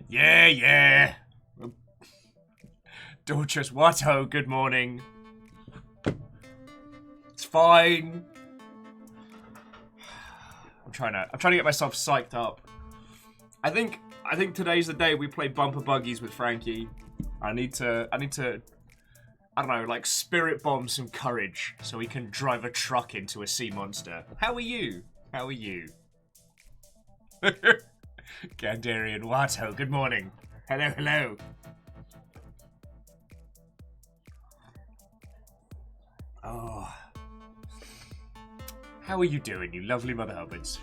Yeah. Dorcas Watto, good morning. It's fine. I'm trying to get myself psyched up. I think today's the day we play bumper buggies with Frankie. I need to I don't know, like spirit bomb some courage so we can drive a truck into a sea monster. How are you? Gandarian Watto, good morning. Hello. Oh. How are you doing, you lovely Mother Hubbards?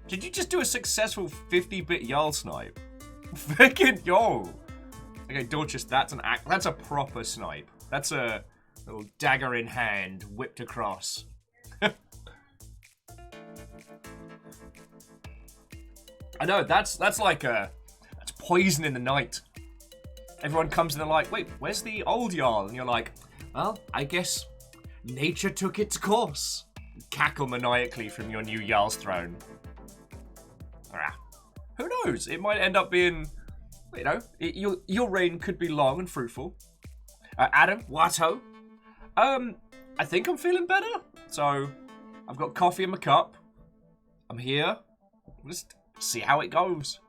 Did you just do a successful 50-bit Jarl snipe? Fucking yo! Okay, Dorcas, that's a proper snipe. That's a little dagger in hand, whipped across. I know, that's poison in the night. Everyone comes and they're like, wait, where's the old Jarl? And you're like, well, I guess nature took its course. Cackle maniacally from your new Jarl's throne. Who knows? It might end up being, you know, your reign could be long and fruitful. Adam, Watto. I think I'm feeling better. So, I've got coffee in my cup. I'm here. Just see how it goes.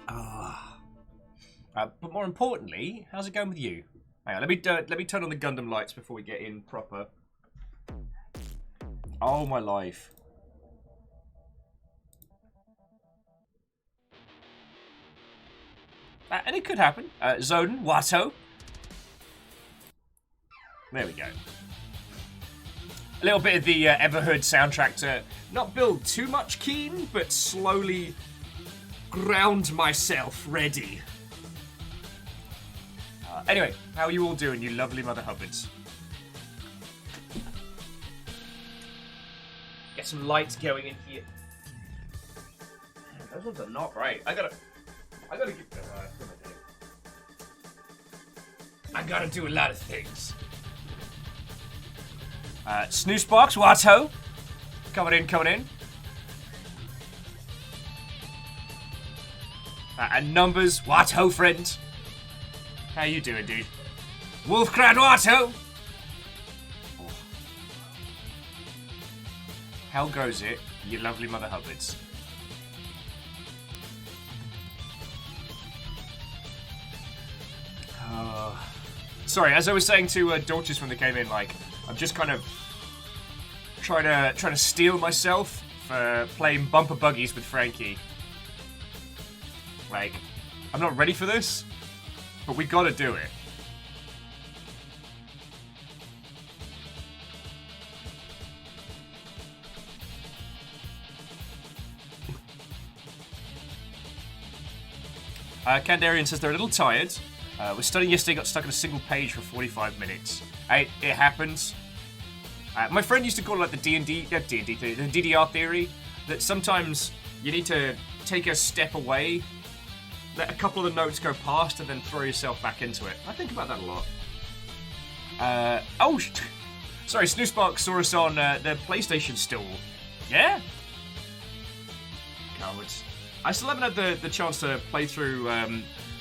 But more importantly, how's it going with you? Hang on, let me turn on the Gundam lights before we get in proper. Oh my life. And it could happen. Zoden, Watto. There we go. A little bit of the Everhood soundtrack to not build too much keen, but slowly ground myself ready. Anyway, how are you all doing, you lovely Mother Hubbards? Get some lights going in here. Those ones are not right. I gotta get. I gotta do a lot of things. Snoosebox, Watto. Coming in. And numbers, Hoe Friend. How you doing, dude? Wolfcrad Watto. Oh. How goes it, you lovely Mother Hubbards? Sorry, as I was saying to Dorcas when they came in, like, I'm just kind of trying to steel myself for playing bumper buggies with Frankie. Like, I'm not ready for this, but we gotta do it. Kandarian says they're a little tired. We're studying yesterday, got stuck on a single page for 45 minutes. It happens. My friend used to call it like the the DDR theory, that sometimes you need to take a step away, let a couple of the notes go past, and then throw yourself back into it. I think about that a lot. Sorry, Snoospark saw us on the PlayStation Store. Yeah? Cowards. I still haven't had the chance to play through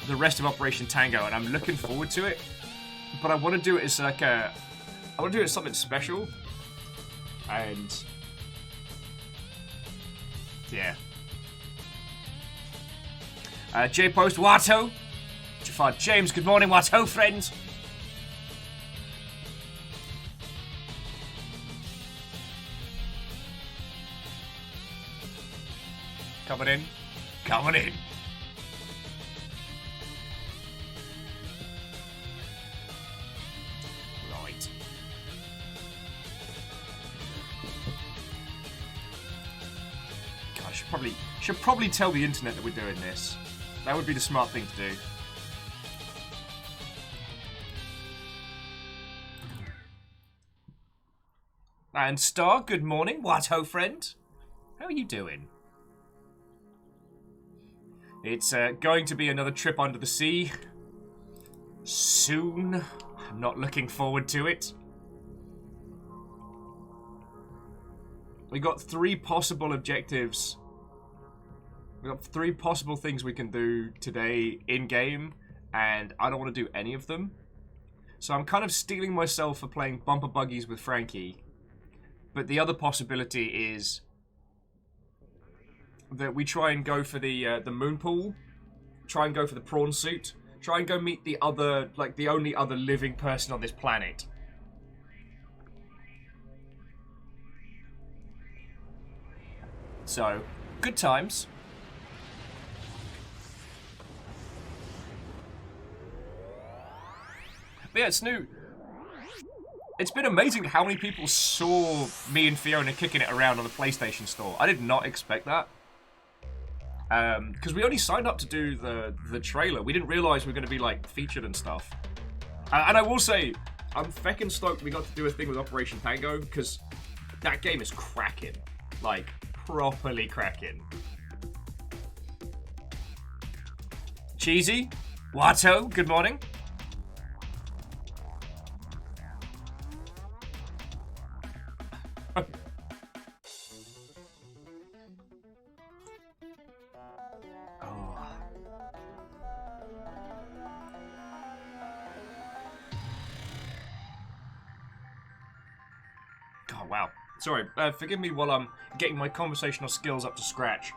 the rest of Operation Tango, and I'm looking forward to it. But I want to do it as like I want to do it as something special. And yeah. J Post Watto. Jafar James, good morning, Watto friends. Coming in. Right. God, I should probably tell the internet that we're doing this. That would be the smart thing to do. And Star, good morning. What, Hoe Friend? How are you doing? It's going to be another trip under the sea. Soon. I'm not looking forward to it. We got 3 possible objectives. We got 3 possible things we can do today in-game, and I don't want to do any of them. So I'm kind of stealing myself for playing bumper buggies with Frankie. But the other possibility is that we try and go for the moon pool, try and go for the prawn suit, try and go meet the other, like the only other living person on this planet. So, good times. But yeah, Snoot, it's been amazing how many people saw me and Fiona kicking it around on the PlayStation Store. I did not expect that. Because we only signed up to do the trailer. We didn't realise we were going to be, like, featured and stuff. And I will say, I'm feckin' stoked we got to do a thing with Operation Tango, because that game is cracking. Like, properly cracking. Cheesy? Watto, good morning. Wow. Sorry, forgive me while I'm getting my conversational skills up to scratch.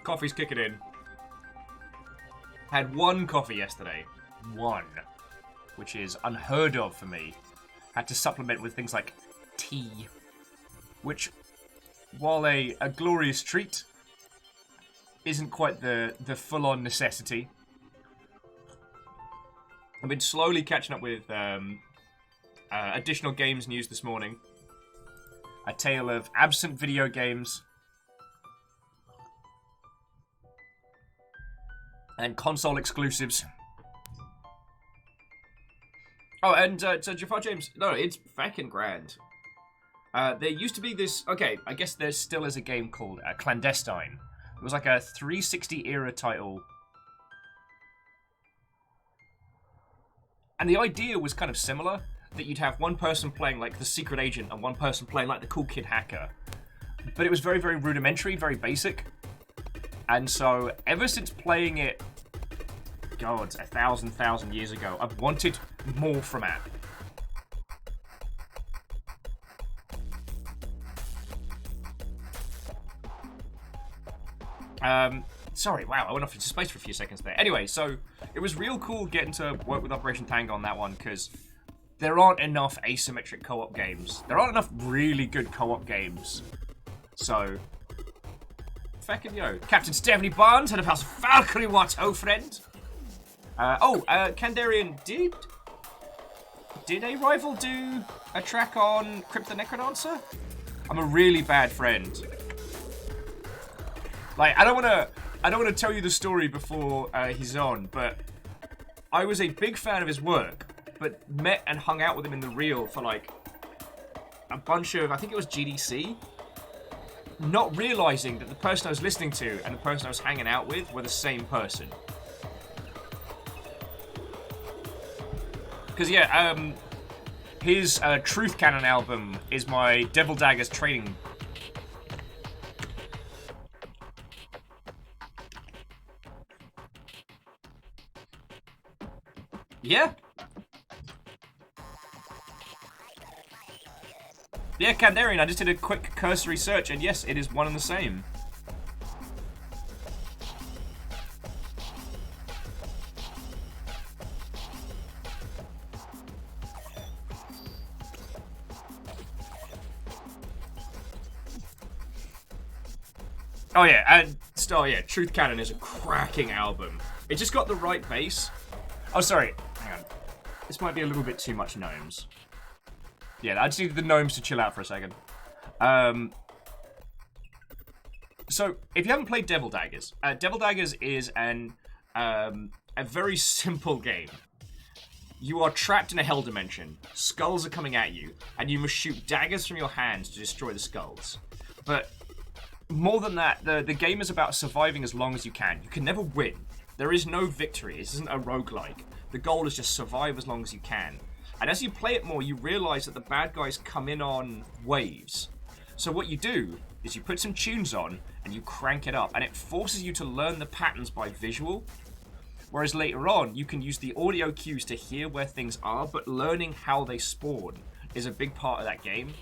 Coffee's kicking in. Had 1 coffee yesterday. 1. Which is unheard of for me. Had to supplement with things like tea. Which, while a glorious treat, isn't quite the full-on necessity. I've been slowly catching up with additional games news this morning. A tale of absent video games and console exclusives. Oh, and so Jafar James, no, it's fucking grand. There used to be this, okay, I guess there still is a game called Clandestine. It was like a 360 era title. And the idea was kind of similar. That you'd have one person playing like the secret agent and one person playing like the cool kid hacker. But it was very, very rudimentary, very basic. And so, ever since playing it, God, 1,000 years ago, I've wanted more from it. Sorry, wow, I went off into space for a few seconds there. Anyway, so, it was real cool getting to work with Operation Tango on that one, because there aren't enough asymmetric co-op games. There aren't enough really good co-op games. So, feckin' yo. Captain Stephanie Barnes, head of House Valkyrie, what, Hoe Friend? Kandarian, did a rival do a track on Crypt the Necrodancer? I'm a really bad friend. Like, I don't wanna tell you the story before he's on, but I was a big fan of his work. But met and hung out with him in the real for like a bunch of, I think it was GDC. Not realizing that the person I was listening to and the person I was hanging out with were the same person. Because yeah, his Truth Canon album is my Devil Daggers training. Yeah. Yeah, Kandarian, I just did a quick cursory search, and yes, it is one and the same. Oh yeah, and yeah, Truth Canon is a cracking album. It just got the right bass. Oh, sorry, hang on. This might be a little bit too much gnomes. Yeah, I just needed the gnomes to chill out for a second. So, if you haven't played Devil Daggers is a very simple game. You are trapped in a hell dimension. Skulls are coming at you, and you must shoot daggers from your hands to destroy the skulls. But more than that, the game is about surviving as long as you can. You can never win. There is no victory. This isn't a roguelike. The goal is just survive as long as you can. And as you play it more, you realize that the bad guys come in on waves. So what you do is you put some tunes on, and you crank it up, and it forces you to learn the patterns by visual. Whereas later on, you can use the audio cues to hear where things are, but learning how they spawn is a big part of that game.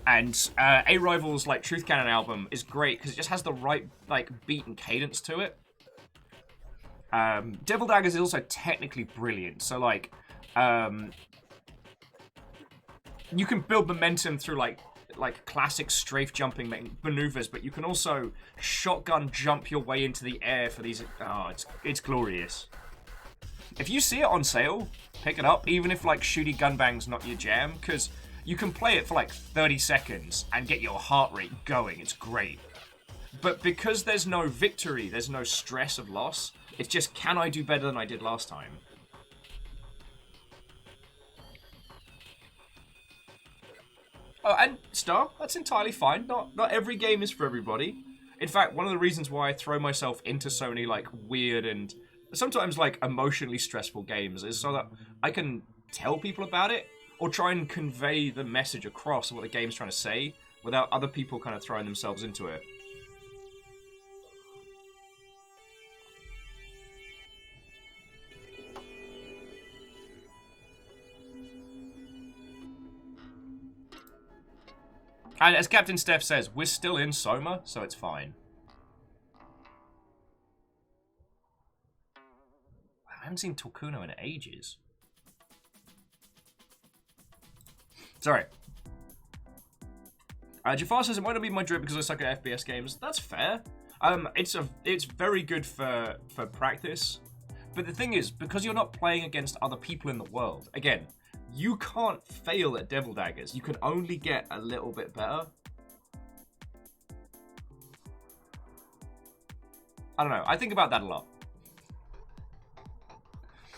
And A-Rival's like Truth Cannon album is great because it just has the right like beat and cadence to it. Devil Daggers is also technically brilliant. So like, you can build momentum through like classic strafe jumping maneuvers, but you can also shotgun jump your way into the air for these. Oh, it's glorious. If you see it on sale, pick it up, even if like shooty gunbang's not your jam, because you can play it for like 30 seconds and get your heart rate going. It's great. But because there's no victory, there's no stress of loss, it's just, can I do better than I did last time? Oh, and Star, that's entirely fine. Not every game is for everybody. In fact, one of the reasons why I throw myself into so many like weird and sometimes like emotionally stressful games is so that I can tell people about it or try and convey the message across of what the game's trying to say without other people kind of throwing themselves into it. And as Captain Steph says, we're still in Soma, so it's fine. I haven't seen Tocuno in ages. Sorry. Jafar says, it might not be my drip because I suck at FPS games. That's fair. It's very good for practice. But the thing is, because you're not playing against other people in the world, again, you can't fail at Devil Daggers. You can only get a little bit better. I don't know. I think about that a lot.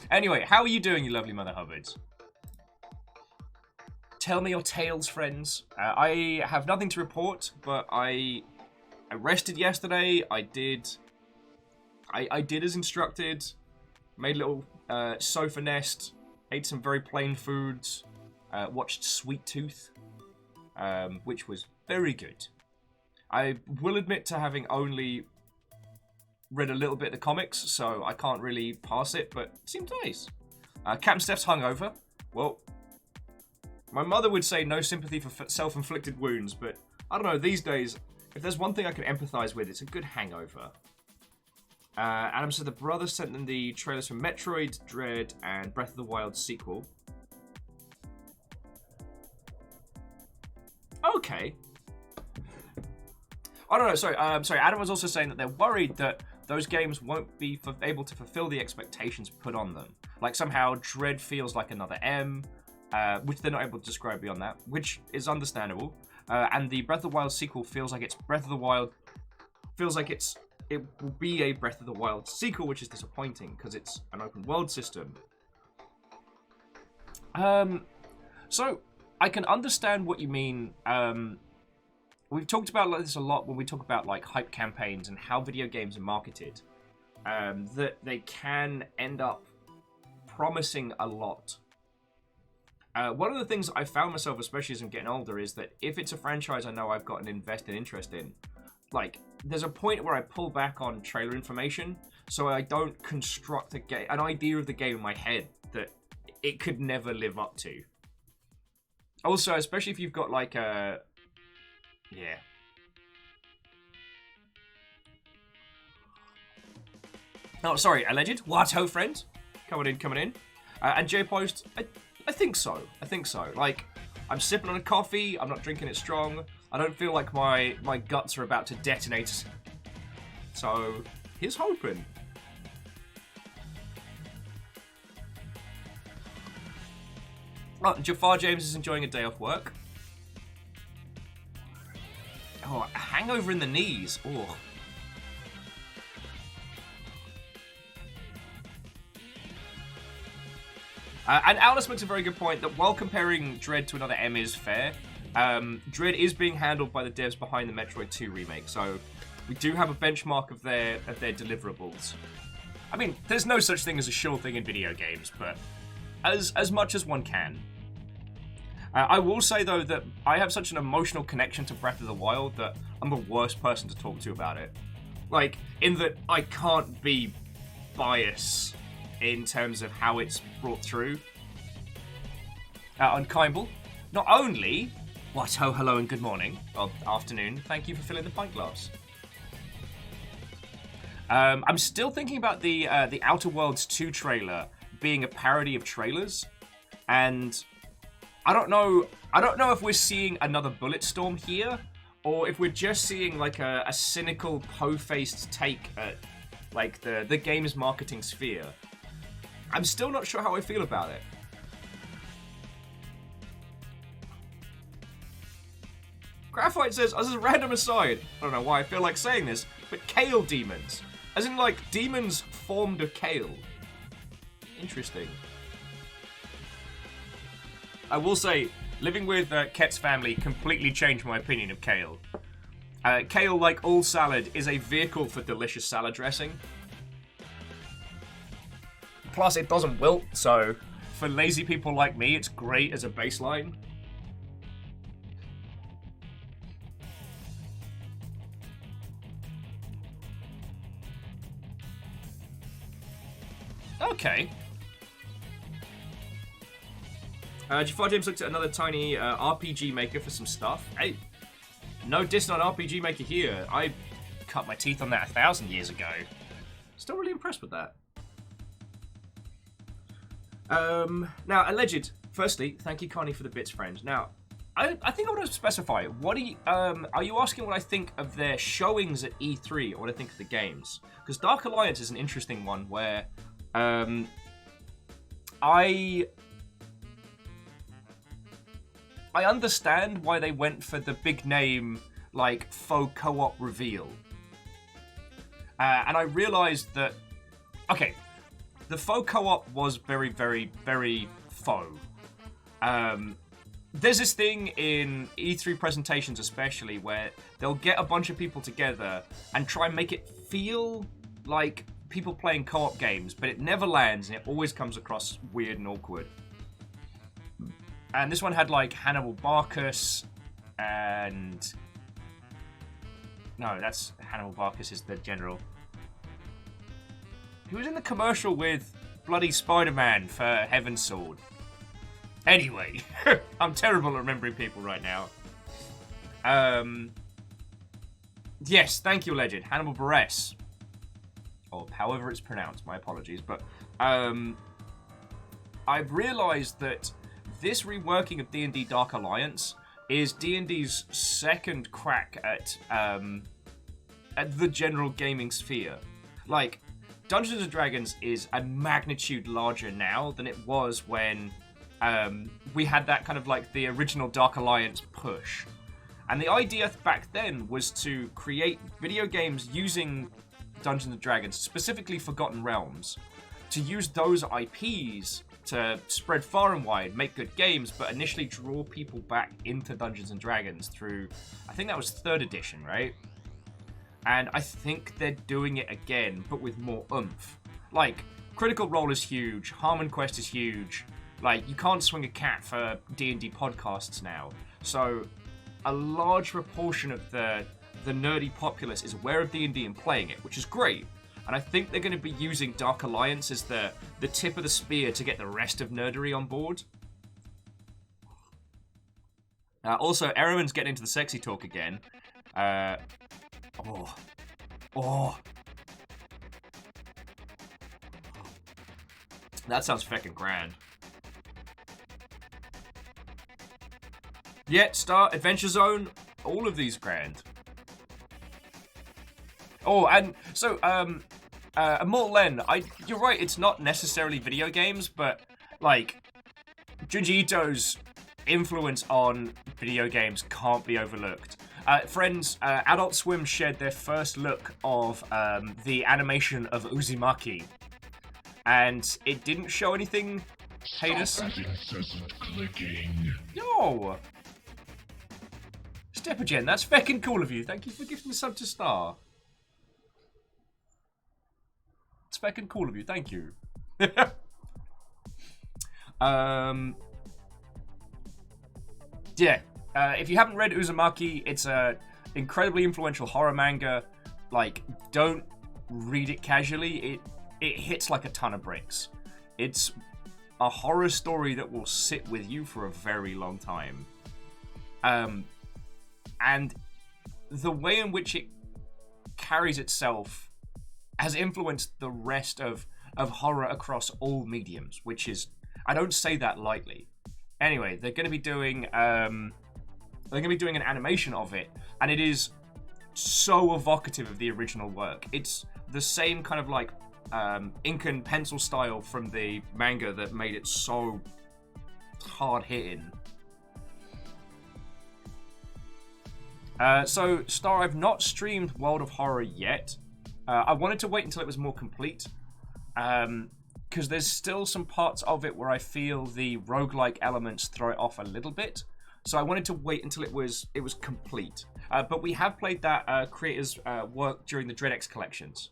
Anyway, how are you doing, you lovely Mother Hubbards? Tell me your tales, friends. I have nothing to report, but I rested yesterday. I did as instructed. Made a little sofa nest. Ate some very plain foods. Watched Sweet Tooth, which was very good. I will admit to having only read a little bit of the comics, so I can't really pass it, but it seemed nice. Captain Steph's hungover. Well, my mother would say no sympathy for self-inflicted wounds, but I don't know, these days, if there's one thing I can empathize with, it's a good hangover. Adam said the brother sent them the trailers for Metroid, Dread, and Breath of the Wild sequel. Okay. I don't know, sorry, Adam was also saying that they're worried that those games won't be able to fulfill the expectations put on them. Like somehow Dread feels like another M, which they're not able to describe beyond that, which is understandable. And the Breath of the Wild sequel feels like it's Breath of the Wild, it will be a Breath of the Wild sequel, which is disappointing because it's an open world system. So I can understand what you mean. We've talked about this a lot when we talk about like hype campaigns and how video games are marketed. That they can end up promising a lot. One of the things I found myself, especially as I'm getting older, is that if it's a franchise I know I've got an invested interest in, like, there's a point where I pull back on trailer information so I don't construct an idea of the game in my head that it could never live up to. Also, especially if you've got like a... Yeah. Oh, sorry, alleged? What, Hoe Friend? Coming in. And J-Post, I think so. Like, I'm sipping on a coffee, I'm not drinking it strong. I don't feel like my guts are about to detonate. So, here's hoping. Oh, Jafar James is enjoying a day off work. Oh, a hangover in the knees. Oh. And Alice makes a very good point that while comparing Dread to another M is fair, Dread is being handled by the devs behind the Metroid 2 remake, so we do have a benchmark of their deliverables. I mean, there's no such thing as a sure thing in video games, but as much as one can. I will say, though, that I have such an emotional connection to Breath of the Wild that I'm the worst person to talk to about it. Like, in that I can't be biased in terms of how it's brought through. On Kimball, not only, what, ho, hello, and good morning, or afternoon, thank you for filling the pint glass. I'm still thinking about the Outer Worlds 2 trailer being a parody of trailers, and I don't know if we're seeing another Bulletstorm here, or if we're just seeing like a cynical, po-faced take at like the game's marketing sphere. I'm still not sure how I feel about it. Graphite says, as a random aside, I don't know why I feel like saying this, but kale demons. As in, like, demons formed of kale. Interesting. I will say, living with Ket's family completely changed my opinion of kale. Kale, like all salad, is a vehicle for delicious salad dressing. Plus, it doesn't wilt, so for lazy people like me, it's great as a baseline. Okay. Jafar James looked at another tiny RPG Maker for some stuff. Hey, no dissing on RPG Maker here. I cut my teeth on that 1,000 years ago. Still really impressed with that. Now, alleged. Firstly, thank you, Connie, for the bits, friend. Now, I think I want to specify. What are you asking what I think of their showings at E3 or what I think of the games? Because Dark Alliance is an interesting one where I understand why they went for the big name, like, faux co-op reveal. And I realized that, okay, the faux co-op was very, very, very faux. There's this thing in E3 presentations especially where they'll get a bunch of people together and try and make it feel like people playing co-op games, but it never lands and it always comes across weird and awkward. And this one had like Hannibal Barcus and... No, that's Hannibal Barcus is the general. He was in the commercial with bloody Spider-Man for Heaven's Sword. Anyway, I'm terrible at remembering people right now. Yes, thank you, Legend. Hannibal Buress. Or however it's pronounced, my apologies. But I've realised that this reworking of D&D Dark Alliance is D&D's second crack at the general gaming sphere. Like, Dungeons & Dragons is a magnitude larger now than it was when we had that kind of like the original Dark Alliance push. And the idea back then was to create video games using Dungeons & Dragons, specifically Forgotten Realms, to use those IPs to spread far and wide, make good games, but initially draw people back into Dungeons & Dragons through, I think that was 3rd edition, right? And I think they're doing it again, but with more oomph. Like, Critical Role is huge, Harmon Quest is huge, like, you can't swing a cat for D&D podcasts now. So, a large proportion of the nerdy populace is aware of D&D and playing it, which is great. And I think they're going to be using Dark Alliance as the tip of the spear to get the rest of nerdery on board. Also, Erwin's getting into the sexy talk again. That sounds feckin' grand. Yeah, Star, Adventure Zone, all of these grand. Oh, and so, Immortal Len, you're right, it's not necessarily video games, but, like, Junji Ito's influence on video games can't be overlooked. Friends, Adult Swim shared their first look of the animation of Uzumaki, and it didn't show anything Haters. Stop that incessant clicking. Yo! Stepagen, that's feckin' cool of you. Thank you for gifting the sub to Star. It's feckin' cool of you. Thank you. Yeah. If you haven't read Uzumaki, it's a incredibly influential horror manga. Like, don't read it casually. It hits like a ton of bricks. It's a horror story that will sit with you for a very long time. And the way in which it carries itself has influenced the rest of horror across all mediums, which is, I don't say that lightly. Anyway, they're going to be doing an animation of it, and it is so evocative of the original work. It's the same kind of like ink and pencil style from the manga that made it so hard hitting. So, Star, I've not streamed World of Horror yet. I wanted to wait until it was more complete. Because there's still some parts of it where I feel the roguelike elements throw it off a little bit. So I wanted to wait until it was complete. But we have played that creator's work during the DreadX collections.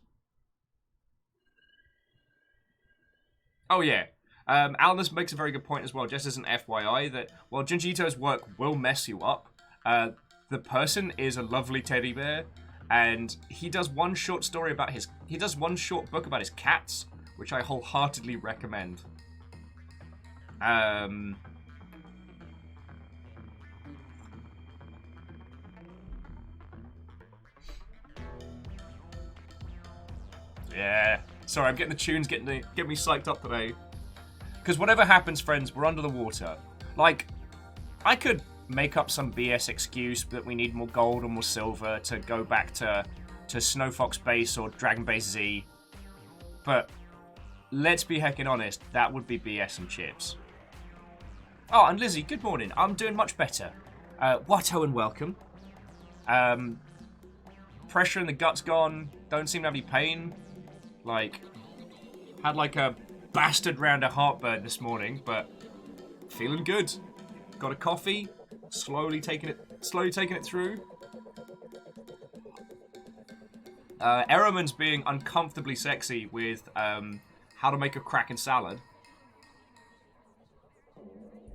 Oh yeah. Alnus makes a very good point as well, just as an FYI, that while Junji Ito's work will mess you up, the person is a lovely teddy bear, and he does one short story about he does one short book about his cats, which I wholeheartedly recommend. Yeah. Sorry, I'm getting the tunes, getting me psyched up today. Because whatever happens, friends, we're under the water. Like, I could make up some BS excuse that we need more gold or more silver to go back to Snow Fox Base or Dragon Base Z. But let's be heckin' honest, that would be BS and chips. Oh, and Lizzie, good morning. I'm doing much better. Watto and welcome. Pressure in the gut's gone. Don't seem to have any pain. Like, had like a bastard round of heartburn this morning, but feeling good. Got a coffee. Slowly taking it through. Eraman's being uncomfortably sexy with how to make a Kraken salad.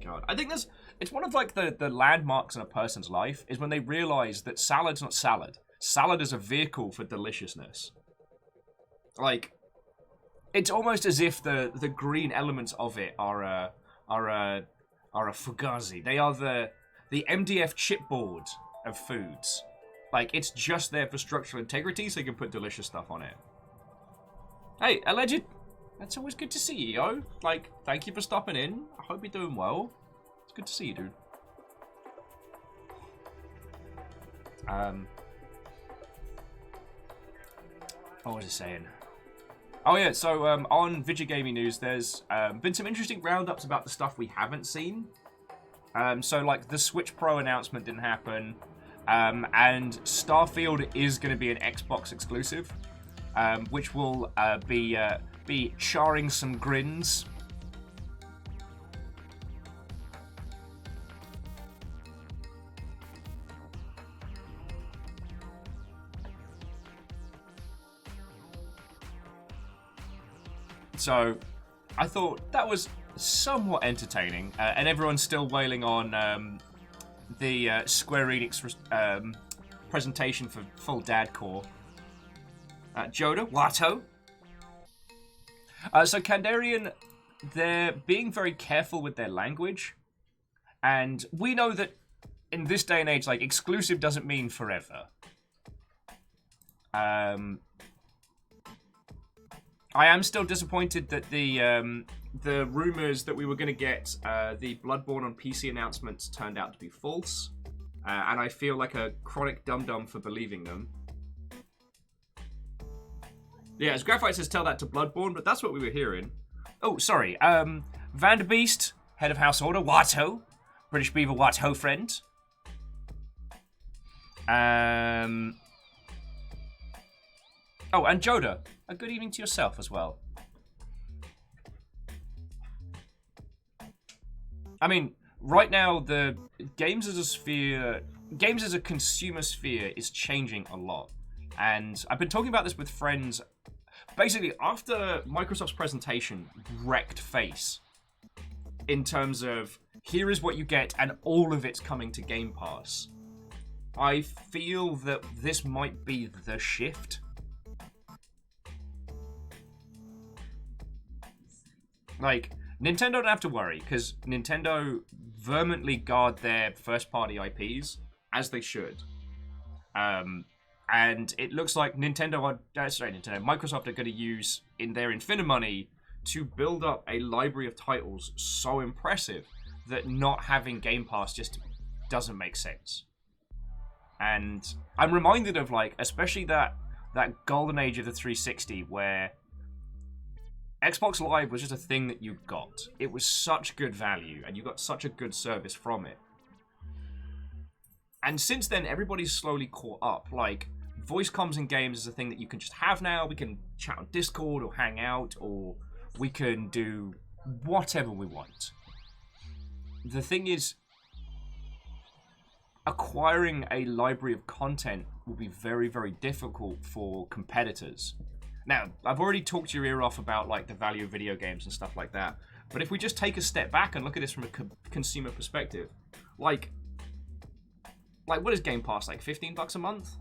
God, I think it's one of like the landmarks in a person's life is when they realize that salad's not salad. Salad is a vehicle for deliciousness. Like, it's almost as if the green elements of it are a fugazi. They are the MDF chipboard of foods. Like, it's just there for structural integrity so you can put delicious stuff on it. Hey, Alleged. That's always good to see you, yo. Like, thank you for stopping in. I hope you're doing well. It's good to see you, dude. What was I saying? Oh yeah, so on Video Gaming News, there's been some interesting roundups about the stuff we haven't seen. So like the Switch Pro announcement didn't happen, and Starfield is going to be an Xbox exclusive, which will be charring some grins. So, I thought that was somewhat entertaining, and everyone's still wailing on the Square Enix presentation for full Dadcore. Joda, Watto. So Kandarian, they're being very careful with their language, and we know that in this day and age, like, exclusive doesn't mean forever. I am still disappointed that the rumors that we were going to get the Bloodborne on PC announcements turned out to be false, and I feel like a chronic dum-dum for believing them. Yeah, as Graphite says, tell that to Bloodborne, but that's what we were hearing. Oh, sorry. Vanderbeest, head of House Order, Watto, British Beaver Watt Hoe Friend. Oh, and Joda, a good evening to yourself as well. I mean, right now, the games as a consumer sphere is changing a lot. And I've been talking about this with friends. Basically, after Microsoft's presentation wrecked face in terms of, here is what you get, and all of it's coming to Game Pass, I feel that this might be the shift. Like, Nintendo don't have to worry, because Nintendo vehemently guard their first-party IPs, as they should. And it looks like Microsoft are going to use in their infinite money to build up a library of titles so impressive that not having Game Pass just doesn't make sense. And I'm reminded of, like, especially that golden age of the 360 where Xbox Live was just a thing that you got. It was such good value, and you got such a good service from it. And since then, everybody's slowly caught up. Like, voice comms in games is a thing that you can just have now. We can chat on Discord or hang out, or we can do whatever we want. The thing is, acquiring a library of content will be very, very difficult for competitors. Now, I've already talked your ear off about, like, the value of video games and stuff like that. But if we just take a step back and look at this from a consumer perspective, like, what is Game Pass, like, $15 a month?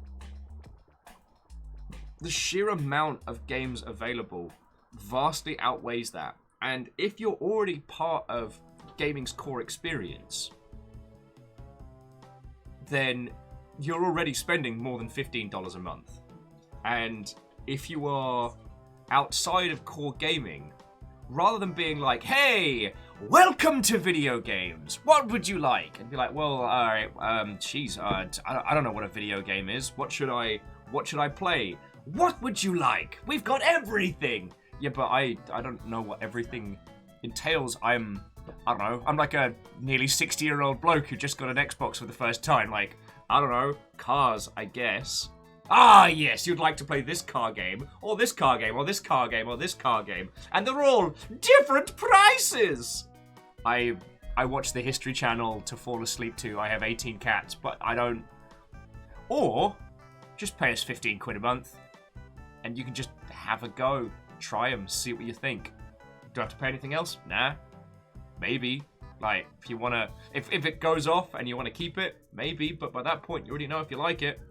The sheer amount of games available vastly outweighs that. And if you're already part of gaming's core experience, then you're already spending more than $15 a month. And if you are outside of core gaming, rather than being like, hey, welcome to video games, what would you like? And be like, well, alright, I don't know what a video game is. What should I play? What would you like? We've got everything. Yeah, but I don't know what everything entails. I don't know, I'm like a nearly 60-year-old bloke who just got an Xbox for the first time. Like, I don't know, cars, I guess. Ah, yes, you'd like to play this car game, or this car game, or this car game, or this car game. And they're all different prices! I watch the History Channel to fall asleep to. I have 18 cats, but I don't... Or, just pay us 15 quid a month, and you can just have a go. Try them, see what you think. Do I have to pay anything else? Nah. Maybe. Like, if you want to... If it goes off and you want to keep it, maybe. But by that point, you already know if you like it.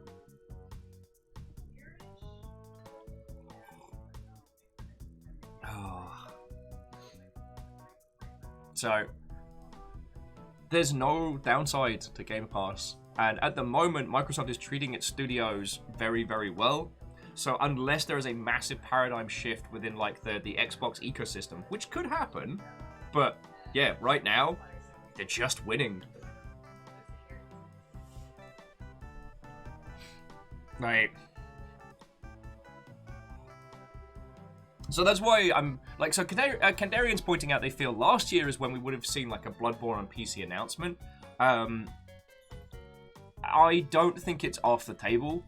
So, there's no downside to Game Pass. And at the moment, Microsoft is treating its studios very, very well. So unless there is a massive paradigm shift within, like, the Xbox ecosystem, which could happen, but yeah, right now, they're just winning. Like, so that's why I'm like, so Kandarian's pointing out they feel last year is when we would have seen like a Bloodborne on PC announcement. I don't think it's off the table.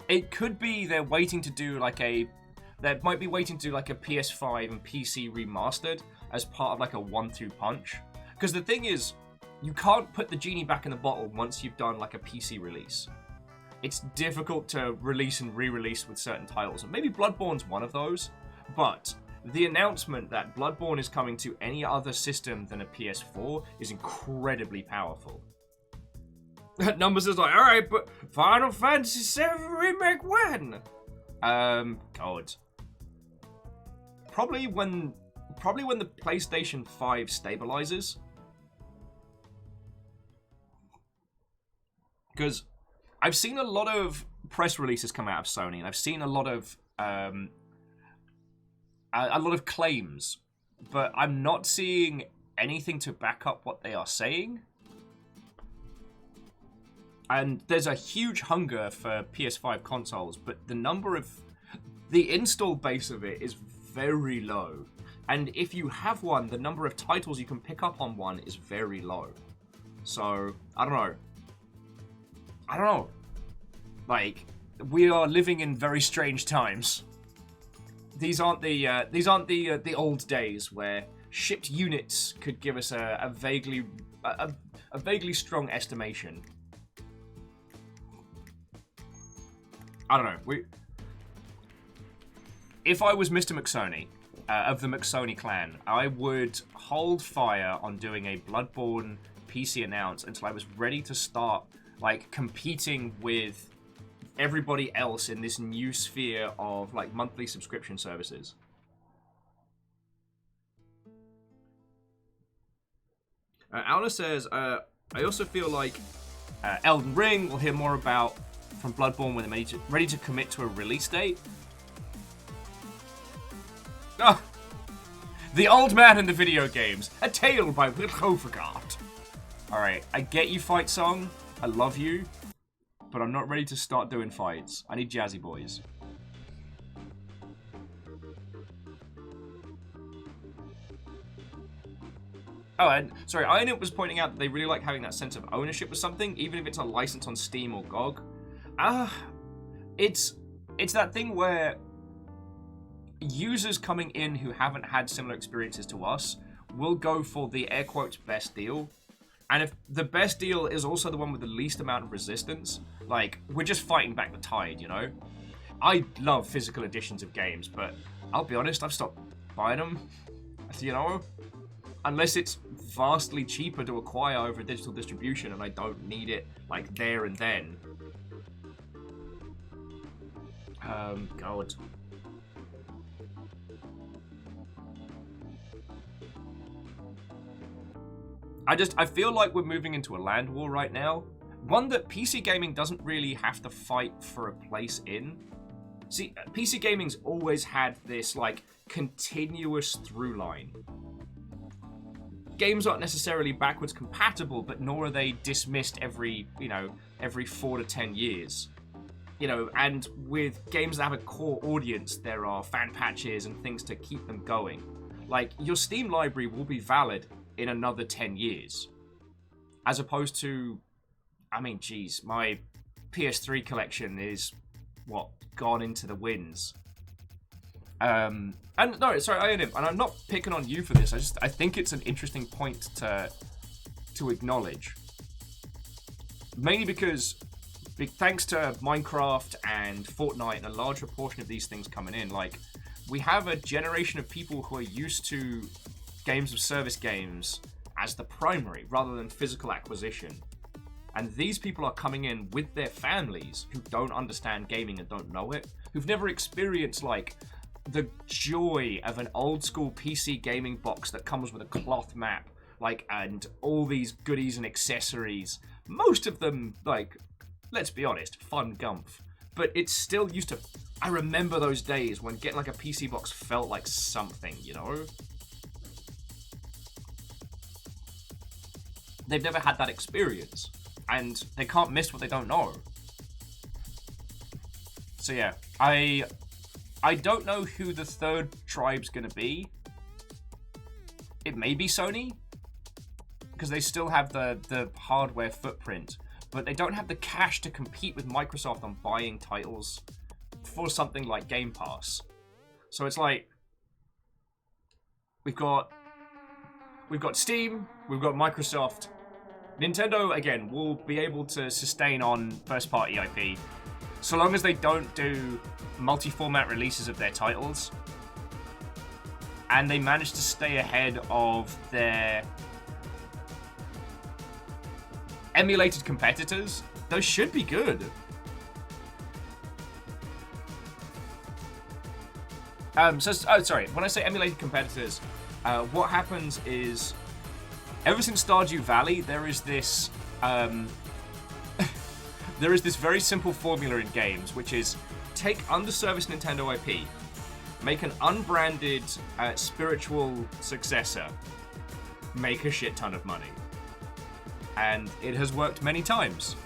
It could be they're waiting to do like they might be waiting to do like a PS5 and PC remastered as part of like a 1-2 punch. Because the thing is, you can't put the genie back in the bottle once you've done like a PC release. It's difficult to release and re-release with certain titles, and maybe Bloodborne's one of those, but the announcement that Bloodborne is coming to any other system than a PS4 is incredibly powerful. Numbers is like, alright, but Final Fantasy VII Remake when? God. Probably when the PlayStation 5 stabilizes. Because I've seen a lot of press releases come out of Sony, and I've seen a lot of claims, but I'm not seeing anything to back up what they are saying. And there's a huge hunger for PS5 consoles, but the install base of it is very low. And if you have one, the number of titles you can pick up on one is very low. So, I don't know. Like, we are living in very strange times. These aren't the old days where shipped units could give us a vaguely strong estimation. I don't know. If I was Mr. McSony, of the McSony clan, I would hold fire on doing a Bloodborne PC announce until I was ready to start, like, competing with everybody else in this new sphere of, like, monthly subscription services. Aula says, I also feel like Elden Ring we'll hear more about from Bloodborne when they're ready to commit to a release date. Oh, the old man in the video games. A tale by Will Overgard. Alright, I get you, Fight Song. I love you. But I'm not ready to start doing fights. I need Jazzy Boys. Oh, and sorry, Ironit was pointing out that they really like having that sense of ownership with something, even if it's a license on Steam or GOG. It's that thing where users coming in who haven't had similar experiences to us will go for the air quotes best deal. And if the best deal is also the one with the least amount of resistance, like, we're just fighting back the tide, you know? I love physical editions of games, but I'll be honest, I've stopped buying them, you know? Unless it's vastly cheaper to acquire over digital distribution and I don't need it, like, there and then. God. I feel like we're moving into a land war right now. One that PC gaming doesn't really have to fight for a place in. See, PC gaming's always had this, like, continuous through line. Games aren't necessarily backwards compatible, but nor are they dismissed every 4 to 10 years. You know, and with games that have a core audience, there are fan patches and things to keep them going. Like, your Steam library will be valid in another 10 years. As opposed to, I mean, geez, my PS3 collection is, gone into the winds. And no, sorry, and I'm not picking on you for this. I think it's an interesting point to acknowledge. Mainly because, thanks to Minecraft and Fortnite and a large proportion of these things coming in, like, we have a generation of people who are used to games of service games as the primary, rather than physical acquisition. And these people are coming in with their families who don't understand gaming and don't know it, who've never experienced, like, the joy of an old school PC gaming box that comes with a cloth map, like, and all these goodies and accessories. Most of them, like, let's be honest, fun gumph. But it's still used to... I remember those days when getting, like, a PC box felt like something, you know? They've never had that experience. And they can't miss what they don't know. So yeah, I don't know who the third tribe's gonna be. It may be Sony, because they still have the hardware footprint, but they don't have the cash to compete with Microsoft on buying titles for something like Game Pass. So it's like, we've got Steam, we've got Microsoft. Nintendo, again, will be able to sustain on first-party IP, so long as they don't do multi-format releases of their titles, and they manage to stay ahead of their emulated competitors. Those should be good. Sorry, when I say emulated competitors, what happens is, ever since Stardew Valley, there is this very simple formula in games, which is take underserviced Nintendo IP, make an unbranded spiritual successor, make a shit ton of money. And it has worked many times.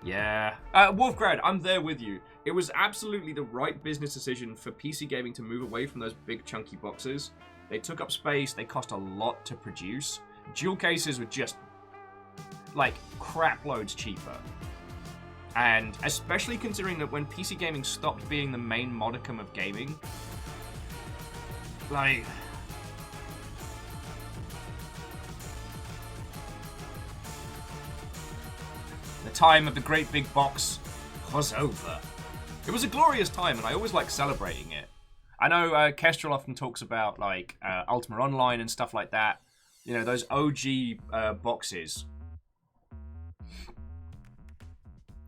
Yeah. Wolfgrad, I'm there with you. It was absolutely the right business decision for PC gaming to move away from those big chunky boxes. They took up space, they cost a lot to produce. Dual cases were just, like, crap loads cheaper. And especially considering that when PC gaming stopped being the main modicum of gaming, like, the time of the great big box was over. It was a glorious time, and I always like celebrating it. I know Kestrel often talks about like Ultima Online and stuff like that. You know, those OG boxes.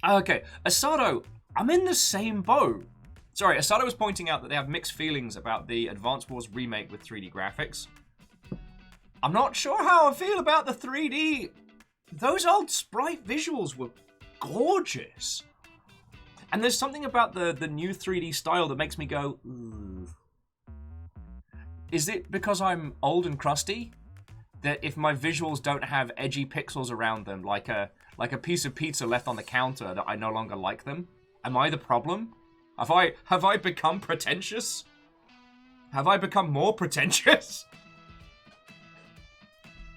Okay, Asado, I'm in the same boat. Sorry, Asado was pointing out that they have mixed feelings about the Advance Wars remake with 3D graphics. I'm not sure how I feel about the 3D. Those old sprite visuals were gorgeous. And there's something about the new 3D style that makes me go, ooh. Is it because I'm old and crusty? That if my visuals don't have edgy pixels around them, like a piece of pizza left on the counter, that I no longer like them? Am I the problem? Have I become pretentious? Have I become more pretentious?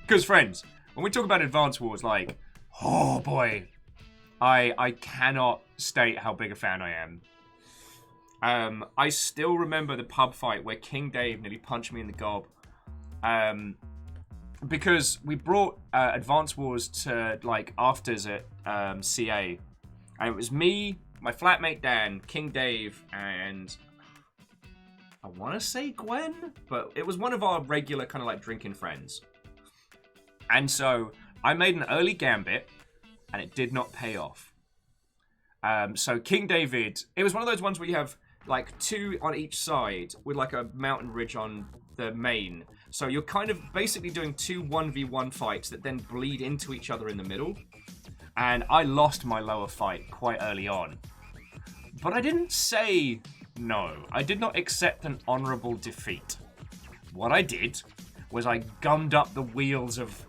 Because friends, when we talk about Advance Wars, like, oh boy, I cannot state how big a fan I am. I still remember the pub fight where King Dave nearly punched me in the gob. Because we brought Advance Wars to, like, afters at CA. And it was me, my flatmate Dan, King Dave, and I want to say Gwen? But it was one of our regular kind of, like, drinking friends. And so I made an early gambit, and it did not pay off. So King David, it was one of those ones where you have, like, two on each side with, like, a mountain ridge on the main. So you're kind of basically doing two 1v1 fights that then bleed into each other in the middle. And I lost my lower fight quite early on. But I didn't say no. I did not accept an honorable defeat. What I did was I gummed up the wheels of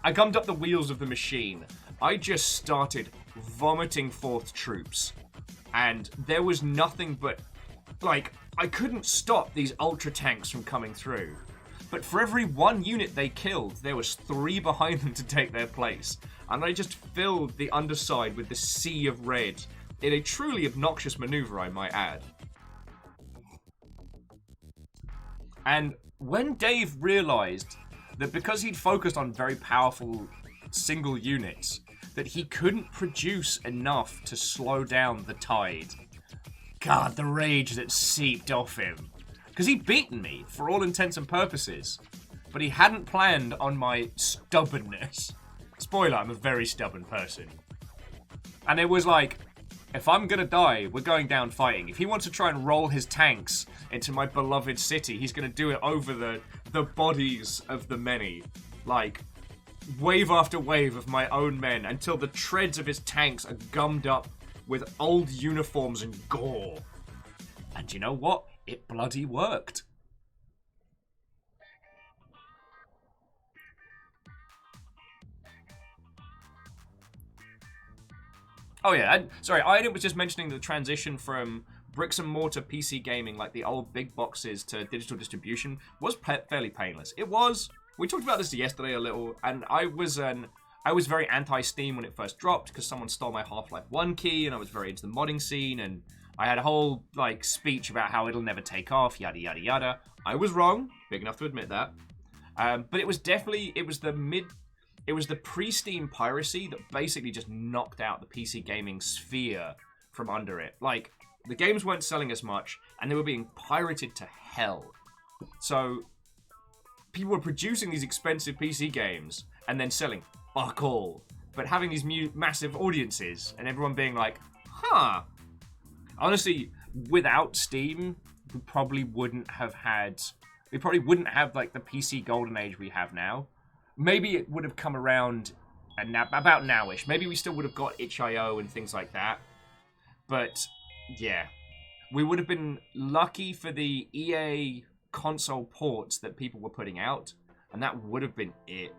the machine. I just started vomiting forth troops. And there was nothing but, like, I couldn't stop these ultra tanks from coming through. But for every one unit they killed, there was 3 behind them to take their place. And I just filled the underside with the sea of red in a truly obnoxious maneuver, I might add. And when Dave realized that because he'd focused on very powerful single units, that he couldn't produce enough to slow down the tide. God, the rage that seeped off him. Because he'd beaten me, for all intents and purposes. But he hadn't planned on my stubbornness. Spoiler, I'm a very stubborn person. And it was like, if I'm gonna die, we're going down fighting. If he wants to try and roll his tanks into my beloved city, he's gonna do it over the bodies of the many. Like, wave after wave of my own men, until the treads of his tanks are gummed up with old uniforms and gore. And you know what? It bloody worked. Oh yeah, sorry, Iden was just mentioning the transition from bricks and mortar PC gaming, like the old big boxes, to digital distribution was fairly painless. It was. We talked about this yesterday a little, and I was very anti-Steam when it first dropped because someone stole my Half-Life 1 key, and I was very into the modding scene, and I had a whole, like, speech about how it'll never take off, yada yada yada. I was wrong, big enough to admit that. But it was definitely, it was the pre-Steam piracy that basically just knocked out the PC gaming sphere from under it. Like, the games weren't selling as much, and they were being pirated to hell. So people were producing these expensive PC games and then selling fuck all, but having these massive audiences and everyone being like, huh. Honestly, without Steam, we probably wouldn't have like the PC golden age we have now. Maybe it would have come around about nowish. Maybe we still would have got itch.io and things like that. But yeah, we would have been lucky for the EA console ports that people were putting out, and that would have been it.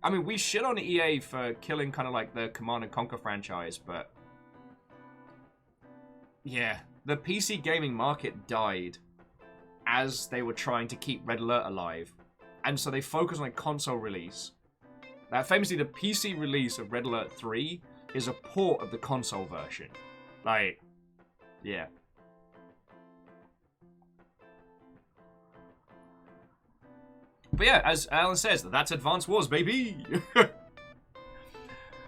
I mean, we shit on EA for killing kind of like the Command & Conquer franchise, but yeah, the PC gaming market died as they were trying to keep Red Alert alive. And so they focused on a console release. Famously, the PC release of Red Alert 3 is a port of the console version. Like, yeah. But yeah, as Alan says, that's Advance Wars, baby!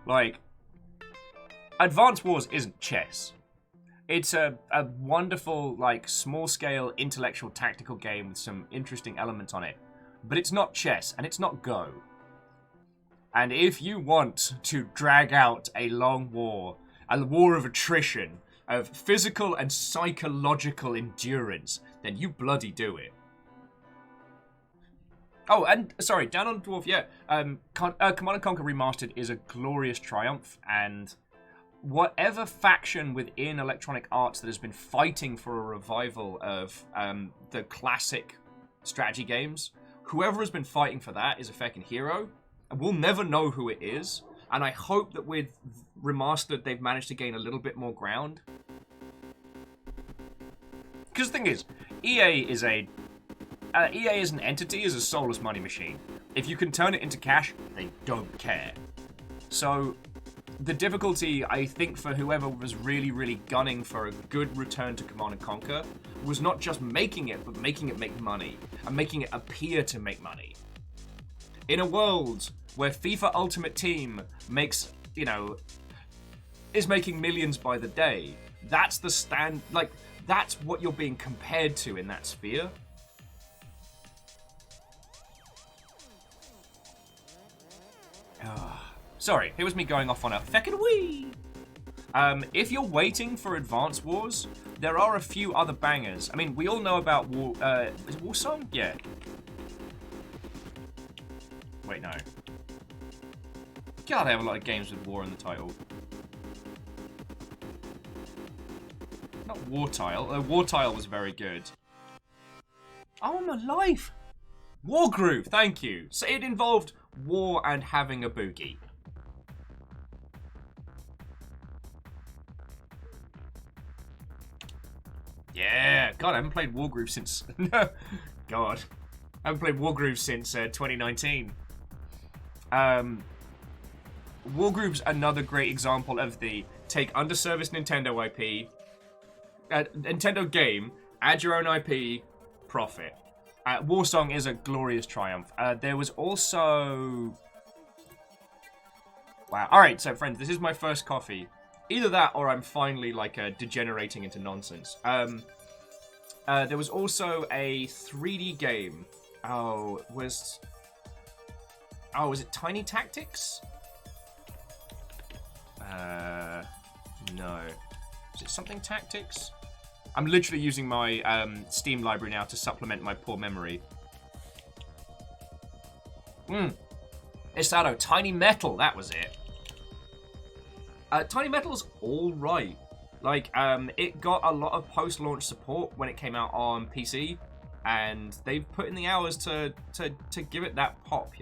Like, Advance Wars isn't chess. It's a wonderful, like, small-scale, intellectual, tactical game with some interesting elements on it. But it's not chess, and it's not Go. And if you want to drag out a long war, a war of attrition, of physical and psychological endurance, then you bloody do it. Oh, and, sorry, Down on Dwarf, yeah. Command & Conquer Remastered is a glorious triumph, and whatever faction within Electronic Arts that has been fighting for a revival of the classic strategy games, whoever has been fighting for that is a fucking hero. And we'll never know who it is, and I hope that with Remastered they've managed to gain a little bit more ground. Because the thing is, EA is an entity, is a soulless money machine. If you can turn it into cash, they don't care. So, the difficulty, I think, for whoever was really, really gunning for a good return to Command & Conquer was not just making it, but making it make money, and making it appear to make money. In a world where FIFA Ultimate Team makes, is making millions by the day, that's the that's what you're being compared to in that sphere. Sorry, it was me going off on a feckin' wee. If you're waiting for Advance Wars, there are a few other bangers. I mean, we all know about is it Warsong? Yeah. Wait, no. God, they have a lot of games with war in the title. Not War Tile. War Tile was very good. Oh, I'm alive! War Groove, thank you. So it involved war and having a boogie. Yeah, God, I haven't played Wargroove since... No, God. I haven't played Wargroove since 2019. Wargroove's another great example of the take underserviced Nintendo IP, Nintendo game, add your own IP, profit. Warsong is a glorious triumph. There was also... Wow. Alright, so friends, this is my first coffee. Either that or I'm finally, degenerating into nonsense. There was also a 3D game. Was it Tiny Tactics? No. Is it something Tactics? I'm literally using my Steam library now to supplement my poor memory. Isado, Tiny Metal, that was it. Tiny Metal's alright. It got a lot of post-launch support when it came out on PC, and they've put in the hours to give it that pop,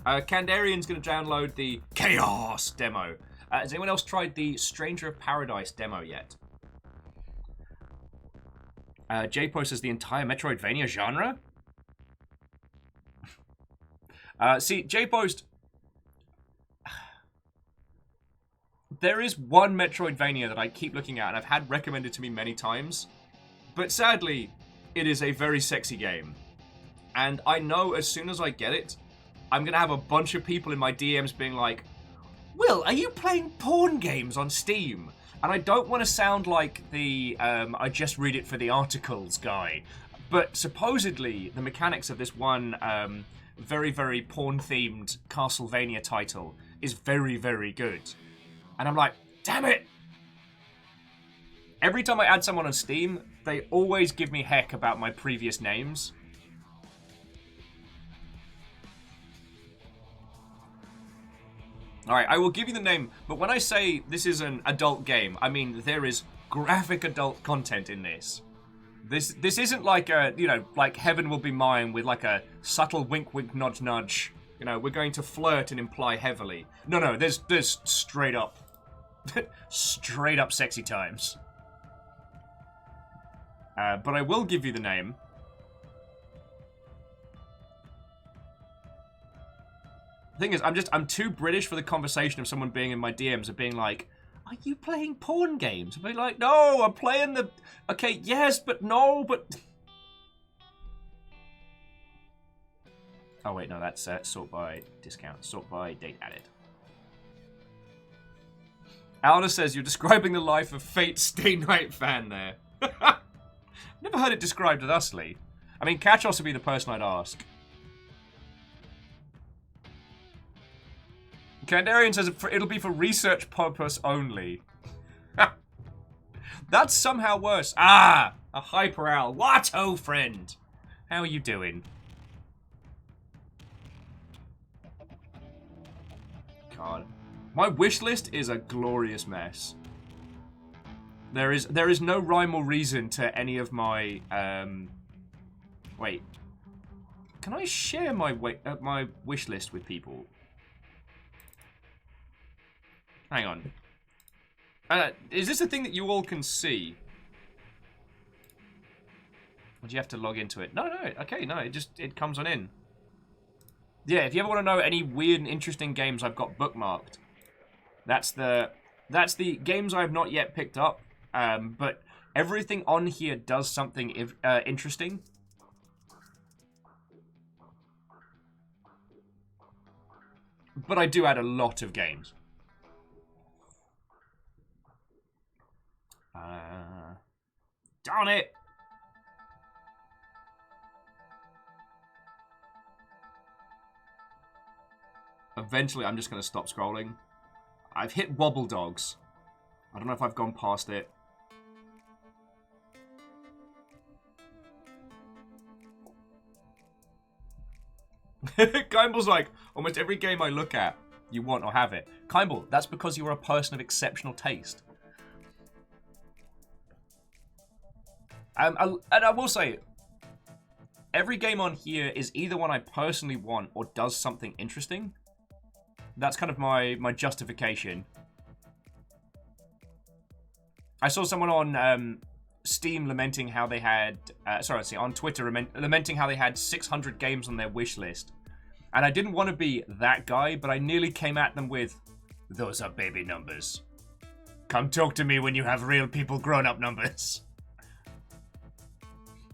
Kandarian's going to download the Chaos demo. Has anyone else tried the Stranger of Paradise demo yet? J-Post says the entire Metroidvania genre? See, J-Post... There is one Metroidvania that I keep looking at and I've had recommended to me many times. But sadly, it is a very sexy game. And I know as soon as I get it, I'm going to have a bunch of people in my DMs being like, Will, are you playing porn games on Steam? And I don't want to sound like the, I just read it for the articles guy. But supposedly, the mechanics of this one very, very porn-themed Castlevania title is very, very good. And I'm like, damn it! Every time I add someone on Steam, they always give me heck about my previous names. Alright, I will give you the name, but when I say this is an adult game, I mean there is graphic adult content in this. This isn't like a, like Heaven Will Be Mine with like a subtle wink wink nudge nudge. We're going to flirt and imply heavily. No, there's straight up, straight up sexy times. But I will give you the name. The thing is, I'm too British for the conversation of someone being in my DMs of being like, are you playing porn games? I'll be like, no, I'm playing the... Okay, yes, but no, but... Oh, wait, no, that's sort by discount. Sort by date added. Alna says, you're describing the life of Fate Stay Night fan there. Never heard it described thusly. I mean, Catchos would be the person I'd ask. Kandarian says it'll be for research purpose only. That's somehow worse. Ah! A hyper owl. What, Hoe Friend? How are you doing? God. My wish list is a glorious mess. There is no rhyme or reason to any of my wait. Can I share my my wish list with people? Hang on. Is this a thing that you all can see? Or do you have to log into it? No, no. Okay, no. It comes on in. Yeah, if you ever want to know any weird and interesting games I've got bookmarked, that's the games I've not yet picked up. But everything on here does something interesting. But I do add a lot of games. Darn it! Eventually, I'm just going to stop scrolling. I've hit Wobble Dogs. I don't know if I've gone past it. Kimball's like, almost every game I look at, you want or have it. Kimble, that's because you're a person of exceptional taste. And I will say, every game on here is either one I personally want or does something interesting. That's kind of my justification. I saw someone on Steam lamenting how they had... on Twitter lamenting how they had 600 games on their wish list. And I didn't want to be that guy, but I nearly came at them with, those are baby numbers. Come talk to me when you have real people grown-up numbers.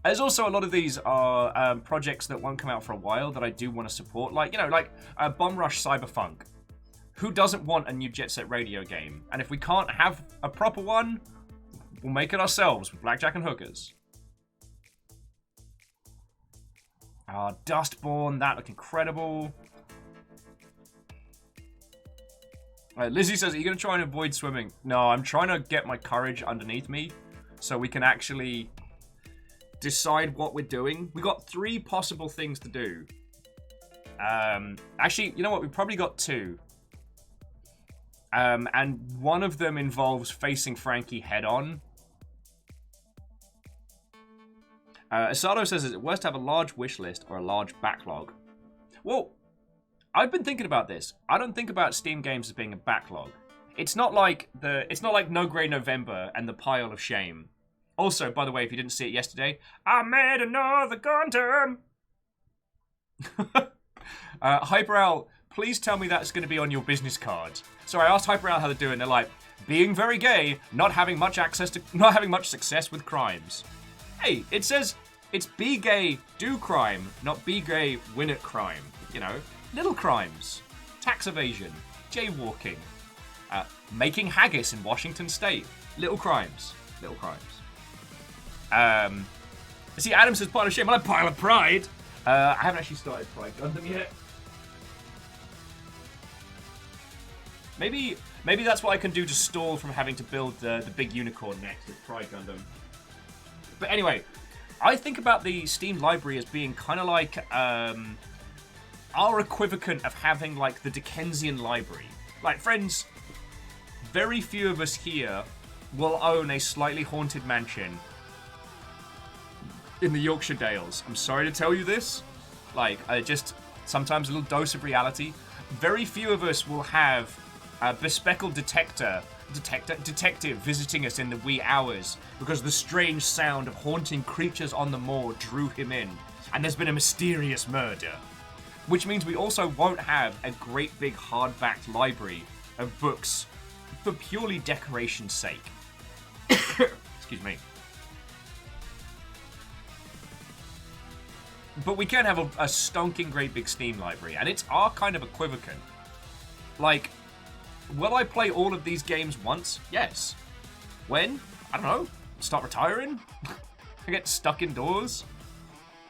There's also a lot of these are projects that won't come out for a while that I do want to support. Like, you know, like Bomb Rush Cyberfunk. Who doesn't want a new Jet Set Radio game? And if we can't have a proper one, we'll make it ourselves with blackjack and hookers. Dustborn, that looked incredible. Lizzie says, are you going to try and avoid swimming? No, I'm trying to get my courage underneath me so we can actually decide what we're doing. We got 3 possible things to do. Actually, you know what? We've probably got 2. And one of them involves facing Frankie head-on. Asado says, is it worse to have a large wish list or a large backlog? Well, I've been thinking about this. I don't think about Steam games as being a backlog. It's not like No Grey November and the Pile of Shame. Also, by the way, if you didn't see it yesterday, I made another Gundam! Hyperowl, please tell me that's going to be on your business card. So I asked Hyperowl how to do it, and they're like, being very gay, not having much success with crimes. Hey, it says it's be gay, do crime, not be gay, win at crime. You know, little crimes, tax evasion, jaywalking, making haggis in Washington State. Little crimes, little crimes. See, Adam says pile of shame. I like pile of pride. I haven't actually started Pride Gundam yet. Maybe that's what I can do to stall from having to build the big unicorn next with Pride Gundam. But anyway, I think about the Steam library as being kind of like our equivalent of having like the Dickensian library. Like, friends, very few of us here will own a slightly haunted mansion in the Yorkshire Dales. I'm sorry to tell you this. Like, just sometimes a little dose of reality. Very few of us will have a bespeckled detector detective visiting us in the wee hours because the strange sound of haunting creatures on the moor drew him in, and there's been a mysterious murder. Which means we also won't have a great big hardbacked library of books for purely decoration's sake. Excuse me. But we can have a stonking great big Steam library, and it's our kind of equivalent. Like, will I play all of these games once? Yes. When? I don't know. Start retiring? I get stuck indoors?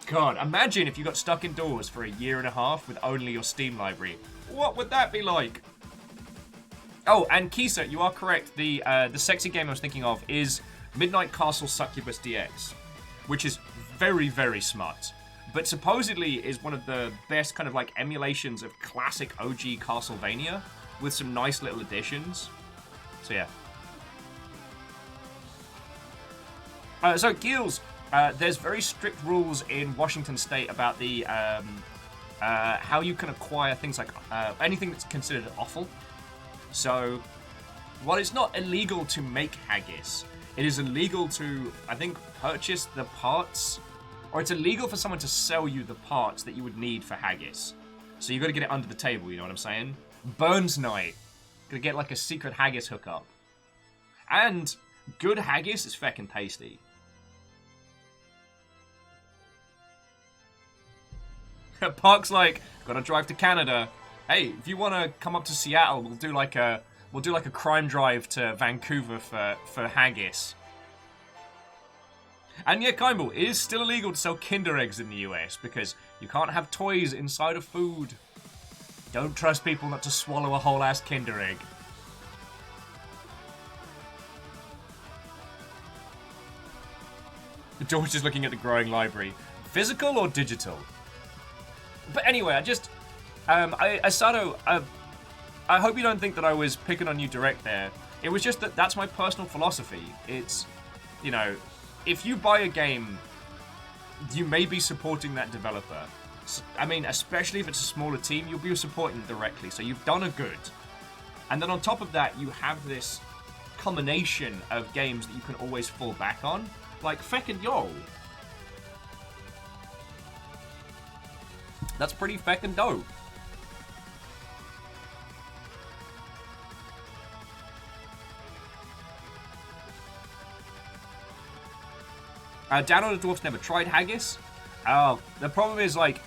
God, imagine if you got stuck indoors for a year and a half with only your Steam library. What would that be like? Oh, and Kisa, you are correct. The sexy game I was thinking of is Midnight Castle Succubus DX, which is very, very smart. But supposedly is one of the best kind of like emulations of classic OG Castlevania with some nice little additions. So yeah. So Gills, there's very strict rules in Washington State about the how you can acquire things like anything that's considered offal. So while it's not illegal to make haggis, it is illegal to, I think, purchase the parts. Or it's illegal for someone to sell you the parts that you would need for haggis. So you got to get it under the table, you know what I'm saying? Burns night. Gonna get like a secret haggis hookup. And good haggis is feckin' tasty. Park's like, gotta drive to Canada. Hey, if you wanna come up to Seattle, we'll do like a crime drive to Vancouver for haggis. And yeah, Kimball, it is still illegal to sell Kinder Eggs in the US because you can't have toys inside of food. Don't trust people not to swallow a whole ass Kinder Egg. George is looking at the growing library. Physical or digital? But anyway, Asado, I hope you don't think that I was picking on you direct there. It was just that that's my personal philosophy. It's, you know, if you buy a game, you may be supporting that developer. I mean, especially if it's a smaller team, you'll be supporting them directly, so you've done a good. And then on top of that, you have this combination of games that you can always fall back on. Like, feckin' yo. That's pretty feckin' dope. Down on the Dwarfs never tried haggis. The problem is, like,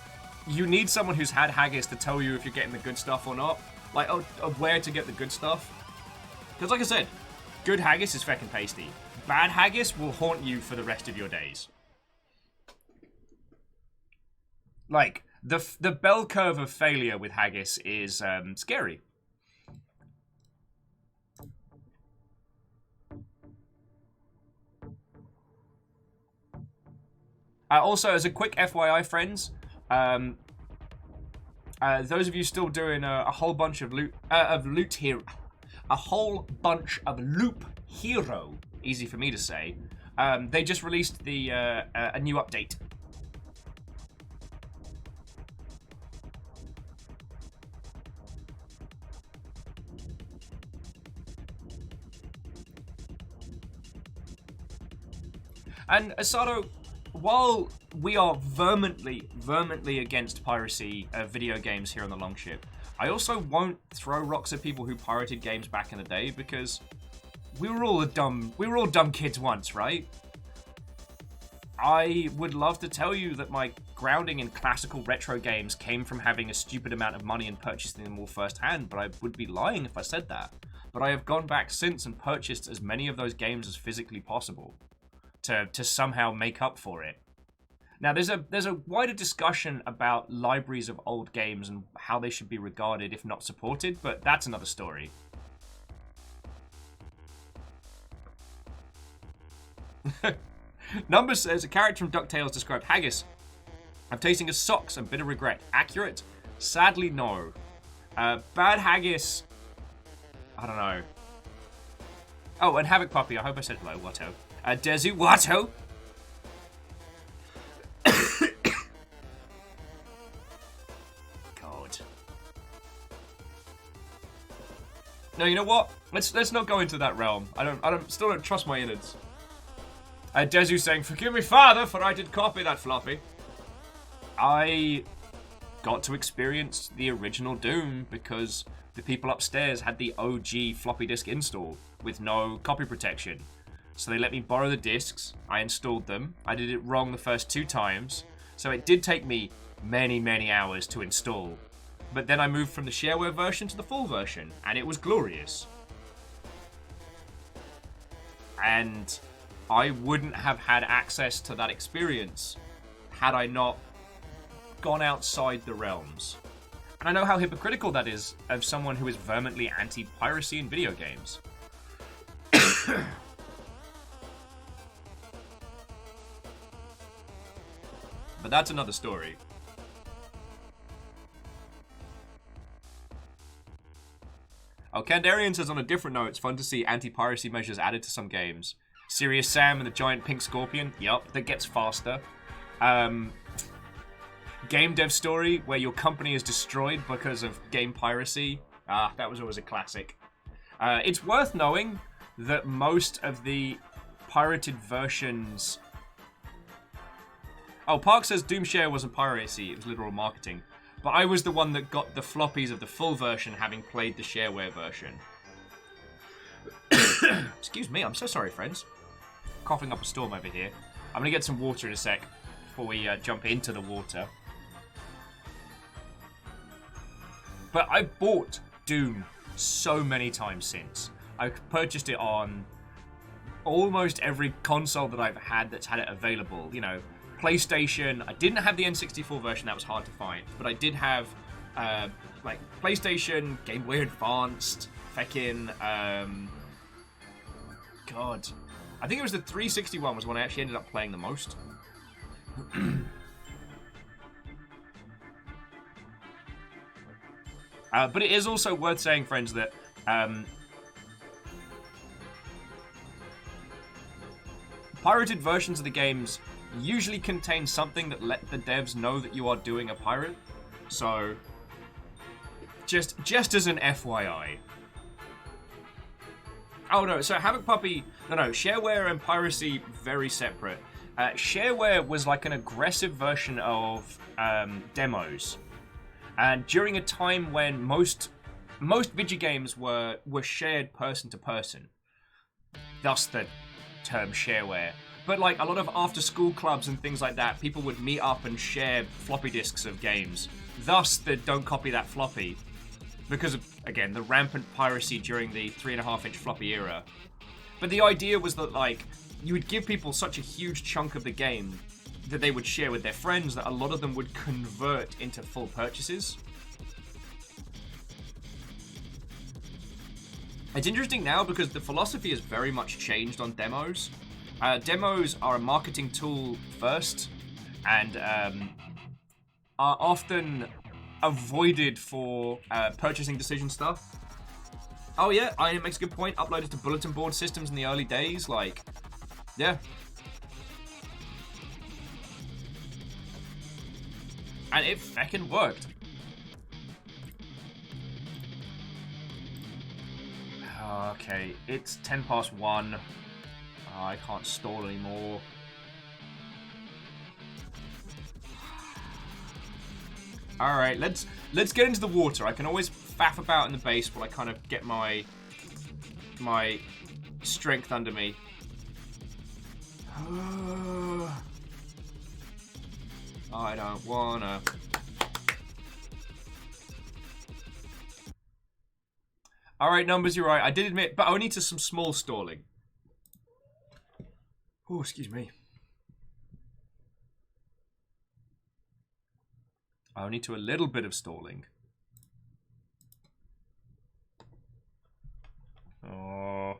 you need someone who's had haggis to tell you if you're getting the good stuff or not. Like, of where to get the good stuff. Because, like I said, good haggis is feckin' tasty. Bad haggis will haunt you for the rest of your days. Like, the bell curve of failure with haggis is scary. Also, as a quick FYI, friends, those of you still doing a whole bunch of loot hero, a whole bunch of loop hero, easy for me to say. They just released the a new update. And Asado, while we are vehemently against piracy of video games here on the Longship, I also won't throw rocks at people who pirated games back in the day because we were all dumb kids once, right? I would love to tell you that my grounding in classical retro games came from having a stupid amount of money and purchasing them all firsthand, but I would be lying if I said that. But I have gone back since and purchased as many of those games as physically possible to somehow make up for it. Now, there's a wider discussion about libraries of old games and how they should be regarded if not supported, but that's another story. Number says, a character from DuckTales described haggis. I'm tasting his socks and bitter regret. Accurate? Sadly, no. Bad haggis. I don't know. Oh, and Havoc Puppy. I hope I said hello, Watto. Dezu Watto. God. No, you know what? Let's not go into that realm. I still don't trust my innards. Dezu saying, "Forgive me, father, for I did copy that floppy." I got to experience the original Doom because the people upstairs had the OG floppy disk installed with no copy protection. So they let me borrow the discs. I installed them. I did it wrong the first 2 times. So it did take me many, many hours to install. But then I moved from the shareware version to the full version, and it was glorious. And I wouldn't have had access to that experience had I not gone outside the realms. And I know how hypocritical that is of someone who is vehemently anti-piracy in video games. But that's another story. Oh, Kandarian says on a different note, it's fun to see anti-piracy measures added to some games. Serious Sam and the giant pink scorpion. Yup, that gets faster. Game dev story where your company is destroyed because of game piracy. That was always a classic. It's worth knowing that most of the pirated versions... Oh, Park says Doomshare wasn't piracy, it was literal marketing. But I was the one that got the floppies of the full version, having played the shareware version. Excuse me, I'm so sorry, friends. Coughing up a storm over here. I'm going to get some water in a sec before we jump into the water. But I've bought Doom so many times since. I've purchased it on almost every console that I've had that's had it available. You know, PlayStation. I didn't have the N64 version, that was hard to find. But I did have, like, PlayStation, Game Boy Advanced, feckin', God. I think it was the 361 was when I actually ended up playing the most. But it is also worth saying, friends, that pirated versions of the games usually contain something that let the devs know that you are doing a pirate. So, just as an FYI. Oh no, so Havoc Puppy... No, shareware and piracy, very separate. Shareware was like an aggressive version of demos. And during a time when most video games were shared person to person. Thus the term shareware. But like a lot of after-school clubs and things like that, people would meet up and share floppy disks of games. Thus the don't copy that floppy. Because of, again, the rampant piracy during the 3.5-inch floppy era. But the idea was that, like, you would give people such a huge chunk of the game that they would share with their friends that a lot of them would convert into full purchases. It's interesting now because the philosophy has very much changed on demos. Demos are a marketing tool first, and are often avoided for purchasing decision stuff. Oh yeah, Iron makes a good point. Uploaded to bulletin board systems in the early days, like, yeah. And it feckin' worked. Okay, it's 1:10. I can't stall anymore. Alright, let's get into the water. I can always faff about in the base while I kind of get my strength under me. I don't wanna. Alright, numbers, you're right. I did admit, but only to some small stalling. Oh, excuse me. Only to a little bit of stalling. Oh.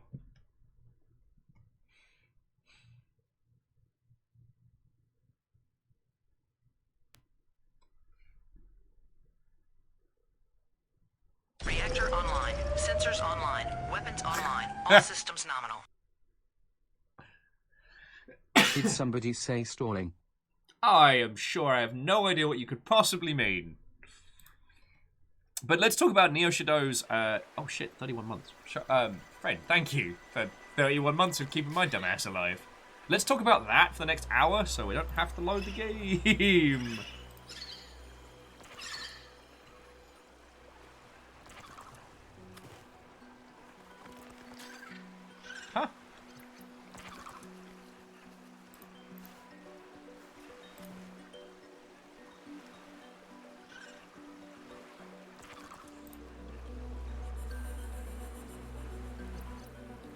Reactor online. Sensors online. Weapons online. All systems nominal. Did somebody say stalling? I am sure I have no idea what you could possibly mean. But let's talk about Neo Shadow's, oh shit, 31 months. Friend, thank you for 31 months of keeping my dumb ass alive. Let's talk about that for the next hour so we don't have to load the game. Huh?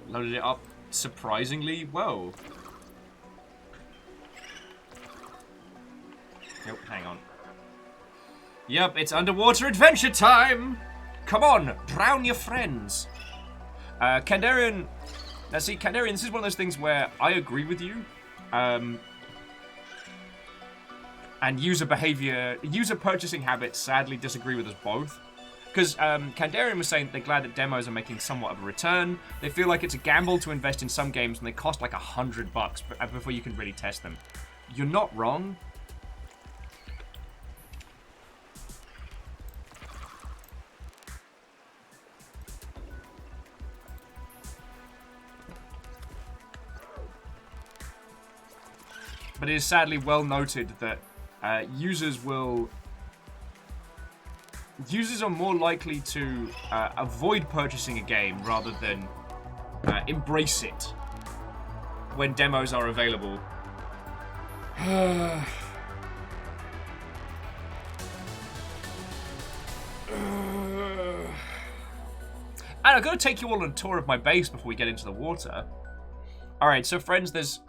Loaded it up surprisingly well. Nope, hang on. Yep, it's underwater adventure time! Come on, drown your friends. Kandarian... Now see, Kandarian, this is one of those things where I agree with you. And user behavior, user purchasing habits sadly disagree with us both. Because Kandarian was saying they're glad that demos are making somewhat of a return. They feel like it's a gamble to invest in some games when they cost like $100 before you can really test them. You're not wrong. But it is sadly well noted that users are more likely to avoid purchasing a game rather than embrace it when demos are available. And I've got to take you all on a tour of my base before we get into the water. Alright, so friends, there's...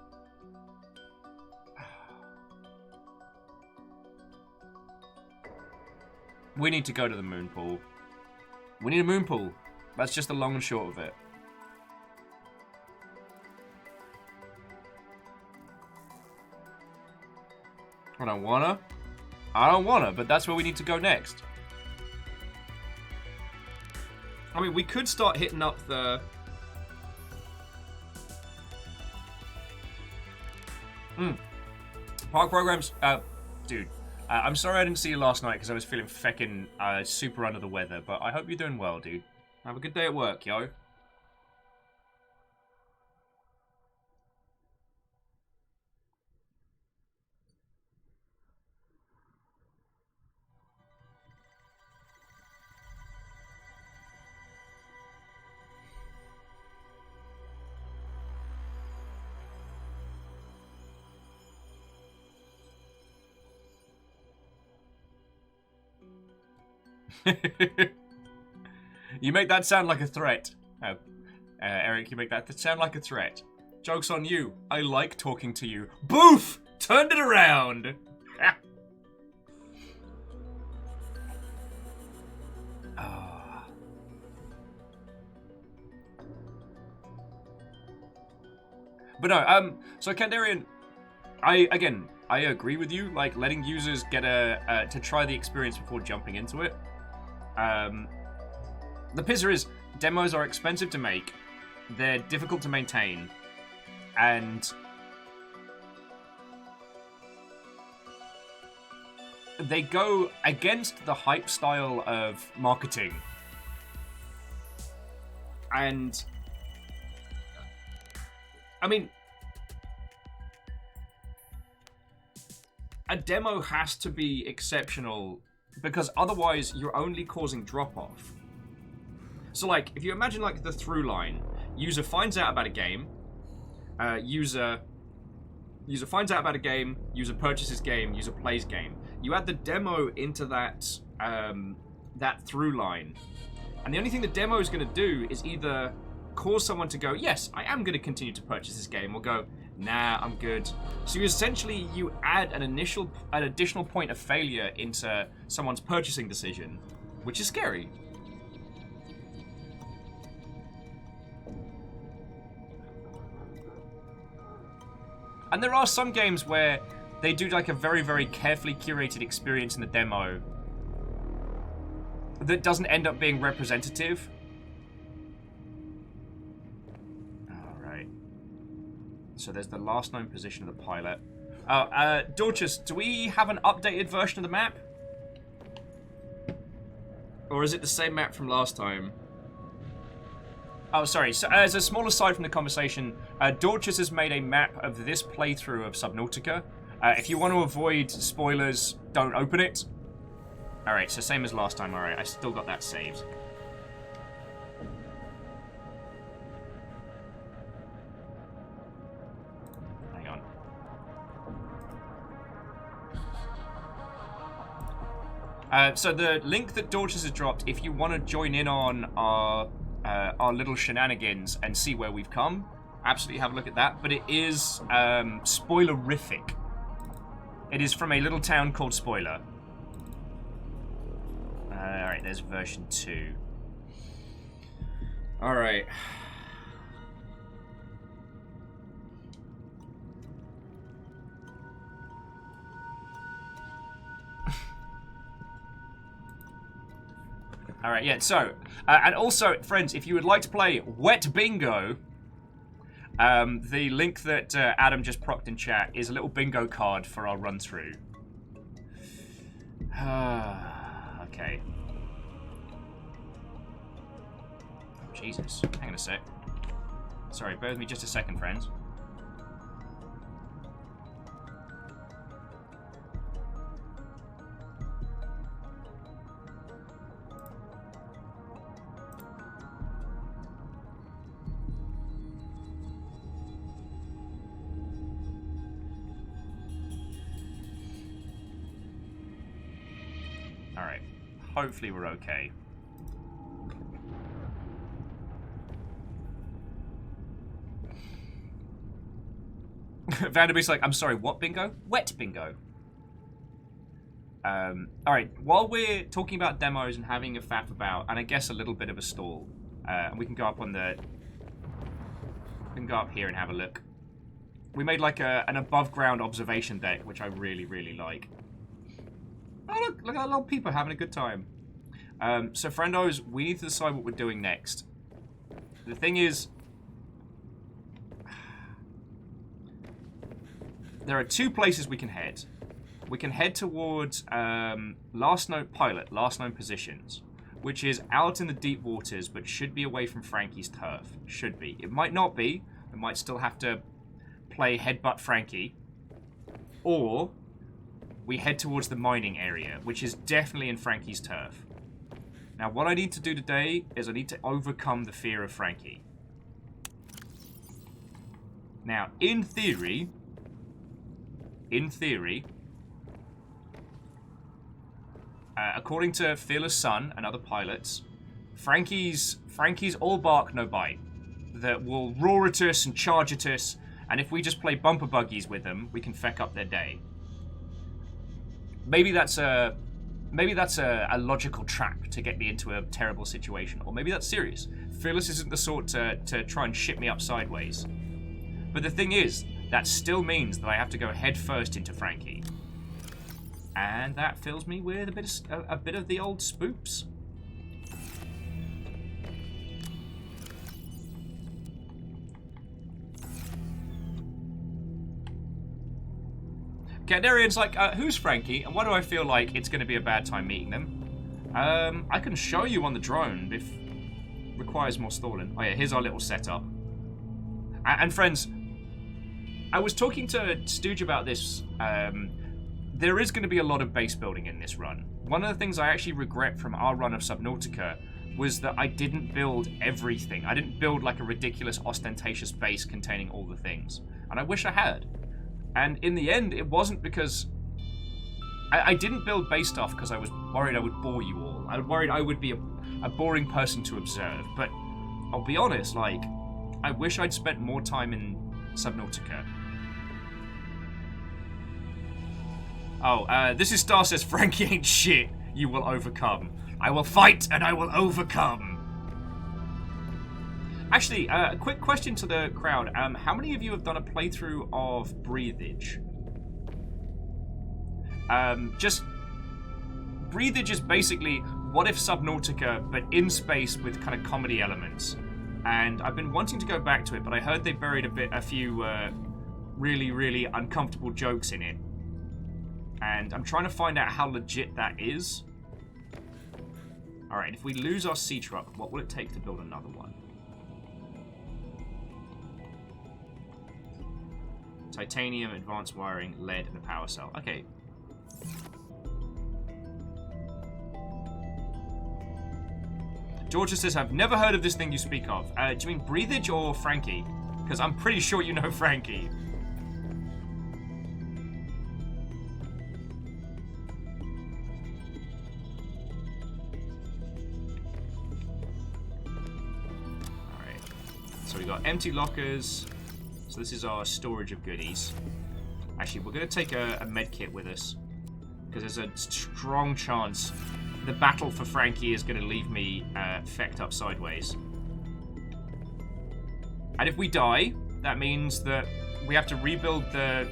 We need to go to the moon pool. We need a moon pool. That's just the long and short of it. I don't wanna, but that's where we need to go next. I mean, we could start hitting up the... Park programs, dude. I'm sorry I didn't see you last night because I was feeling feckin' super under the weather, but I hope you're doing well, dude. Have a good day at work, yo. You make that sound like a threat. Eric, you make that sound like a threat. Joke's on you. I like talking to you. Boof! Turned it around! But no, so Kandarian, I agree with you, like, letting users get to try the experience before jumping into it. The pisser is, demos are expensive to make, they're difficult to maintain, and they go against the hype style of marketing. And, I mean, a demo has to be exceptional because otherwise you're only causing drop-off. So, like, if you imagine, like, the through line, user finds out about a game, user finds out about a game, user purchases game, user plays game. You add the demo into that that through line, and the only thing the demo is going to do is either cause someone to go, yes, I am going to continue to purchase this game, or go, nah, I'm good. So you add an additional point of failure into someone's purchasing decision, which is scary. And there are some games where they do like a very, very carefully curated experience in the demo that doesn't end up being representative. Alright. So there's the last known position of the pilot. Dorcas, do we have an updated version of the map? Or is it the same map from last time? Oh, sorry. So, as a small aside from the conversation, Dorches has made a map of this playthrough of Subnautica. If you want to avoid spoilers, don't open it. Alright, so same as last time. Alright, I still got that saved. Hang on. So the link that Dorches has dropped, if you want to join in on our little shenanigans and see where we've come, absolutely have a look at that. But it is spoilerific. It is from a little town called Spoiler. Alright, there's version 2. Alright. Alright, yeah, so, and also, friends, if you would like to play Wet Bingo, the link that Adam just procced in chat is a little bingo card for our run-through. Okay. Oh, Jesus. Hang on a sec. Sorry, bear with me just a second, friends. Alright. Hopefully we're okay. Vanderbeek's like, I'm sorry, what bingo? Wet bingo. Alright, while we're talking about demos and having a faff about, and I guess a little bit of a stall, and we can go up on the... We can go up here and have a look. We made like an above-ground observation deck, which I really, really like. Oh, look at a lot of people having a good time. So, friendos, we need to decide what we're doing next. The thing is, there are two places we can head. We can head towards last known pilot, last known positions, which is out in the deep waters, but should be away from Frankie's turf. Should be. It might not be. We might still have to play Headbutt Frankie. Or we head towards the mining area, which is definitely in Frankie's turf. Now, what I need to do today is I need to overcome the fear of Frankie. Now, in theory, according to Fearless Sun and other pilots, Frankie's all bark, no bite. That will roar at us and charge at us, and if we just play bumper buggies with them, we can feck up their day. Maybe that's a logical trap to get me into a terrible situation, or maybe that's serious. Fearless isn't the sort to try and ship me up sideways. But the thing is, that still means that I have to go head first into Frankie, and that fills me with a bit of the old spoops. Gatnarian's like, who's Frankie, and why do I feel like it's going to be a bad time meeting them? I can show you on the drone if requires more stalling. Oh yeah, here's our little setup. And friends, I was talking to Stooge about this. There is going to be a lot of base building in this run. One of the things I actually regret from our run of Subnautica was that I didn't build everything. I didn't build like a ridiculous, ostentatious base containing all the things. And I wish I had. And in the end, it wasn't because... I didn't build base stuff because I was worried I would bore you all. I was worried I would be a boring person to observe. But I'll be honest, like, I wish I'd spent more time in Subnautica. Oh, this is Star says, Frankie ain't shit. You will overcome. I will fight and I will overcome. Actually, a quick question to the crowd. How many of you have done a playthrough of Breathage? Breathage is basically what if Subnautica, but in space with kind of comedy elements. And I've been wanting to go back to it, but I heard they buried a few really, really uncomfortable jokes in it. And I'm trying to find out how legit that is. Alright, if we lose our sea truck, what will it take to build another one? Titanium, advanced wiring, lead, and a power cell. Okay. Georgia says, I've never heard of this thing you speak of. Do you mean Breathage or Frankie? Because I'm pretty sure you know Frankie. Alright. So we got empty lockers. So this is our storage of goodies. Actually, we're going to take a med kit with us. Because there's a strong chance the battle for Frankie is going to leave me fecked up sideways. And if we die, that means that we have to rebuild the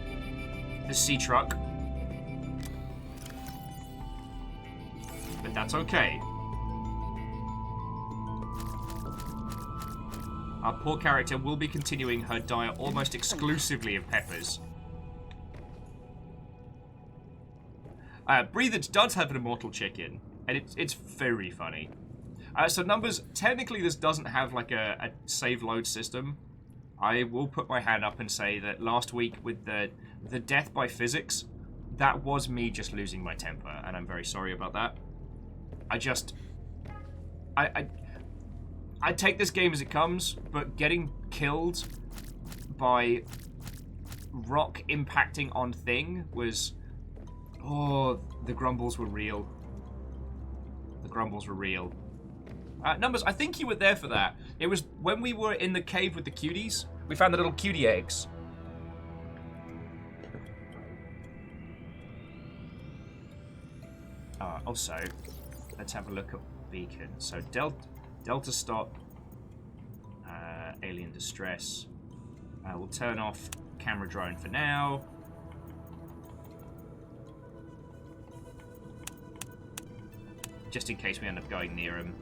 sea truck. But that's okay. Our poor character will be continuing her diet almost exclusively of peppers. Breathage does have an immortal chicken, and it's very funny. So numbers, technically this doesn't have like a save load system. I will put my hand up and say that last week with the death by physics, that was me just losing my temper, and I'm very sorry about that. I take this game as it comes, but getting killed by rock impacting on thing was... Oh, the grumbles were real. The grumbles were real. Numbers, I think you were there for that. It was when we were in the cave with the cuties. We found the little cutie eggs. Also, let's have a look at beacon. So Delta stop, alien distress. We'll turn off camera drone for now. Just in case we end up going near him.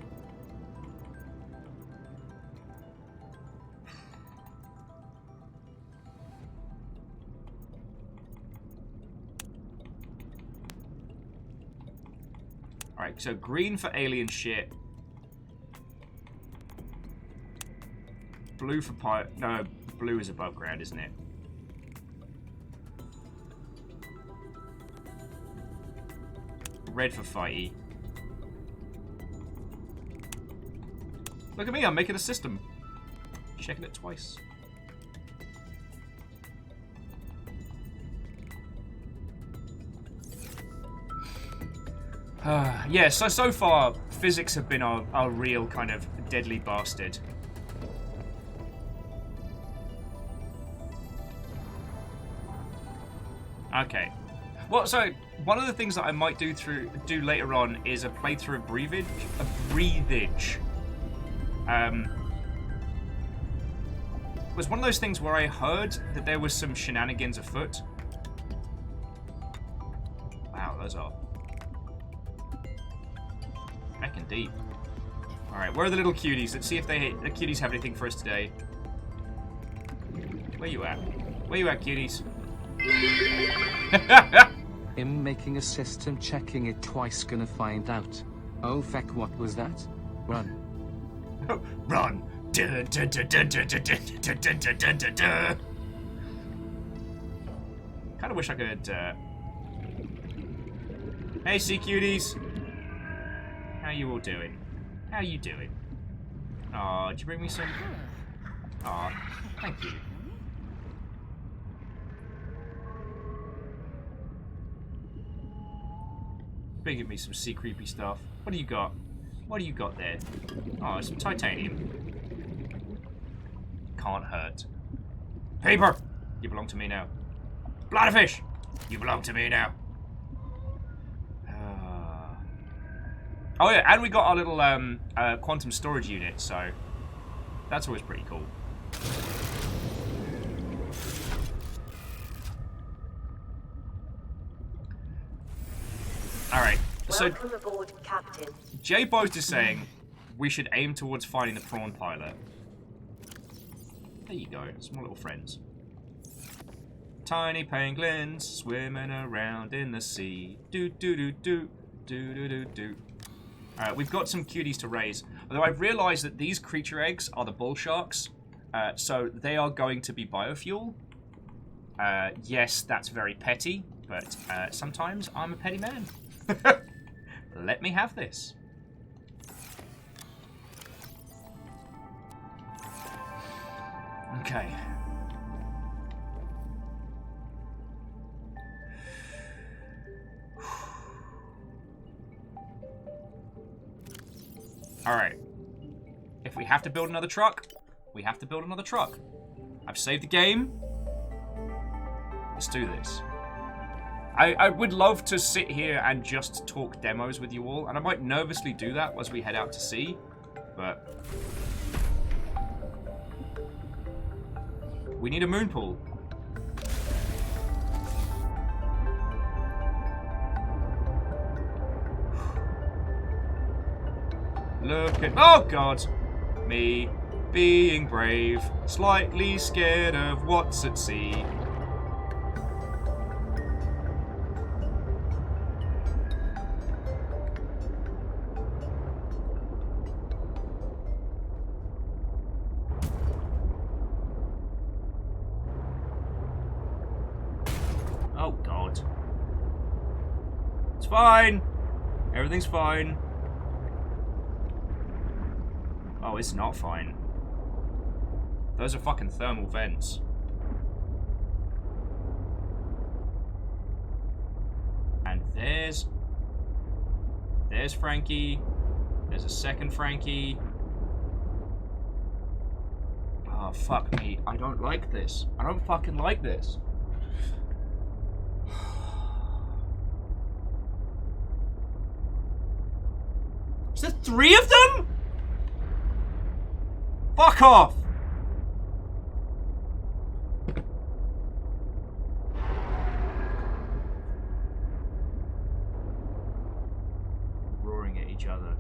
Alright, so green for alien shit. Blue for pirate. No, blue is above ground, isn't it? Red for fighty. Look at me, I'm making a system. Checking it twice. Yeah, so far, physics have been our real kind of deadly bastard. Okay. Well, so one of the things that I might do later on is a playthrough of breathage. It was one of those things where I heard that there was some shenanigans afoot. Wow, those are heckin' deep. Alright, where are the little cuties? Let's see if the cuties have anything for us today. Where you at? Where you at, cuties? Him making a system, checking it twice, gonna find out. Oh feck, what was that? Run. Run! Kinda wish I could, Hey, sea cuties! How you all doing? How you doing? Aw, did you bring me some? Aw, thank you. Bringing me some sea creepy stuff. What do you got? What do you got there? Oh, some titanium. Can't hurt. Paper! You belong to me now. Bladderfish! You belong to me now. Oh yeah, and we got our little quantum storage unit, so that's always pretty cool. Alright, so aboard, Captain. J-Boast is saying we should aim towards finding the prawn pilot. There you go, small little friends. Tiny penguins swimming around in the sea. Do do do do do do do do. We've got some cuties to raise. Although I've realized that these creature eggs are the bull sharks. So they are going to be biofuel. Yes, that's very petty. But sometimes I'm a petty man. Let me have this. Okay. Alright. If we have to build another truck, we have to build another truck. I've saved the game. Let's do this. I would love to sit here and just talk demos with you all, and I might nervously do that as we head out to sea, but... we need a moon pool. Look at... oh, God. Me being brave, slightly scared of what's at sea. Oh, God. It's fine. Everything's fine. Oh, it's not fine. Those are fucking thermal vents. And there's Frankie. There's a second Frankie. Oh, fuck me. I don't like this. I don't fucking like this. Is there 3 of them? Fuck off! Roaring at each other.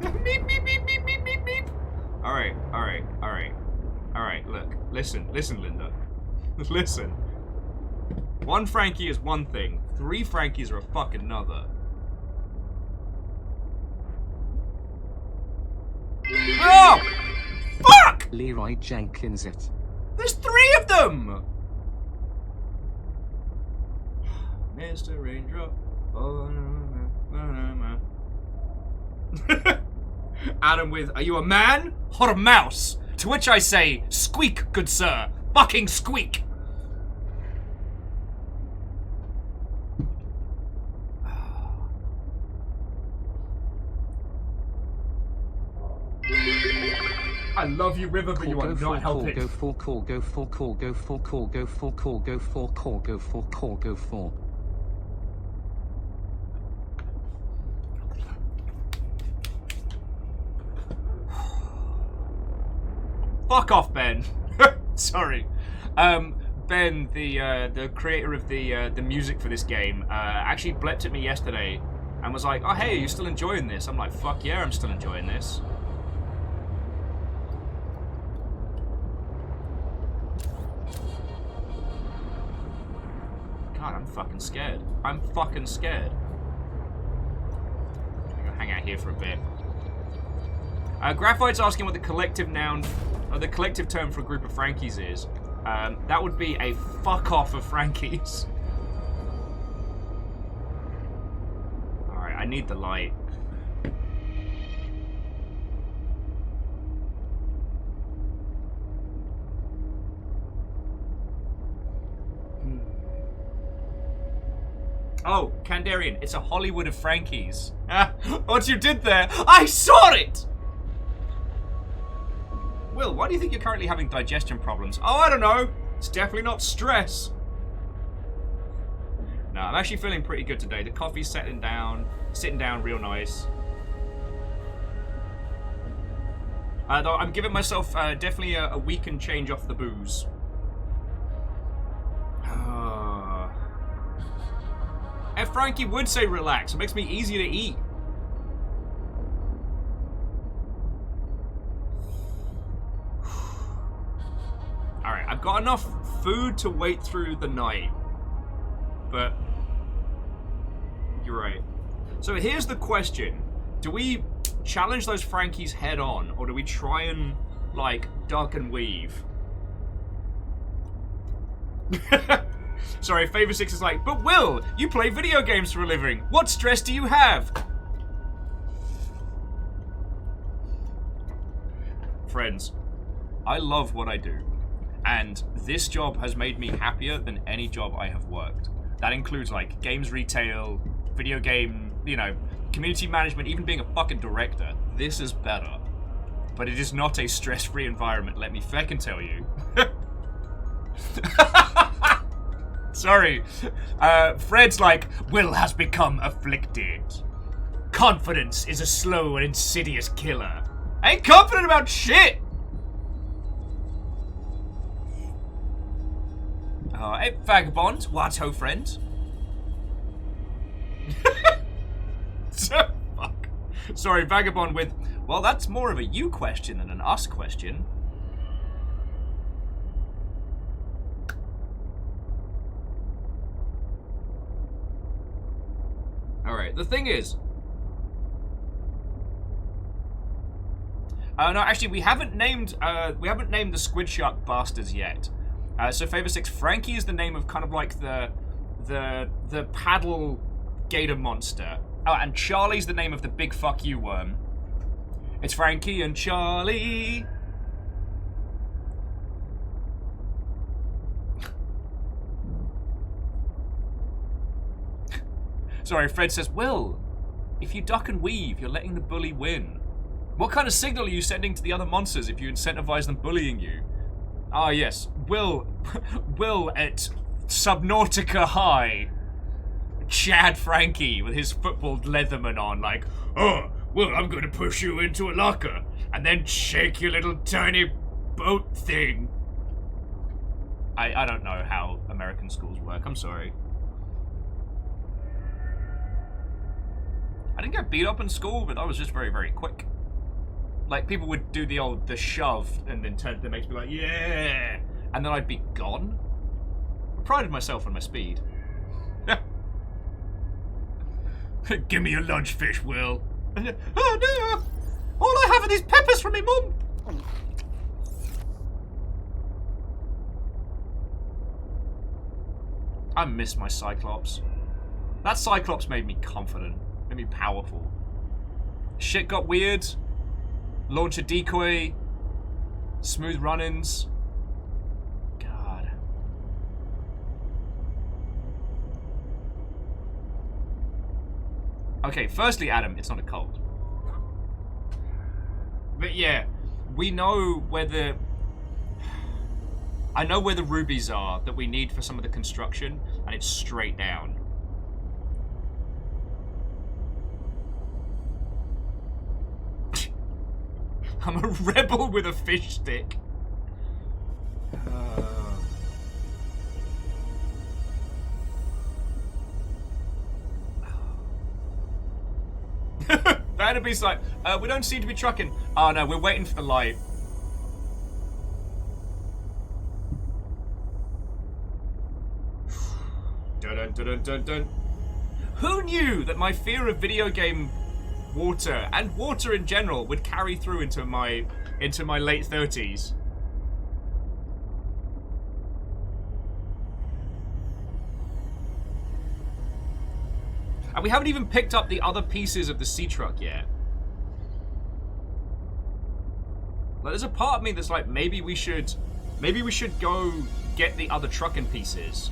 Meep, meep, meep, meep, meep, meep, meep. Alright, alright, alright. Alright, look. Listen, Linda. Listen. 1 Frankie is one thing. 3 Frankies are a fucking another. Oh! Fuck! Leroy Jenkins it. There's 3 of them! Mr. Raindrop. Oh, no. Adam with, are you a man or a mouse? To which I say, squeak, good sir. Fucking squeak. I love you, River, but you are not helping. Go for call, go for call, go for call, go for call, go for call, go for call, go for. Fuck off, Ben. Sorry. Ben, the creator of the music for this game, actually blepped at me yesterday and was like, oh, hey, are you still enjoying this? I'm like, fuck yeah, I'm still enjoying this. God, I'm fucking scared. I'm fucking scared. I'm gonna hang out here for a bit. Graphite's asking what the collective noun, or the collective term for a group of Frankies is. That would be a fuck off of Frankies. Alright, I need the light. Oh, Kandarian, it's a Hollywood of Frankies. What you did there, I saw it! Will, why do you think you're currently having digestion problems? Oh, I don't know. It's definitely not stress. No, I'm actually feeling pretty good today. The coffee's sitting down real nice. Though I'm giving myself definitely a weekend change off the booze. If Frankie would say relax, it makes me easier to eat. I've got enough food to wait through the night. But you're right. So here's the question. Do we challenge those Frankies head on, or do we try and, like, duck and weave? Sorry, Favor 6 is like, but Will, you play video games for a living. What stress do you have? Friends, I love what I do. And this job has made me happier than any job I have worked. That includes, like, games retail, video game, you know, community management, even being a fucking director. This is better. But it is not a stress-free environment, let me feckin' tell you. Sorry. Fred's like, Will has become afflicted. Confidence is a slow and insidious killer. I ain't confident about shit! Hey, Vagabond, what, Hoe Friend? Fuck. Sorry, Vagabond with, well, that's more of a you question than an us question. Alright, the thing is... no, actually, we haven't named the Squid Shark bastards yet. So Favor 6, Frankie is the name of kind of like the paddle gator monster. Oh, and Charlie's the name of the big fuck you worm. It's Frankie and Charlie. Sorry, Fred says, Will, if you duck and weave, you're letting the bully win. What kind of signal are you sending to the other monsters if you incentivize them bullying you? Ah, yes. Will at Subnautica High. Chad Frankie with his football Leatherman on, like, oh, well, I'm going to push you into a locker and then shake your little tiny boat thing. I don't know how American schools work. I'm sorry. I didn't get beat up in school, but I was just very, very quick. Like, people would do the shove and then they make me like, yeah! And then I'd be gone. I prided myself on my speed. Give me your lunch, fish, Will. Oh, no! All I have are these peppers from me mum! I miss my Cyclops. That Cyclops made me confident. Made me powerful. Shit got weird. Launch a decoy. Smooth run-ins. God. Okay, firstly, Adam, it's not a cult. But yeah, we know where the... I know where the rubies are that we need for some of the construction, and it's straight down. I'm a rebel with a fish stick. Vanderbeest's like, we don't seem to be trucking. Oh no, we're waiting for the light. Dun dun dun dun dun. Who knew that my fear of video game water and water in general would carry through into my late 30s? And we haven't even picked up the other pieces of the sea truck yet. Like, there's a part of me that's like, maybe we should go get the other trucking pieces.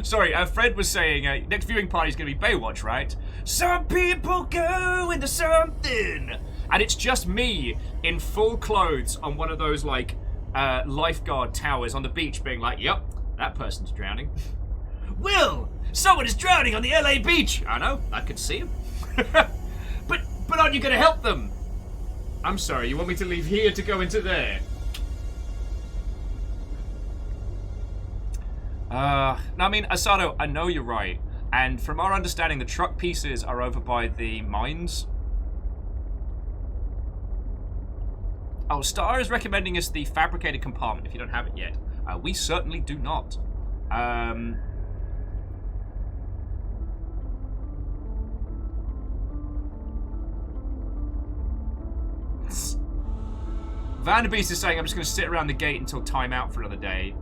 Sorry, Fred was saying, next viewing party is going to be Baywatch, right? Some people go into something! And it's just me in full clothes on one of those, like, lifeguard towers on the beach being like, yep, that person's drowning. Will, someone is drowning on the LA beach! I know, I could see him. but aren't you going to help them? I'm sorry, you want me to leave here to go into there? No, I mean, Asado, I know you're right. And from our understanding, the truck pieces are over by the mines. Oh, Star is recommending us the fabricated compartment if you don't have it yet. We certainly do not. Vanderbeest is saying I'm just going to sit around the gate until time out for another day.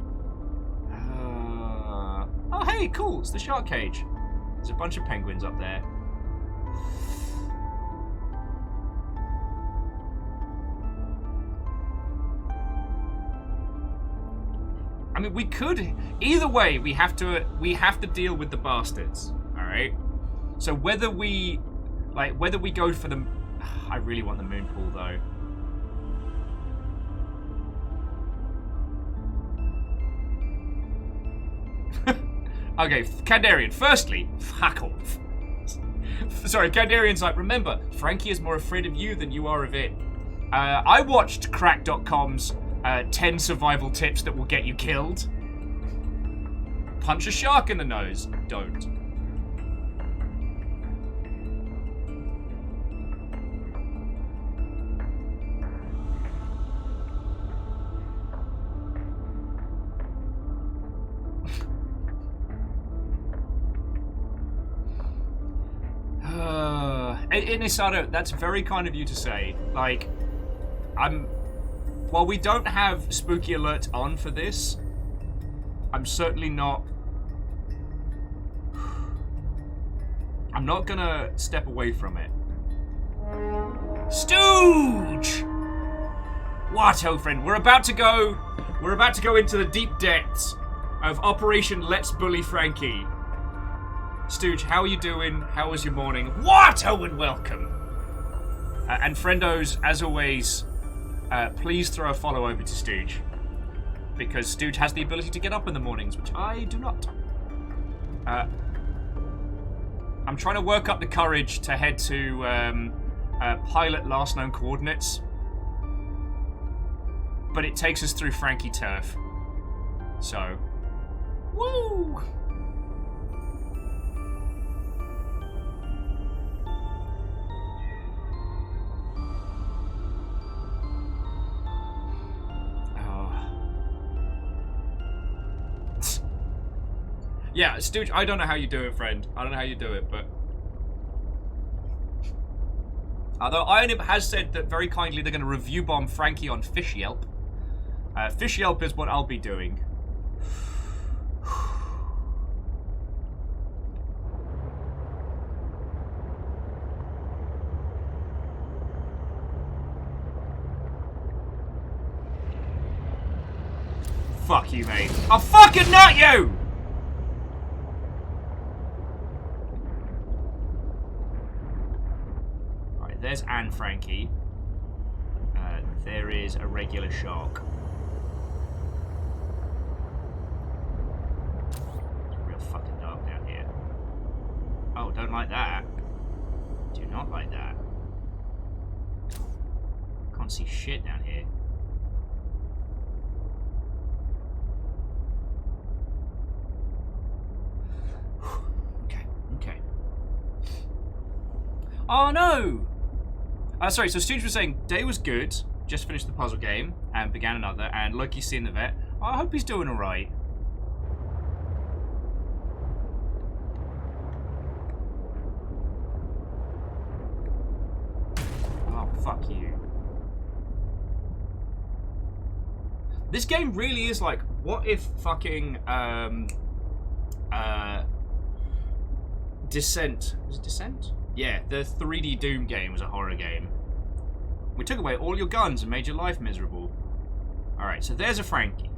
Oh, hey, cool. It's the shark cage. There's a bunch of penguins up there. I mean, we could. Either way, we have to deal with the bastards. All right. So whether we go for the, I really want the moon pool though. Okay, Kandarian, firstly, fuck off. Sorry, Kandarian's like, remember, Frankie is more afraid of you than you are of it. I watched Crack.com's 10 survival tips that will get you killed. Punch a shark in the nose. Don't. Inisado, that's very kind of you to say. Like, while we don't have Spooky Alert on for this, I'm certainly not... I'm not gonna step away from it. Stooge! What, Hoe Friend? We're about to go into the deep depths of Operation Let's Bully Frankie. Stooge, how are you doing? How was your morning? What, Owen? Welcome. And friendos, as always, please throw a follow over to Stooge. Because Stooge has the ability to get up in the mornings, which I do not. I'm trying to work up the courage to head to pilot last known coordinates. But it takes us through Frankie Turf. So, woo! Yeah, Stooge, I don't know how you do it, friend. I don't know how you do it, but... Although Ionib has said that very kindly they're going to review bomb Frankie on Fish Yelp. Fish Yelp is what I'll be doing. Fuck you, mate. I'll fucking nut you! There's Anne Frankie. There is a regular shark. It's real fucking dark down here. Oh, don't like that. Do not like that. Can't see shit down here. Okay. Oh no! Sorry, so Stooge was saying, day was good, just finished the puzzle game, and began another, and Loki's seen the vet. Oh, I hope he's doing alright. Oh, fuck you. This game really is like, what if fucking, Descent. Was it Descent? Yeah, the 3D Doom game was a horror game. We took away all your guns and made your life miserable. Alright, so there's a Frankie.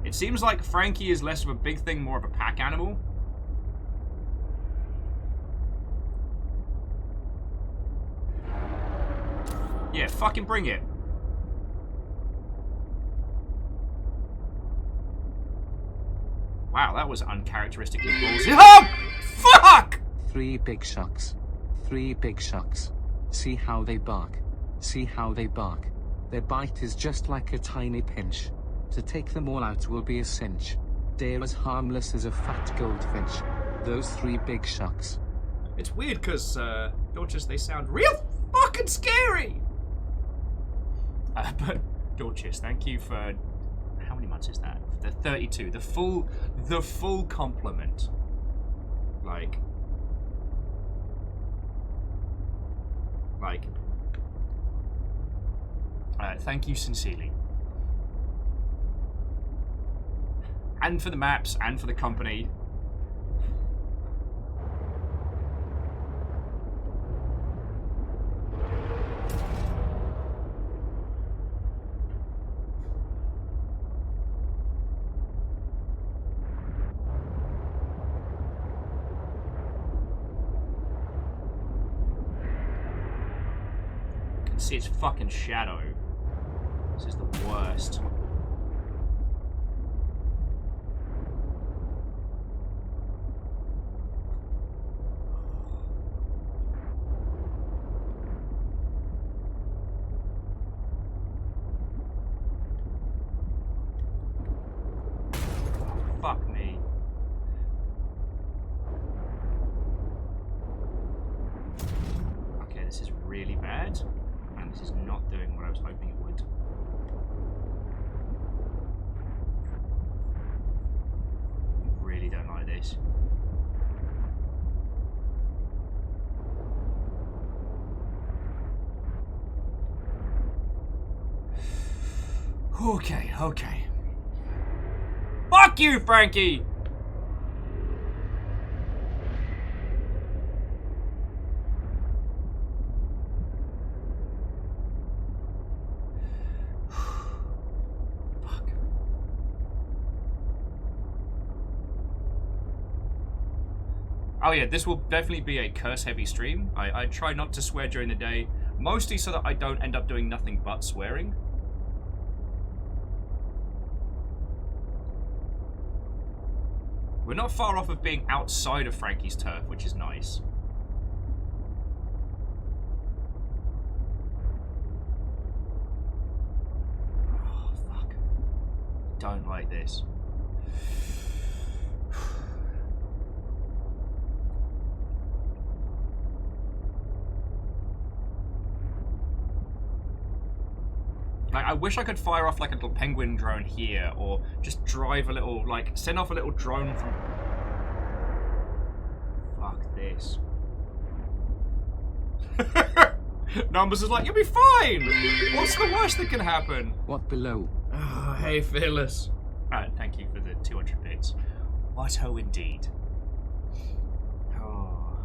It seems like Frankie is less of a big thing, more of a pack animal. Yeah, fucking bring it. Wow, that was uncharacteristically ballsy. Oh! Fuck! 3 big shucks. 3 big shucks. See how they bark. See how they bark. Their bite is just like a tiny pinch. To take them all out will be a cinch. They're as harmless as a fat goldfinch. Those 3 big shucks. It's weird because Dorcas, they sound real fucking scary. But Dorcas, thank you for how many months is that? The 32, the full complement. Like, thank you sincerely. And for the maps, and for the company. See its fucking shadow. This is the worst. Fuck me. Okay, this is really bad. This is not doing what I was hoping it would. I really don't like this. Okay. Fuck you, Frankie! Oh yeah, this will definitely be a curse-heavy stream. I try not to swear during the day, mostly so that I don't end up doing nothing but swearing. We're not far off of being outside of Frankie's turf, which is nice. Oh, fuck. Don't like this. Like, I wish I could fire off like a little penguin drone here, or just drive a little, like, send off a little drone from... Fuck this. Numbers is like, you'll be fine! What's the worst that can happen? What below? Oh, hey, Fearless. Thank you for the 200 bits. What ho indeed. Oh.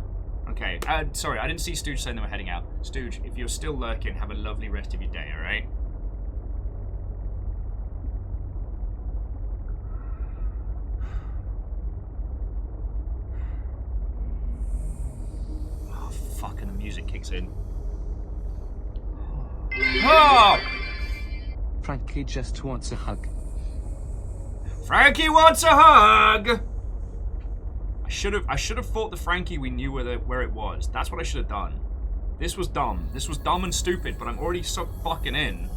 Okay, sorry, I didn't see Stooge saying they were heading out. Stooge, if you're still lurking, have a lovely rest of your day, alright? Fucking the music kicks in. Oh! Frankie just wants a hug. Frankie wants a hug! I should have thought the Frankie we knew where it was. That's what I should have done. This was dumb. This was dumb and stupid, but I'm already so fucking in.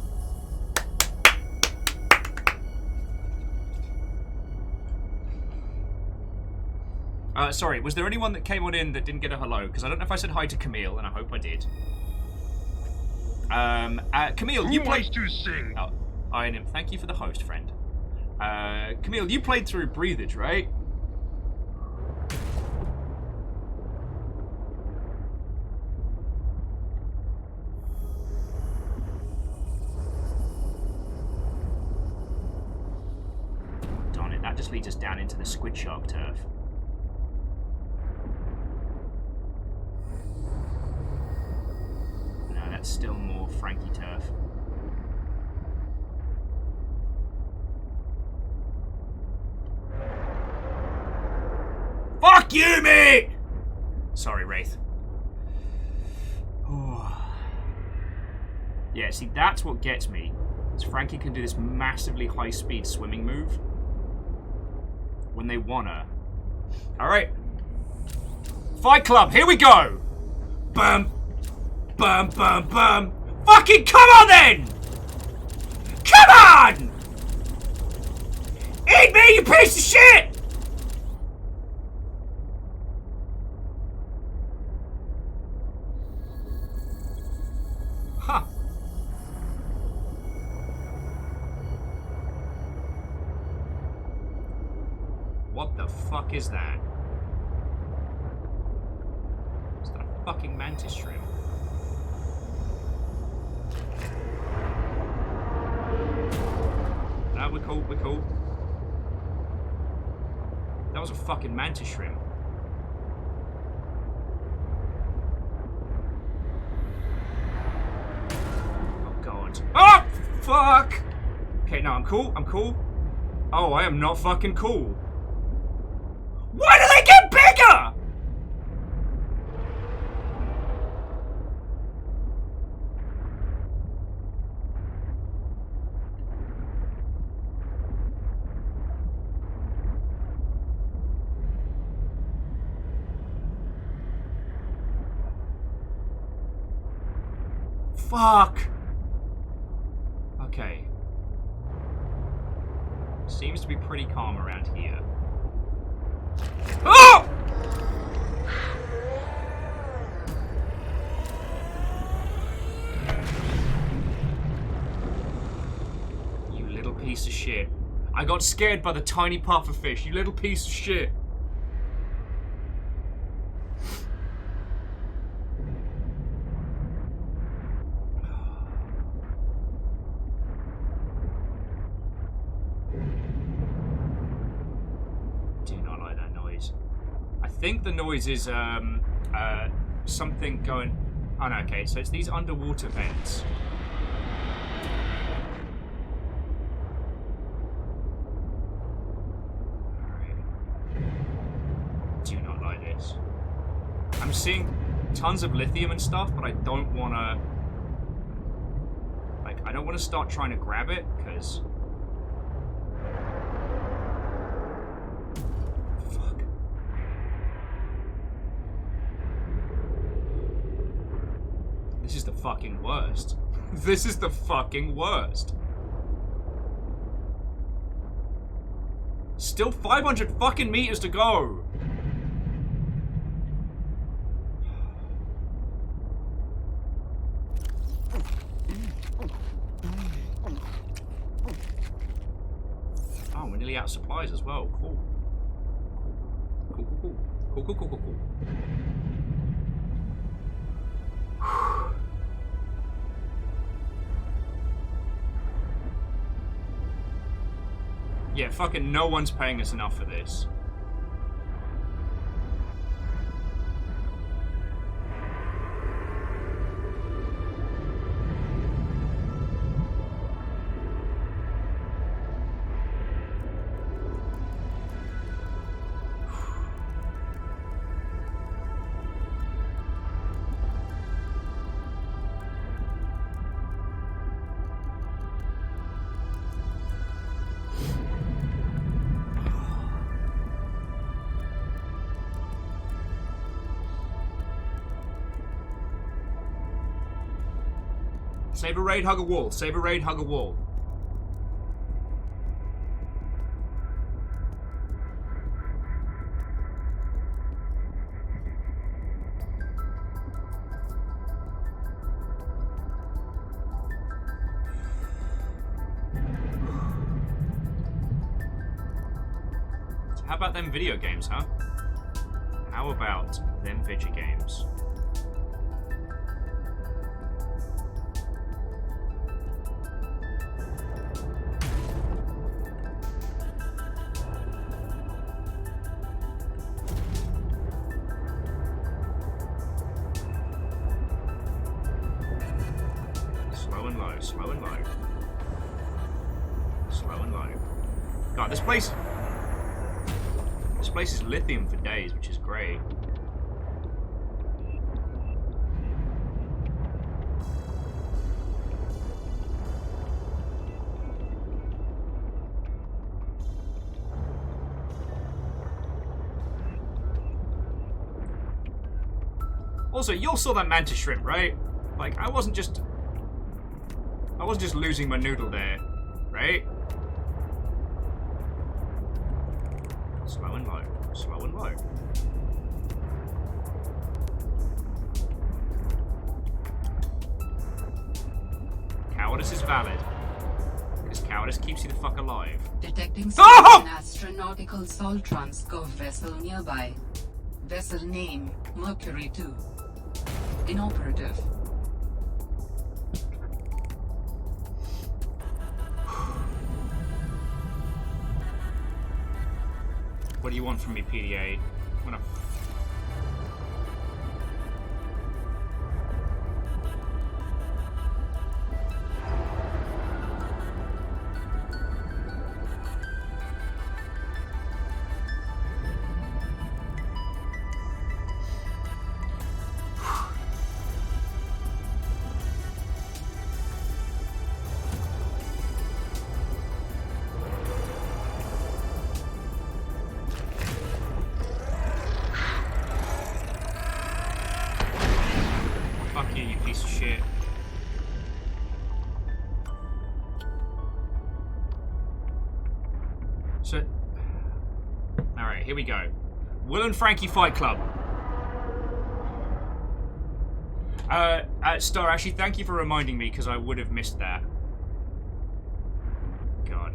Sorry, was there anyone that came on in that didn't get a hello? Because I don't know if I said hi to Camille, and I hope I did. Camille, you played... Who wants to sing? Oh, Iron, thank you for the host, friend. Camille, you played through Breathage, right? Darn it, that just leads us down into the squid shark turf. That's still more Frankie turf. Fuck you, mate! Sorry, Wraith. Yeah, see, that's what gets me. Is Frankie can do this massively high-speed swimming move when they wanna. Alright. Fight Club, here we go! Bam! Bum, bum, bum. Fucking come on then! Come on! Eat me, you piece of shit! fuck is that? Is that a fucking mantis shrimp? No, we're cool, we're cool. That was a fucking mantis shrimp. Oh god. Oh! Fuck! Okay, no, I'm cool, I'm cool. Oh, I am not fucking cool. Why do they get bigger?! Fuck! Okay. Seems to be pretty calm around here. Oh! You little piece of shit. I got scared by the tiny pufferfish, you little piece of shit. I think the noise is something going. Oh no, okay, so it's these underwater vents. Alright. Do not like this. I'm seeing tons of lithium and stuff, but I don't wanna. Like, I don't wanna start trying to grab it, because. This is the fucking worst. This is the fucking worst. Still 500 fucking meters to go. Oh, we're nearly out of supplies as well. Cool. Cool, cool, cool. Cool, cool, cool, cool, cool. Yeah, fucking no one's paying us enough for this. Save a raid, hug a wall. Save a raid, hug a wall. So how about them video games, huh? How about them video games? Slow and low, slow and low. Slow and low. God, this place is lithium for days, which is great. Also, you all saw that mantis shrimp, right? Like, I wasn't just losing my noodle there, right? Slow and low, slow and low. Cowardice is valid. Because cowardice keeps you the fuck alive. Detecting Oh! an astronautical Soltrons Gov vessel nearby. Vessel name, Mercury 2. Inoperative. What do you want from me, PDA? I'm gonna... Fuck you, you piece of shit. So... Alright, here we go. Will and Frankie Fight Club. Star, actually, thank you for reminding me, because I would have missed that. God.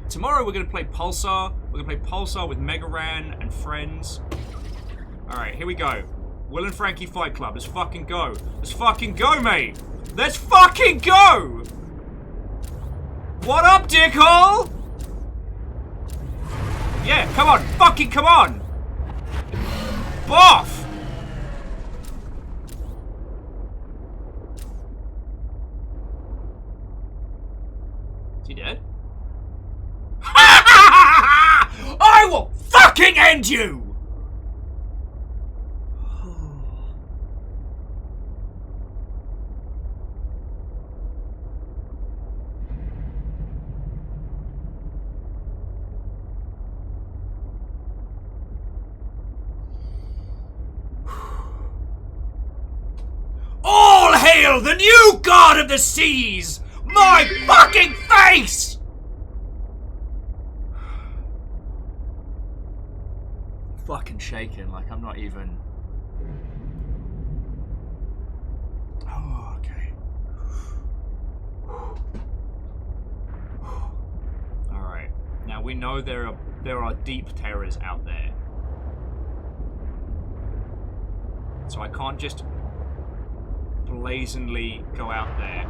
Tomorrow we're going to play Pulsar. We're going to play Pulsar with Mega Ran and friends. Alright, here we go. Will and Frankie Fight Club. Let's fucking go. Let's fucking go, mate. Let's fucking go! What up, dickhole? Yeah, come on. Fucking come on. Boff! Is he dead? I will fucking end you! All hail the new god of the seas! My fucking face! Fucking shaking like I'm not even... Oh, okay. Alright. Now we know there are deep terrors out there. So I can't just blazingly go out there.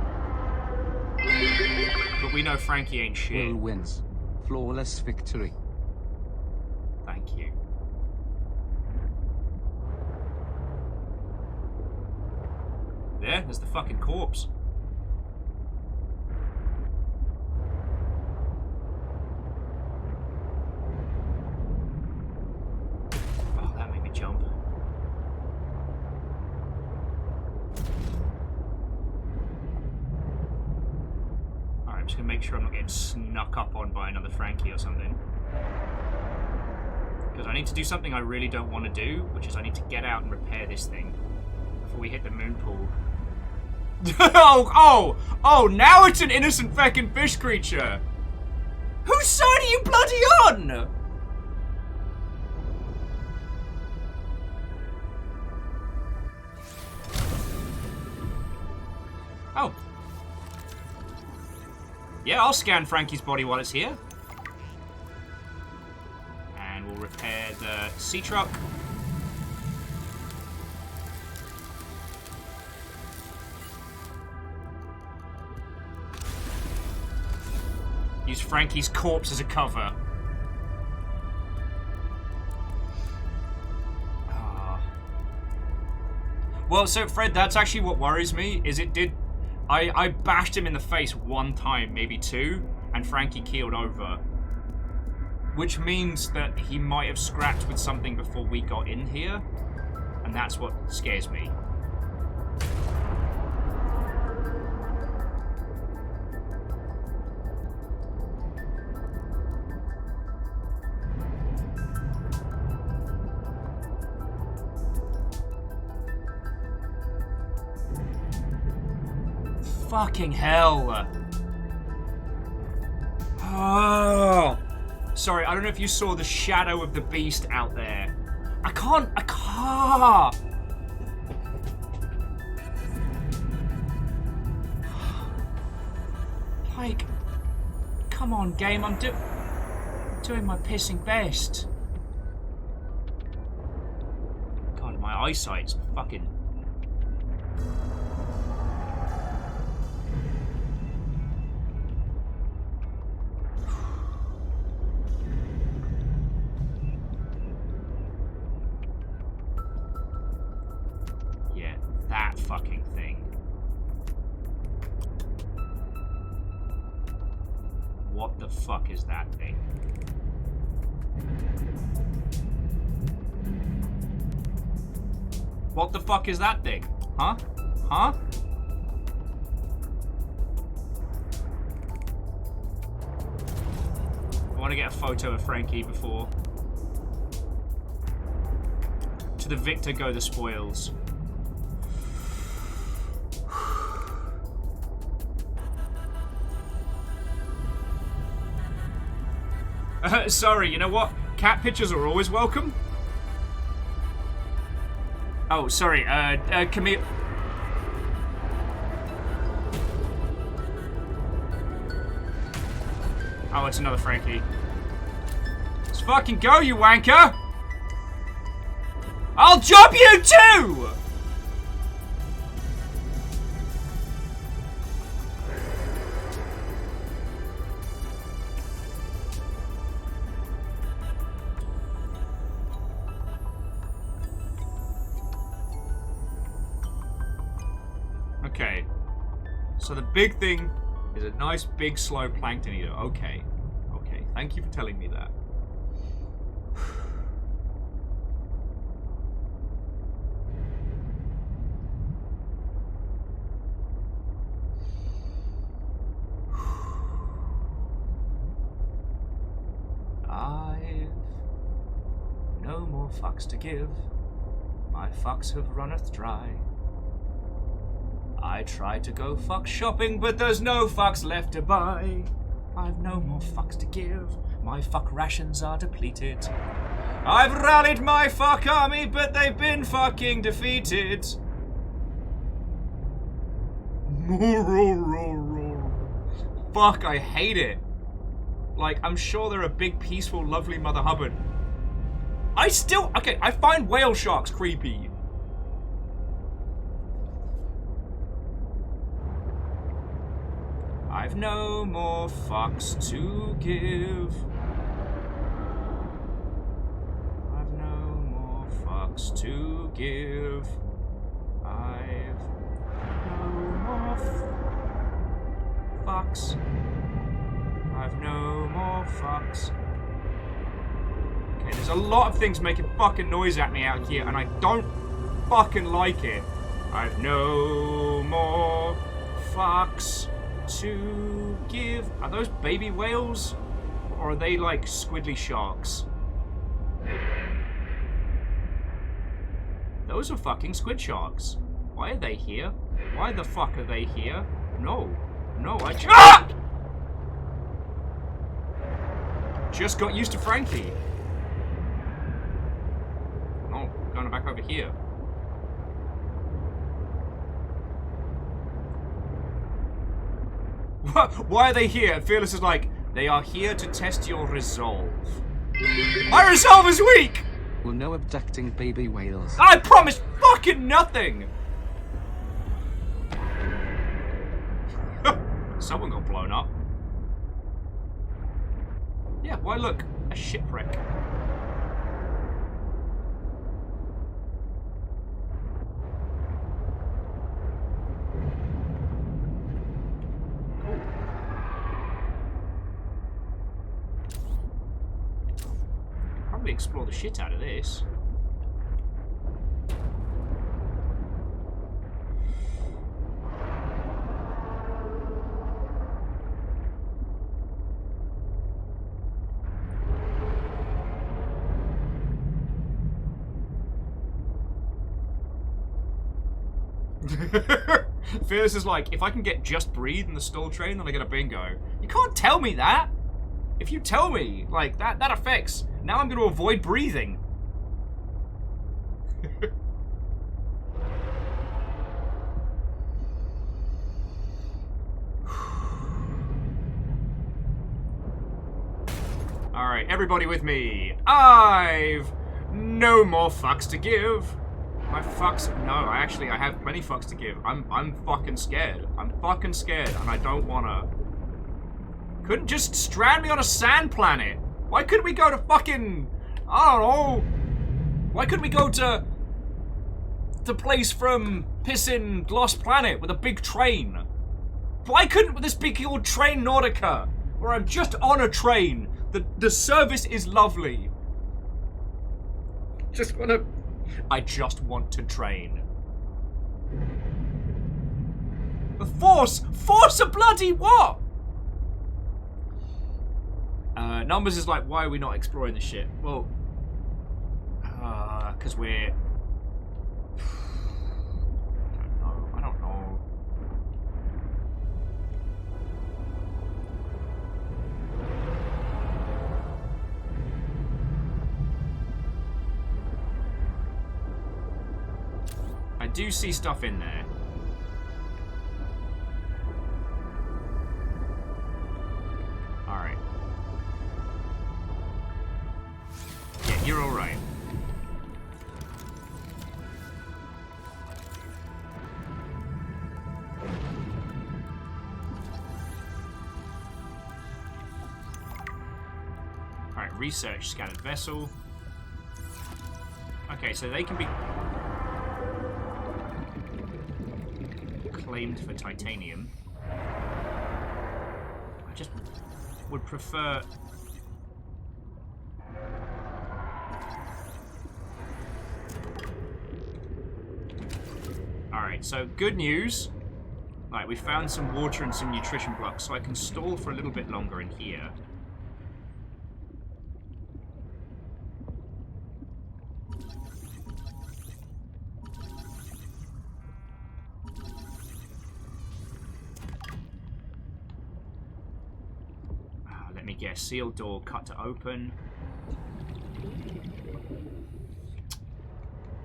But we know Frankie ain't shit. Will wins. Flawless victory. Thank you. There's the fucking corpse. Oh, that made me jump. Alright, I'm just gonna make sure I'm not getting snuck up on by another Frankie or something. Because I need to do something I really don't want to do, which is I need to get out and repair this thing before we hit the moon pool. Oh, now it's an innocent fucking fish creature. Whose side are you bloody on? Oh. Yeah, I'll scan Frankie's body while it's here. And we'll repair the sea truck. Use Frankie's corpse as a cover. Well, so Fred, that's actually what worries me, is it did... I bashed him in the face one time, maybe two, and Frankie keeled over. Which means that he might have scrapped with something before we got in here, and that's what scares me. Fucking hell. Oh. Sorry, I don't know if you saw the shadow of the beast out there. I can't. Like, come on, game. I'm doing my pissing best. God, my eyesight's fucking... Yeah, that fucking thing. What the fuck is that thing? What the fuck is that thing? Huh? Huh? I want to get a photo of Frankie before. To the victor go the spoils. Sorry, you know what? Cat pictures are always welcome. Oh, sorry, Camille. Oh, it's another Frankie. Let's fucking go, you wanker! I'll jump you too! Okay, so the big thing is a nice big slow plankton eater. Okay, okay, thank you for telling me that. I've no more fucks to give, my fucks have runneth dry. I tried to go fuck shopping, but there's no fucks left to buy. I've no more fucks to give. My fuck rations are depleted. I've rallied my fuck army, but they've been fucking defeated. Fuck, I hate it. Like, I'm sure they're a big, peaceful, lovely Mother Hubbard. Okay, I find whale sharks creepy. I've no more fucks to give. I've no more fucks to give. I've no more fucks. I've no more fucks. Okay, there's a lot of things making fucking noise at me out here, and I don't fucking like it. I've no more fucks to give. Are those baby whales? Or are they like squiddly sharks? Those are fucking squid sharks. Why are they here? Why the fuck are they here? No. No, Ah! Just got used to Frankie. Oh, going back over here. Why are they here? Fearless is like, they are here to test your resolve. My resolve is weak! Well, no abducting baby whales. I promise fucking nothing! Someone got blown up. Yeah, why look, a shipwreck. Explore the shit out of this. Fearless is like, if I can get just breathe in the stall train, then I get a bingo. You can't tell me that! If you tell me, like, that affects... Now I'm going to avoid breathing. Alright, everybody with me. I've no more fucks to give. My fucks... No, I have plenty fucks to give. I'm fucking scared. I'm fucking scared, and I don't wanna... Couldn't just strand me on a sand planet? Why couldn't we go to fucking... I don't know. Why couldn't we go to... the place from Pissin' Lost Planet with a big train? Why couldn't this be called Train Nautica? Where I'm just on a train. The service is lovely. I just want to train. The Force! Force a bloody what? Numbers is like, why are we not exploring this shit? Well, because we're... I don't know. I do see stuff in there. Alright. Yeah, you're alright. Alright, research scattered vessel. Okay, so they can be claimed for titanium. I just would prefer... Alright, so good news. Right, we found some water and some nutrition blocks, so I can stall for a little bit longer in here. Let me guess, sealed door cut to open.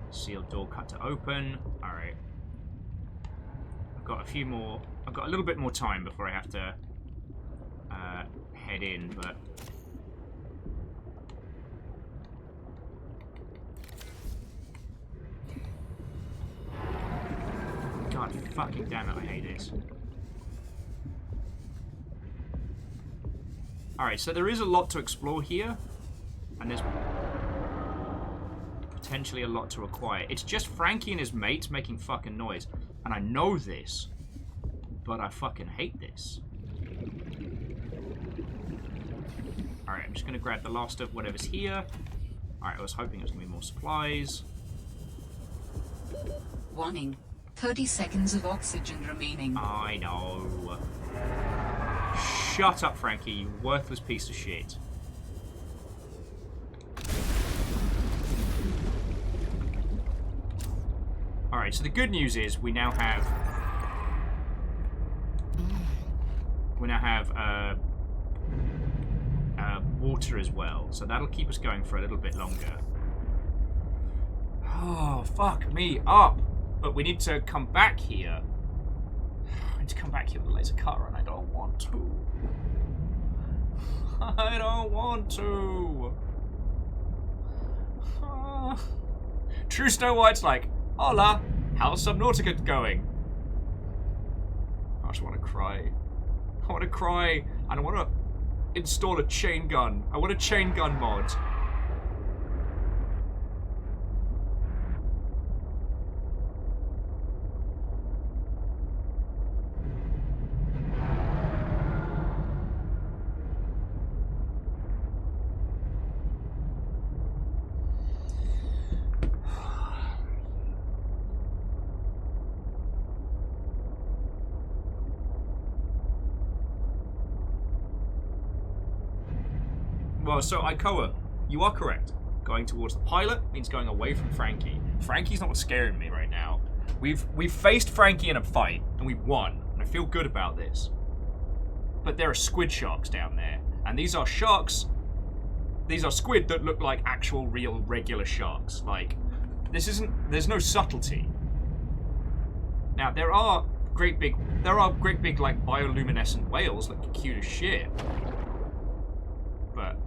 Sealed door cut to open. Alright. I've got a few more... I've got a little bit more time before I have to head in, but... God fucking damn it, I hate this. Alright, so there is a lot to explore here, and there's potentially a lot to acquire. It's just Frankie and his mates making fucking noise, and I know this, but I fucking hate this. Alright, I'm just going to grab the last of whatever's here. Alright, I was hoping there was going to be more supplies. Warning. 30 seconds of oxygen remaining. I know. Shut up, Frankie, you worthless piece of shit. Alright, so the good news is we now have... water as well, so that'll keep us going for a little bit longer. Oh, fuck me up! But we need to come back here. I need to come back here with a laser cutter, and I don't want to. I don't want to. True Snow White's like, hola, how's Subnautica going? I just want to cry. I want to cry, and I want to install a chain gun. I want a chain gun mod. Well, so Ikoa, you are correct. Going towards the pilot means going away from Frankie. Frankie's not what's scaring me right now. We've faced Frankie in a fight, and we won, and I feel good about this. But there are squid sharks down there, and these are sharks. These are squid that look like actual, real, regular sharks. Like, this isn't. There's no subtlety. Now there are great big like bioluminescent whales that look cute as shit. But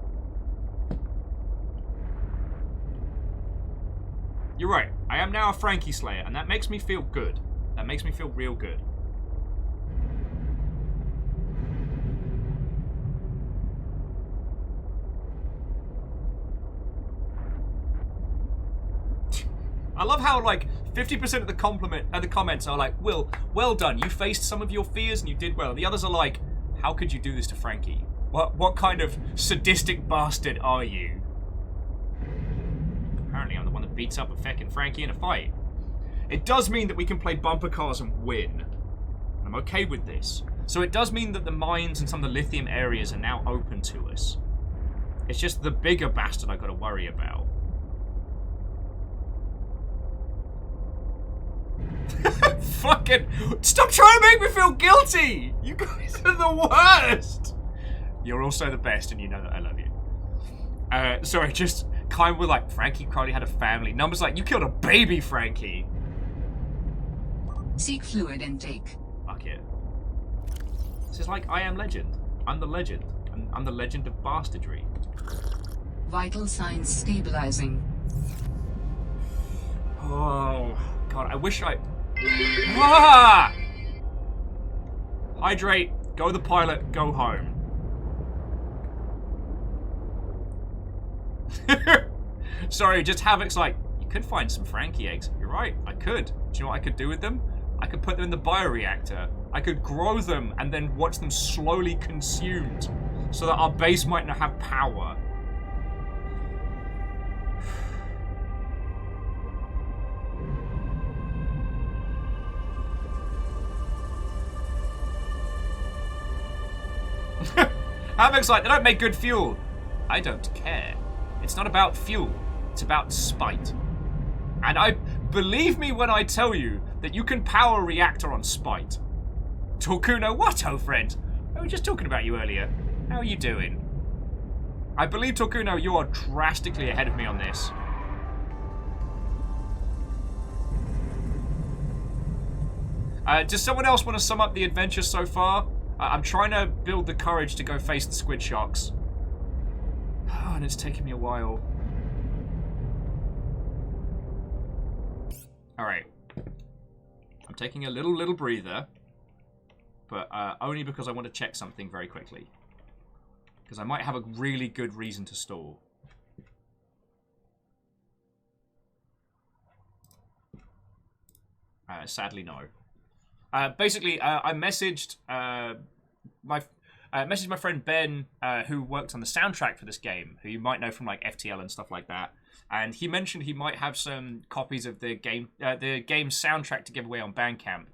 You're right. I am now a Frankie Slayer, and that makes me feel good. That makes me feel real good. I love how, like, 50% of the comments are like, Will, well done. You faced some of your fears and you did well. And the others are like, how could you do this to Frankie? What kind of sadistic bastard are you? Apparently I'm the one that beats up a feckin' Frankie in a fight. It does mean that we can play bumper cars and win. And I'm okay with this. So it does mean that the mines and some of the lithium areas are now open to us. It's just the bigger bastard I gotta worry about. Fucking stop trying to make me feel guilty! You guys are the worst! You're also the best and you know that I love you. Sorry, just kind of like, Frankie probably had a family. Numbers like, you killed a baby, Frankie! Seek fluid intake. Fuck it. This is like I Am Legend. I'm the legend. I'm the legend of bastardry. Vital signs stabilizing. Oh, God, I wish I... Ah! Hydrate, go the pilot, go home. Sorry, just Havoc's like, you could find some Frankie eggs. You're right, I could. Do you know what I could do with them? I could put them in the bioreactor. I could grow them and then watch them slowly consumed so that our base might not have power. Havoc's like, they don't make good fuel. I don't care. It's not about fuel. It's about spite. And I believe me when I tell you that you can power a reactor on spite. Tocuno, what, Hoe Friend? I was just talking about you earlier. How are you doing? I believe, Tocuno, you are drastically ahead of me on this. Does someone else want to sum up the adventure so far? I'm trying to build the courage to go face the squid sharks. Oh, and it's taking me a while. Alright. I'm taking a little breather. But only because I want to check something very quickly. Because I might have a really good reason to stall. Sadly, no. Basically, I messaged my friend Ben, who worked on the soundtrack for this game, who you might know from like FTL and stuff like that. And he mentioned he might have some copies of the game soundtrack to give away on Bandcamp.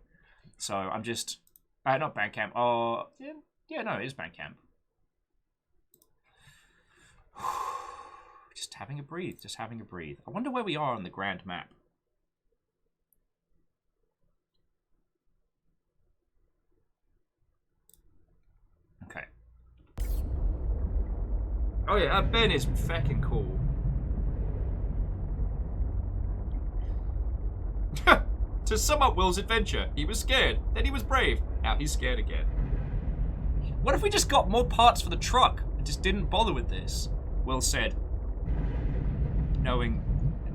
So I'm just, not Bandcamp. Oh, yeah, no, it is Bandcamp. Just having a breathe. Just having a breathe. I wonder where we are on the grand map. Okay. Oh yeah, Ben is fucking cool. To sum up Will's adventure, he was scared, then he was brave, now he's scared again. What if we just got more parts for the truck and just didn't bother with this? Will said, knowing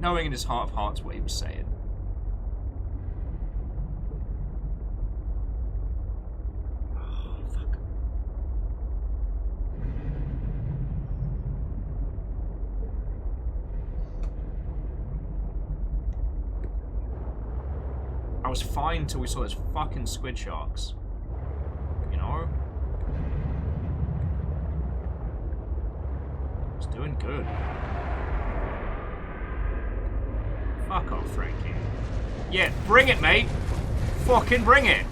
in his heart of hearts what he was saying. Oh, fuck. I was fine till we saw those fucking squid sharks. You know? I was doing good. Fuck off, Frankie. Yeah, bring it, mate. Fucking bring it.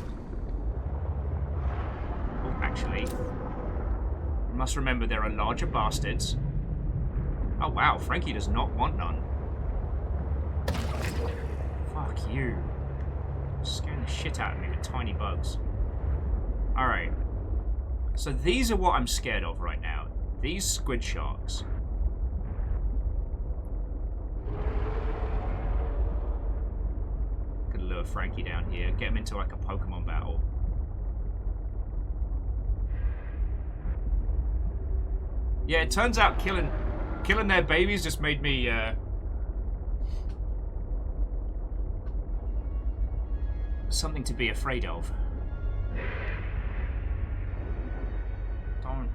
Oh, actually, you must remember there are larger bastards. Oh, wow, Frankie does not want none. Fuck you. Scaring the shit out of me with tiny bugs. Alright. So these are what I'm scared of right now. These squid sharks. Could lure Frankie down here, get him into like a Pokemon battle. Yeah, it turns out killing their babies just made me something to be afraid of.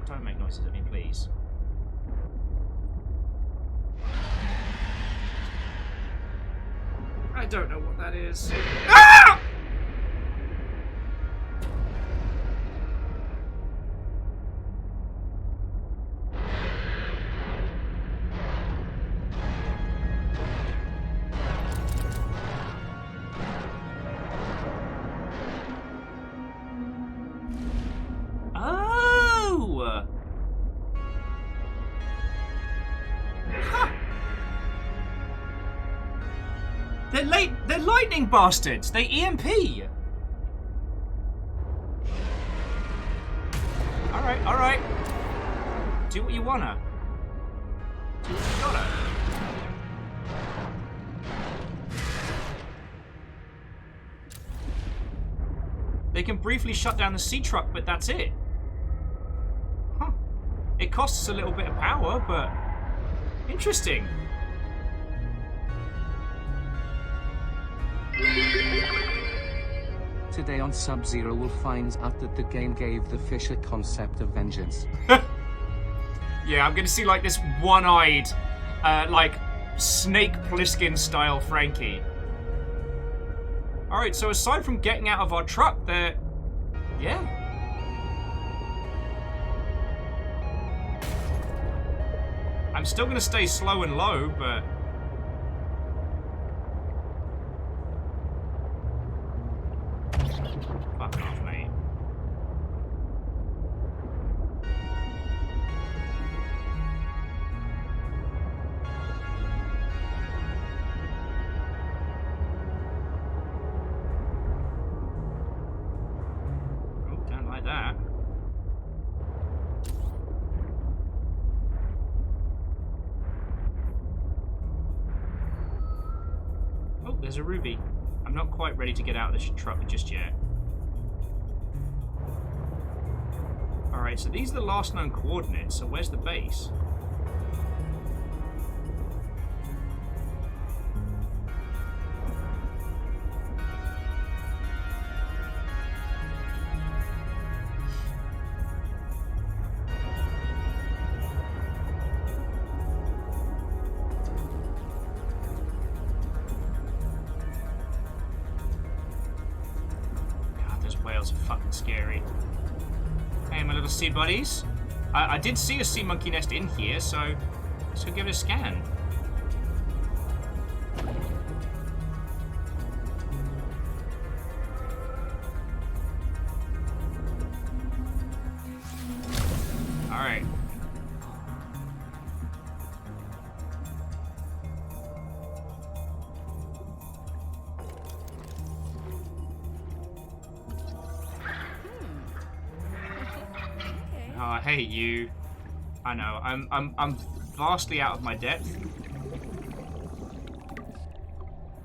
Don't make noises at me, please. I don't know what that is. Ah! They're lightning bastards. They EMP. All right. Do what you wanna. Do what you gotta. They can briefly shut down the sea truck, but that's it. Huh. It costs us a little bit of power, but interesting. Today on Sub-Zero we'll find out that the game gave the fish a concept of vengeance. Yeah, I'm gonna see like this one-eyed, like Snake Plissken style Frankie. Alright, so aside from getting out of our truck, they're... yeah. I'm still gonna stay slow and low, but... fuck off, mate. Oh, don't like that. Oh, there's a ruby. I'm not quite ready to get out of this truck just yet. Alright, so these are the last known coordinates, so where's the base? God, those whales are fucking scary. Hey, my little sea buddies. I did see a sea monkey nest in here, so let's go give it a scan. Alright. Oh, hey, you. I know. I'm vastly out of my depth.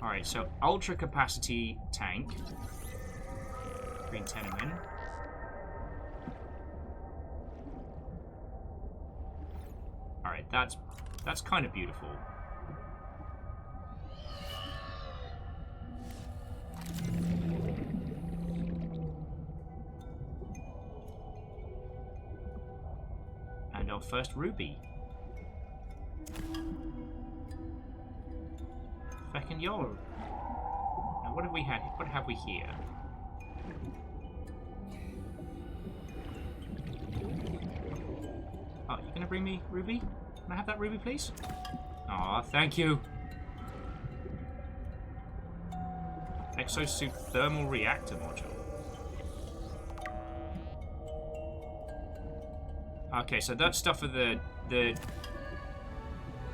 All right, so ultra capacity tank. Green tenement. All right, that's kind of beautiful. And our first ruby. Feckin' y'all. Now what have we had? What have we here? Oh, you gonna bring me ruby? Can I have that ruby, please? Aw, thank you. Exosuit thermal reactor module. Okay, so that's stuff for the...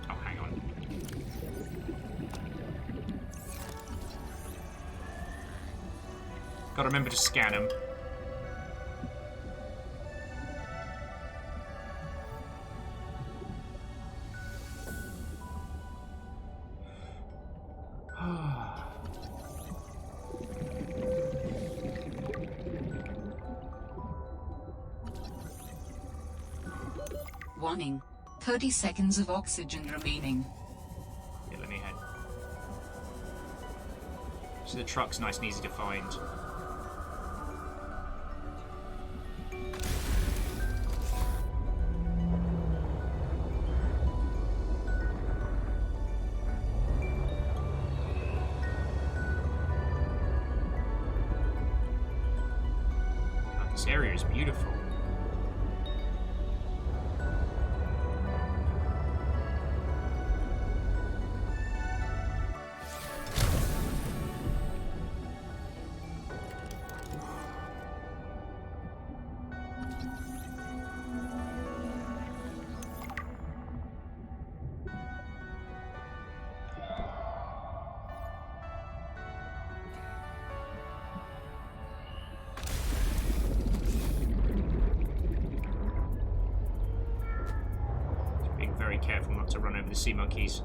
Oh, hang on. Gotta remember to scan them. Warning. 30 seconds of oxygen remaining. Yeah, let me head. So the truck's nice and easy to find. Oh, this area is beautiful. Very careful not to run over the sea monkeys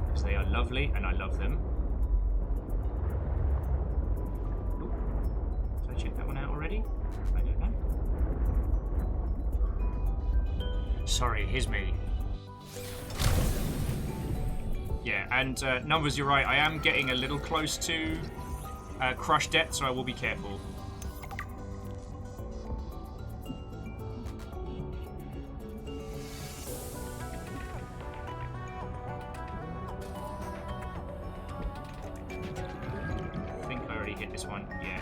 because they are lovely and I love them. Ooh. Did I check that one out already? I don't know. Sorry, here's me. Yeah, and numbers, you're right. I am getting a little close to crush depth, so I will be careful. Hit this one, yeah.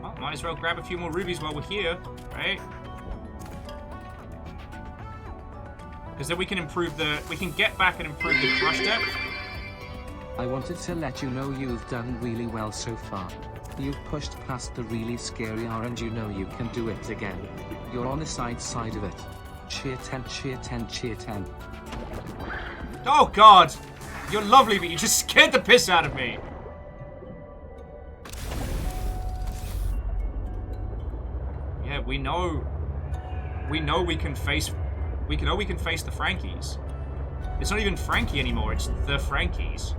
Well, might as well grab a few more rubies while we're here, right? Because then we can improve we can get back and improve the crush depth. I wanted to let you know you've done really well so far. You've pushed past the really scary R and you know you can do it again. You're on the side of it. Cheer 10, cheer 10, cheer 10. Oh god! You're lovely, but you just scared the piss out of me. Yeah, we know we can face the Frankies. It's not even Frankie anymore, it's the Frankies.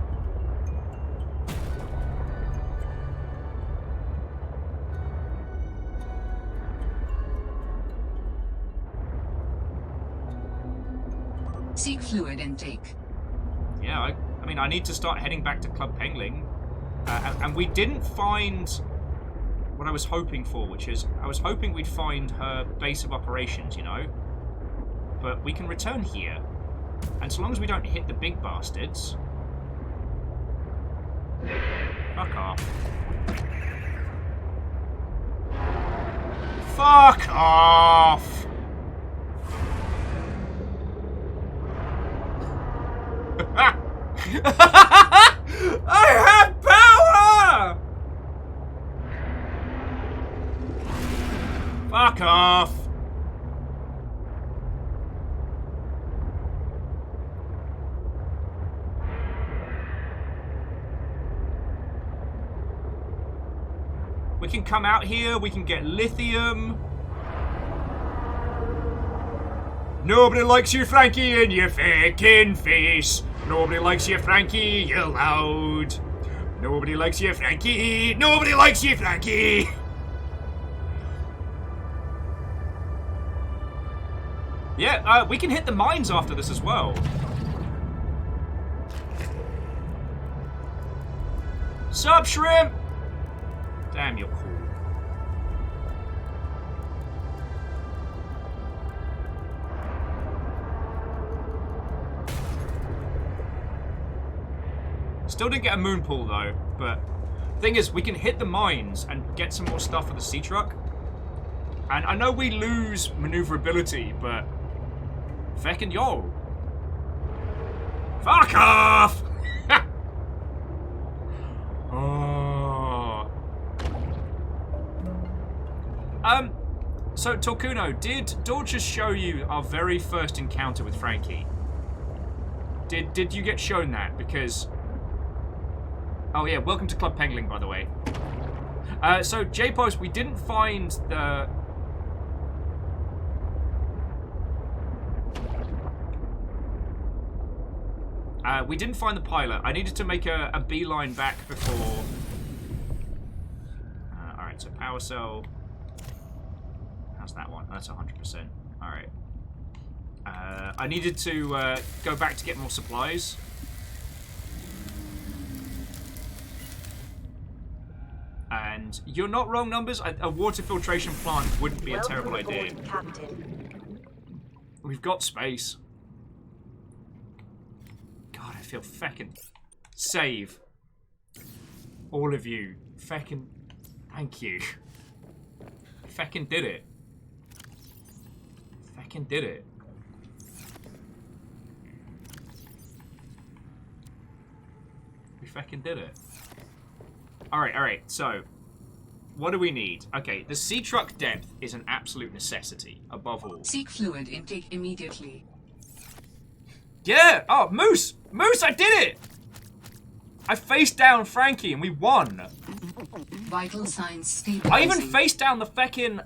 Seek fluid intake. Yeah, I mean, I need to start heading back to Club Penguin. And we didn't find what I was hoping for, which is, I was hoping we'd find her base of operations, you know? But we can return here. And so long as we don't hit the big bastards... Fuck off. Fuck off! I have power! Fuck off! We can come out here, we can get lithium. Nobody likes you, Frankie, in your fucking face. Nobody likes you, Frankie, you're loud. Nobody likes you, Frankie. Nobody likes you, Frankie. Yeah, we can hit the mines after this as well. Sup, shrimp? Damn, you're cool. Still didn't get a moon pool though, but thing is, we can hit the mines and get some more stuff for the sea truck. And I know we lose maneuverability, but feckin' yo. Fuck off! Oh. So Tocuno, did Dorchus show you our very first encounter with Frankie? Did you get shown that? Because... Oh yeah, welcome to Club Penguin, by the way. So J-Post, we didn't find the... we didn't find the pilot. I needed to make a beeline back before... Alright, so power cell... How's that one? That's 100%. Alright. I needed to go back to get more supplies. And you're not wrong, Numbers. A water filtration plant wouldn't be a terrible idea. We've got space. God, I feel feckin'. Save. All of you. Feckin'. Thank you. Feckin' did it. Feckin' did it. We feckin' did it. Alright, so. What do we need? Okay, the sea truck depth is an absolute necessity, above all. Seek fluid intake immediately. Yeah! Oh, Moose! Moose, I did it! I faced down Frankie and we won. Vital signs stabilizing. I even faced down the feckin'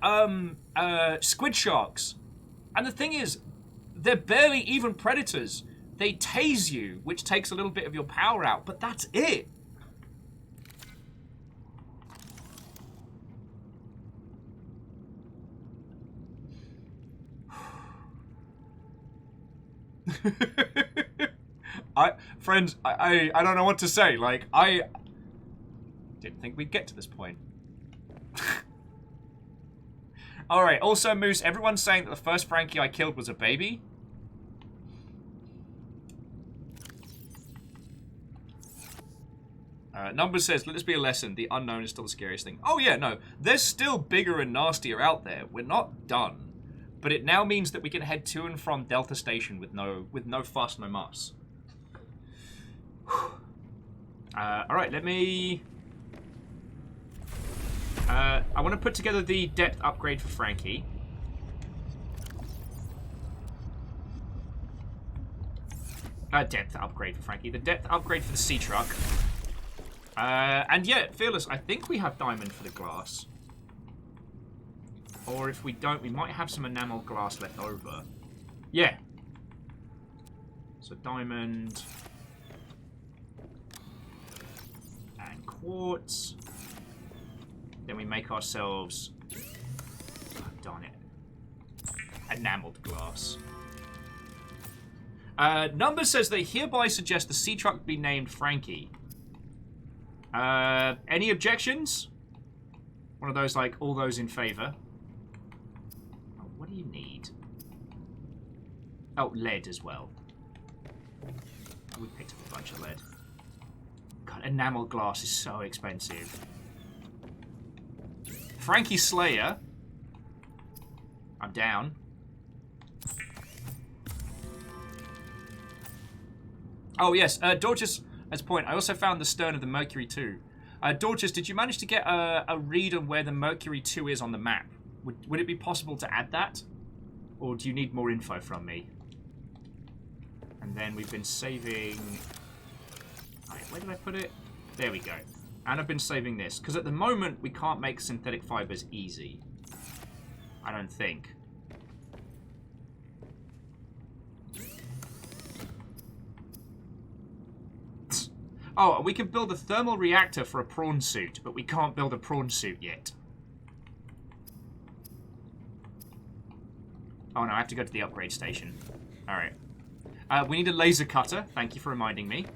squid sharks. And the thing is, they're barely even predators. They tase you, which takes a little bit of your power out, but that's it. Friends, I don't know what to say. Like, I didn't think we'd get to this point. Alright, also, Moose, everyone's saying that the first Frankie I killed was a baby. Number says, let this be a lesson. The unknown is still the scariest thing. Oh yeah, no. There's still bigger and nastier out there. We're not done. But it now means that we can head to and from Delta Station with no fuss, no muss. Alright, let me... I want to put together the depth upgrade for Frankie. Depth upgrade for Frankie. The depth upgrade for the sea truck. And yeah, Fearless, I think we have diamond for the glass. Or if we don't, we might have some enamel glass left over. Yeah. So diamond. And quartz. Then we make ourselves... Oh, darn it. Enameled glass. Number says they hereby suggest the sea truck be named Frankie. Any objections? One of those, like, all those in favor. Oh, what do you need? Oh, lead as well. We picked up a bunch of lead. God, enamel glass is so expensive. Frankie Slayer. I'm down. Oh, yes. Dorcas, as a point, I also found the stern of the Mercury 2. Dorcas, did you manage to get a read on where the Mercury 2 is on the map? Would it be possible to add that? Or do you need more info from me? And then we've been saving... Right, where did I put it? There we go. And I've been saving this. Because at the moment, we can't make synthetic fibers easy. I don't think. Oh, we can build a thermal reactor for a prawn suit, but we can't build a prawn suit yet. Oh no, I have to go to the upgrade station. Alright. We need a laser cutter. Thank you for reminding me.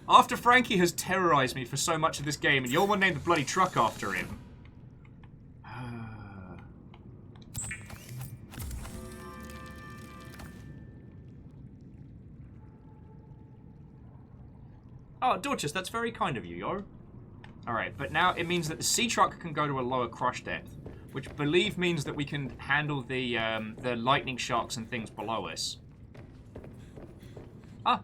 After Frankie has terrorized me for so much of this game, and you're one named the bloody truck after him. Oh, Dorcas, that's very kind of you, yo. Alright, but now it means that the sea truck can go to a lower crush depth, which I believe means that we can handle the lightning sharks and things below us. Ah.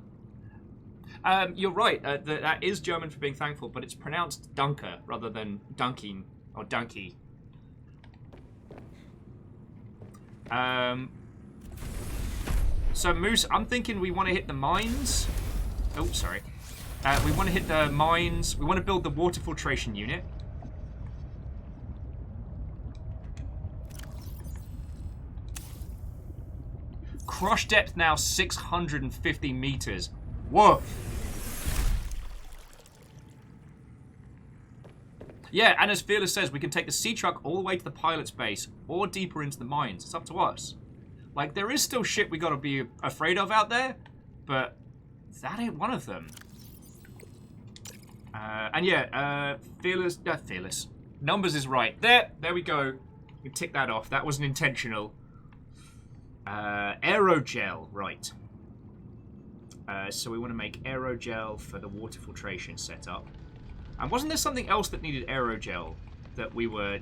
You're right, that is German for being thankful, but it's pronounced Dunker rather than Dunking or Donkey. So, Moose, I'm thinking we want to hit the mines. Oh, sorry. We want to hit the mines. We want to build the water filtration unit. Crush depth now 650 meters. Whoa. Yeah, and as Fearless says, we can take the sea truck all the way to the pilot's base or deeper into the mines. It's up to us. Like, there is still shit we gotta be afraid of out there, but That ain't one of them. And yeah, Fearless. Fearless. Numbers is right. There we go. We tick that off. That wasn't intentional. Aerogel, right. So we want to make aerogel for the water filtration setup. And wasn't there something else that needed aerogel that we were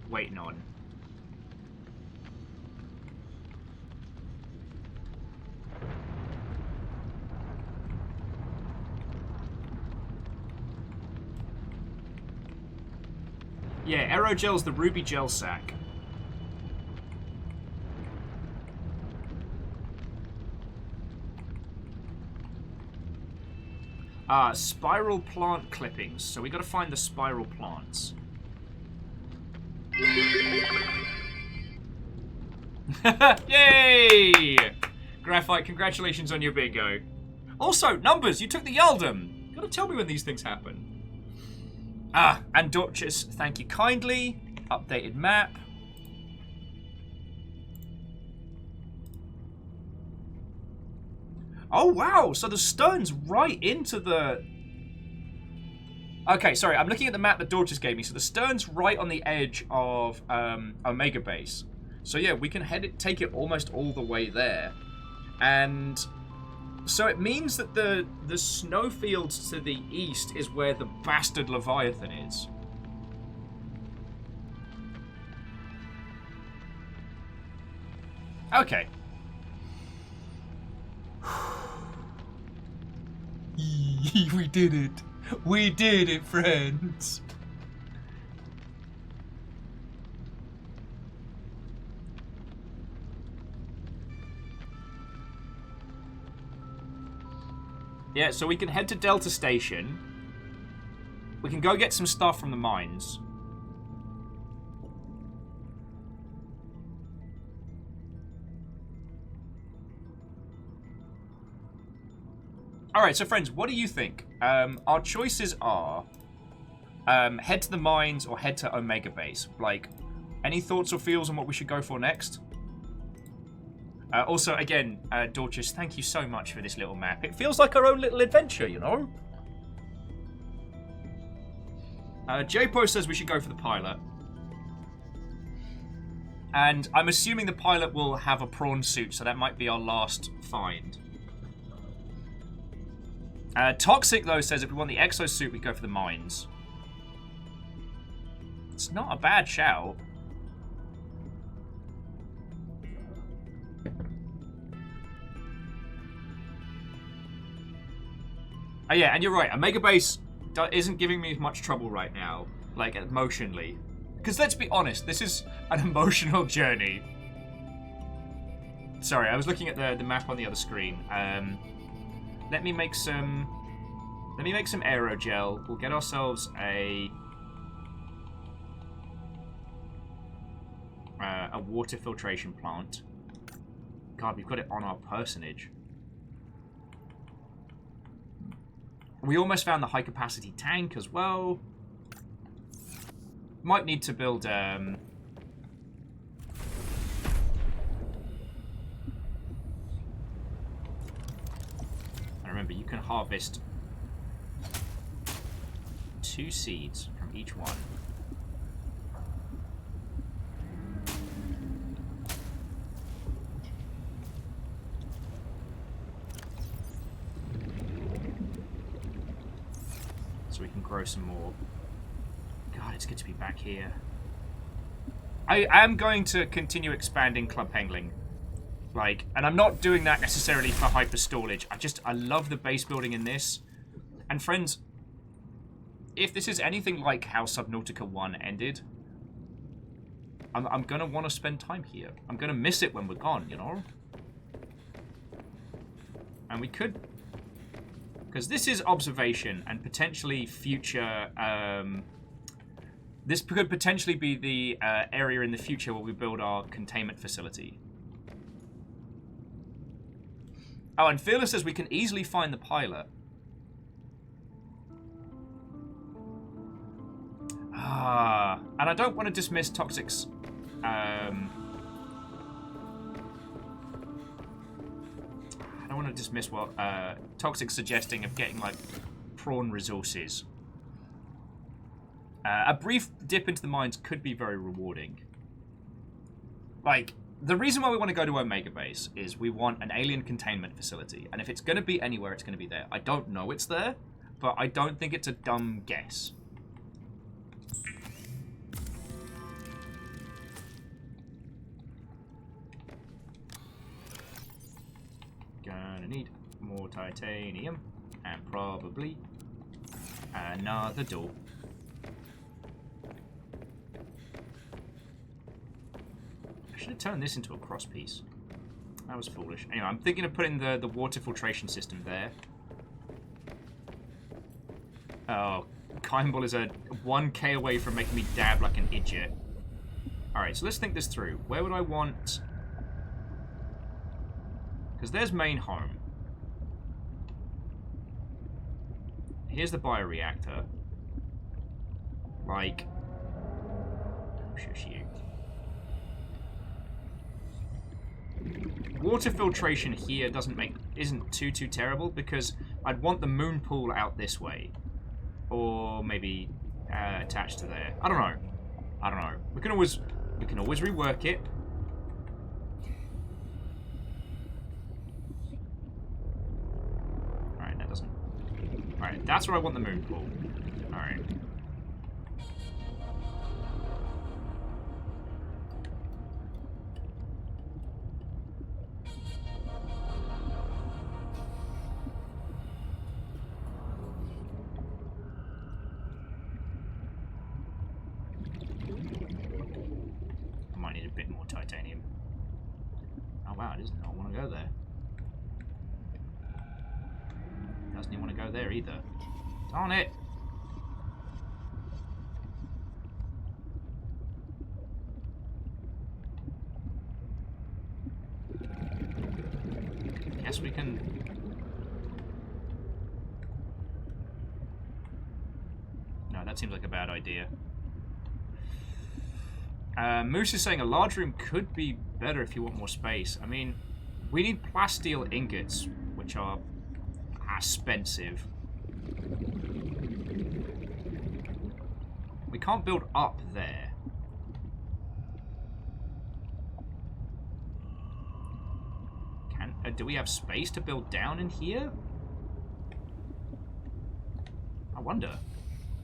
waiting on? Yeah, aerogel's the ruby gel sack. Spiral plant clippings. So we got to find the spiral plants. Yay! Graphite, congratulations on your bingo. Also, numbers, you took the Yaldum. You got to tell me when these things happen. And Duchess, thank you kindly. Updated map. Oh, wow. So the stone's right into the... Okay, sorry. I'm looking at the map that Duchess gave me. So the stone's right on the edge of Omega Base. So yeah, we can take it almost all the way there. And... so it means that the snowfields to the east is where the bastard Leviathan is. Okay. We did it. We did it, friends. Yeah, so we can head to Delta Station. We can go get some stuff from the mines. Alright, so friends, what do you think? Our choices are head to the mines or head to Omega Base. Like, any thoughts or feels on what we should go for next? Also, again, Dorcas, thank you so much for this little map. It feels like our own little adventure, you know? JPO says we should go for the pilot. And I'm assuming the pilot will have a prawn suit, so that might be our last find. Toxic, though, says if we want the exosuit, we go for the mines. It's not a bad shout. Oh, yeah, and you're right. Omega Base isn't giving me much trouble right now, like, emotionally. Because let's be honest, this is an emotional journey. Sorry, I was looking at the map on the other screen. Let me make some aerogel. We'll get ourselves a water filtration plant. God, we've got it on our personage. We almost found the high capacity tank as well. Might need to build and remember, you can harvest 2 seeds from each one. So we can grow some more. God, it's good to be back here. I am going to continue expanding Club Penguin. Like, and I'm not doing that necessarily for hyper storage. I love the base building in this. And friends, if this is anything like how Subnautica 1 ended, I'm gonna want to spend time here. I'm gonna miss it when we're gone, you know? And we could, because this is observation and potentially future, this could potentially be the area in the future where we build our containment facility. Oh, and Fearless says we can easily find the pilot. And I don't want to dismiss Toxic's... I don't want want to dismiss what Toxic's suggesting of getting, like, prawn resources. A brief dip into the mines could be very rewarding. Like, the reason why we want to go to Omega Base is we want an alien containment facility. And if it's going to be anywhere, it's going to be there. I don't know it's there, but I don't think it's a dumb guess. Gonna need more titanium. And probably another door. I should have turned this into a cross piece. That was foolish. Anyway, I'm thinking of putting the water filtration system there. Oh, Kindball is a 1k away from making me dab like an idiot. Alright, so let's think this through. Where would I want... Because there's main home. Here's the bioreactor. Like... Shush you. Water filtration here isn't too terrible because I'd want the moon pool out this way, or maybe attached to there. I don't know. We can always rework it. All right, that doesn't. All right, that's where I want the moon pool. All right. Titanium. Oh wow, it doesn't want to go there. Doesn't even want to go there either. Darn it! Guess we can... No, that seems like a bad idea. Moose is saying a large room could be better if you want more space. I mean, we need plasteel ingots, which are expensive. We can't build up there. Do we have space to build down in here? I wonder.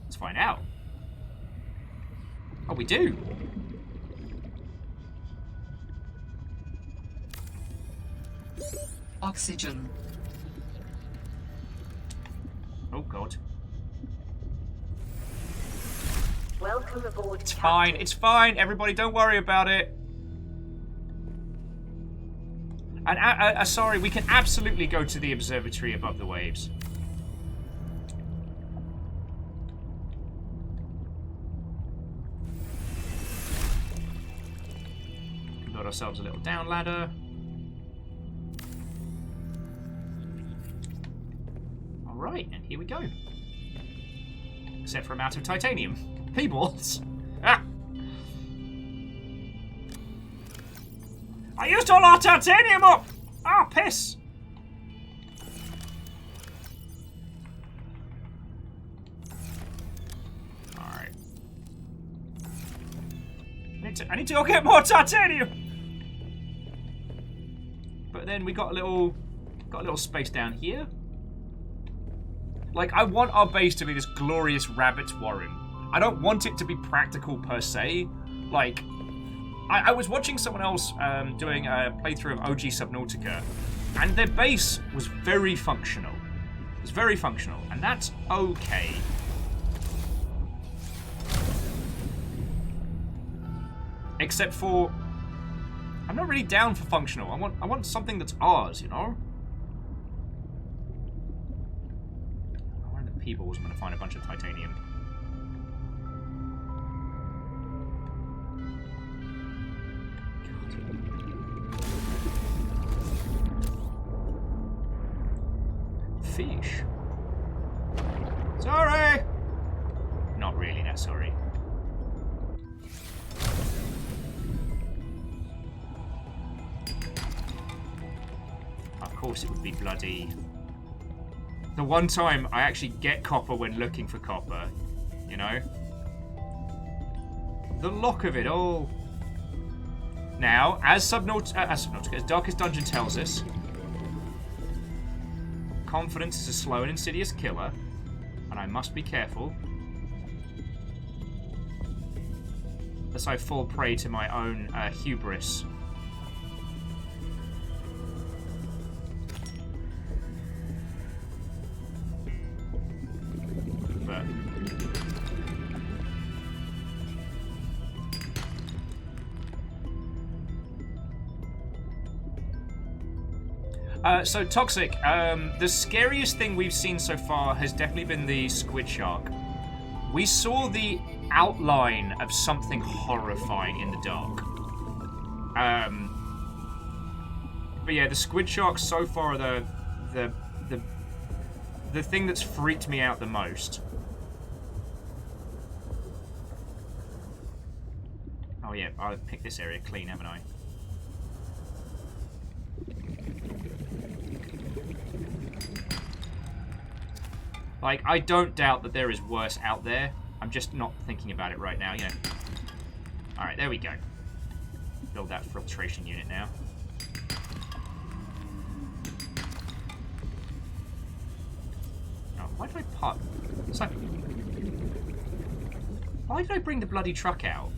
Let's find out. Oh, we do. Oxygen. Oh god. Welcome aboard. It's fine. It's fine. Everybody, don't worry about it. And sorry, we can absolutely go to the observatory above the waves. Build ourselves a little down ladder. Alright, and here we go. Except for I'm out of titanium. P-balls. Ah! I used all our titanium up! Ah, piss! Alright. I need to go get more titanium! But then we got a little space down here. Like, I want our base to be this glorious rabbit's warren. I don't want it to be practical per se. Like, I was watching someone else doing a playthrough of OG Subnautica, and their base was very functional. It was very functional, and that's okay. Except for, I'm not really down for functional. I want something that's ours, you know? P-balls, I'm going to find a bunch of titanium. Fish. Sorry! Not really that sorry. Of course it would be bloody. The one time I actually get copper when looking for copper, you know? The lock of it all. Now, as Subnautica, as Darkest Dungeon tells us, confidence is a slow and insidious killer, and I must be careful lest I fall prey to my own hubris. So Toxic, the scariest thing we've seen so far has definitely been the squid shark. We saw the outline of something horrifying in the dark. But yeah, the squid sharks so far are the thing that's freaked me out the most. Oh yeah, I've picked this area clean, haven't I? Like, I don't doubt that there is worse out there. I'm just not thinking about it right now, you know. Alright, there we go. Build that filtration unit now. Oh, why did I park? It's like... Why did I bring the bloody truck out?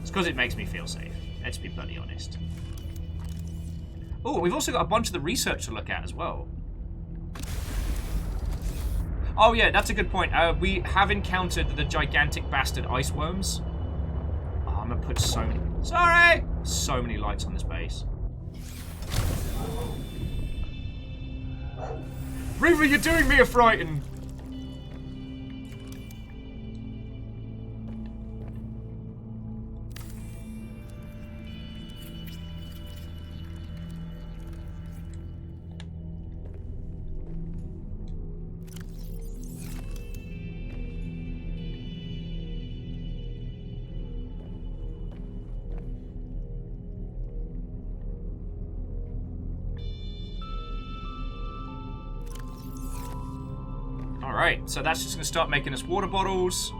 It's because it makes me feel safe. Let's be bloody honest. Oh, we've also got a bunch of the research to look at as well. Oh yeah, that's a good point. We have encountered the gigantic bastard ice worms. Oh, I'm gonna put so many... Sorry! So many lights on this base. Reaver, you're doing me a frighten! Alright, so that's just going to start making us water bottles.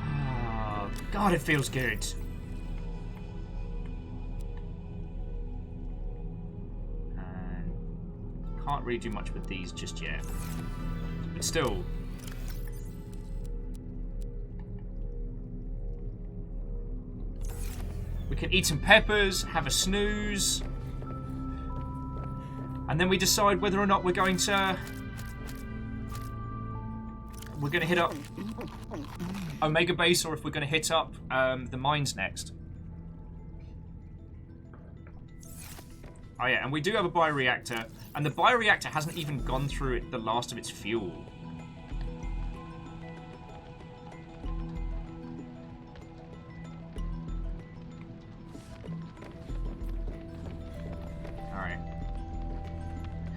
Oh, God, it feels good. And can't really do much with these just yet. But still. We can eat some peppers, have a snooze. And then we decide whether or not we're going to hit up Omega Base or if we're going to hit up the mines next. Oh yeah, and we do have a bioreactor, and the bioreactor hasn't even gone through the last of its fuel.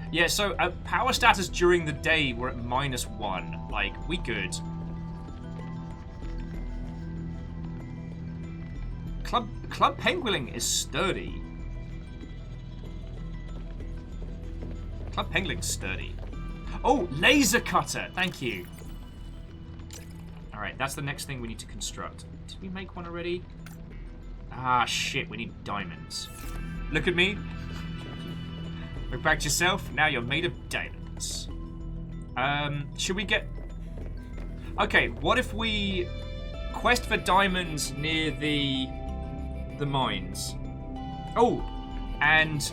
Yeah, so power status during the day we're at -1. Like, we good. Club Penguin is sturdy. Club Penguin's sturdy. Oh, laser cutter! Thank you. Alright, that's the next thing we need to construct. Did we make one already? Ah, shit, we need diamonds. Look at me. Look back to yourself. Now you're made of diamonds. Should we get... Okay, what if we quest for diamonds near the mines? Oh, and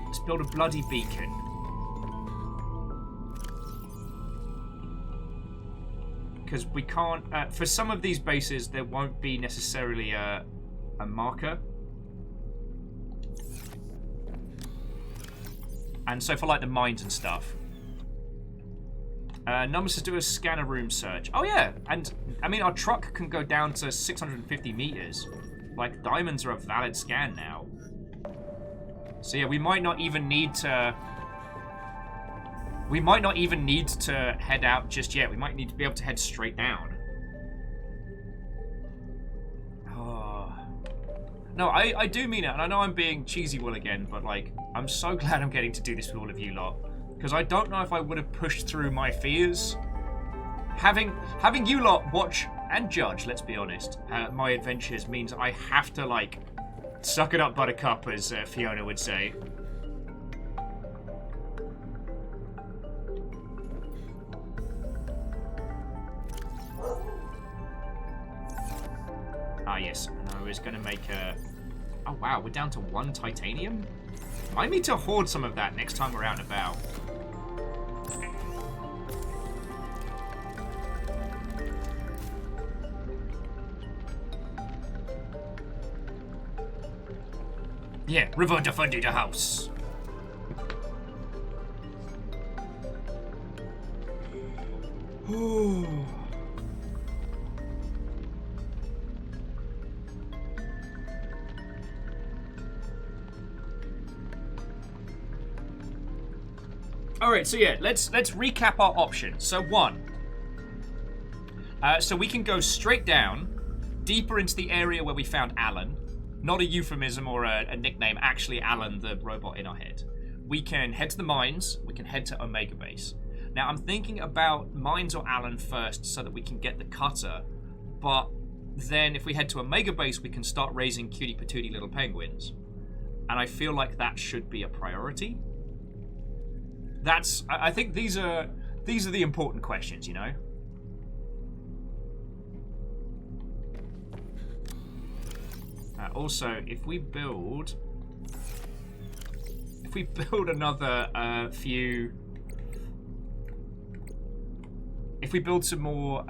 let's build a bloody beacon. Because we can't... for some of these bases, there won't be necessarily a marker. And so for like the mines and stuff. Numbers to do a scanner room search. Oh yeah, and I mean our truck can go down to 650 meters. Like diamonds are a valid scan now. So yeah, we might not even need to head out just yet. We might need to be able to head straight down. No, I do mean it, and I know I'm being cheesy Will again, but like, I'm so glad I'm getting to do this with all of you lot. Because I don't know if I would have pushed through my fears. Having you lot watch and judge, let's be honest, my adventures means I have to, like, suck it up, buttercup, as Fiona would say. Ah, yes, and I was going to make a... Oh, wow, we're down to 1 titanium? I need to hoard some of that next time we're out and about. Yeah, river defended the house. Alright, so yeah, let's recap our options. So 1. So we can go straight down, deeper into the area where we found Alan. Not a euphemism or a nickname, actually Alan, the robot in our head. We can head to the mines, we can head to Omega Base. Now I'm thinking about mines or Alan first so that we can get the cutter, but then if we head to Omega Base we can start raising cutie patootie little penguins. And I feel like that should be a priority. I think these are the important questions, you know? Also, if we build another few, if we build some more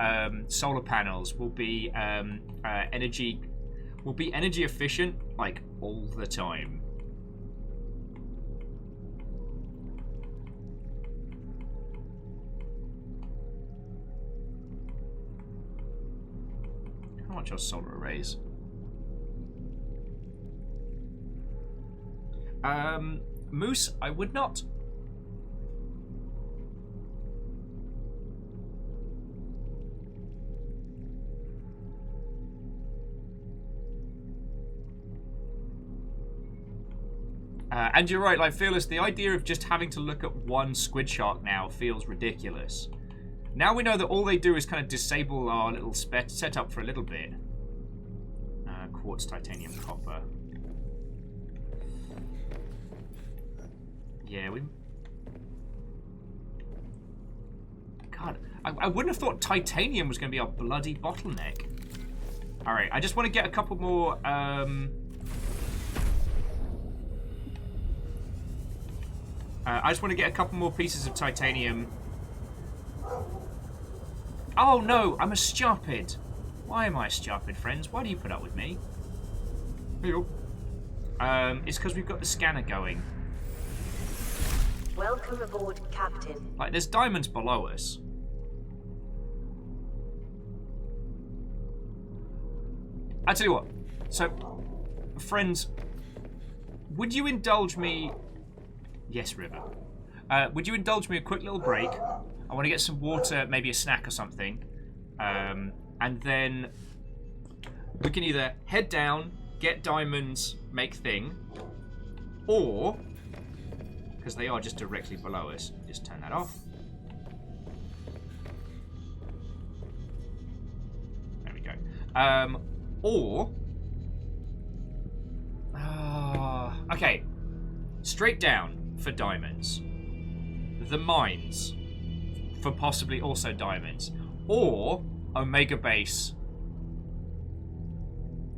solar panels, we'll be energy efficient like all the time. How much are solar arrays? Moose, I would not. And you're right, like Fearless, the idea of just having to look at one squid shark now feels ridiculous. Now we know that all they do is kind of disable our little setup for a little bit. Quartz, titanium, copper. Yeah, God, I wouldn't have thought titanium was going to be our bloody bottleneck. Alright, I just want to get a couple more, I just want to get a couple more pieces of titanium. Oh no, I'm a stupid. Why am I stupid, friends? Why do you put up with me? It's because we've got the scanner going. Welcome aboard, Captain. Like, there's diamonds below us. I tell you what. So, friends, would you indulge me... Yes, River. Would you indulge me a quick little break? I want to get some water, maybe a snack or something. And then we can either head down, get diamonds, make thing, or... because they are just directly below us. Just turn that off. There we go. Okay. Straight down for diamonds. The mines for possibly also diamonds. Or Omega Base.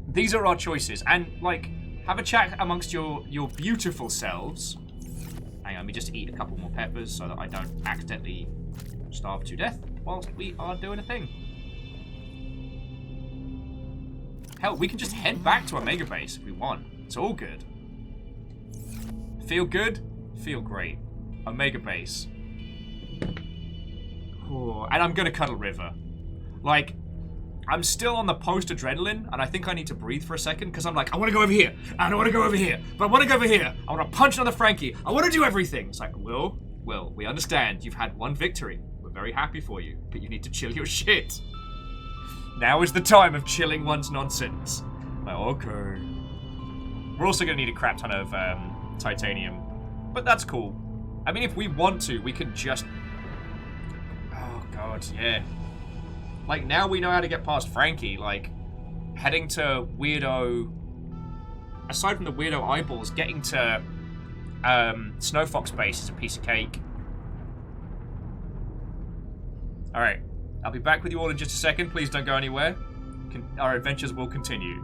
These are our choices. And, like, have a chat amongst your beautiful selves. Hang on, let me just eat a couple more peppers so that I don't accidentally starve to death whilst we are doing a thing. Hell, we can just head back to Omega Base if we want. It's all good. Feel good? Feel great. Omega Base. Oh, and I'm gonna cuddle River. Like, I'm still on the post-adrenaline, and I think I need to breathe for a second, because I'm like, I want to go over here, and I want to go over here, but I want to go over here, I want to punch another Frankie, I want to do everything. It's like, Will, we understand, you've had one victory, we're very happy for you, but you need to chill your shit. Now is the time of chilling one's nonsense. Like, okay. We're also going to need a crap ton of titanium. But that's cool. I mean, if we want to, we can just... Oh, God, yeah. Like, now we know how to get past Frankie. Like, heading to Weirdo... Aside from the Weirdo eyeballs, getting to Snow Fox base is a piece of cake. Alright. I'll be back with you all in just a second. Please don't go anywhere. Our adventures will continue.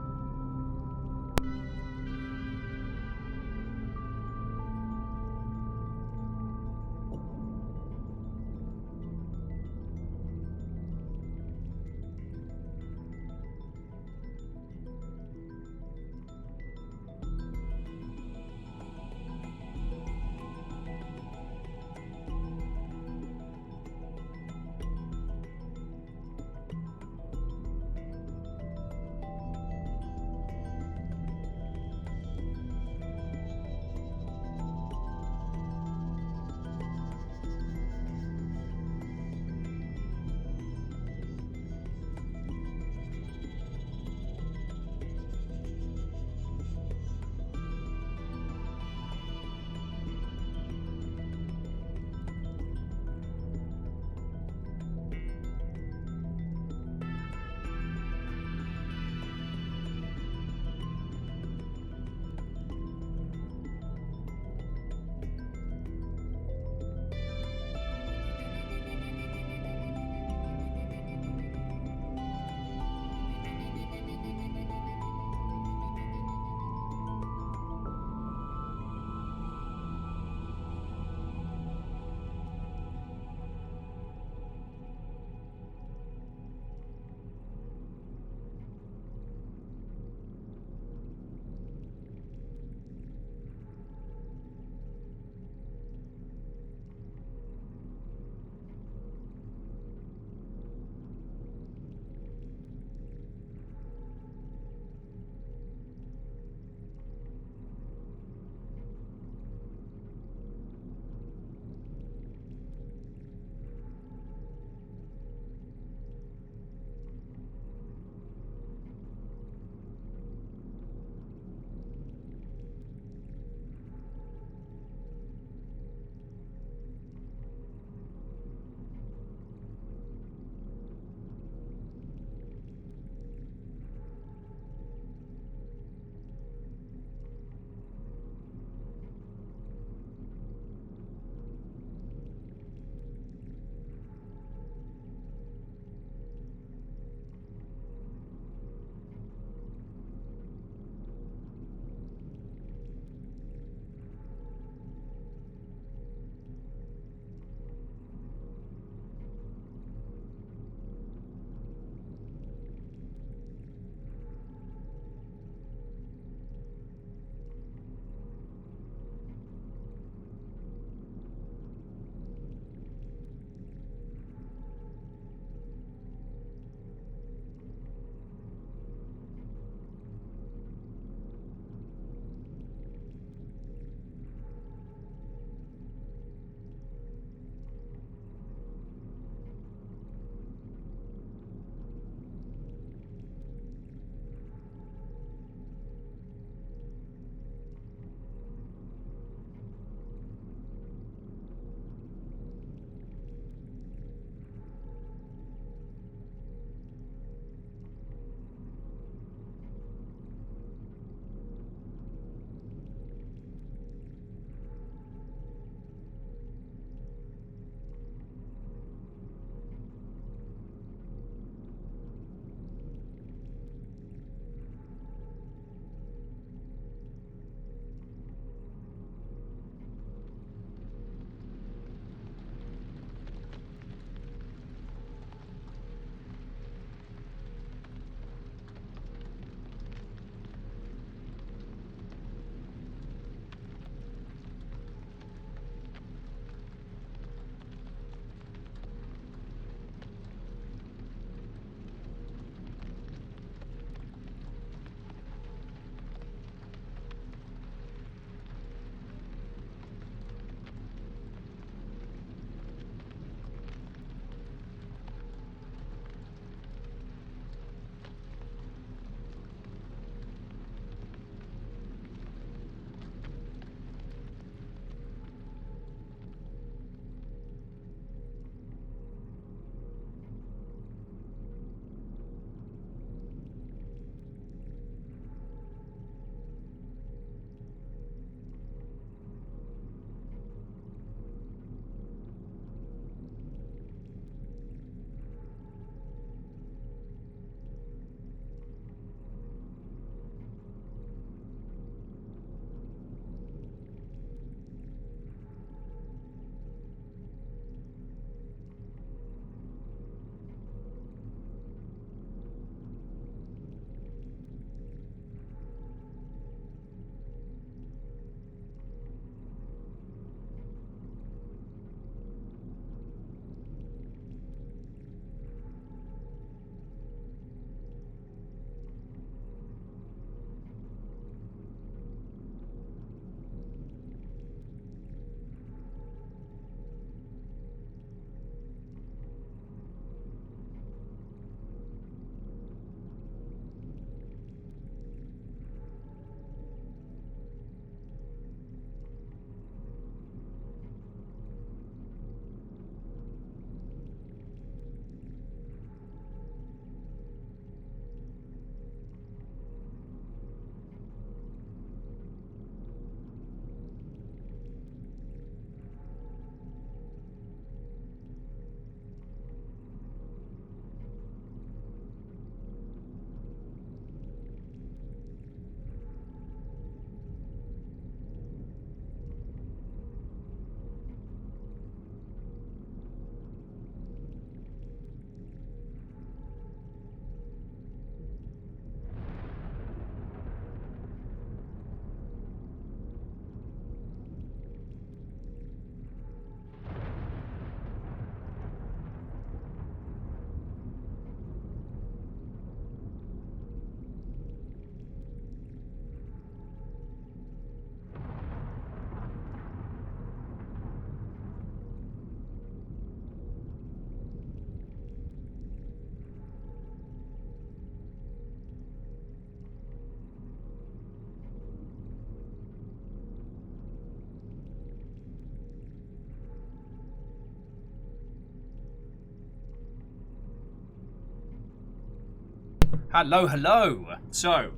Hello, hello. So,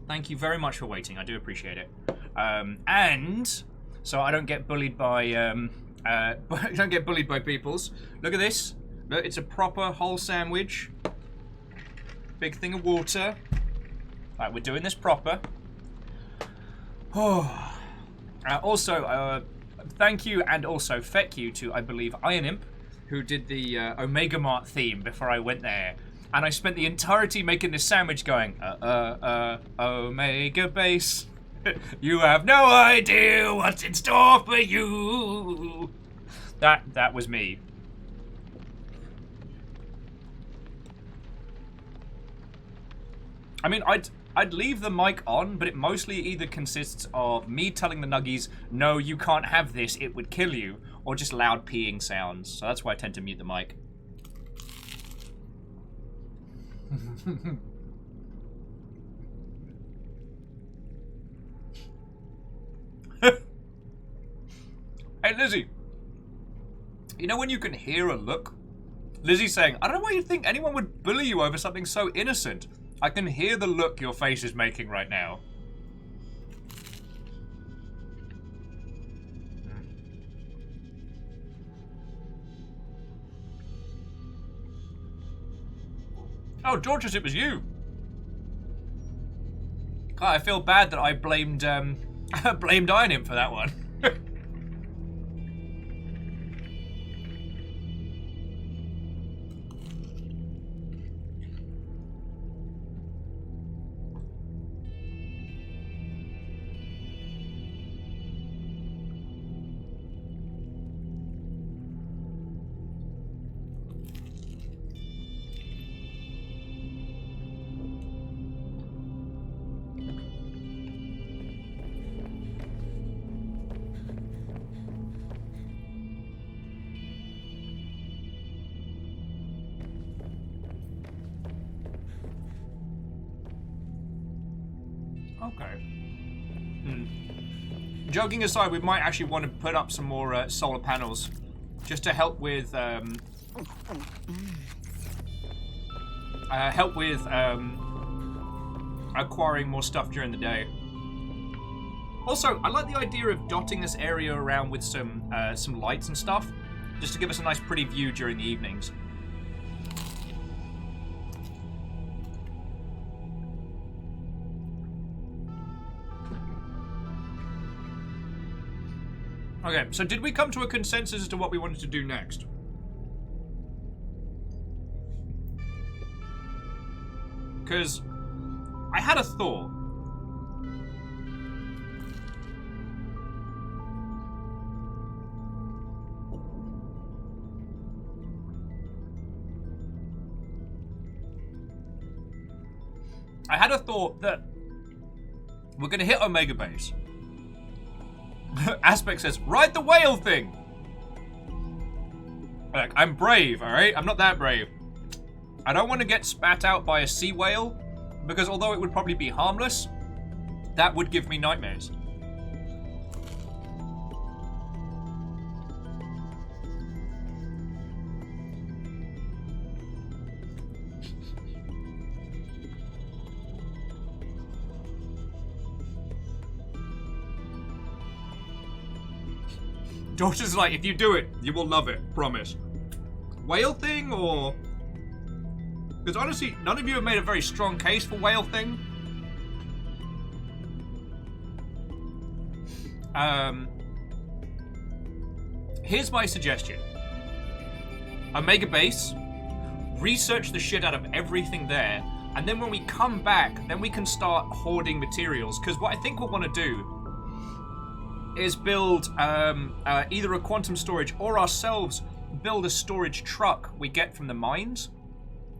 thank you very much for waiting. I do appreciate it. And so I don't get bullied by don't get bullied by peoples. Look at this. Look, it's a proper whole sandwich. Big thing of water. Right, we're doing this proper. Oh. Also, thank you and also feck you to, I believe, Iron Imp, who did the Omega Mart theme before I went there. And I spent the entirety making this sandwich going, Omega Base. You have no idea what's in store for you. That was me. I mean, I'd leave the mic on, but it mostly either consists of me telling the nuggies, no, you can't have this, it would kill you, or just loud peeing sounds. So that's why I tend to mute the mic. Hey, Lizzie. You know when you can hear a look? Lizzie's saying, I don't know why you'd think anyone would bully you over something so innocent. I can hear the look your face is making right now. Oh, Georges, it was you. God, I feel bad that I blamed blamed Iron Imp for that one. Okay. Joking aside, we might actually want to put up some more solar panels just to help with acquiring more stuff during the day. Also, I like the idea of dotting this area around with some lights and stuff, just to give us a nice pretty view during the evenings. Okay, so did we come to a consensus as to what we wanted to do next? Because I had a thought. I had a thought that we're going to hit Omega Base. Aspect says, ride the whale thing! Like, I'm brave, alright? I'm not that brave. I don't want to get spat out by a sea whale, because although it would probably be harmless, that would give me nightmares. George is like, if you do it, you will love it. Promise. Whale thing or... Because honestly, none of you have made a very strong case for whale thing. Here's my suggestion. Omega Base. Research the shit out of everything there. And then when we come back, then we can start hoarding materials. Because what I think we'll want to do is build either a quantum storage or ourselves build a storage truck we get from the mines,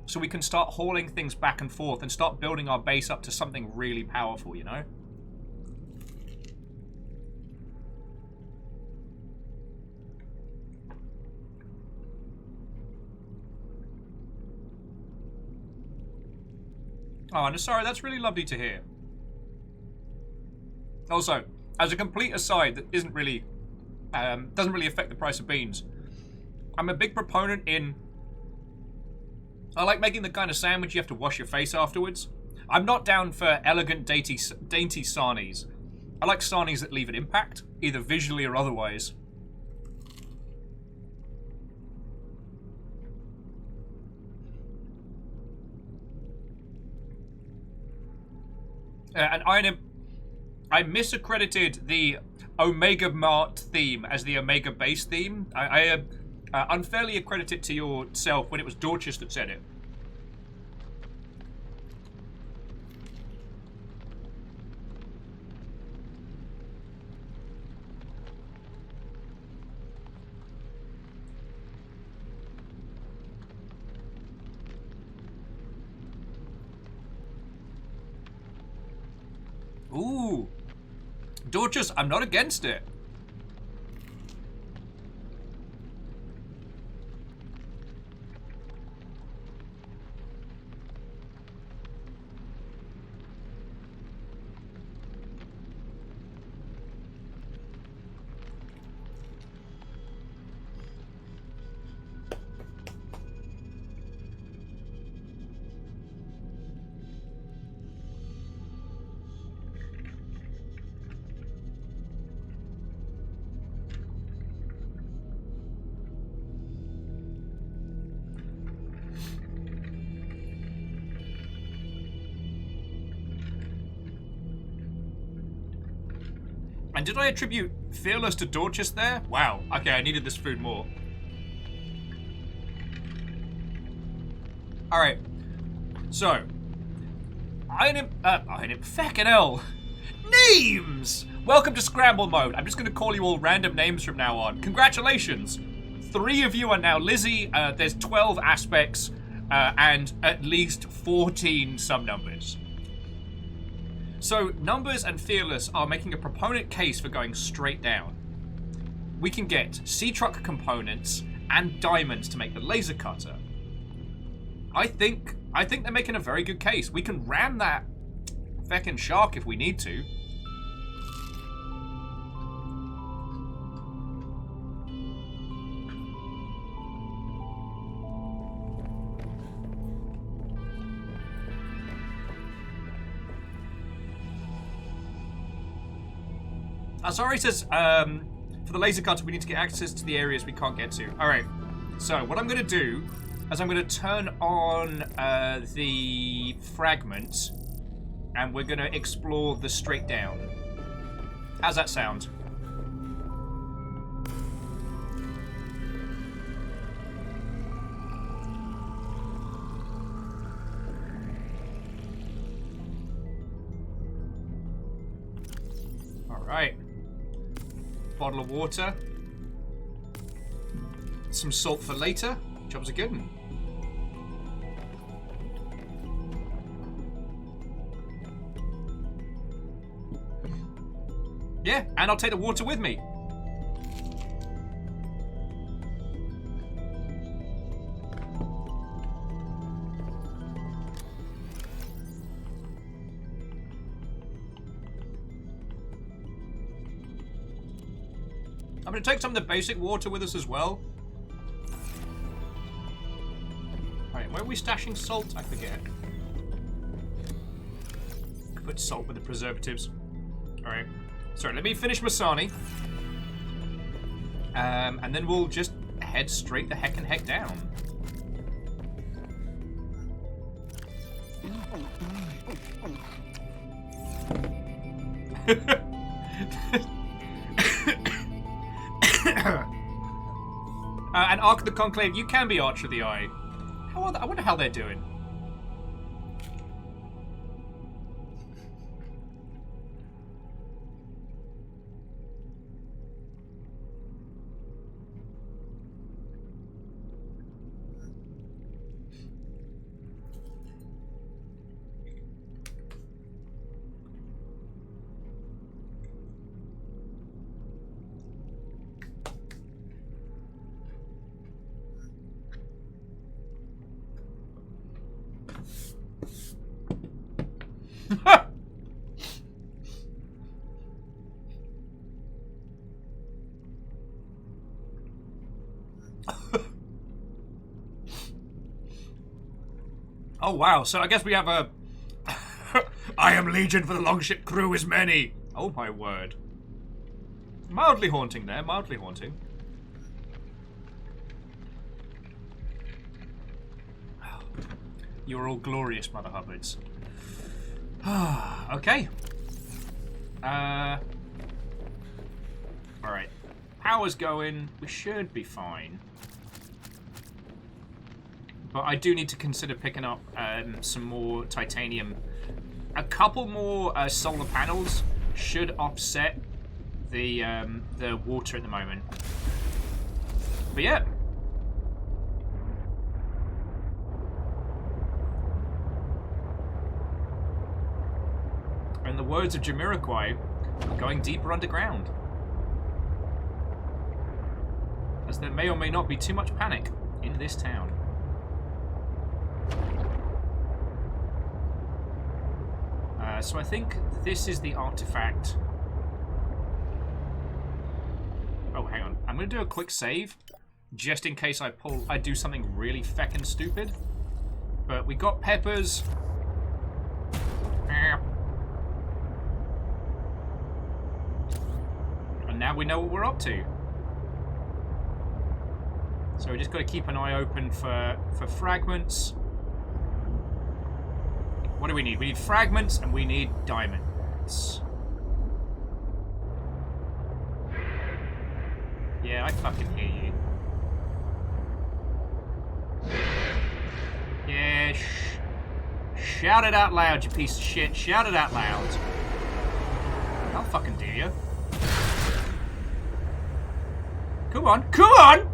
so we can start hauling things back and forth and start building our base up to something really powerful, you know? Oh, and sorry, that's really lovely to hear. Also, as a complete aside that isn't really, doesn't really affect the price of beans, I'm a big proponent in I like making the kind of sandwich you have to wash your face afterwards. I'm not down for elegant, dainty sarnies. I like sarnies that leave an impact, either visually or otherwise. And I misaccredited the Omega Mart theme as the Omega Base theme. I unfairly accredited it to yourself when it was Dorcas that said it. Ooh. Dorcas, I'm not against it. And did I attribute Fearless to Dorcas there? Wow. Okay, I needed this food more. Alright. So. Feckin' hell. Names! Welcome to Scramble Mode. I'm just going to call you all random names from now on. Congratulations. 3 of you are now Lizzie. There's 12 aspects and at least 14 subnumbers. So, Numbers and Fearless are making a proponent case for going straight down. We can get sea truck components and diamonds to make the laser cutter. I think they're making a very good case. We can ram that feckin' shark if we need to. Azari says, for the laser cutter, we need to get access to the areas we can't get to. Alright, so what I'm going to do is I'm going to turn on the fragment, and we're going to explore the straight down. How's that sound? Alright. Bottle of water. Some salt for later. Job's a good one. Yeah, and I'll take the water with me. I'm going to take some of the basic water with us as well. Alright, where are we stashing salt? I forget. Put salt with the preservatives. Alright. Sorry, let me finish Masani. And then we'll just head straight the heck down. And Ark of the Conclave, you can be Archer of the Eye. I wonder how they're doing. wow. So I guess we have a... I am legion for the longship crew is many. Oh, my word. Mildly haunting there, mildly haunting. You're all glorious, Mother Hubbards. Okay. Alright. Power's going. We should be fine. But I do need to consider picking up some more titanium. A couple more solar panels should offset the water at the moment. But yeah. In the words of Jamiroquai, we're going deeper underground. As there may or may not be too much panic in this town. So I think this is the artifact. Oh, hang on. I'm going to do a quick save, just in case I do something really feckin' stupid. But we got peppers. And now we know what we're up to. So we just got to keep an eye open for fragments. What do we need? We need fragments and we need diamonds. Yeah, I fucking hear you. Yeah, shout it out loud, you piece of shit. Shout it out loud. I'll fucking dare you. Come on, come on!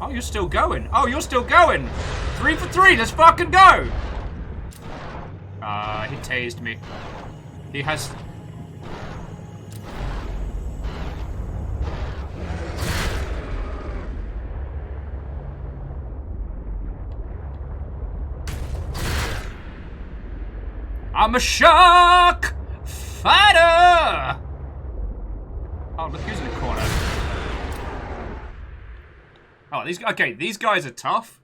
Oh, you're still going. Oh, you're still going. 3 for 3. Let's fucking go. He tased me. He has... I'm a shark fighter. Oh, look who's in the corner. Oh, these guys are tough,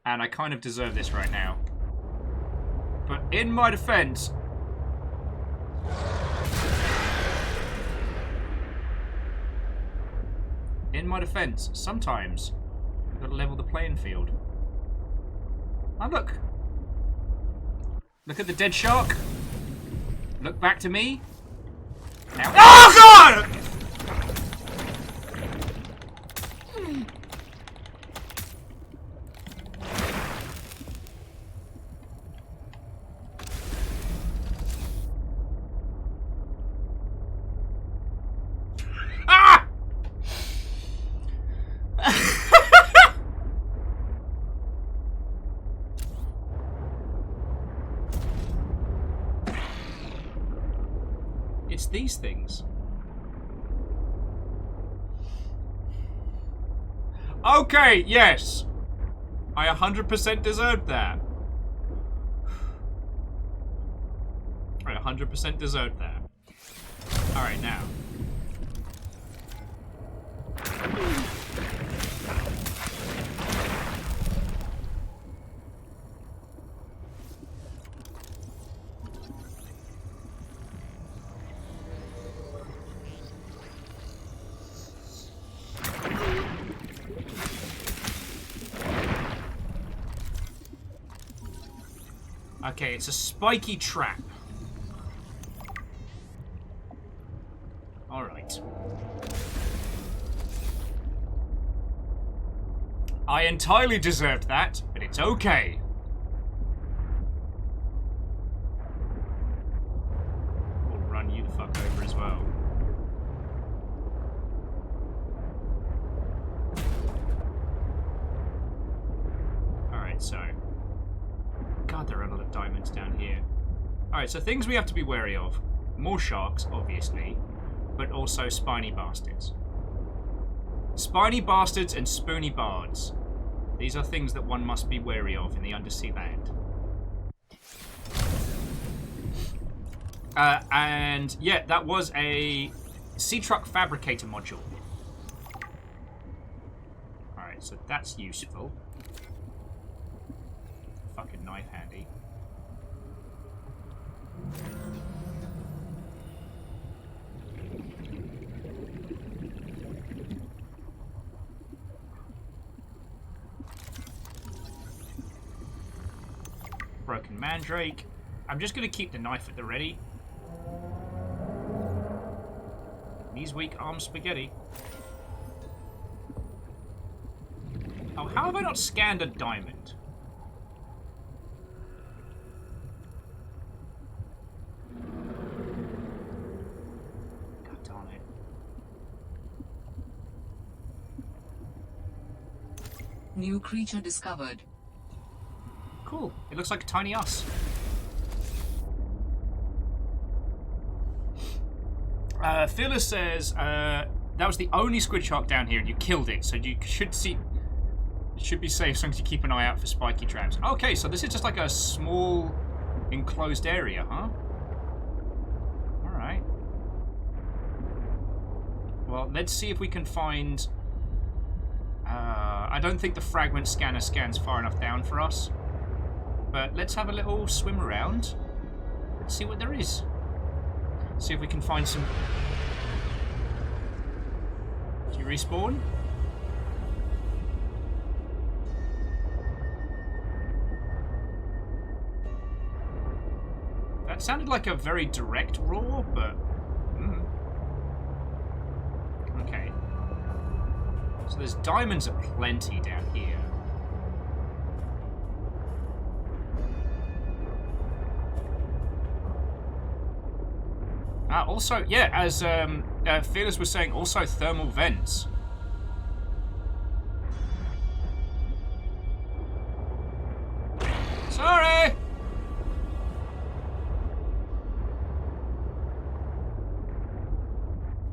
and I kind of deserve this right now. But in my defense, sometimes you've got to level the playing field. Oh, look. Look at the dead shark. Look back to me. Now. Oh, God! It's these things. Okay, yes. I 100% deserved that. I 100% deserved that. Alright, now. Okay, it's a spiky trap. Alright. I entirely deserved that, but it's okay. We'll run you the fuck over as well. Alright, so... God, there are a lot of diamonds down here. Alright, so things we have to be wary of. More sharks, obviously, but also spiny bastards. Spiny bastards and spoony bards. These are things that one must be wary of in the undersea land. And yeah, that was a sea truck fabricator module. Alright, so that's useful. Fucking knife handy. Broken mandrake. I'm just going to keep the knife at the ready. Knees weak, arms spaghetti. Oh, how have I not scanned a diamond? God darn it. New creature discovered. Cool. It looks like a tiny us. Phyllis says that was the only squid shark down here, and you killed it. So you should see. It should be safe as long as you keep an eye out for spiky traps. Okay, so this is just like a small enclosed area, huh? All right. Well, let's see if we can find. I don't think the fragment scanner scans far enough down for us. But let's have a little swim around. Let's see what there is. See if we can find some... Do you respawn? That sounded like a very direct roar, but... Okay. So there's diamonds aplenty down here. Also, yeah, as Fearless was saying, also thermal vents. Sorry!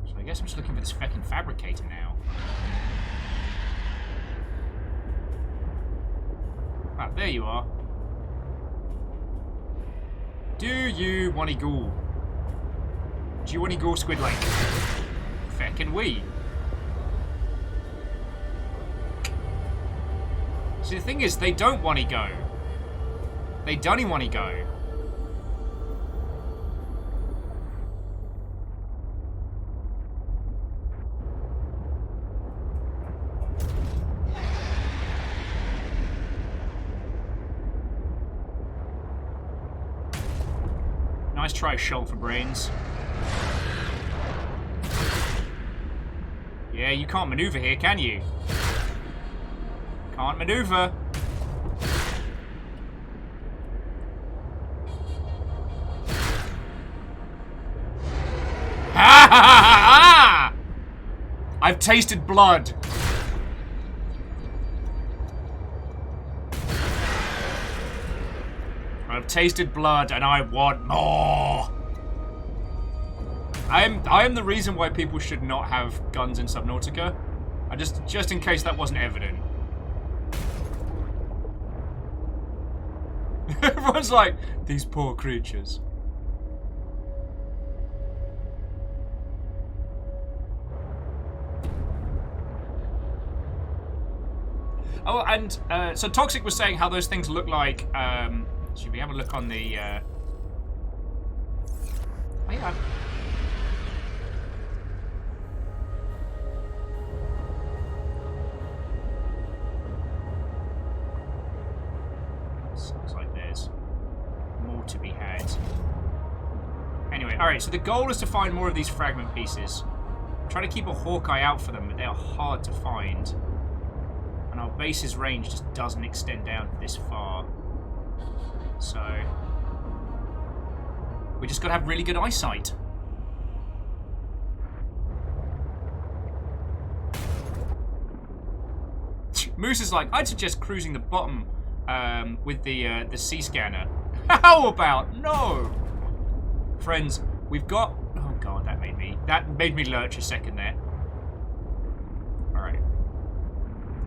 So I guess I'm just looking for this fucking fabricator now. Ah, there you are. Do you want to go? Do you want to go, Squid Lake? Feckin' we. See, the thing is, they don't want to go. They don't want to go. Nice try, Shoal for brains. Yeah, you can't maneuver here, can you? Can't maneuver. Ha ha ha ha! I've tasted blood. I've tasted blood and I want more. I am the reason why people should not have guns in Subnautica. Just in case that wasn't evident. Everyone's like, these poor creatures. Oh, and so Toxic was saying how those things look like. Should we have a look on the? Oh yeah. Sounds like there's more to be had. Anyway, alright, so the goal is to find more of these fragment pieces. Try to keep a hawk eye out for them, but they are hard to find. And our base's range just doesn't extend down this far. So we just gotta have really good eyesight. Moose is like, I'd suggest cruising the bottom with the sea scanner. How about no? Friends, we've got... Oh god, that made me lurch a second there. Alright.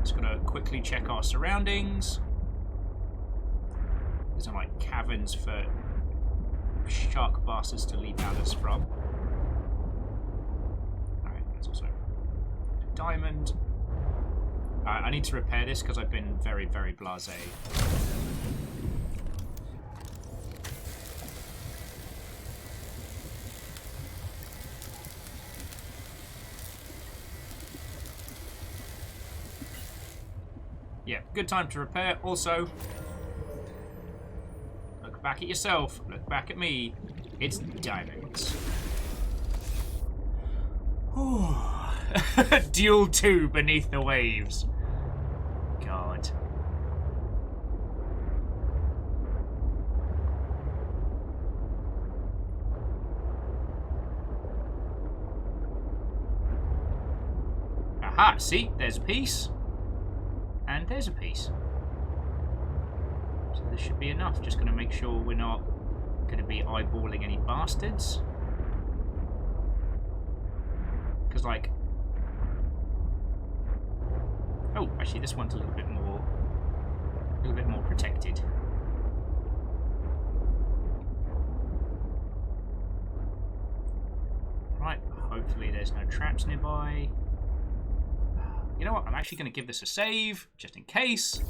Just gonna quickly check our surroundings. These are like caverns for shark bastards to leap at us from. Alright, that's also a diamond. I need to repair this because I've been very, very blasé. Yeah, good time to repair. Also, look back at yourself. Look back at me. It's diamonds. Duel 2 beneath the waves. God. Aha, see? There's a piece. And there's a piece. So this should be enough. Just going to make sure we're not going to be eyeballing any bastards. Because, like... Oh, actually this one's a little bit more protected. Right, hopefully there's no traps nearby. You know what? I'm actually going to give this a save, just in case.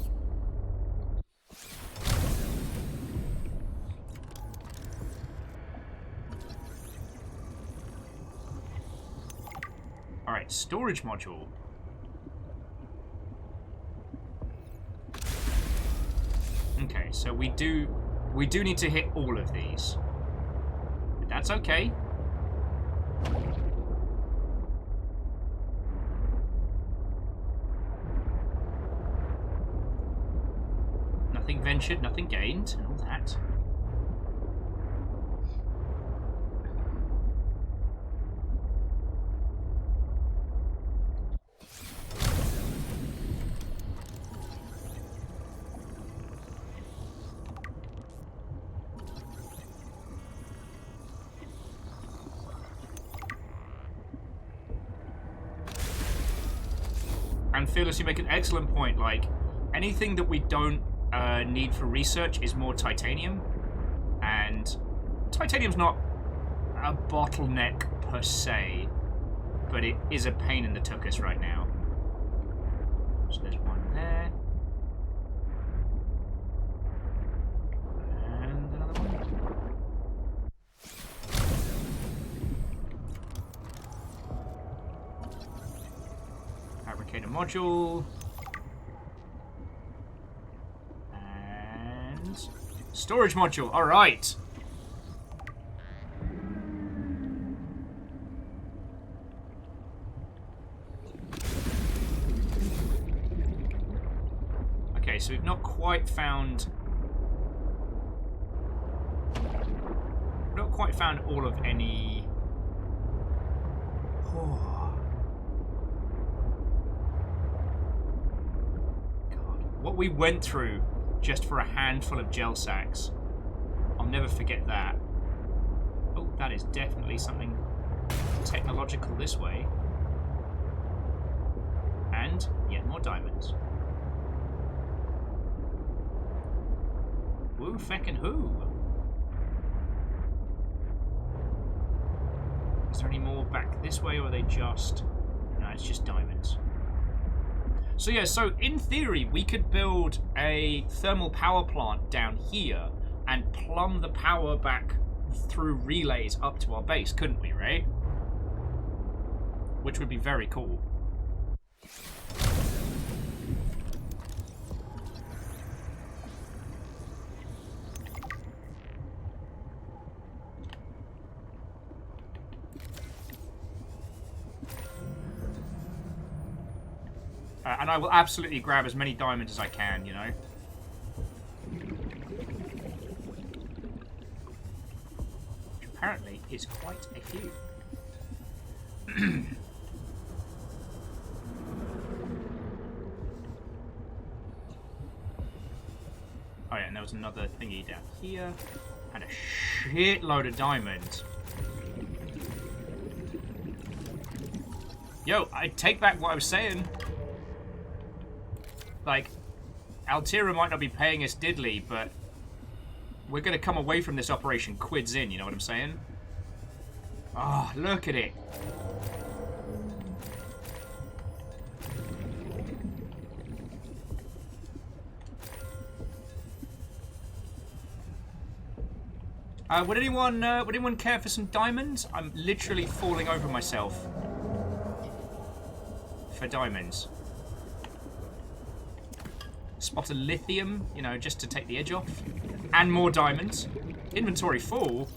Alright, storage module. Okay, so we do need to hit all of these. But that's okay. Nothing ventured, nothing gained, and all that. And Fearless, you make an excellent point. Like, anything that we don't need for research is more titanium. And titanium's not a bottleneck per se, but it is a pain in the tuchus right now. So there's one there. And another one. Fabricator module. And storage module. All right. Okay, so we've not quite found all of any. Oh. God, what we went through just for a handful of gel sacks. I'll never forget that. Oh, that is definitely something technological this way. And yet more diamonds. Woo feckin' who? Is there any more back this way, or are they just... No, it's just diamonds. So yeah, so in theory, we could build a thermal power plant down here and plumb the power back through relays up to our base, couldn't we, right? Which would be very cool. And I will absolutely grab as many diamonds as I can, you know. Which apparently is quite a few. Oh yeah, and there was another thingy down here. And a shitload of diamonds. Yo, I take back what I was saying. Like, Altira might not be paying us diddly, but we're going to come away from this operation quids in, you know what I'm saying? Oh, look at it. Would anyone care for some diamonds? I'm literally falling over myself for diamonds. Spot a lithium, you know, just to take the edge off. And more diamonds. Inventory full.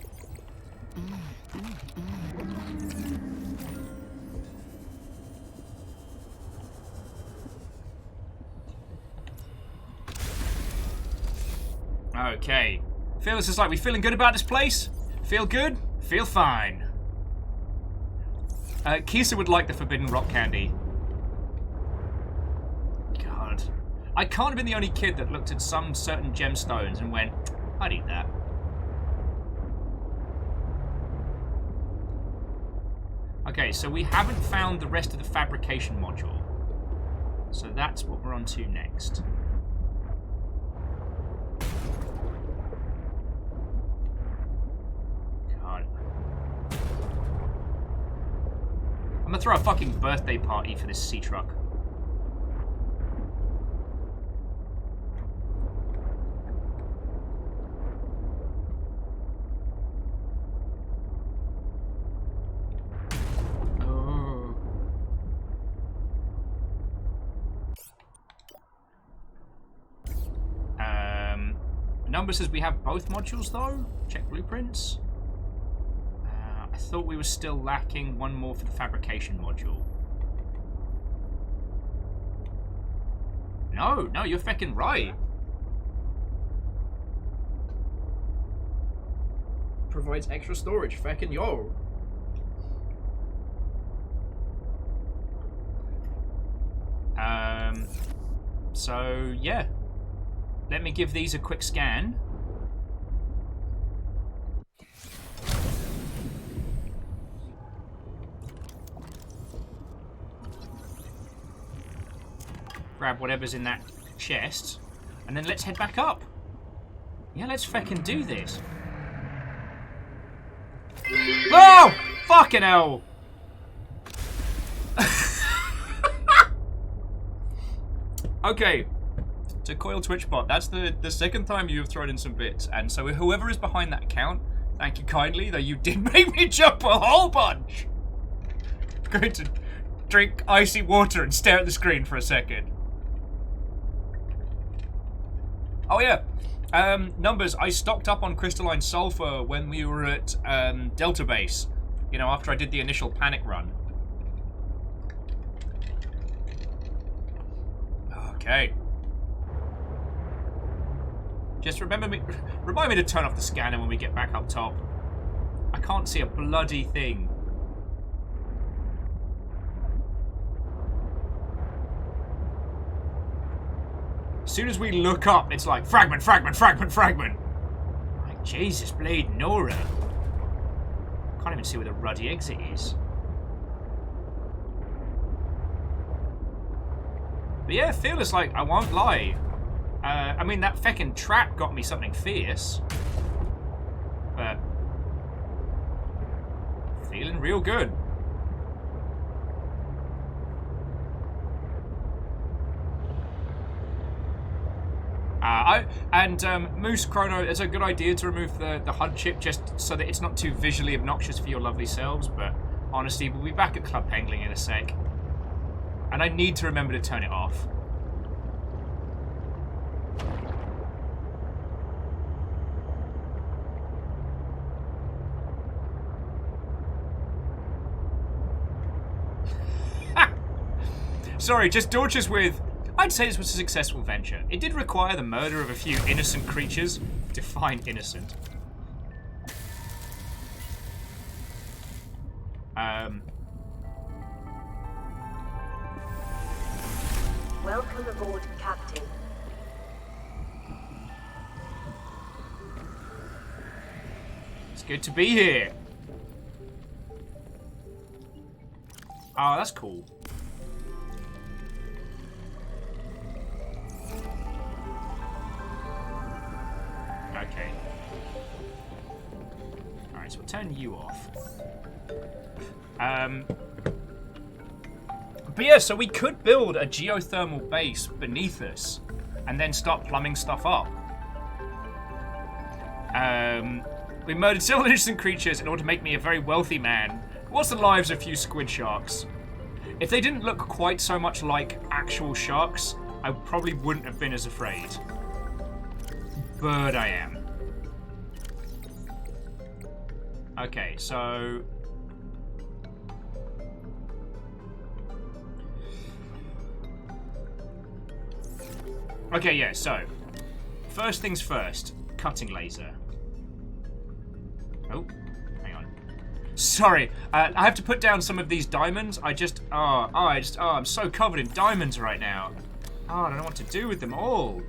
Okay. Feel this is like we feeling good about this place? Feel good? Feel fine. Kisa would like the forbidden rock candy. God. I can't have been the only kid that looked at some certain gemstones and went, I'd eat that. Okay, so we haven't found the rest of the fabrication module. So that's what we're on to next. God. I'm gonna throw a fucking birthday party for this sea truck. Number says we have both modules though. Check blueprints. I thought we were still lacking one more for the fabrication module. No, you're feckin' right. Provides extra storage, feckin' yo. So yeah. Let me give these a quick scan. Grab whatever's in that chest. And then let's head back up. Yeah, let's feckin' do this. Oh! Fucking hell! Okay. To Coil Twitchbot, that's the second time you have thrown in some bits. And so whoever is behind that account, thank you kindly, though you did make me jump a whole bunch. I'm going to drink icy water and stare at the screen for a second. Oh yeah, numbers, I stocked up on crystalline sulfur when we were at Delta Base. You know, after I did the initial panic run. Okay. Just remind me to turn off the scanner when we get back up top. I can't see a bloody thing. As soon as we look up, it's like fragment, fragment, fragment, fragment. Like Jesus, blade Nora. Can't even see where the ruddy exit is. But yeah, fearless, like, I won't lie. I mean, that feckin' trap got me something fierce. But feeling real good. Moose Chrono, it's a good idea to remove the HUD chip just so that it's not too visually obnoxious for your lovely selves, but honestly, we'll be back at Club Pengling in a sec. And I need to remember to turn it off. Sorry, just tortures with... I'd say this was a successful venture. It did require the murder of a few innocent creatures. Define innocent. Welcome aboard, Captain. It's good to be here. Oh, that's cool. Okay. Alright, so we'll turn you off. But yeah, so we could build a geothermal base beneath us and then start plumbing stuff up. We murdered several innocent creatures in order to make me a very wealthy man. What's the lives of a few squid sharks? If they didn't look quite so much like actual sharks, I probably wouldn't have been as afraid. But I am. Okay, so... Okay, yeah, so... First things first. Cutting laser. Oh, hang on. Sorry, I have to put down some of these diamonds. I'm so covered in diamonds right now. Oh, I don't know what to do with them all.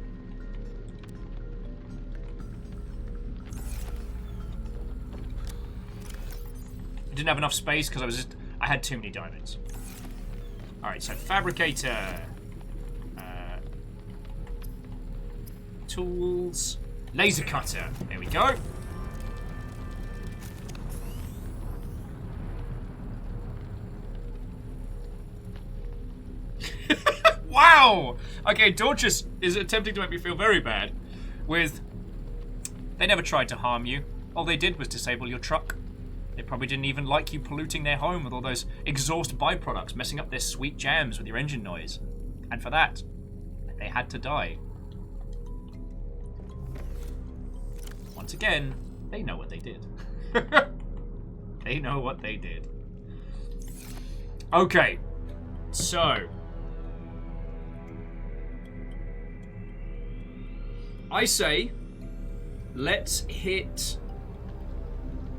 I didn't have enough space because I had too many diamonds. Alright, so fabricator. Tools. Laser cutter. There we go. Wow! Okay, Dorcas is attempting to make me feel very bad. They never tried to harm you. All they did was disable your truck. They probably didn't even like you polluting their home with all those exhaust byproducts, messing up their sweet jams with your engine noise. And for that, they had to die. Once again, they know what they did. They know what they did. Okay, so... I say, let's hit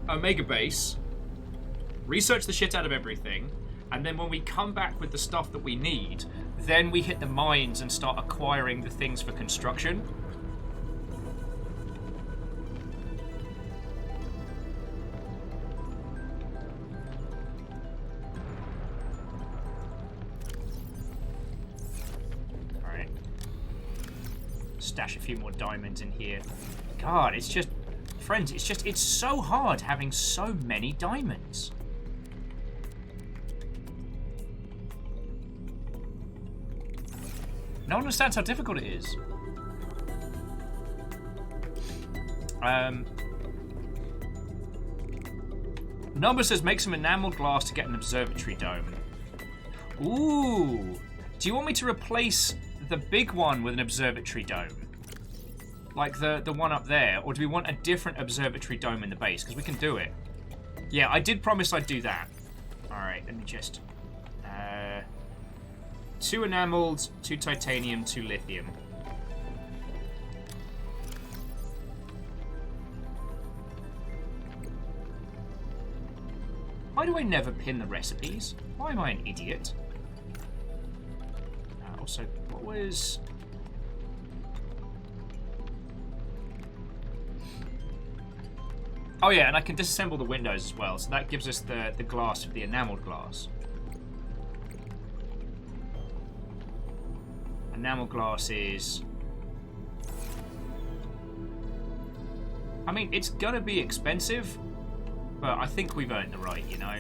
Omega Base, research the shit out of everything, and then when we come back with the stuff that we need, then we hit the mines and start acquiring the things for construction. Alright. Stash a few more diamonds in here. God, it's just... Friends, it's so hard having so many diamonds. No one understands how difficult it is. Number says make some enameled glass to get an observatory dome. Ooh. Do you want me to replace the big one with an observatory dome? Like the one up there? Or do we want a different observatory dome in the base? Because we can do it. Yeah, I did promise I'd do that. Alright, let me just... 2 enameled, 2 titanium, 2 lithium. Why do I never pin the recipes? Why am I an idiot? Also, what was... Oh yeah, and I can disassemble the windows as well, so that gives us the glass for the enameled glass. Enamel glass is... I mean, it's gonna be expensive, but I think we've earned the right, you know?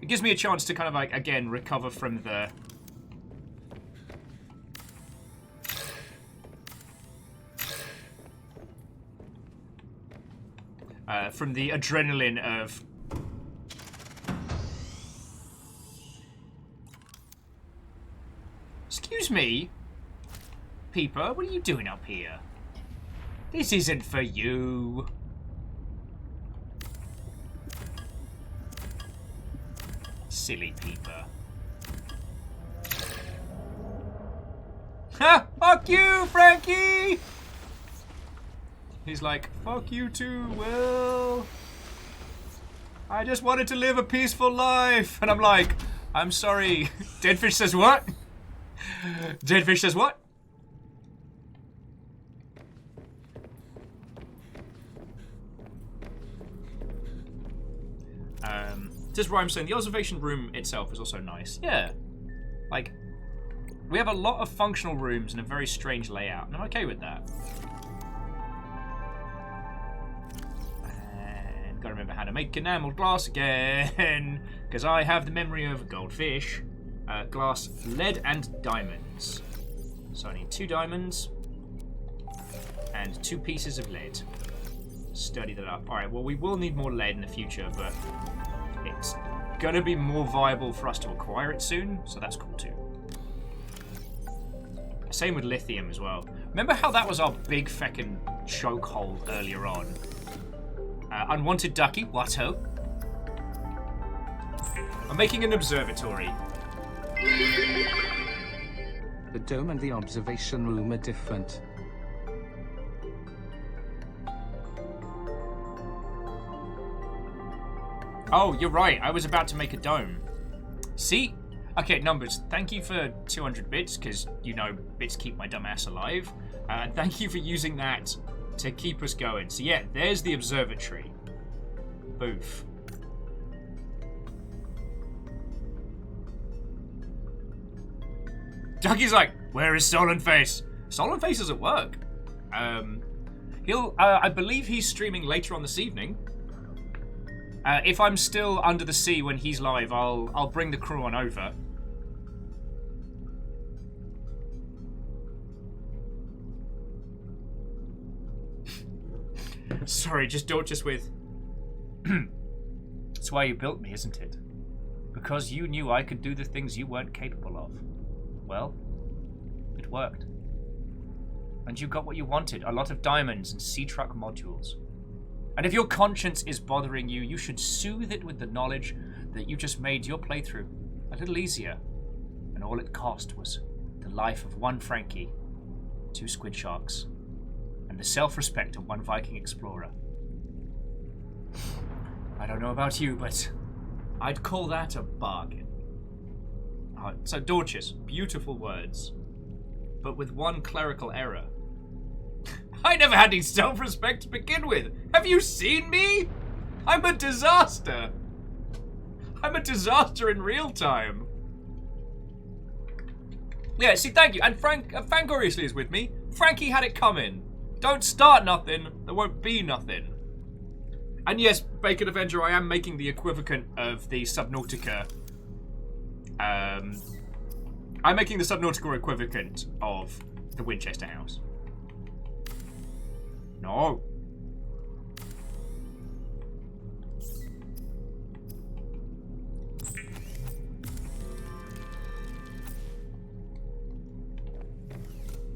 It gives me a chance to kind of, like, again, recover from the... from the adrenaline of... Excuse me? Peeper, what are you doing up here? This isn't for you. Silly Peeper. Ha! Fuck you, Frankie! He's like, fuck you too, Will. I just wanted to live a peaceful life. And I'm like, I'm sorry. Deadfish says what? Deadfish says what? Just where I'm saying the observation room itself is also nice. Yeah. Like, we have a lot of functional rooms and a very strange layout, and I'm okay with that. And gotta remember how to make enameled glass again, because I have the memory of a goldfish. glass, lead, and diamonds. So I need 2 diamonds and 2 pieces of lead. Study that up. Alright, well, we will need more lead in the future, but it's gonna be more viable for us to acquire it soon, so that's cool too. Same with lithium as well. Remember how that was our big feckin' chokehold earlier on? Unwanted ducky, what ho? I'm making an observatory. The dome and the observation room are different. Oh, you're right. I was about to make a dome. See? Okay, numbers. Thank you for 200 bits, because, you know, bits keep my dumb ass alive. Thank you for using that to keep us going. So yeah, there's the observatory. Boof. Ducky's like, where is Solenface? Solenface is at work. I believe he's streaming later on this evening. If I'm still under the sea when he's live, I'll bring the crew on over. Sorry, just with... That's why you built me, isn't it? Because you knew I could do the things you weren't capable of. Well, it worked. And you got what you wanted, a lot of diamonds and sea truck modules. And if your conscience is bothering you, you should soothe it with the knowledge that you just made your playthrough a little easier. And all it cost was the life of 1 Frankie, 2 squid sharks, and the self-respect of 1 Viking explorer. I don't know about you, but I'd call that a bargain. So Dorcas, beautiful words, but with 1 clerical error. I never had any self-respect to begin with. Have you seen me? I'm a disaster. I'm a disaster in real time. Yeah, see, thank you. And Fangoriously is with me. Frankie had it coming. Don't start nothing, there won't be nothing. And yes, Bacon Avenger, I am making the equivalent of the Subnautica. I'm making the Subnautica equivalent of the Winchester House. No.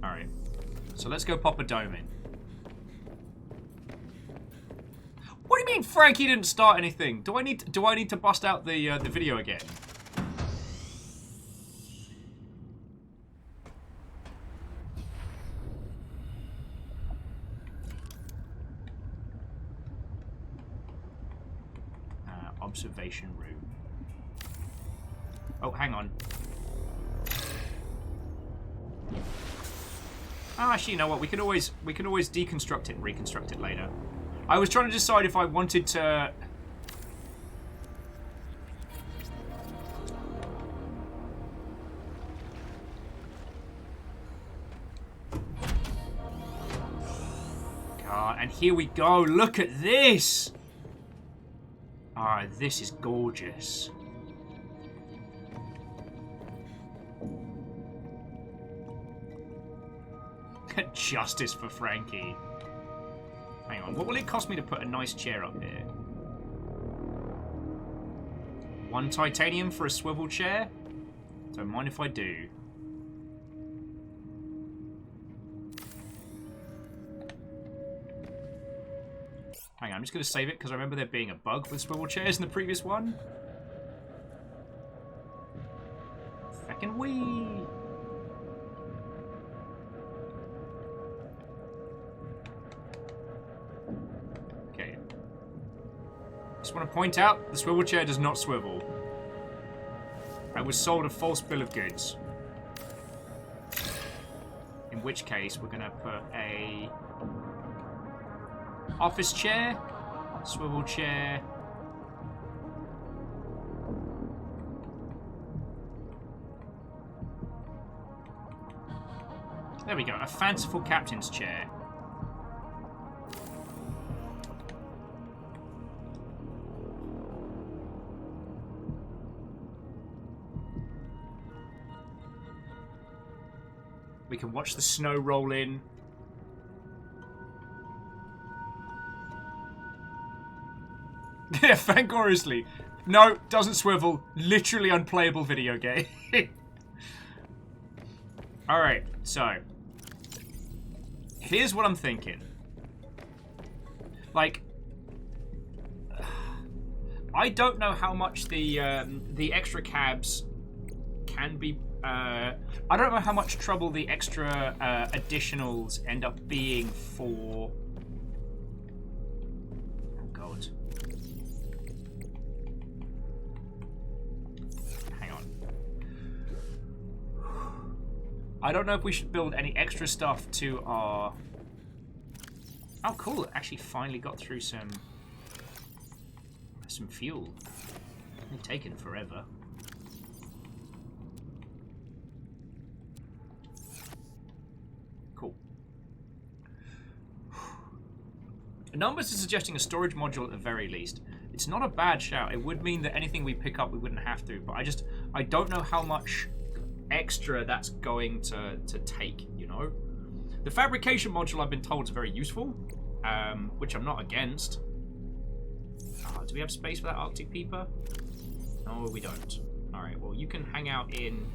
Alright. So let's go pop a dome in. What do you mean Frankie didn't start anything? Do I need to bust out the video again? Observation room. Oh, hang on. Actually, you know what? We can always deconstruct it and reconstruct it later. I was trying to decide if I wanted to. God, and here we go. Look at this. Ah, this is gorgeous. Justice for Frankie. Hang on, what will it cost me to put a nice chair up here? 1 titanium for a swivel chair? Don't mind if I do. Hang on, I'm just going to save it because I remember there being a bug with swivel chairs in the previous one. Feckin' wee! Okay. Just want to point out, the swivel chair does not swivel. I was sold a false bill of goods. In which case, we're going to put a office chair, swivel chair. There we go, a fanciful captain's chair. We can watch the snow roll in. Yeah, Fangoriously. No, doesn't swivel. Literally unplayable video game. Alright, so. Here's what I'm thinking. Like, I don't know how much the extra cabs can be... I don't know how much trouble the extra additionals end up being for... Oh, God. Hang on. I don't know if we should build any extra stuff to our... Oh, cool. It actually finally got through some fuel. It's taken forever. Cool. Numbers is suggesting a storage module at the very least. It's not a bad shout. It would mean that anything we pick up we wouldn't have to, but I don't know how much extra that's going to take, you know? The fabrication module I've been told is very useful, which I'm not against. Do we have space for that Arctic Peeper? No, we don't. Alright, well, you can hang out in...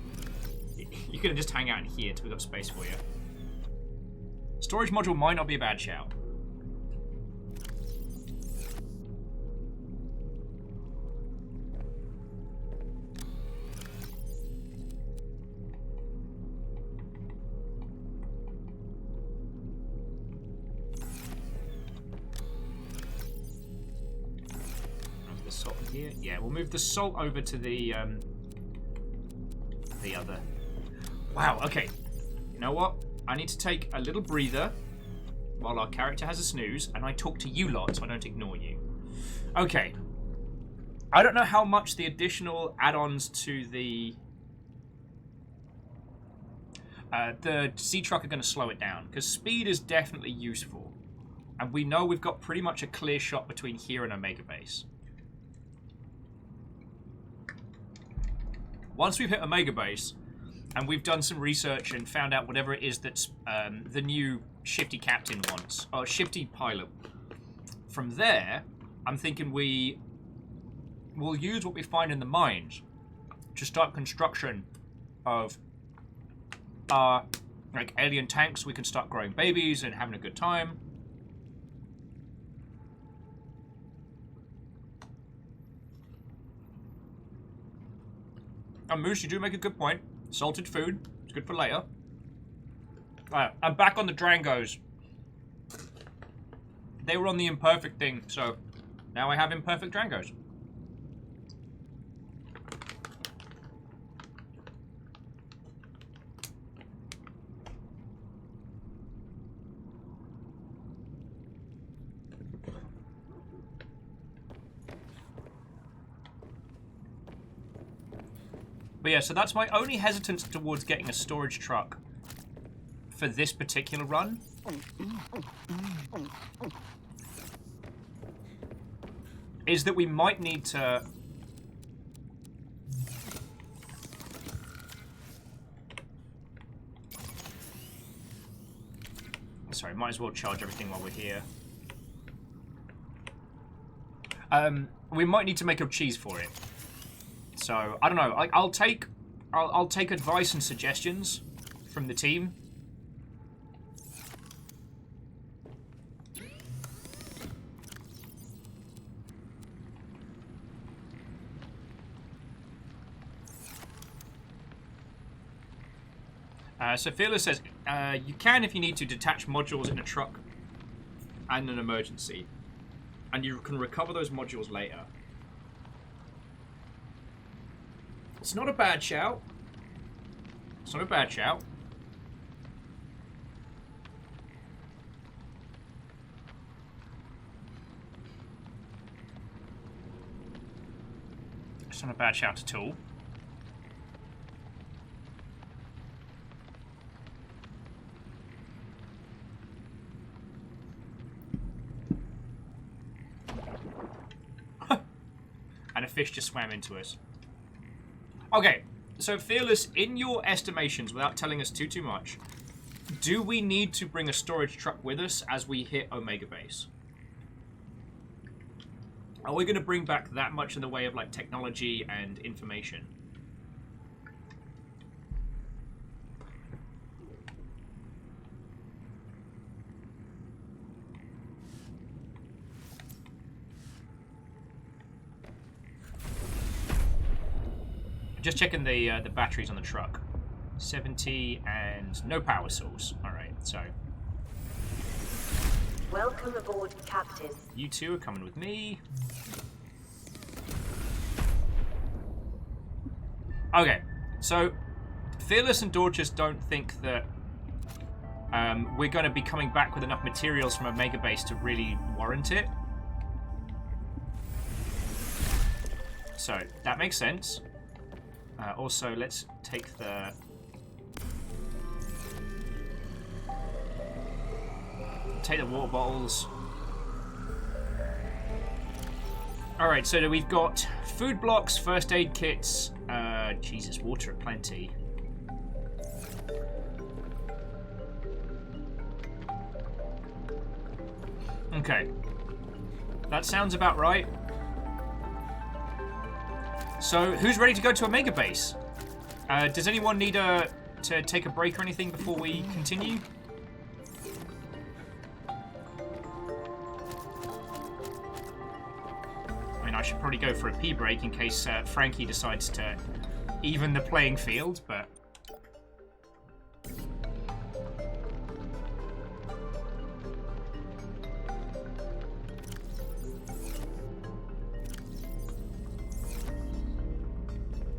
You can just hang out in here till we've got space for you. Storage module might not be a bad shout. Salt in here. Yeah, we'll move the salt over to the other. Wow, okay. You know what? I need to take a little breather while our character has a snooze, and I talk to you lot so I don't ignore you. Okay. I don't know how much the additional add-ons to the sea truck are going to slow it down, because speed is definitely useful. And we know we've got pretty much a clear shot between here and Omega Base. Once we've hit Omega Base, and we've done some research and found out whatever it is that the new shifty captain wants, or shifty pilot, from there, I'm thinking we will use what we find in the mines to start construction of our like alien tanks. We can start growing babies and having a good time. And Moose, you do make a good point. Salted food, it's good for later. I'm back on the Drangos. They were on the imperfect thing, so now I have imperfect Drangos. But yeah, so that's my only hesitance towards getting a storage truck for this particular run. Is that we might need to... Sorry, might as well charge everything while we're here. We might need to make a cheese for it. So, I don't know. I'll take advice and suggestions from the team. So Fearless says, you can, if you need to, detach modules in a truck and an emergency. And you can recover those modules later. It's not a bad shout. It's not a bad shout. It's not a bad shout at all. And a fish just swam into us. Okay, so Fearless, in your estimations, without telling us too much, Do we need to bring a storage truck with us as we hit Omega Base? Are we going to bring back that much in the way of like technology and information? Just checking the batteries on the truck. 70 and no power source. All right, so Welcome aboard, Captain. you two are coming with me. Okay, so Fearless and Dorcas don't think that we're going to be coming back with enough materials from Omega Base to really warrant it. So that makes sense. Also, let's take the water bottles. Alright, so we've got food blocks, first aid kits, Jesus, water aplenty. Okay. That sounds about right. So, who's ready to go to Omega Base? Does anyone need to take a break or anything before we continue? I mean, I should probably go for a pee break in case Frankie decides to even the playing field, but...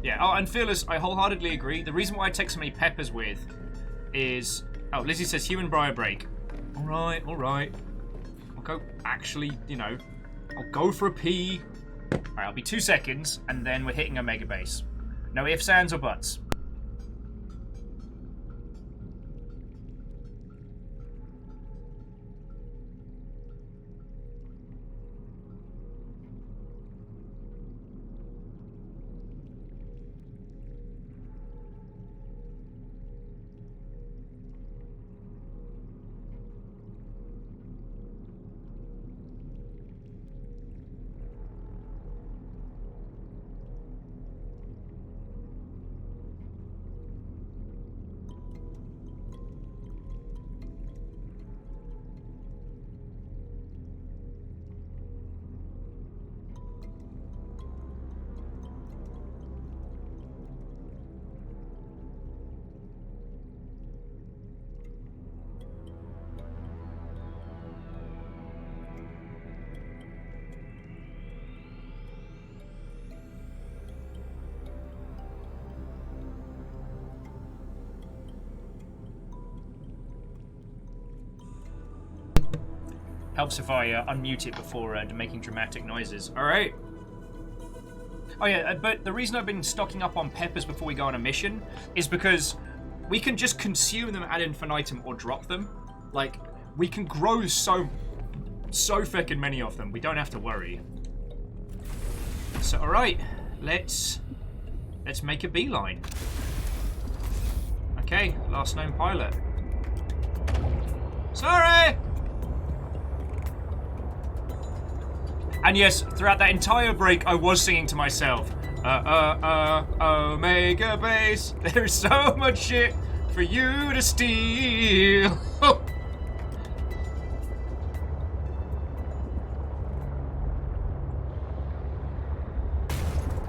Yeah, oh, and Fearless, I wholeheartedly agree. The reason why I take so many peppers with is... Oh, Lizzie says human briar break. Alright, alright. I'll go, actually, you know, I'll go for a pee. Alright, I'll be 2 seconds, and then we're hitting Omega Base. No ifs, ands, or buts. Helps if I unmute it before making dramatic noises. Alright. Oh yeah, but the reason I've been stocking up on peppers before we go on a mission is because we can just consume them ad infinitum or drop them. Like, we can grow so frickin' many of them. We don't have to worry. So, alright. Let's make a beeline. Okay, last known pilot. Sorry! And yes, throughout that entire break, I was singing to myself. Omega Base, there's so much shit for you to steal.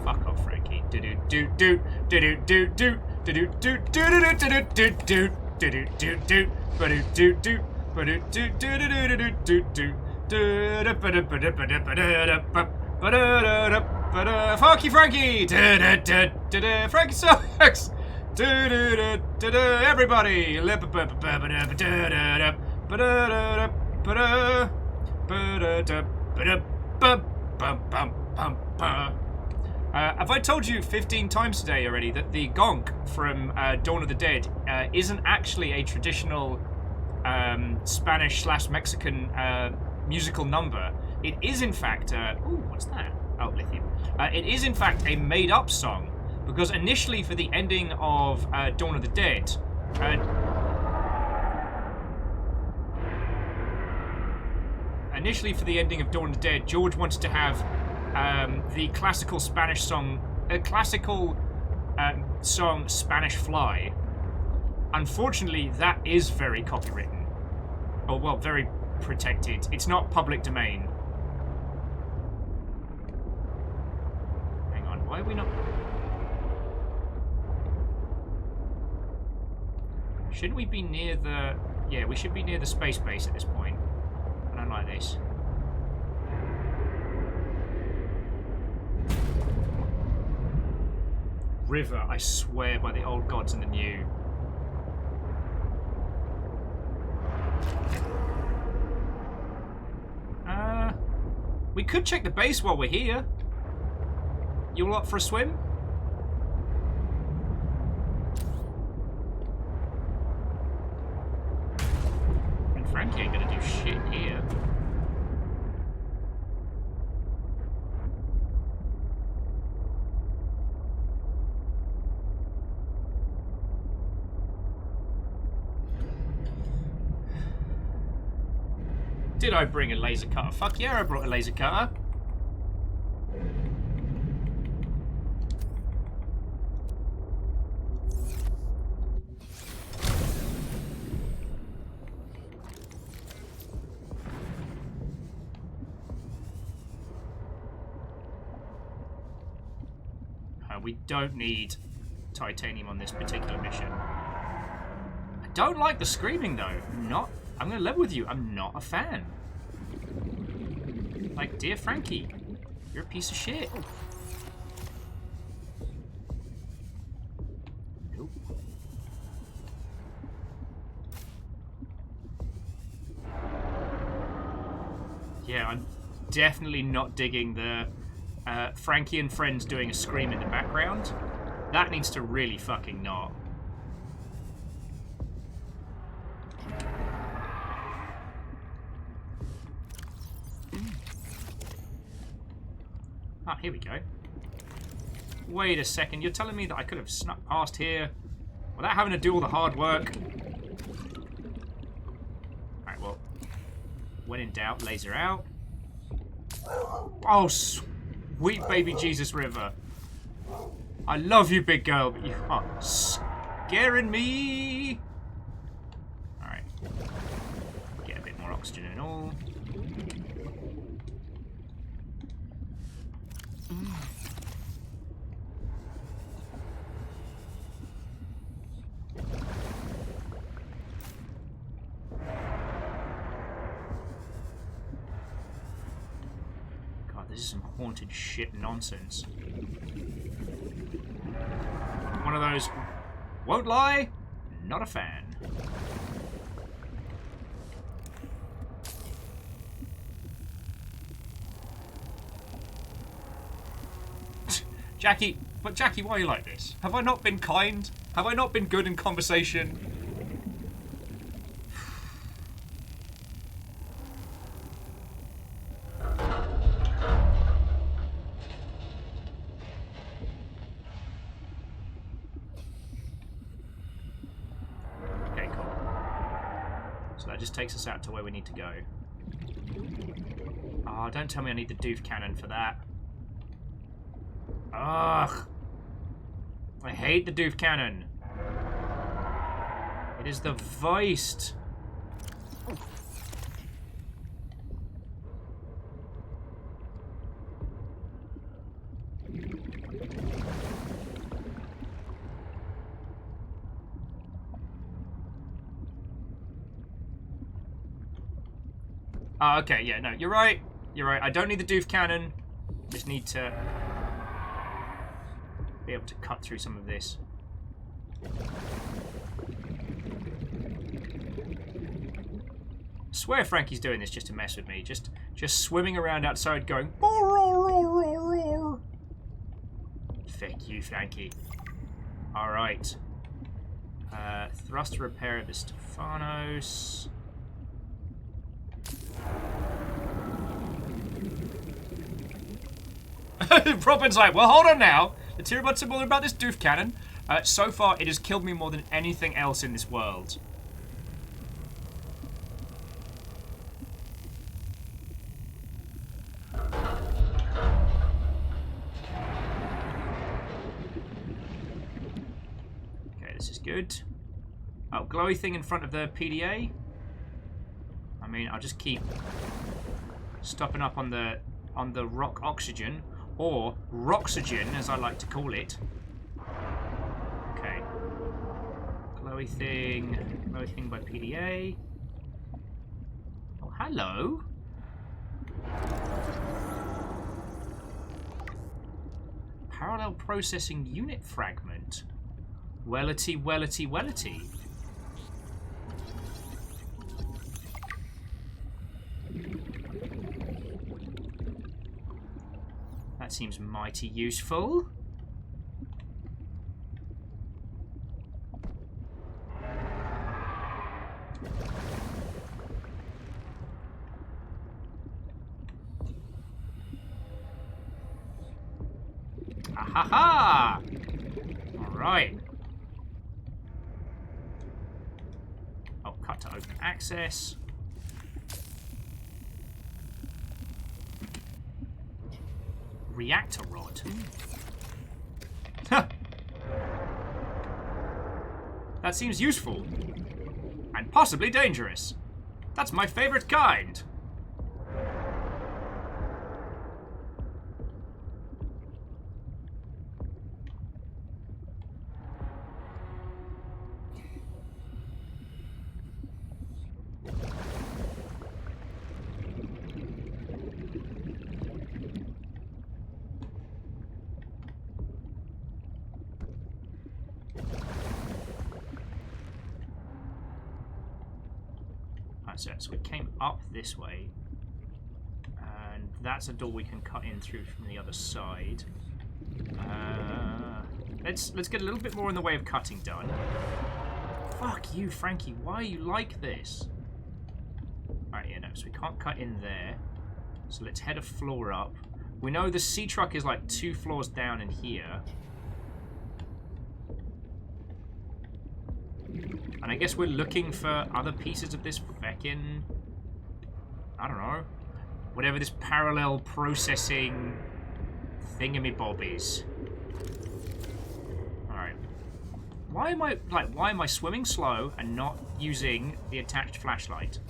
Fuck off, Frankie. Do-do-do-do, do-do-do-do, do-do-do-do-do-do-do-do, do-do-do-do, ba-do-do-do, ba-do-do-do-do-do-do-do-do. Fuck you, Frankie! Frankie sucks! Everybody! Have I told you 15 times today already that the gonk from Dawn of the Dead isn't actually a traditional Spanish/Mexican musical number? It is in fact ooh, what's that? Oh, lithium. It is in fact a made-up song, because initially for the ending of Dawn of the Dead, initially for the ending of Dawn of the Dead, George wanted to have the classical Spanish song, song Spanish Fly. Unfortunately, that is very copywritten. Oh, well, very protected. It's not public domain. Hang on, why are we not... Shouldn't we be near the... Yeah, we should be near the space base at this point. I don't like this. River, I swear by the old gods and the new. We could check the base while we're here. You all up for a swim? And Frankie ain't gonna do shit here. Did I bring a laser cutter? Fuck yeah, I brought a laser cutter. We don't need titanium on this particular mission. I don't like the screaming though. I'm gonna level with you. I'm not a fan. Like, dear Frankie, you're a piece of shit. Nope. Yeah, I'm definitely not digging the Frankie and friends doing a scream in the background. That needs to really fucking not. Ah, here we go. Wait a second, you're telling me that I could have snuck past here without having to do all the hard work? Alright, well, when in doubt, laser out. Oh, sweet baby Jesus River. I love you, big girl, but you are scaring me. Alright. Get a bit more oxygen and all. This is some haunted shit nonsense. One of those, won't lie, not a fan. Jackie, but Jackie, why are you like this? Have I not been kind? Have I not been good in conversation? Takes us out to where we need to go. Oh, don't tell me I need the doof cannon for that. Ugh. I hate the doof cannon. It is the Weist. Oh, okay, yeah, no, you're right. You're right. I don't need the doof cannon. Just need to be able to cut through some of this. I swear Frankie's doing this just to mess with me. Just swimming around outside going... Thank you, Frankie. Alright. Thruster repair of the Stephanos... Robin's like, well, hold on now. Let's hear about some more about this doof cannon. So far, it has killed me more than anything else in this world. this is good. Oh, glowy thing in front of the PDA. I mean, I'll just keep stopping up on the rock oxygen, or roxygen, as I like to call it. Okay. Glowy thing by PDA. Oh, hello. Parallel processing unit fragment. Wellity, wellity, wellity. That seems mighty useful. Ahaha! Alright. Oh, cut to open access. Reactor rod. That seems useful. And possibly dangerous. That's my favorite kind. So we came up this way, and that's a door we can cut in through from the other side. Let's get a little bit more in the way of cutting done. Fuck you, Frankie. Why are you like this? Alright, yeah, no, so we can't cut in there. So let's head a floor up. We know the sea truck is like 2 floors down in here. And I guess we're looking for other pieces of this feckin', I don't know, whatever this parallel processing thingamabob is. Alright. Why am I swimming slow and not using the attached flashlight?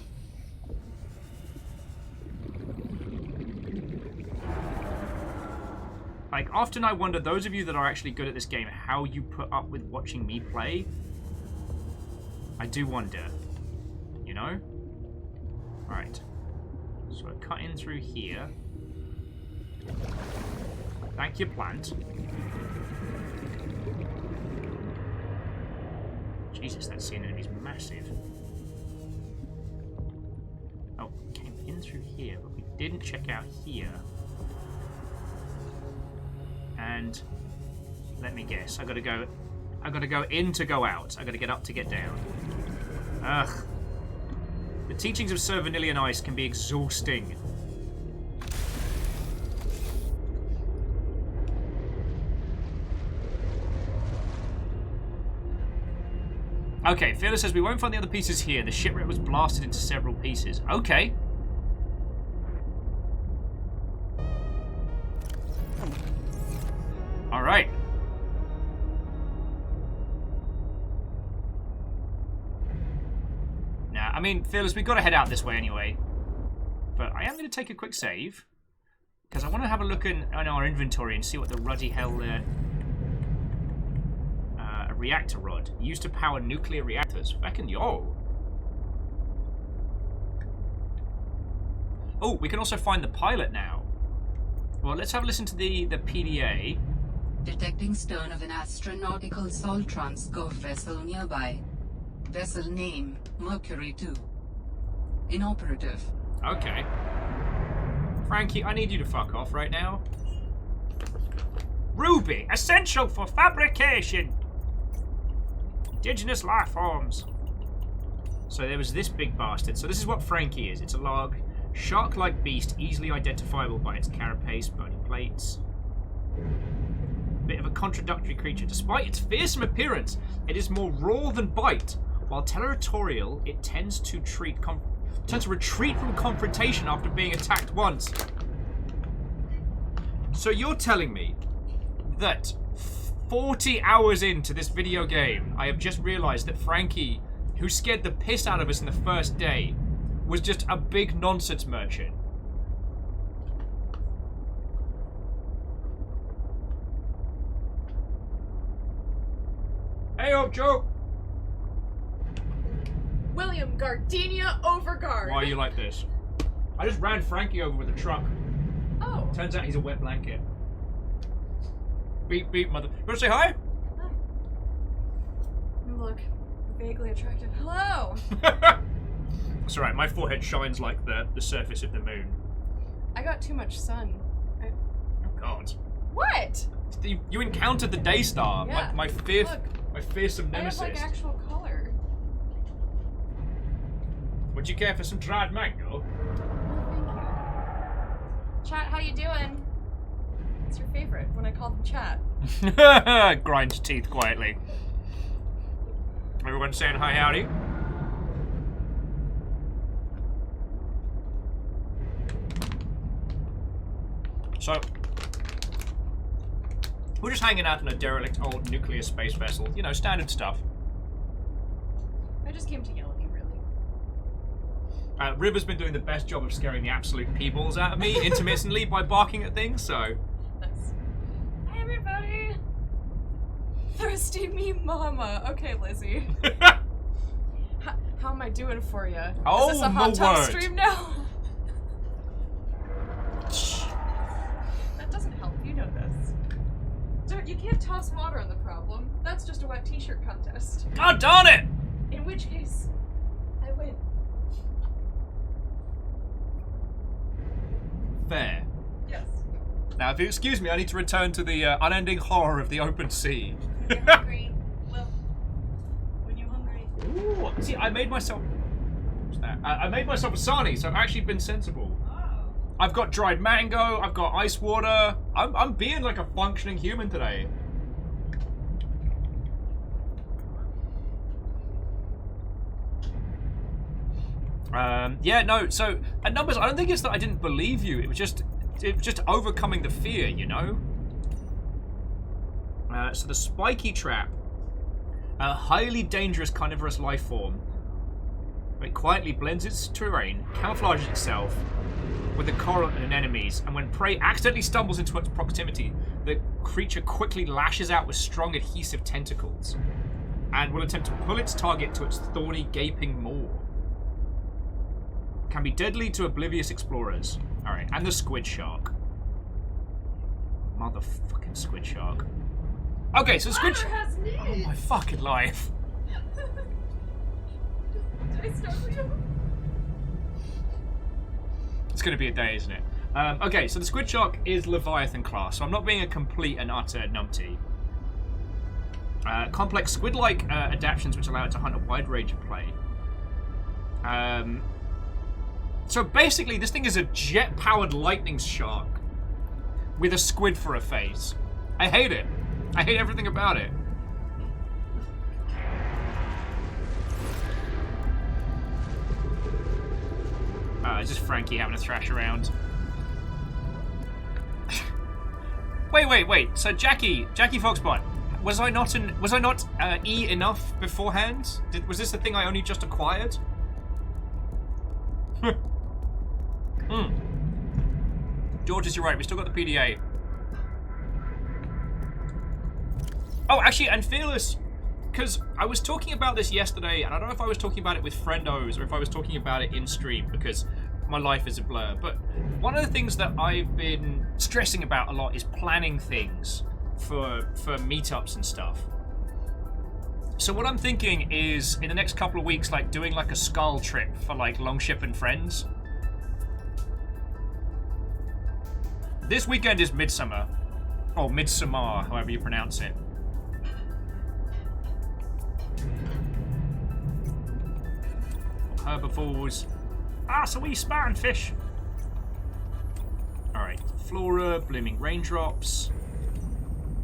Like, often I wonder, those of you that are actually good at this game, how you put up with watching me play. I do wonder, you know? Alright. So I cut in through here. Thank you, plant. Jesus, that sea enemy is massive. Oh, came in through here, but we didn't check out here. And let me guess, I gotta go in to go out. I gotta get up to get down. Ugh. The teachings of Sir Vanillion Ice can be exhausting. Okay, Fearless says we won't find the other pieces here. The shipwreck was blasted into several pieces. Okay. Alright. I mean, Fearless, we've got to head out this way anyway. But I am going to take a quick save. Because I want to have a look in our inventory and see what the ruddy hell there... a reactor rod. Used to power nuclear reactors. Feckin' yo! Oh, we can also find the pilot now. Well, let's have a listen to the PDA. Detecting stern of an astronautical salt transport vessel nearby. Vessel name, Mercury 2. Inoperative. Okay. Frankie, I need you to fuck off right now. Ruby, essential for fabrication. Indigenous life forms. So there was this big bastard. So this is what Frankie is. It's a log. Shark-like beast, easily identifiable by its carapace, bony plates. Bit of a contradictory creature. Despite its fearsome appearance, it is more raw than bite. While territorial, it tends to retreat from confrontation after being attacked once. So you're telling me that 40 hours into this video game, I have just realized that Frankie, who scared the piss out of us in the first day, was just a big nonsense merchant. Hey up, Joe! William Gardenia Overguard. Why are you like this? I just ran Frankie over with a truck. Oh. Turns out he's a wet blanket. Beep, beep, mother. You want to say hi? Hi. You look vaguely attractive. Hello. It's alright, my forehead shines like the surface of the moon. I got too much sun. Oh god. What? You encountered the day star. Yeah. My fearsome nemesis. I have like actual color. Would you care for some dried mango? Oh, thank you. Chat, how you doing? It's your favorite when I call them chat. Grinds teeth quietly. Everyone saying hi, howdy. So, we're just hanging out in a derelict old nuclear space vessel. You know, standard stuff. I just came to yell at you, really. River's been doing the best job of scaring the absolute pee-balls out of me intermittently by barking at things, so... Nice. Hi, everybody! Thirsty me mama. Okay, Lizzie. How am I doing for you? Oh, is this a my hot tub word. stream now? That doesn't help, you know this. You can't toss water on the problem. That's just a wet t-shirt contest. God darn it! In which case, I win. Fair. Yes. Now, if you excuse me, I need to return to the unending horror of the open sea. You're hungry. Well, when you're hungry. Ooh, see, I made myself... What's that? I made myself a sarnie, so I've actually been sensible. I've got dried mango, I've got ice water. I'm being like a functioning human today. Yeah, no, so, at Numbers, I don't think it's that I didn't believe you, it was just overcoming the fear, you know? So the spiky trap, a highly dangerous carnivorous life form, it quietly blends its terrain, camouflages itself with the coral and enemies, and when prey accidentally stumbles into its proximity, the creature quickly lashes out with strong adhesive tentacles, and will attempt to pull its target to its thorny, gaping maw. Can be deadly to oblivious explorers. Alright, and the squid shark. Motherfucking squid shark. Okay, so the squid shark. Oh my fucking life. Did I start with you? It's gonna be a day, isn't it? Okay, so the squid shark is Leviathan class, so I'm not being a complete and utter numpty. Complex squid-like adaptations which allow it to hunt a wide range of prey. So basically, this thing is a jet-powered lightning shark with a squid for a face. I hate it. I hate everything about it. It's just Frankie having a thrash around. wait. So Jackie Foxbot, was I not E enough beforehand? Was this the thing I only just acquired? George, you're right. We still got the PDA. Oh, actually, and Fearless, because I was talking about this yesterday, and I don't know if I was talking about it with friendos or if I was talking about it in stream, because my life is a blur. But one of the things that I've been stressing about a lot is planning things for meetups and stuff. So what I'm thinking is, in the next couple of weeks, like doing like a skull trip for like Longship and friends. This weekend is Midsummer, or Midsummer, however you pronounce it. Herbivores. So we fish. Alright, Flora, Blooming Raindrops,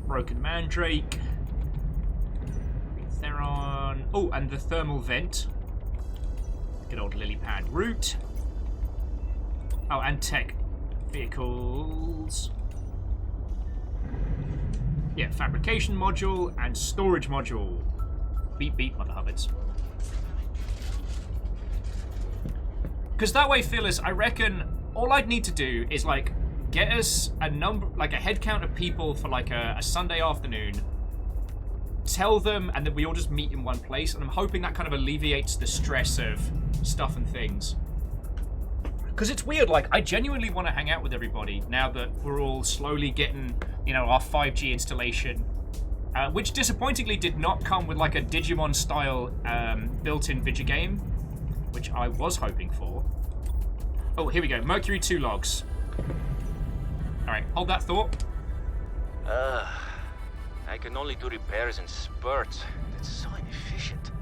Broken Mandrake, Theron. Oh, and the Thermal Vent. Good old lily pad root. Oh, and tech vehicles. Yeah, fabrication module and storage module. Beep beep, mother hubbits. Because that way, Phyllis, I reckon all I'd need to do is like get us a number, like a head count of people for like a Sunday afternoon. Tell them, and then we all just meet in one place. And I'm hoping that kind of alleviates the stress of stuff and things. Because it's weird, like, I genuinely want to hang out with everybody now that we're all slowly getting, you know, our 5G installation. Which disappointingly did not come with like a Digimon-style built-in video game, which I was hoping for. Oh, here we go. Mercury 2 logs. Alright, hold that thought. I can only do repairs in spurts. It's so inefficient.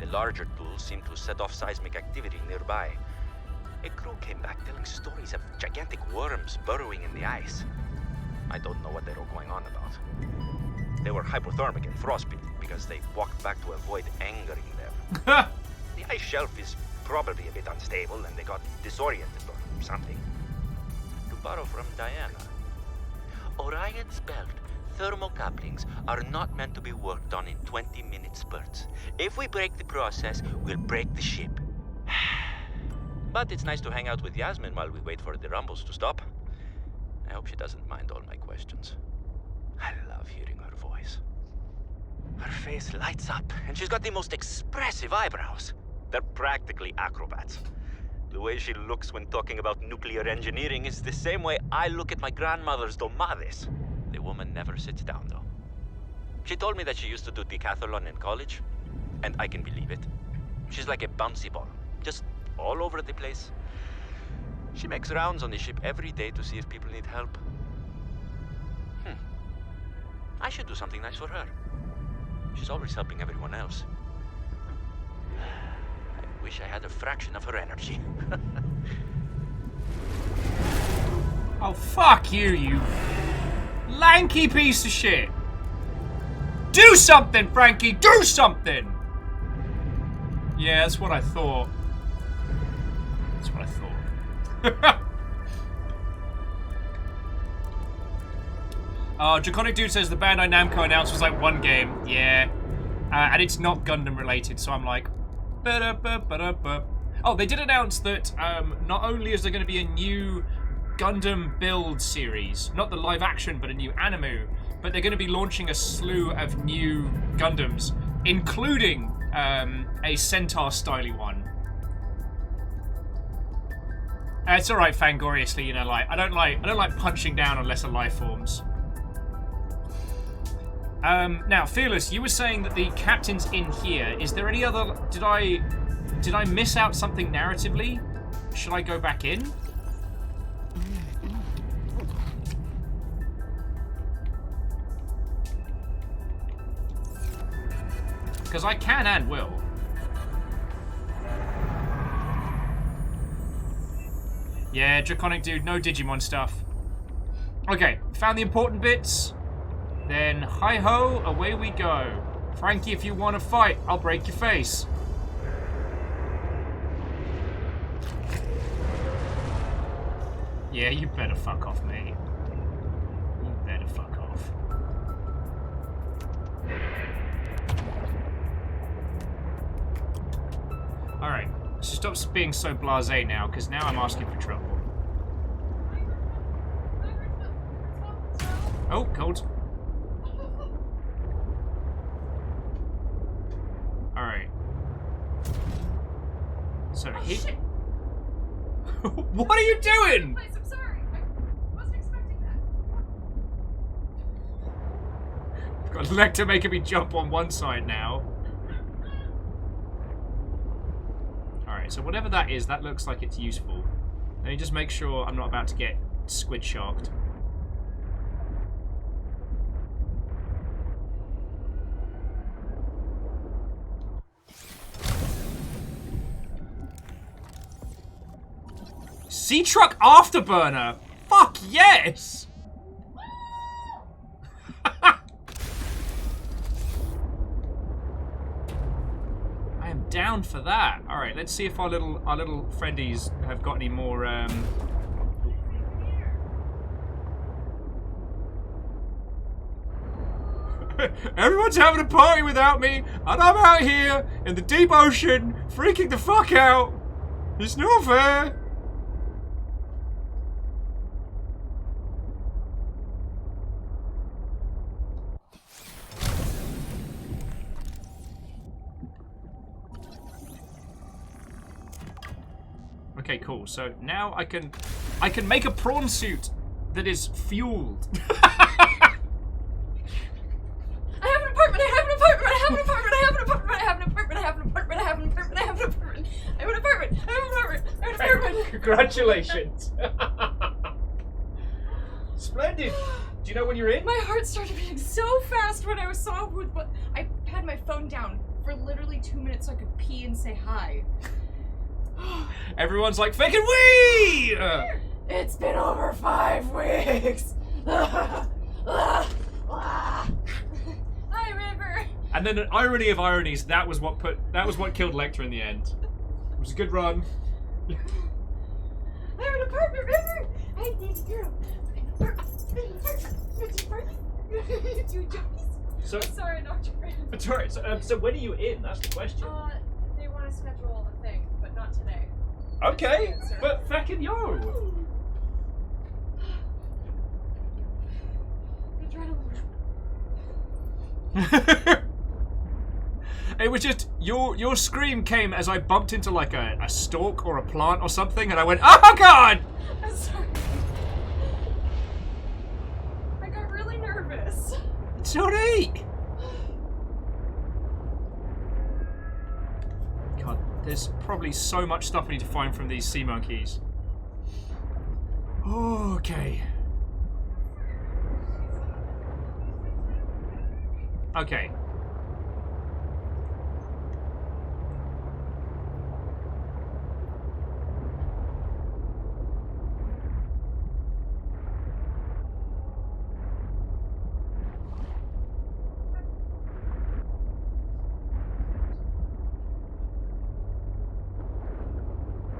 The larger tools seem to set off seismic activity nearby. A crew came back telling stories of gigantic worms burrowing in the ice. I don't know what they were going on about. They were hypothermic and frostbitten because they walked back to avoid angering them. The ice shelf is probably a bit unstable and they got disoriented or something. To borrow from Diana, Orion's belt thermocouplings are not meant to be worked on in 20-minute spurts. If we break the process, we'll break the ship. But it's nice to hang out with Yasmin while we wait for the rumbles to stop. I hope she doesn't mind all my questions. I love hearing her voice. Her face lights up, and she's got the most expressive eyebrows. They're practically acrobats. The way she looks when talking about nuclear engineering is the same way I look at my grandmother's domades. The woman never sits down, though. She told me that she used to do decathlon in college, and I can believe it. She's like a bouncy ball, just all over the place. She makes rounds on the ship every day to see if people need help. I should do something nice for her. She's always helping everyone else. I wish I had a fraction of her energy. Oh, fuck you, you lanky piece of shit. Do something, Frankie! Do something! Yeah, that's what I thought. That's what I thought. Draconic Dude says the Bandai Namco announced was like one game. Yeah. And it's not Gundam related, so I'm like... Oh, they did announce that not only is there going to be a new Gundam build series, not the live action, but a new anime, but they're going to be launching a slew of new Gundams, including a Centaur-styly one. It's alright, Fangoriously, you know, like I don't like punching down on lesser life forms. Now, Fearless, you were saying that the captain's in here. Is there any other... Did I miss out something narratively? Should I go back in? Because I can and will. Yeah, Draconic Dude, no Digimon stuff. Okay, found the important bits. Then, hi-ho, away we go. Frankie, if you want to fight, I'll break your face. Yeah, you better fuck off, mate. You better fuck off. Alright, so stop being so blasé now, because now I'm asking for trouble. Oh, cold. Alright. So shit. What are you doing? Please, I'm sorry. I wasn't expecting that. I've got Lecter making me jump on one side now. Alright, so whatever that is, that looks like it's useful. Let me just make sure I'm not about to get squid sharked. Sea Truck Afterburner! Fuck yes! I am down for that. Alright, let's see if our little friendies have got any more Everyone's having a party without me, and I'm out here in the deep ocean, freaking the fuck out. It's not fair. Okay, cool. So now I can make a prawn suit that is fueled. I have an apartment. I have an apartment. I have an apartment. I have an apartment. I have an apartment. I have an apartment. I have an apartment. I have an apartment. I have an apartment. I have an apartment. I have an apartment. Congratulations. Splendid. Do you know when you're in? My heart started beating so fast when I saw who. I had my phone down for literally 2 minutes so I could pee and say hi. Everyone's like, fucking wee! It's been over 5 weeks. Hi, River. And then an irony of ironies, that was what killed Lecter in the end. It was a good run. I have an apartment, River. I need you. So, Sorry, I knocked your friend. it's alright. So when are you in? That's the question. They want to schedule a thing, but not today. Okay, but fucking yo. It was just your scream came as I bumped into like a stalk or a plant or something, and I went, oh god! I'm sorry. I got really nervous. It's alright. God, there's probably so much stuff I need to find from these sea monkeys. Okay. Okay.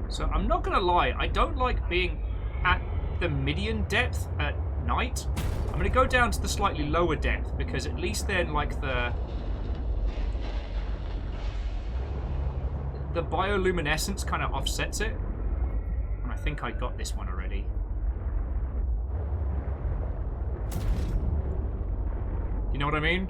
So I'm not gonna lie, I don't like being at the median depth at night. I'm gonna go down to the slightly lower depth because at least then like the bioluminescence kind of offsets it. And I think I got this one already. You know what I mean?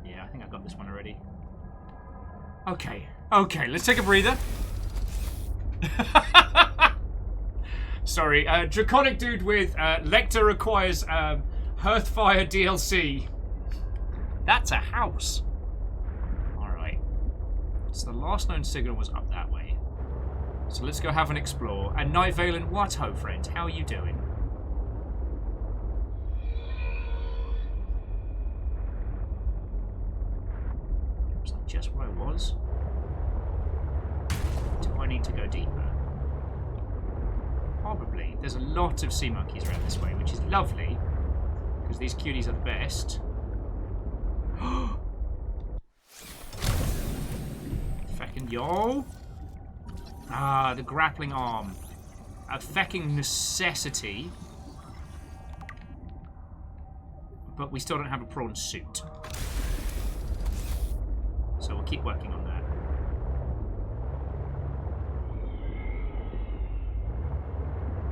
Yeah, I think I got this one already. Okay, let's take a breather. Sorry, Draconic Dude with Lecter requires Hearthfire DLC. That's a house. Alright. So the last known signal was up that way. So let's go have an explore. And Night Valen, what ho, friend? How are you doing? Was that just where I was? Do I need to go deeper? Probably. There's a lot of sea monkeys around this way, which is lovely. Because these cuties are the best. Feckin' yo! Ah, the grappling arm. A fecking necessity. But we still don't have a prawn suit. So we'll keep working on that.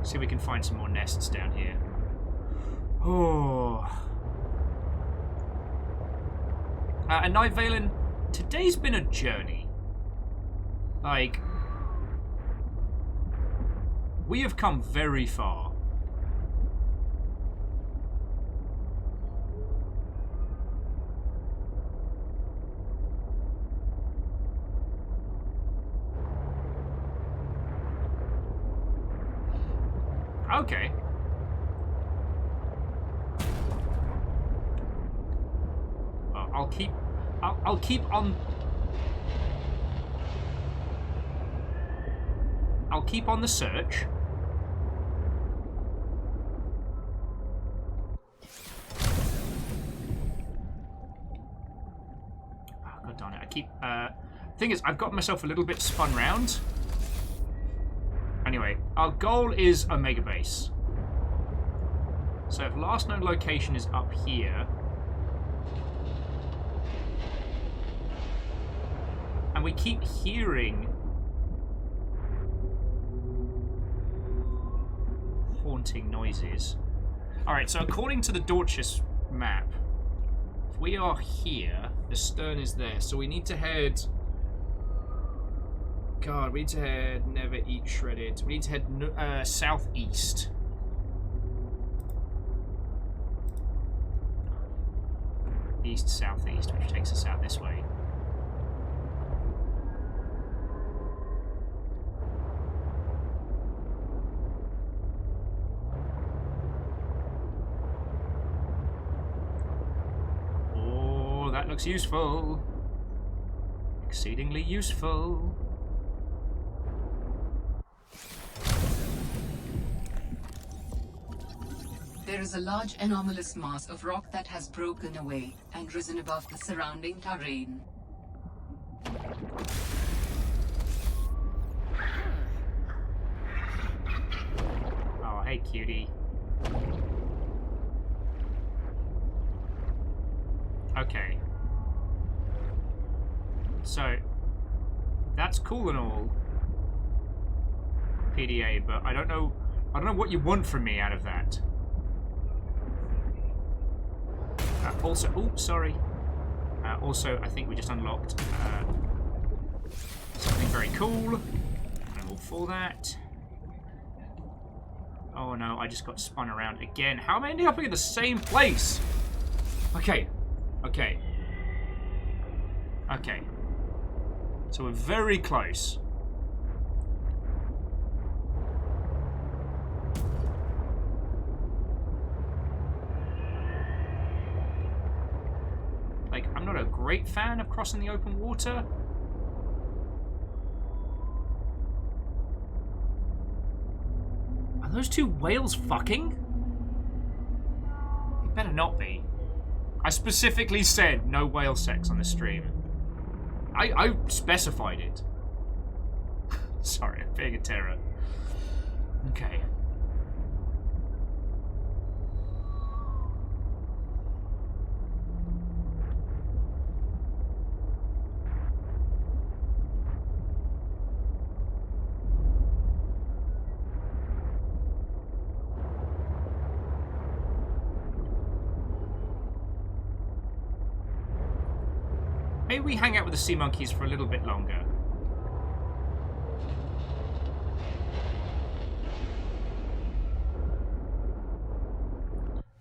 See if we can find some more nests down here. Oh. And Night Valen, today's been a journey. Like, we have come very far. Okay. Well, I'll keep on. I'll keep on the search. Oh, God darn it! I keep. Thing is, I've got myself a little bit spun round. Anyway, our goal is Omega Base. So if last known location is up here... And we keep hearing... haunting noises. Alright, so according to the Dorchis map, if we are here, the stern is there, so we need to head... God, we need to head... Never eat shredded. We need to head southeast. East-southeast, which takes us out this way. Oh, that looks useful. Exceedingly useful. There is a large anomalous mass of rock that has broken away and risen above the surrounding terrain. Oh, hey, cutie. Okay. So, that's cool and all, PDA, but I don't know what you want from me out of that. Also, oh, sorry. Also, I think we just unlocked something very cool. I'm all for that. Oh no, I just got spun around again. How am I ending up in the same place? Okay. Okay. Okay. So we're very close. Like, I'm not a great fan of crossing the open water. Are those two whales fucking? It better not be. I specifically said no whale sex on the stream. I specified it. Sorry, I'm being a terror. Okay. Maybe we hang out with the sea monkeys for a little bit longer.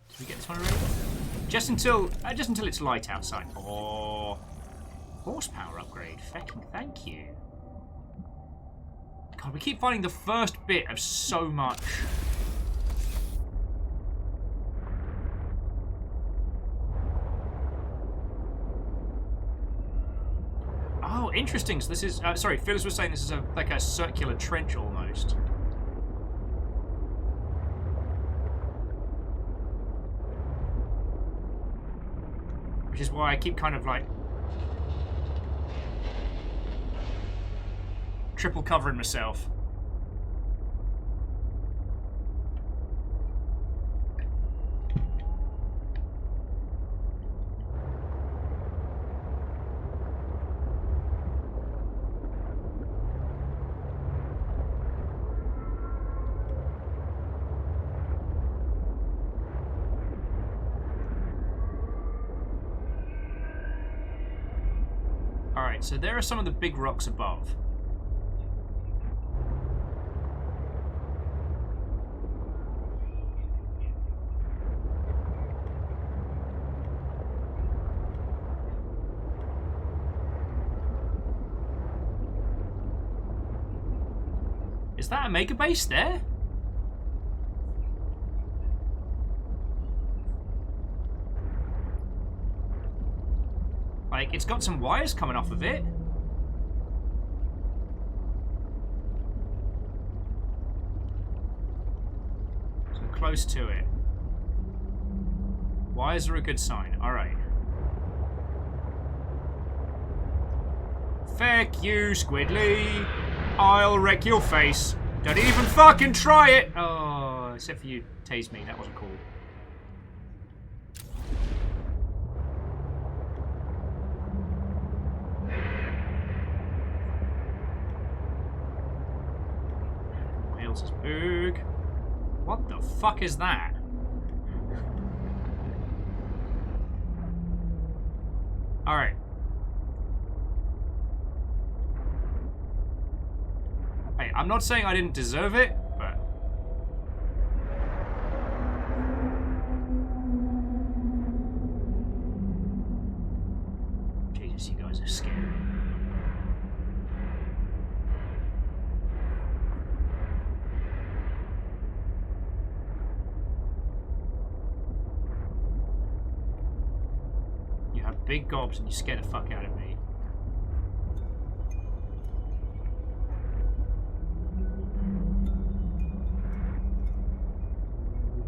Did we get this one already? Just until it's light outside. Oh, horsepower upgrade. Fecking thank you. God, we keep finding the first bit of so much. Oh, interesting. So this is... sorry, Phyllis was saying this is like a circular trench almost. Which is why I keep kind of like... triple covering myself. Alright, so there are some of the big rocks above. Is that a mega base there? Like, it's got some wires coming off of it. So close to it. Wires are a good sign. Alright. Feck you, Squidly. I'll wreck your face. Don't even fucking try it! Oh, except for you tased me. That wasn't cool. Wales is big. What the fuck is that? Alright. Hey, I'm not saying I didn't deserve it, but... Jesus, you guys are scary. You have big gobs and you scare the fuck out of me.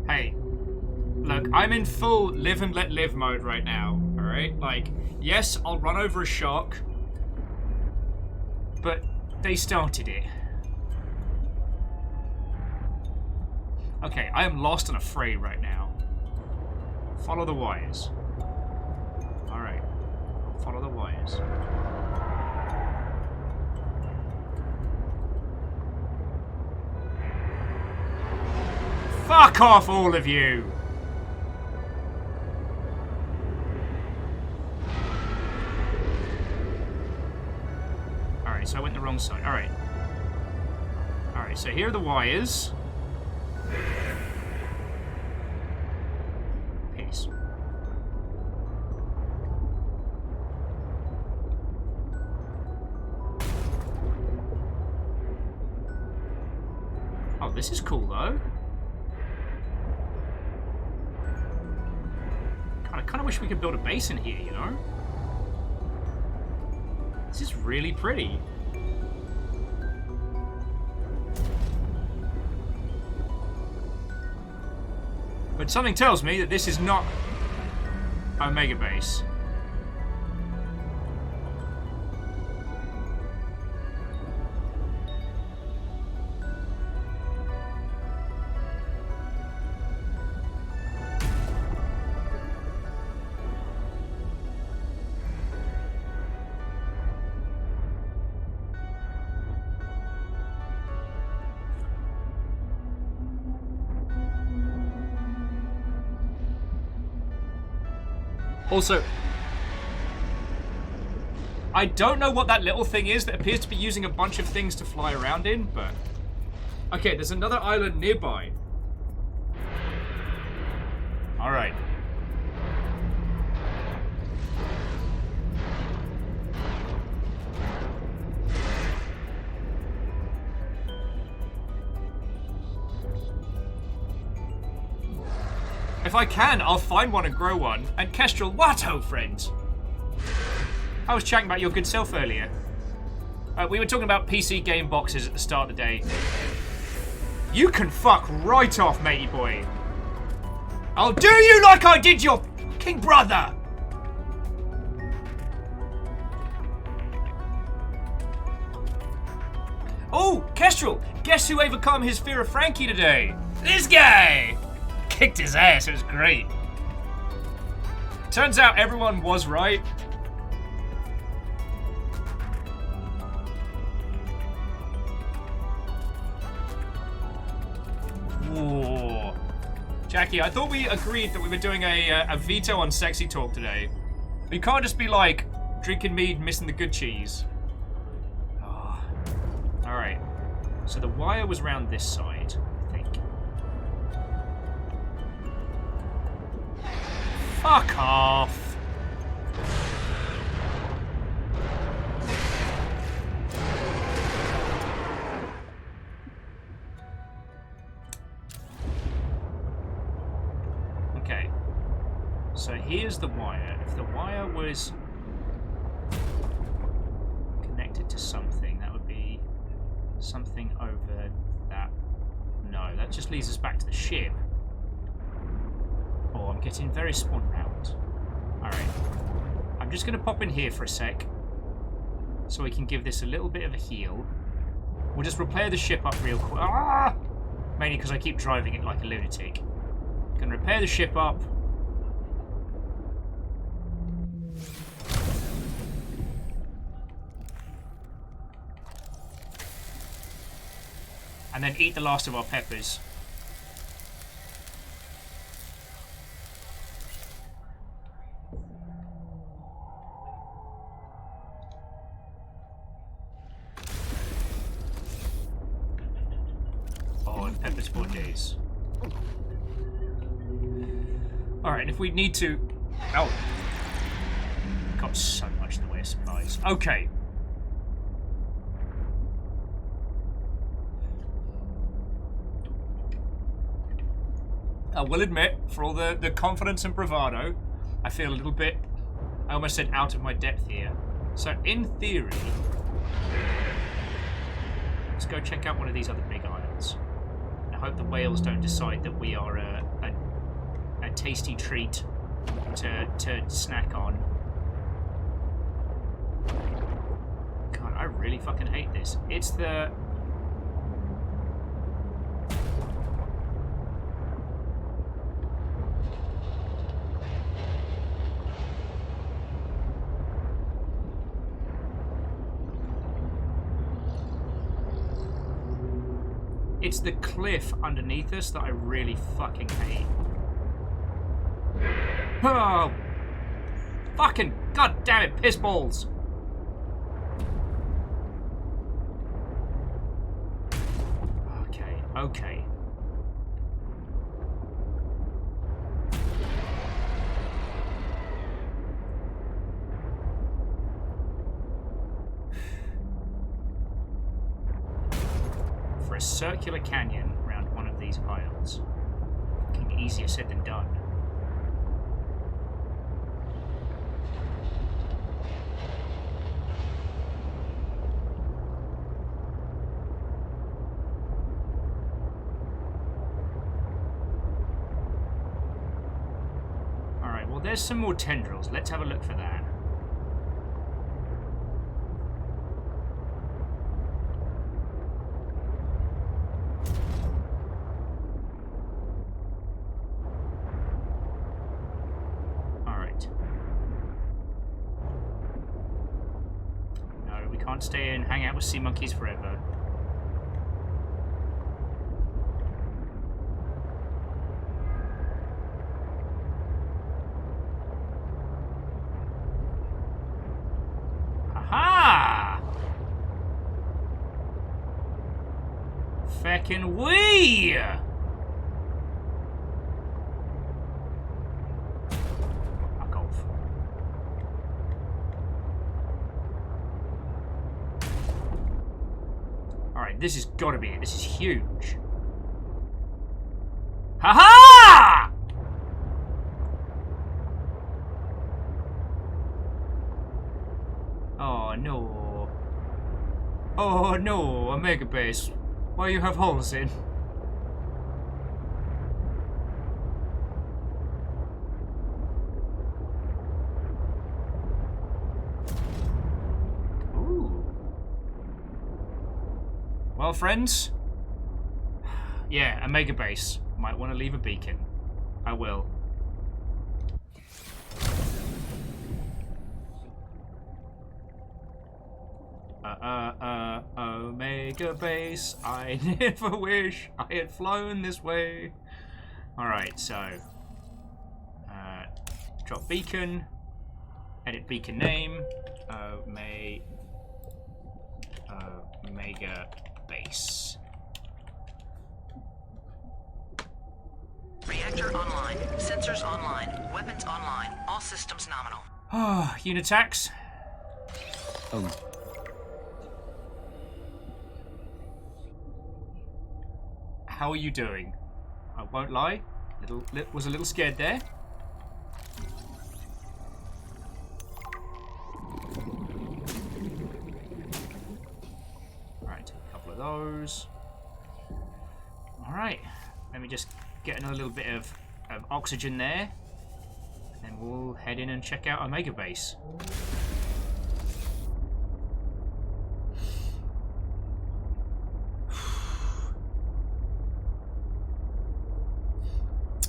Hey, look, I'm in full live and let live mode right now, alright? Like, yes, I'll run over a shark, but they started it. Okay, I am lost and afraid right now. Follow the wires. Alright, follow the wires. Fuck off, all of you! Alright, so I went the wrong side. Alright. Alright, so here are the wires. Peace. Oh, this is cool, though. I kind of wish we could build a base in here, you know? This is really pretty. But something tells me that this is not Omega Base. Also, I don't know what that little thing is that appears to be using a bunch of things to fly around in, but... Okay, there's another island nearby. Alright. If I can, I'll find one and grow one. And Kestrel, what, Hoe Friend? I was chatting about your good self earlier. We were talking about PC game boxes at the start of the day. You can fuck right off, matey boy. I'll do you like I did your king brother. Oh, Kestrel, guess who overcome his fear of Frankie today? This guy! Kicked his ass, it was great. Turns out everyone was right. Whoa. Jackie, I thought we agreed that we were doing a veto on sexy talk today. We can't just be like, drinking mead and missing the good cheese. Oh. Alright. So the wire was around this side, I think. Fuck off. Okay. So here's the wire. If the wire was connected to something, that would be something over that. No, that just leads us back to the ship. Oh, I'm getting very spun round. Alright. I'm just going to pop in here for a sec. So we can give this a little bit of a heal. We'll just repair the ship up real quick. Ah! Mainly because I keep driving it like a lunatic. Gonna repair the ship up. And then eat the last of our peppers. Oh, and peppers for days. Alright, if we need to... Oh. Got so much in the way of supplies. Okay. I will admit, for all the confidence and bravado, I feel a little bit, I almost said out of my depth here. So, in theory, let's go check out one of these other big isles. I hope the whales don't decide that we are a tasty treat to snack on. God, I really fucking hate this. It's the... It's the cliff underneath us that I really fucking hate. Oh! Fucking god damn it, piss balls! Okay, okay. For a circular canyon around one of these isles. Fucking easier said than done. Alright, well there's some more tendrils. Let's have a look for that. Can't stay and hang out with sea monkeys forever. Aha! Feckin' wee! Fuck off. Alright, this has got to be it. This is huge. Ha-ha! Oh, no. Oh, no, a mega base. Why you have holes in? Well, friends, yeah, a mega base. Might want to leave a beacon. I will. Omega base. I never wish I had flown this way. Alright, so drop beacon, edit beacon name, Omega base. Reactor online. Sensors online. Weapons online. All systems nominal. Ah, Unitax. How are you doing? I won't lie. Was a little scared there. Right, a couple of those. Alright, let me just get another little bit of oxygen there. And then we'll head in and check out Omega Base.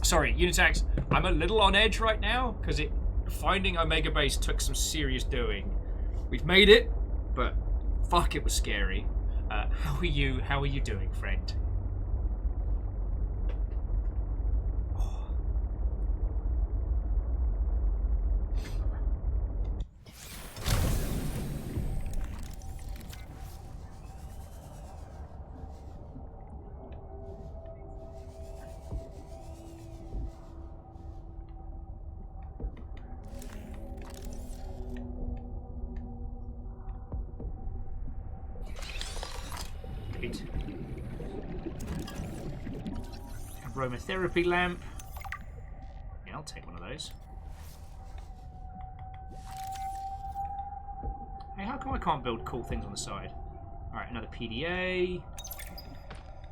Sorry, Unitax, I'm a little on edge right now, because finding Omega Base took some serious doing. We've made it, but fuck, it was scary. How are you doing, friend? Aromatherapy lamp. Yeah, I'll take one of those. Hey, how come I can't build cool things on the side? Alright, another PDA.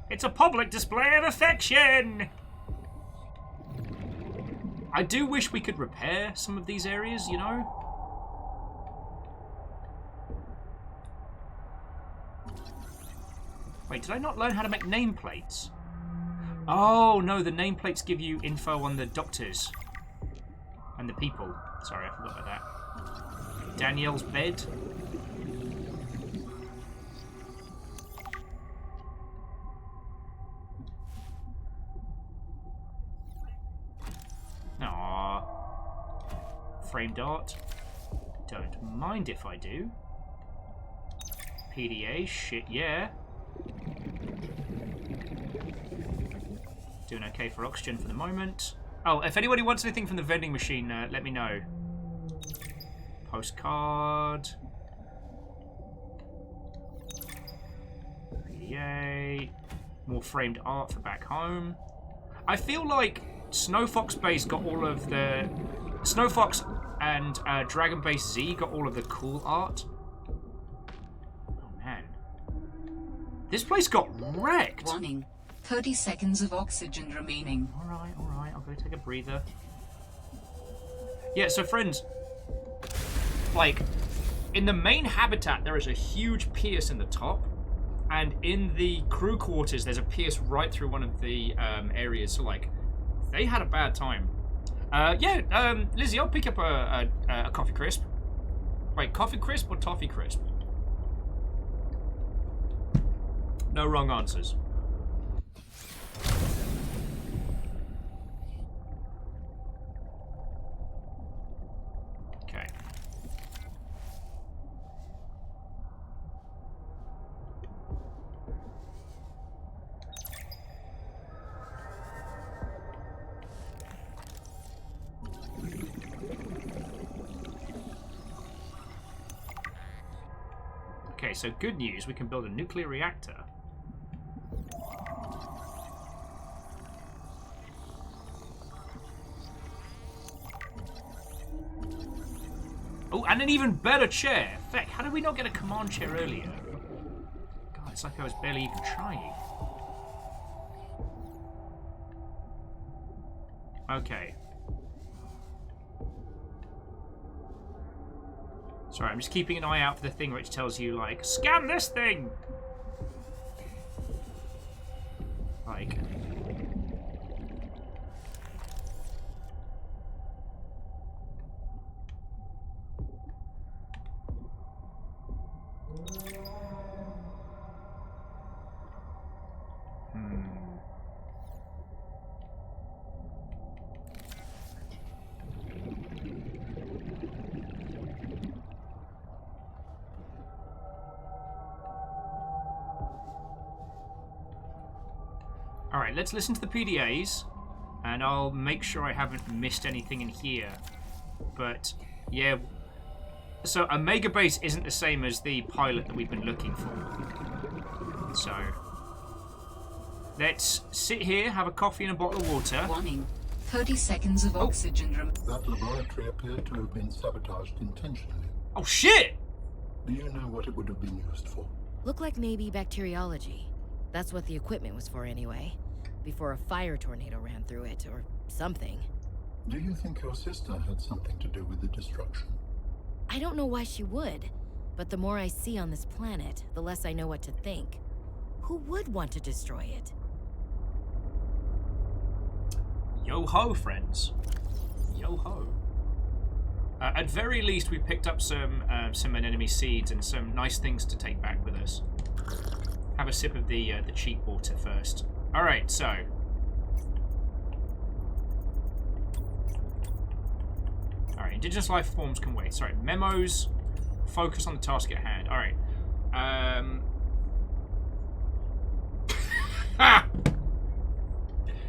It's a public display of affection! I do wish we could repair some of these areas, you know? Wait, did I not learn how to make nameplates? Oh, no, the nameplates give you info on the doctors. And the people. Sorry, I forgot about that. Danielle's bed. Aww. Framed art. Don't mind if I do. PDA, shit yeah. Doing okay for oxygen for the moment. Oh, if anybody wants anything from the vending machine, let me know. Postcard. PDA. More framed art for back home. I feel like Snowfox Base got all of the... Snowfox and Dragon Base Z got all of the cool art. Oh, man. This place got wrecked. Warning. 30 seconds of oxygen remaining. Alright, alright. I'll go take a breather. Yeah, so friends, like, in the main habitat, there is a huge pierce in the top. And in the crew quarters, there's a pierce right through one of the areas. So, like, they had a bad time. Lizzie, I'll pick up a coffee crisp. Wait, coffee crisp or toffee crisp? No wrong answers. Okay. Okay, so good news, we can build a nuclear reactor. Oh, and an even better chair. Feck, how did we not get a command chair earlier? God, it's like I was barely even trying. Okay. Sorry, I'm just keeping an eye out for the thing which tells you, like, scan this thing! Like... Alright, let's listen to the PDAs, and I'll make sure I haven't missed anything in here. But, yeah, so Omega Base isn't the same as the pilot that we've been looking for. So, let's sit here, have a coffee and a bottle of water. Warning. 30 seconds of oxygen That laboratory appeared to have been sabotaged intentionally. Oh, shit! Do you know what it would have been used for? Looked like maybe bacteriology. That's what the equipment was for anyway. Before a fire tornado ran through it, or something. Do you think your sister had something to do with the destruction? I don't know why she would, but the more I see on this planet, the less I know what to think. Who would want to destroy it? Yo, Yo ho, friends. Yo ho. At very least, we picked up some enemy seeds and some nice things to take back with us. Have a sip of the cheap water first. All right, so. All right, indigenous life forms can wait. Sorry, memos. Focus on the task at hand. All right.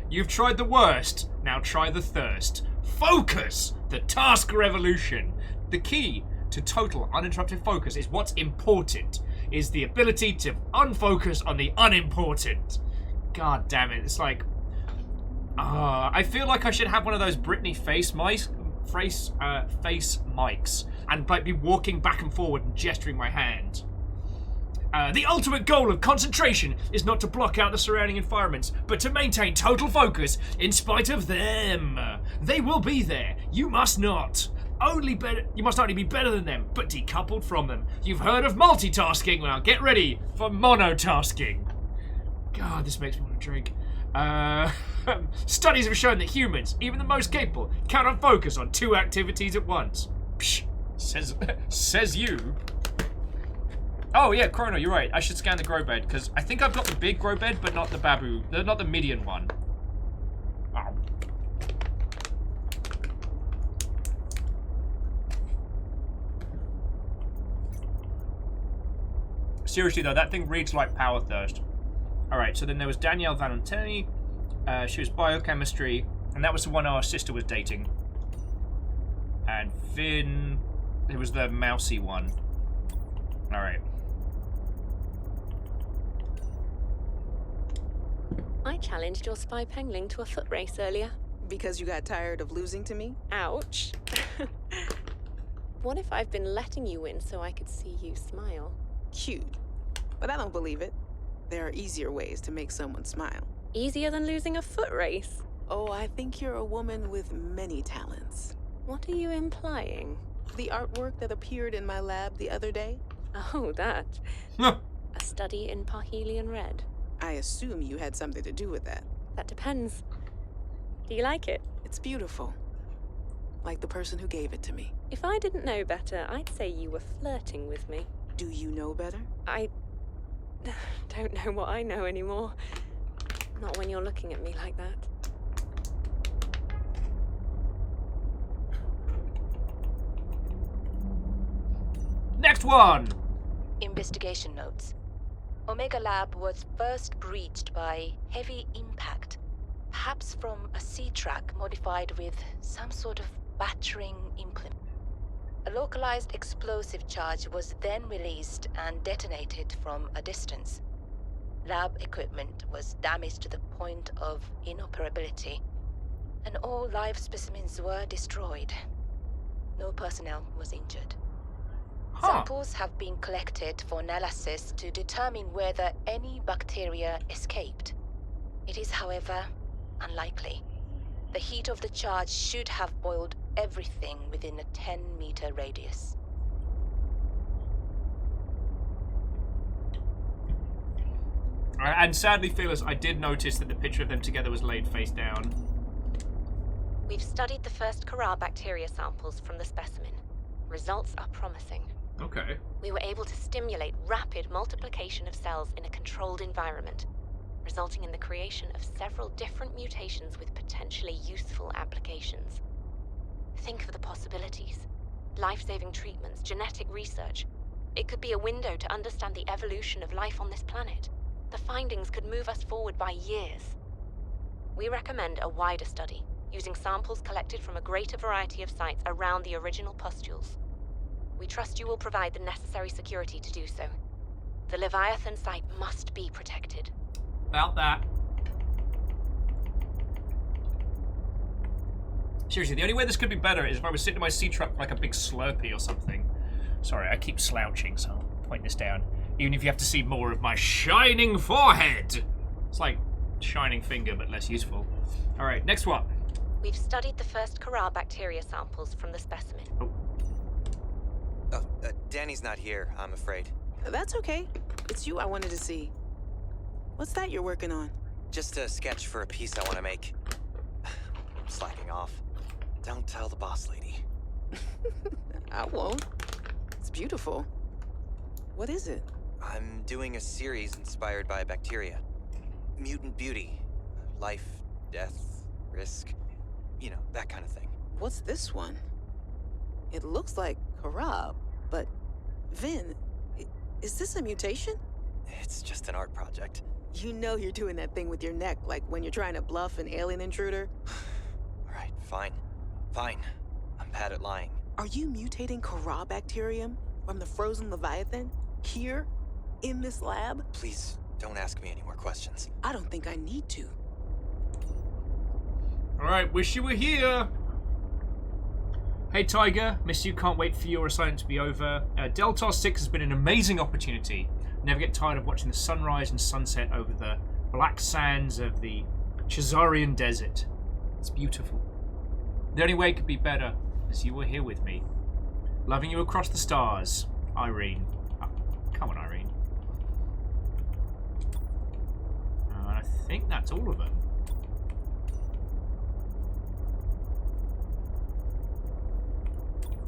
You've tried the worst. Now try the thirst. Focus! The task revolution. The key to total uninterrupted focus is what's important. Is the ability to unfocus on the unimportant. God damn it. It's like... I feel like I should have one of those Britney face mics and like be walking back and forward and gesturing my hand. The ultimate goal of concentration is not to block out the surrounding environments, but to maintain total focus in spite of them. They will be there. You must not. You must only be better than them, but decoupled from them. You've heard of multitasking? Well, get ready for monotasking. God, this makes me want to drink. Studies have shown that humans, even the most capable, cannot focus on 2 activities at once. Psh, says you. Oh yeah, Chrono, you're right. I should scan the grow bed because I think I've got the big grow bed, but not the babu, not the median one. Wow. Seriously though, that thing reads like Power Thirst. All right, so then there was Danielle Valentini. She was biochemistry, and that was the one our sister was dating. And Finn, it was the mousy one. All right. I challenged your spy pengling to a foot race earlier. Because you got tired of losing to me? Ouch. What if I've been letting you win so I could see you smile? Cute. But I don't believe it. There are easier ways to make someone smile. Easier than losing a foot race? Oh, I think you're a woman with many talents. What are you implying? The artwork that appeared in my lab the other day? Oh, that. A study in Parhelion Red. I assume you had something to do with that. That depends. Do you like it? It's beautiful. Like the person who gave it to me. If I didn't know better, I'd say you were flirting with me. Do you know better? I don't know what I know anymore. Not when you're looking at me like that. Next one! Investigation notes. Omega Lab was first breached by heavy impact, perhaps from a sea track modified with some sort of battering implement. A localized explosive charge was then released and detonated from a distance. Lab equipment was damaged to the point of inoperability, and all live specimens were destroyed. No personnel was injured. Samples have been collected for analysis to determine whether any bacteria escaped. It is, however, unlikely. The heat of the charge should have boiled everything within a 10-meter radius. And sadly, Phyllis, I did notice that the picture of them together was laid face down. We've studied the first Corral bacteria samples from the specimen. Results are promising. Okay. We were able to stimulate rapid multiplication of cells in a controlled environment, resulting in the creation of several different mutations with potentially useful applications. Think of the possibilities. Life-saving treatments, genetic research. It could be a window to understand the evolution of life on this planet. The findings could move us forward by years. We recommend a wider study, using samples collected from a greater variety of sites around the original pustules. We trust you will provide the necessary security to do so. The Leviathan site must be protected. About that. Seriously, the only way this could be better is if I was sitting in my sea truck like a big Slurpee or something. Sorry, I keep slouching, so I'll point this down. Even if you have to see more of my shining forehead. It's like shining finger, but less useful. All right, next one. We've studied the first Corral bacteria samples from the specimen. Danny's not here, I'm afraid. That's okay. It's you I wanted to see. What's that you're working on? Just a sketch for a piece I want to make. slacking off. Don't tell the boss lady. I won't. It's beautiful. What is it? I'm doing a series inspired by bacteria. Mutant beauty. Life, death, risk. You know, that kind of thing. What's this one? It looks like Harab, but Vin, is this a mutation? It's just an art project. You know you're doing that thing with your neck, like when you're trying to bluff an alien intruder. Alright, fine. Fine. I'm bad at lying. Are you mutating Harab bacterium from the frozen Leviathan? Here? In this lab? Please, don't ask me any more questions. I don't think I need to. Alright, wish you were here! Hey Tiger, miss you, can't wait for your assignment to be over. Delta 6 has been an amazing opportunity. Never get tired of watching the sunrise and sunset over the black sands of the Chazarian desert. It's beautiful. The only way it could be better is you were here with me. Loving you across the stars, Irene. Oh, come on, Irene. I think that's all of them.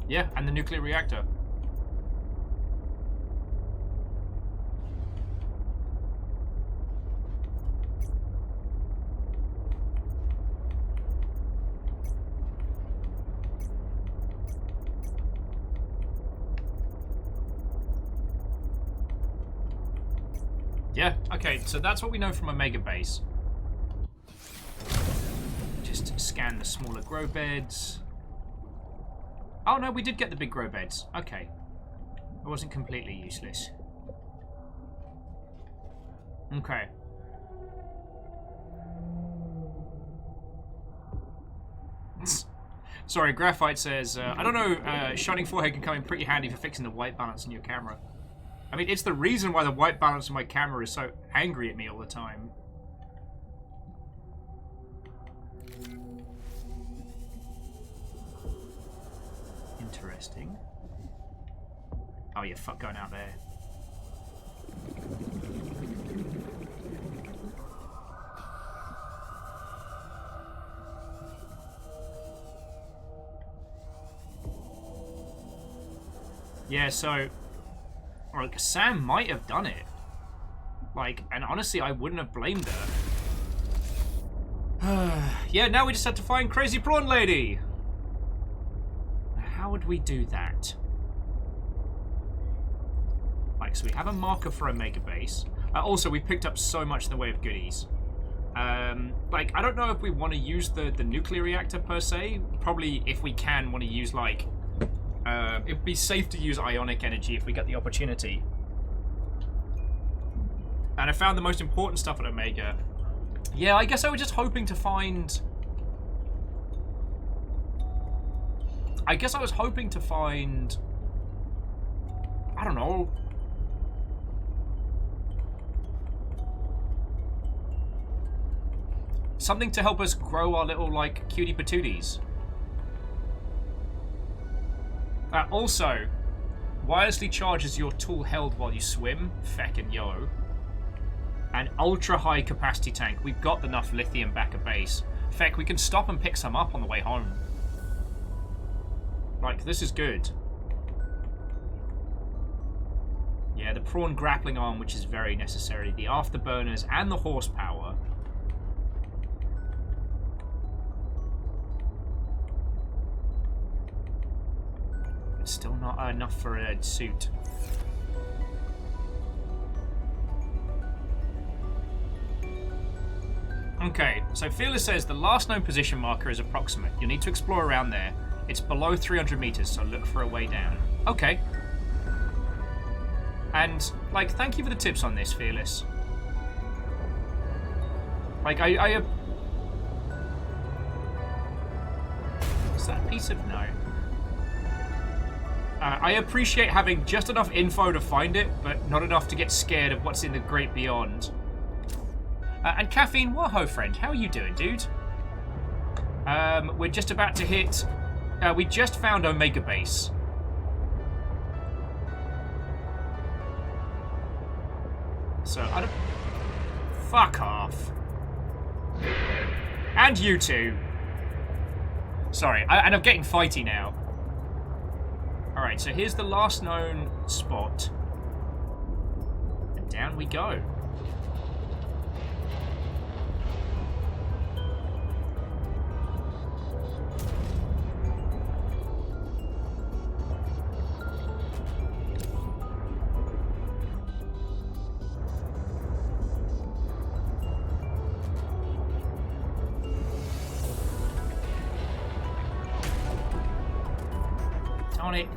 Yeah, and the nuclear reactor. Yeah, okay, so that's what we know from Omega Base. Just scan the smaller grow beds. Oh no, we did get the big grow beds. Okay. It wasn't completely useless. Okay. Sorry, Graphite says, I don't know, Shining Forehead can come in pretty handy for fixing the white balance in your camera. I mean, it's the reason why the white balance in my camera is so angry at me all the time. Interesting. Oh, yeah, fuck going out there. Yeah, so... Like, Sam might have done it. Like, and honestly, I wouldn't have blamed her. Yeah, now we just have to find Crazy Prawn Lady. How would we do that? Like, so we have a marker for Omega Base. Also, we picked up so much in the way of goodies. Like, I don't know if we want to use the nuclear reactor per se. Probably, if we can, want to use, like... it'd be safe to use ionic energy if we get the opportunity. And I found the most important stuff at Omega. Yeah, I guess I was just hoping to find... I guess I was hoping to find... I don't know. Something to help us grow our little, like, cutie patooties. Also, wirelessly charges your tool held while you swim, feck and yo. An ultra high capacity tank. We've got enough lithium back at base. Feck, we can stop and pick some up on the way home. Like, this is good. Yeah, the prawn grappling arm, which is very necessary. The afterburners and the horsepower. Still not enough for a suit. Okay, so Fearless says the last known position marker is approximate. You'll need to explore around there. It's below 300 meters, so look for a way down. Okay. And, like, thank you for the tips on this, Fearless. Like, Is that a piece of... No. I appreciate having just enough info to find it, but not enough to get scared of what's in the great beyond. And Caffeine, what Hoe Friend? How are you doing, dude? We're just about to hit... we just found Omega Base. So, I don't... Fuck off. And you two. Sorry, and I'm getting fighty now. Alright, so here's the last known spot. And down we go. On it.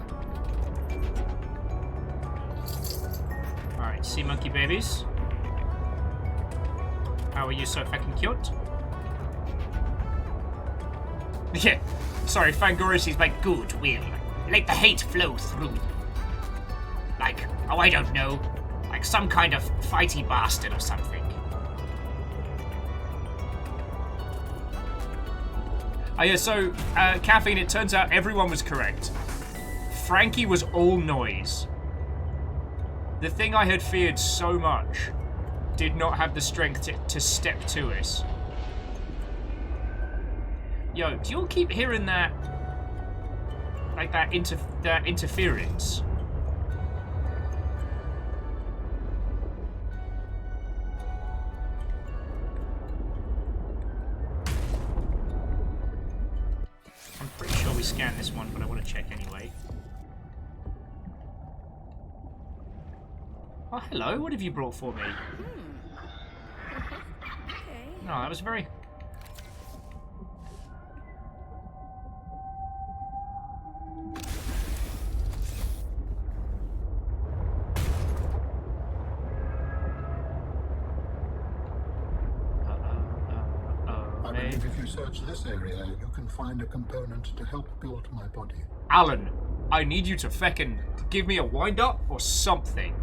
Alright, sea monkey babies. How are you so fucking cute? Yeah, sorry, Fangoris is like goodwill. Let the hate flow through. Like, oh, I don't know. Like some kind of fighty bastard or something. Oh yeah, so, Caffeine, it turns out everyone was correct. Frankie was all noise. The thing I had feared so much did not have the strength to step to us. Yo, do you all keep hearing that? Like that interference? I'm pretty sure we scanned this one, but I want to check anyway. Oh, hello. What have you brought for me? Okay. No, that was very... I believe if you search this area, you can find a component to help build my body. Alan, I need you to feckin' give me a wind-up or something.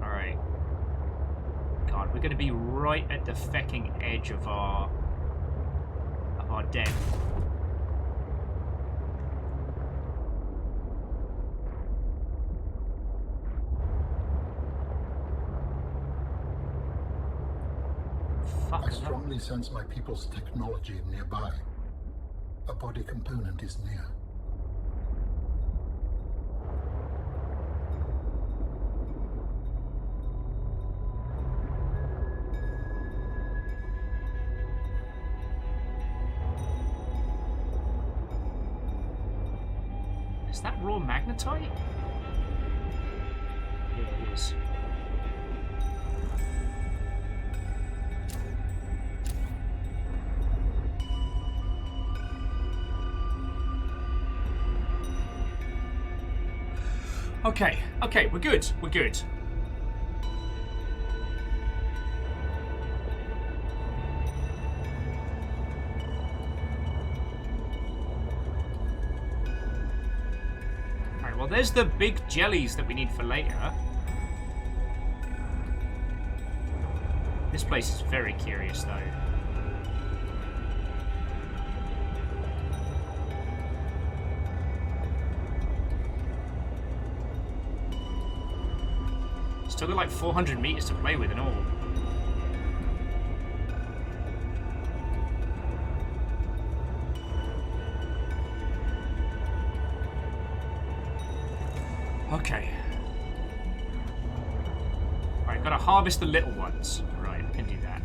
Alright. God, we're gonna be right at the fecking edge of our death. I strongly sense my people's technology nearby. A body component is near. Is that raw magnetite? Yeah, it is. Okay, okay, we're good, we're good. Alright, well there's the big jellies that we need for later. This place is very curious though. Still got like 400 meters to play with and all. Okay. Right, gotta harvest the little ones. Right, I can do that.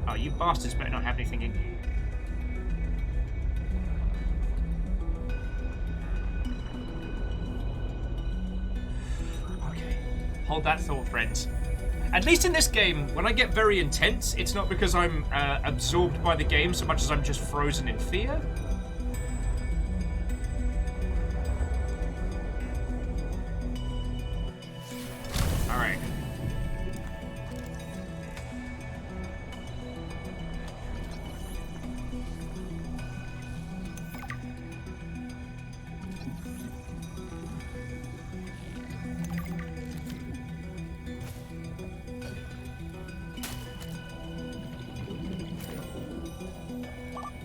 Oh, you bastards better not have anything in you. Hold that thought, friends. At least in this game, when I get very intense, it's not because I'm absorbed by the game so much as I'm just frozen in fear. Alright.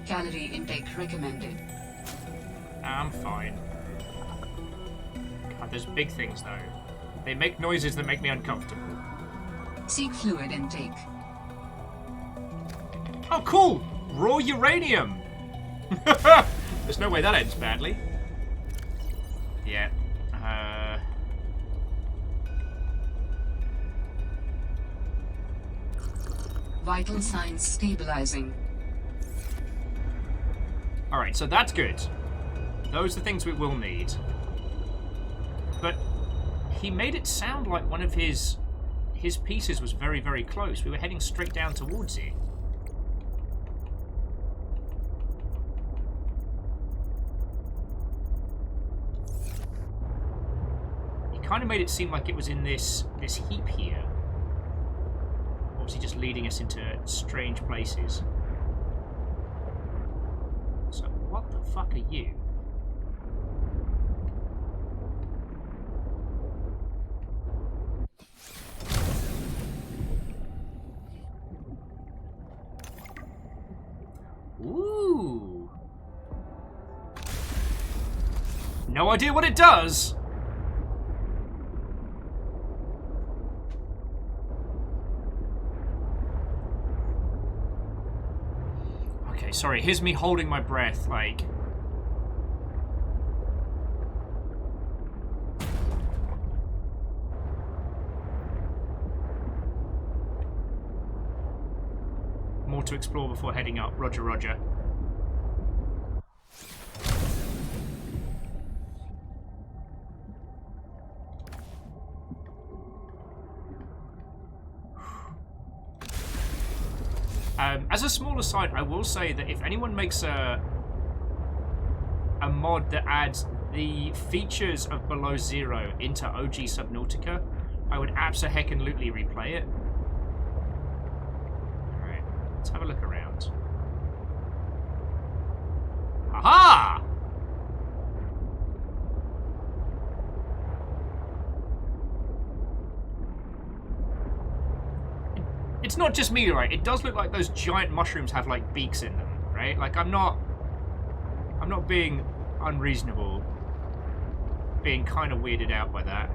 Calorie intake recommended. I'm fine. God, those big things, though. They make noises that make me uncomfortable. Seek fluid intake. Oh, cool! Raw uranium! There's no way that ends badly. Yeah. Vital signs stabilizing. Alright, so that's good. Those are things we will need. But he made it sound like one of his pieces was very, very close. We were heading straight down towards it. He kind of made it seem like it was in this heap here. Obviously just leading us into strange places. So what the fuck are you? Ooh. No idea what it does. Okay, sorry. Here's me holding my breath, like... More to explore before heading up. Roger, roger. As a small aside, I will say that if anyone makes a mod that adds the features of Below Zero into OG Subnautica, I would abso-heckin-lutely replay it. Alright, let's have a look around. Aha! It's not just me, right? It does look like those giant mushrooms have like beaks in them, right? Like I'm not being unreasonable, being kind of weirded out by that.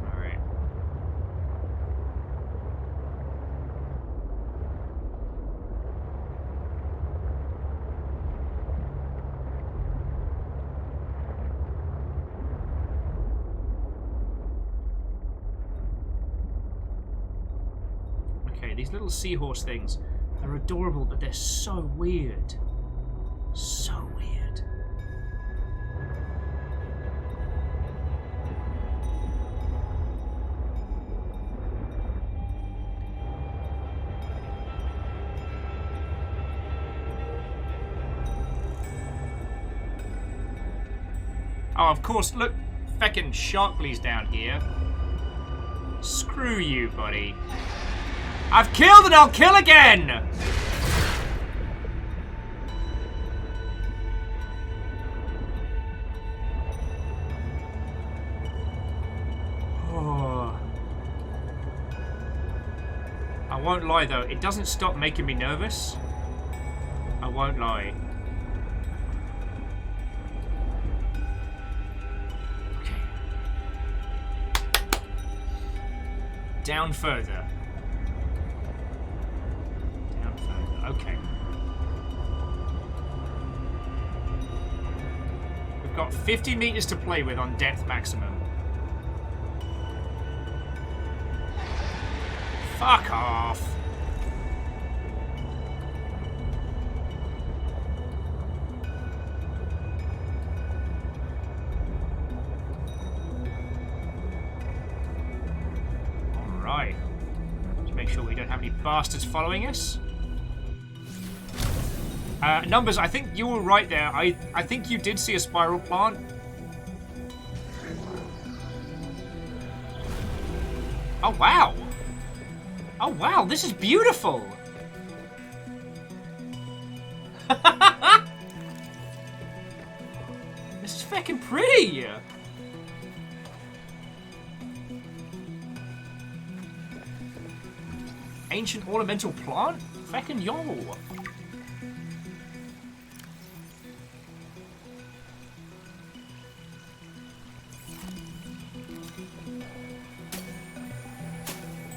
All right. Okay, these little seahorse things, they're adorable, but they're so weird. So weird. Oh, of course, look, feckin' Sharkly's down here. Screw you, buddy. I've killed and I'll kill again! Oh. I won't lie though, it doesn't stop making me nervous. I won't lie. Okay. Down further. Okay. We've got 50 meters to play with on depth maximum. Fuck off. Alright. Let's make sure we don't have any bastards following us. Numbers, I think you were right there. I think you did see a spiral plant. Oh, wow. Oh, wow, this is beautiful. This is fucking pretty. Ancient ornamental plant? Fucking yo.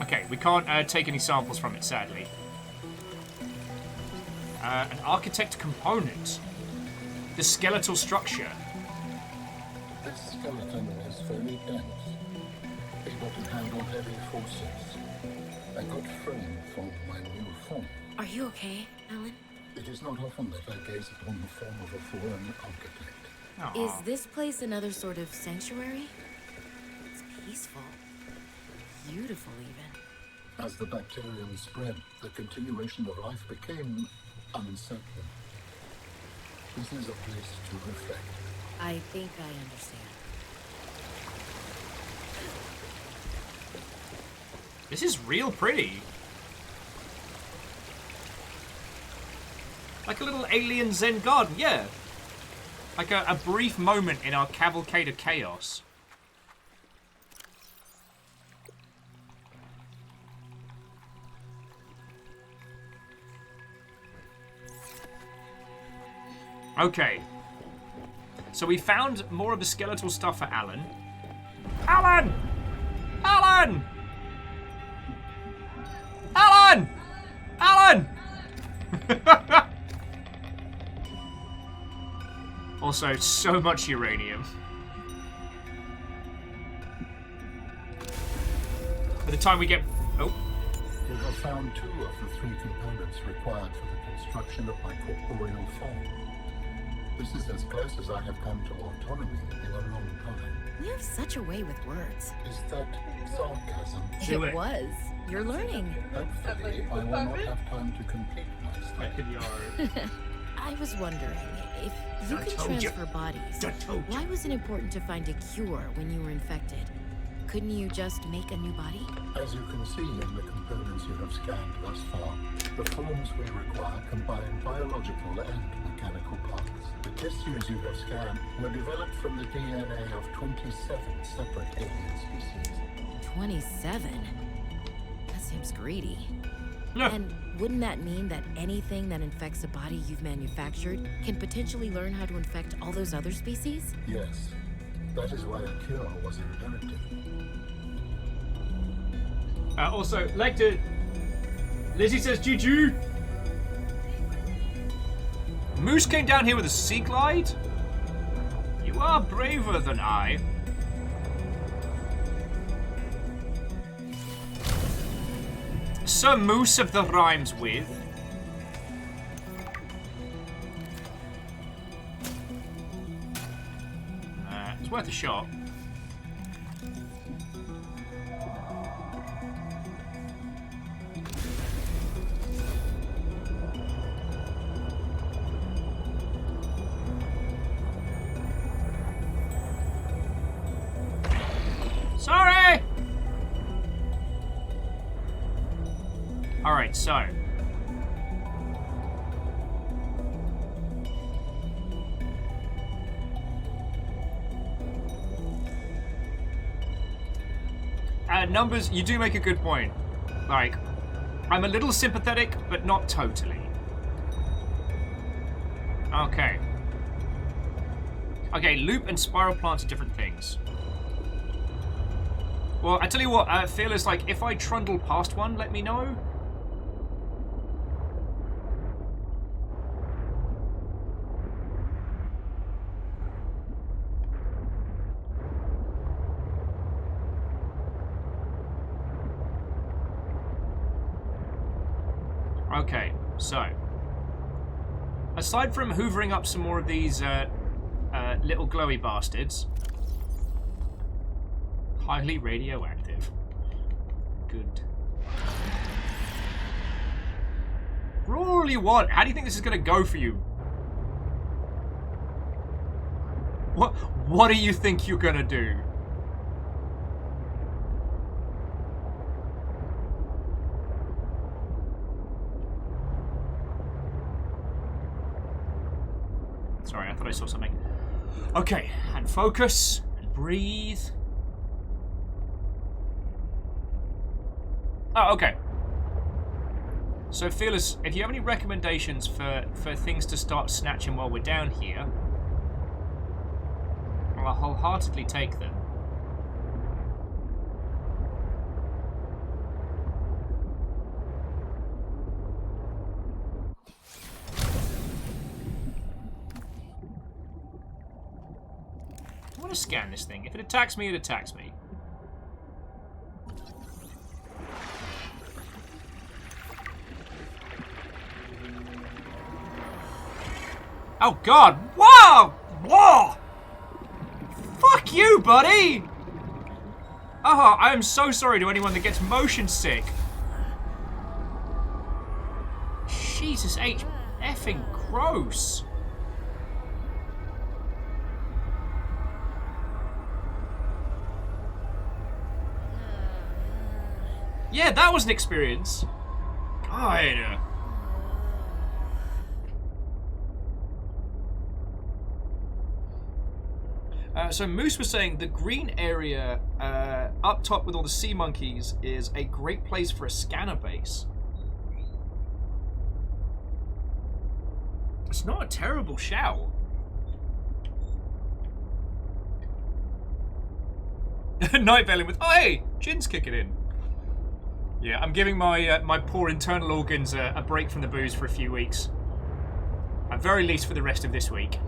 Okay, we can't take any samples from it, sadly. An architect component. The skeletal structure. This skeleton is very dense, able to handle heavy forces. A good frame for my new form. Are you okay, Alan? It is not often that I gaze upon the form of a fallen architect. Is this place another sort of sanctuary? It's peaceful. Beautiful, even. As the bacterium spread, the continuation of life became uncertain. This is a place to reflect. I think I understand. This is real pretty. Like a little alien Zen garden, yeah. Like a brief moment in our cavalcade of chaos. Okay. So we found more of the skeletal stuff for Alan. Alan! Alan! Alan! Alan! Also, so much uranium. By the time we get... Oh. We have found 2 of the 3 components required for the construction of my corporeal form. This is as close as I have come to autonomy in a long time. You have such a way with words. Is that sarcasm? It was. You're learning. Hopefully, I will not have time to complete my study. I was wondering, if you can transfer bodies, why was it important to find a cure when you were infected? Couldn't you just make a new body? As you can see in the components you have scanned thus far, the forms we require combine biological and mechanical parts. The tissues you have scanned were developed from the DNA of 27 separate alien species. 27? That seems greedy. No. And wouldn't that mean that anything that infects a body you've manufactured can potentially learn how to infect all those other species? Yes. That is why a cure was imperative. Also, like to... Lizzie says GG. Moose came down here with a sea glide? You are braver than I. Sir Moose of the Rhymes with. It's worth a shot. Sorry! Alright, so. Numbers, you do make a good point. Like, I'm a little sympathetic, but not totally. Okay. Okay, loop and spiral plants are different things. Well, I tell you what, Fearless, like, if I trundle past one, let me know. Okay, so. Aside from hoovering up some more of these little glowy bastards. Highly radioactive. Good. For all you want, how do you think this is going to go for you? What do you think you're going to do? Sorry, I thought I saw something. Okay, and focus, and breathe. Oh, okay. So, Fearless, if you have any recommendations for things to start snatching while we're down here, I'll wholeheartedly take them. scan this thing. If it attacks me, it attacks me. Oh god! Whoa! Whoa! Fuck you, buddy! Oh, I am so sorry to anyone that gets motion sick. Jesus H. Effing gross. Yeah, that was an experience. God. So Moose was saying the green area up top with all the sea monkeys is a great place for a scanner base. It's not a terrible shout. Night belling with, oh hey, gin's kicking in. Yeah, I'm giving my my poor internal organs a break from the booze for a few weeks. At very least for the rest of this week.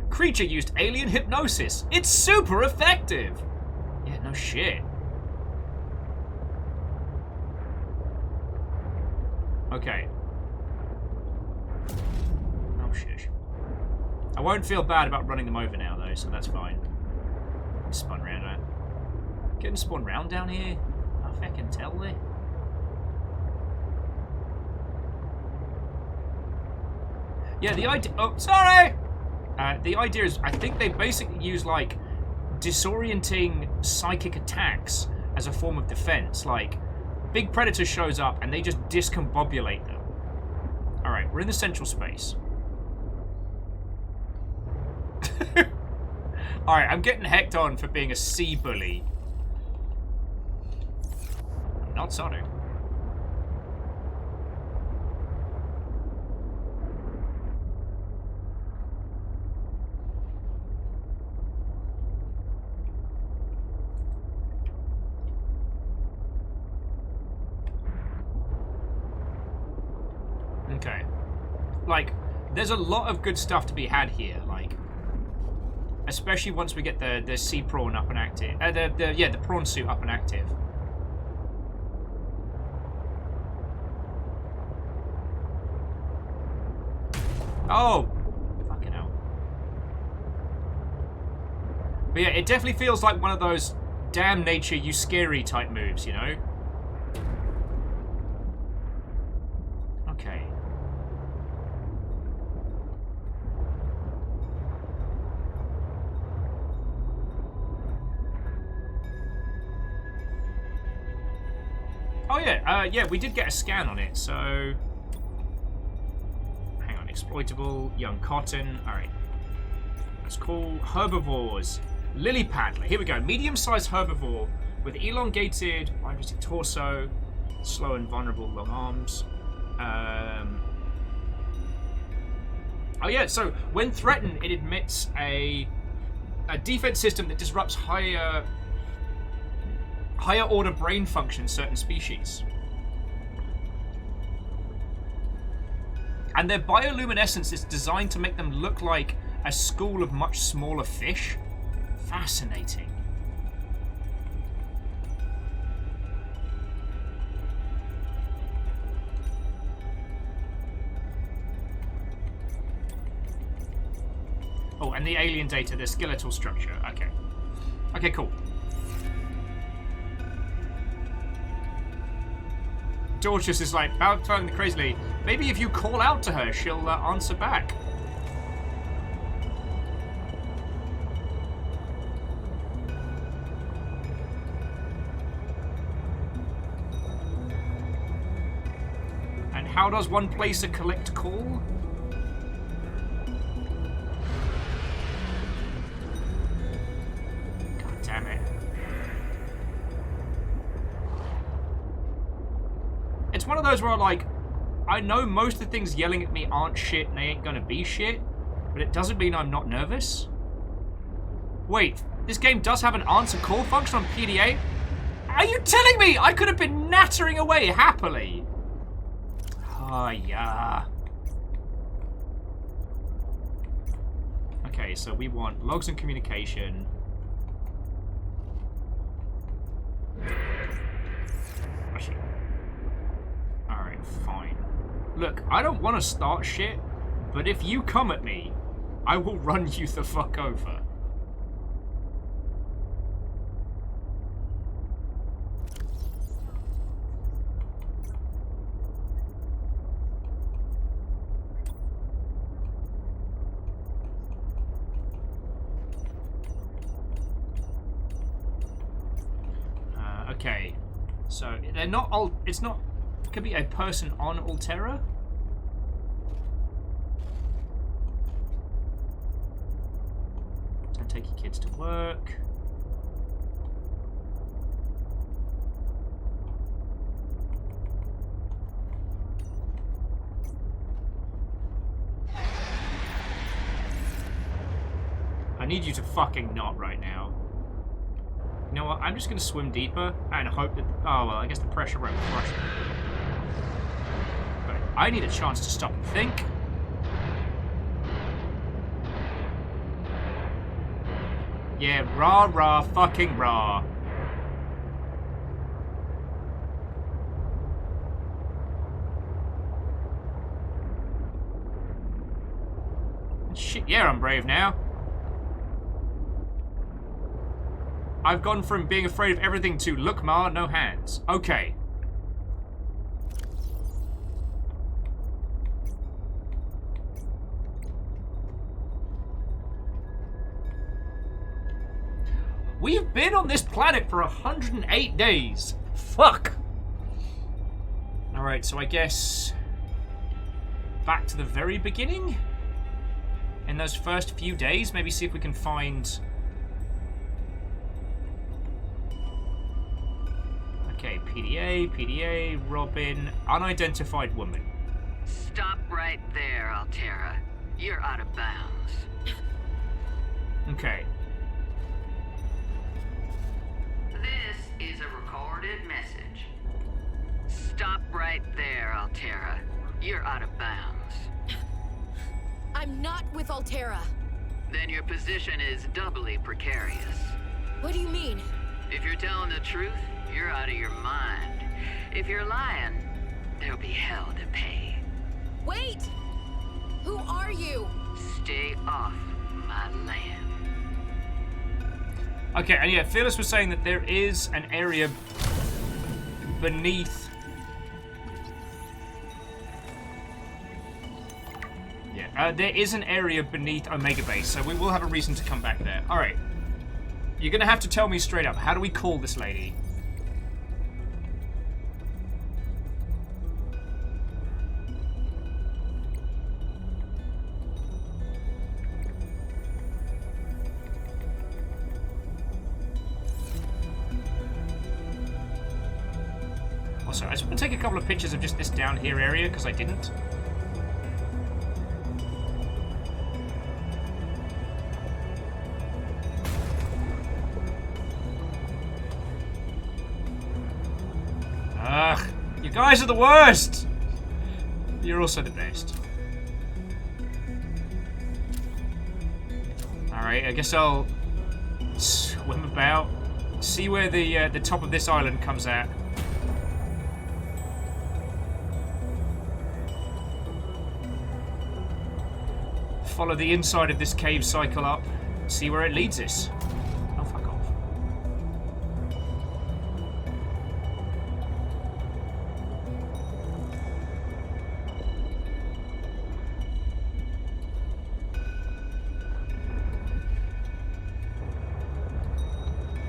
Creature used alien hypnosis. It's super effective. Yeah, no shit. Okay. Oh shit. I won't feel bad about running them over now though, so that's fine. Spun round, right? Getting spun round down here? I fucking tell there. Yeah, the idea. Oh, sorry! The idea is, I think they basically use, like, disorienting psychic attacks as a form of defense. Like, big predator shows up and they just discombobulate them. Alright, we're in the central space. Alright, I'm getting hecked on for being a sea bully. I'm not sorry. Okay. Like, there's a lot of good stuff to be had here, like, especially once we get the sea prawn up and active. The prawn suit up and active. Oh! Fucking hell. But yeah, it definitely feels like one of those damn nature you scary type moves, you know? Okay. Oh yeah, yeah, we did get a scan on it, so... Hang on, exploitable, young cotton, alright. That's cool. Herbivores. Lily paddler, here we go. Medium-sized herbivore with elongated, vibrating torso, slow and vulnerable long arms. Oh yeah, so when threatened, it admits a defense system that disrupts higher order brain function in certain species. And their bioluminescence is designed to make them look like a school of much smaller fish. Fascinating. Oh, and the alien data, the skeletal structure. Okay. Okay, cool. Dorcas is like, telling the crazily, maybe if you call out to her, she'll answer back. And how does one place a collect call? God damn it. It's one of those where I know most of the things yelling at me aren't shit and they ain't gonna be shit, but it doesn't mean I'm not nervous. Wait, this game does have an answer call function on PDA? Are you telling me I could have been nattering away happily? Oh, yeah. Okay, so we want logs and communication. Actually, alright, fine. Look, I don't want to start shit, but if you come at me, I will run you the fuck over. Okay, so they're not all. It's not. It could be a person on Alterra. Don't take your kids to work. I need you to fucking not right now. You know what? I'm just going to swim deeper and hope that... Oh, well, I guess the pressure won't crush me. But I need a chance to stop and think. Yeah, rah, rah, fucking rah. Shit, yeah, I'm brave now. I've gone from being afraid of everything to, look, Ma, no hands. Okay. We've been on this planet for 108 days. Fuck. Alright, so I guess... back to the very beginning? In those first few days, maybe see if we can find... Okay, PDA, Robin, unidentified woman. Stop right there, Alterra. You're out of bounds. Okay. This is a recorded message. Stop right there, Alterra. You're out of bounds. I'm not with Alterra. Then your position is doubly precarious. What do you mean? If you're telling the truth, you're out of your mind. If you're lying, there'll be hell to pay. Wait! Who are you? Stay off my land. Okay, and yeah, Fearless was saying that there is an area beneath... Yeah, there is an area beneath Omega Base, so we will have a reason to come back there. Alright. You're gonna have to tell me straight up, how do we call this lady? Also, I just want to take a couple of pictures of just this down here area, because I didn't. Ugh, you guys are the worst! You're also the best. Alright, I guess I'll swim about, see where the top of this island comes at. Follow the inside of this cave cycle up, see where it leads us. Oh, fuck off.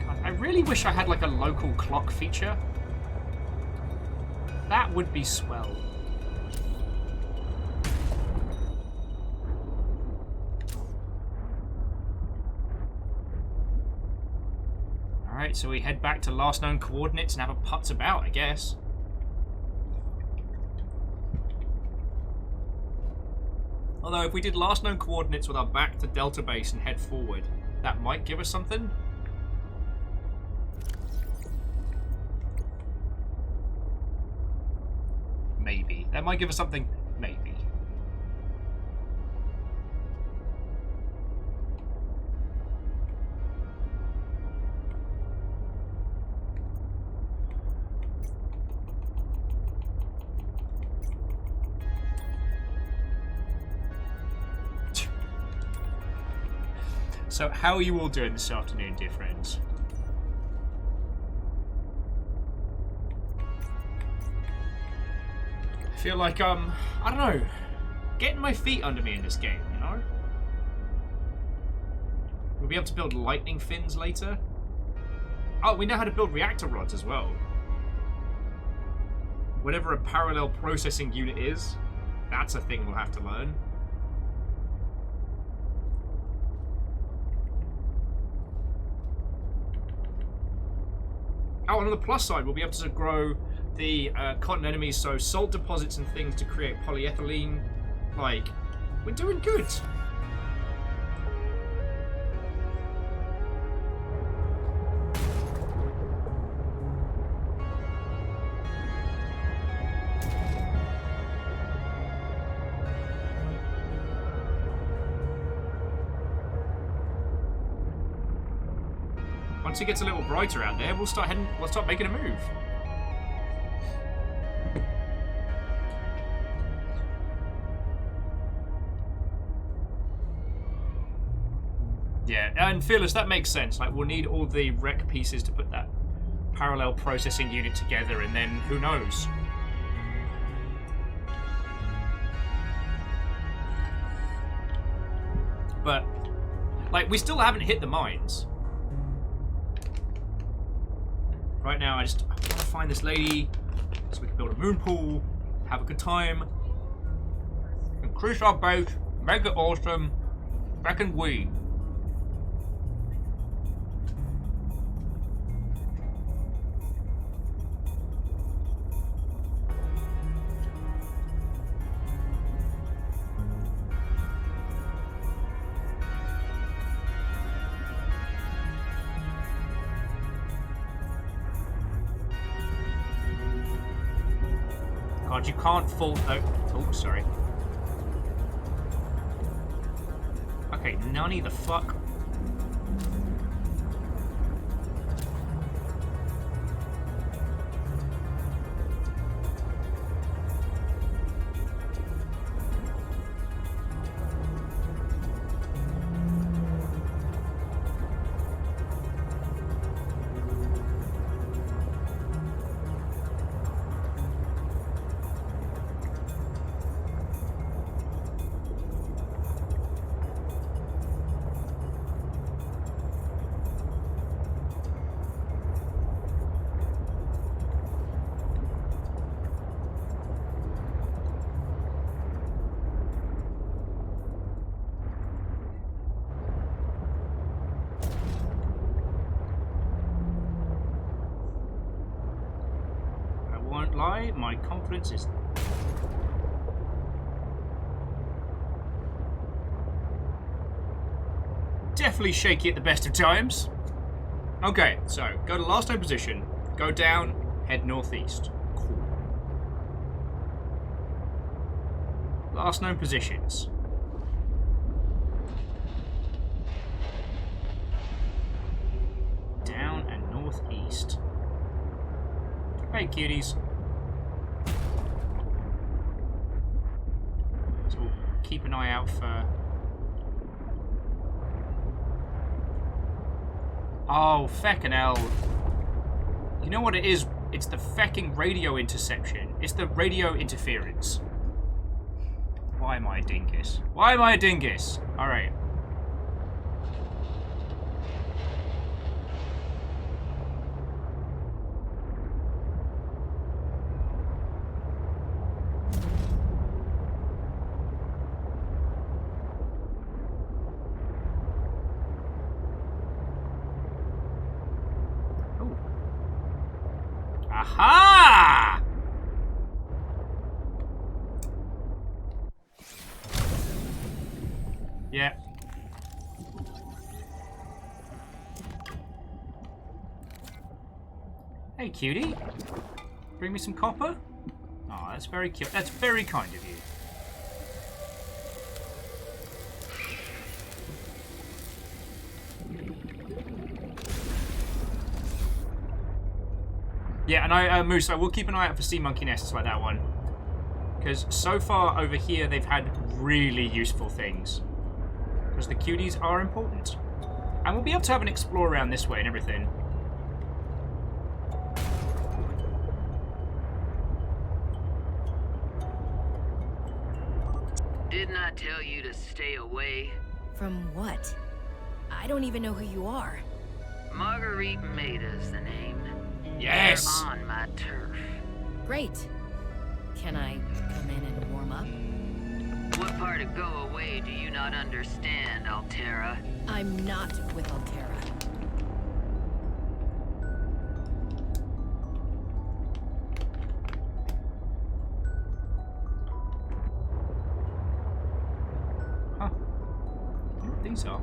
God, I really wish I had like a local clock feature. That would be swell. Alright, so we head back to last known coordinates and have a putz about, I guess. Although, if we did last known coordinates with our back to Delta Base and head forward, that might give us something. Maybe. That might give us something. Maybe. So, how are you all doing this afternoon, dear friends? I feel like, I don't know, getting my feet under me in this game, you know? We'll be able to build lightning fins later. Oh, we know how to build reactor rods as well. Whatever a parallel processing unit is, that's a thing we'll have to learn. Oh, and on the plus side, we'll be able to grow the cotton enemies, so salt deposits and things to create polyethylene. Like, we're doing good. Once it gets a little brighter out there, we'll start making a move. Yeah, and Fearless, that makes sense. Like, we'll need all the wreck pieces to put that parallel processing unit together, and then who knows? But, like, we still haven't hit the mines. Right now, I want to find this lady so we can build a moon pool, have a good time, increase our base, make it awesome, back and we. God, you can't fault. Oh, sorry. Okay, Nani the fuck. Lie, my confidence is definitely shaky at the best of times. Okay, so go to last known position, go down, head northeast. Cool. Last known positions. Down and northeast. Hey, cuties. So we'll keep an eye out for... Oh, feckin' hell. You know what it is? It's the fecking radio interception. It's the radio interference. Why am I a dingus? Why am I a dingus? Alright. Aha! Yeah. Hey, cutie. Bring me some copper? Oh, that's very cute. That's very kind of you. Yeah, and Moose, I will keep an eye out for sea monkey nests like that one. Because so far over here, they've had really useful things. Because the cuties are important. And we'll be able to have an explore around this way and everything. Didn't I tell you to stay away? From what? I don't even know who you are. Marguerite Maida's the name. Yes! You're on my turf. Great. Can I come in and warm up? What part of go away do you not understand, Altera? I'm not with Altera. Huh. I don't think so.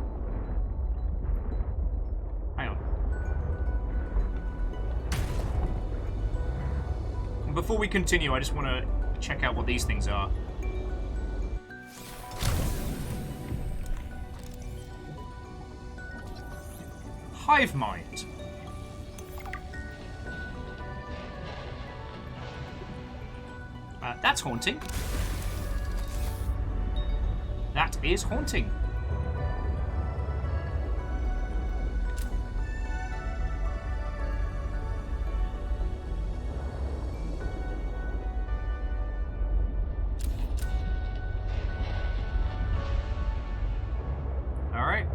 Hang on. Before we continue, I just want to check out what these things are. Hive mind. That's haunting. That is haunting. Alright.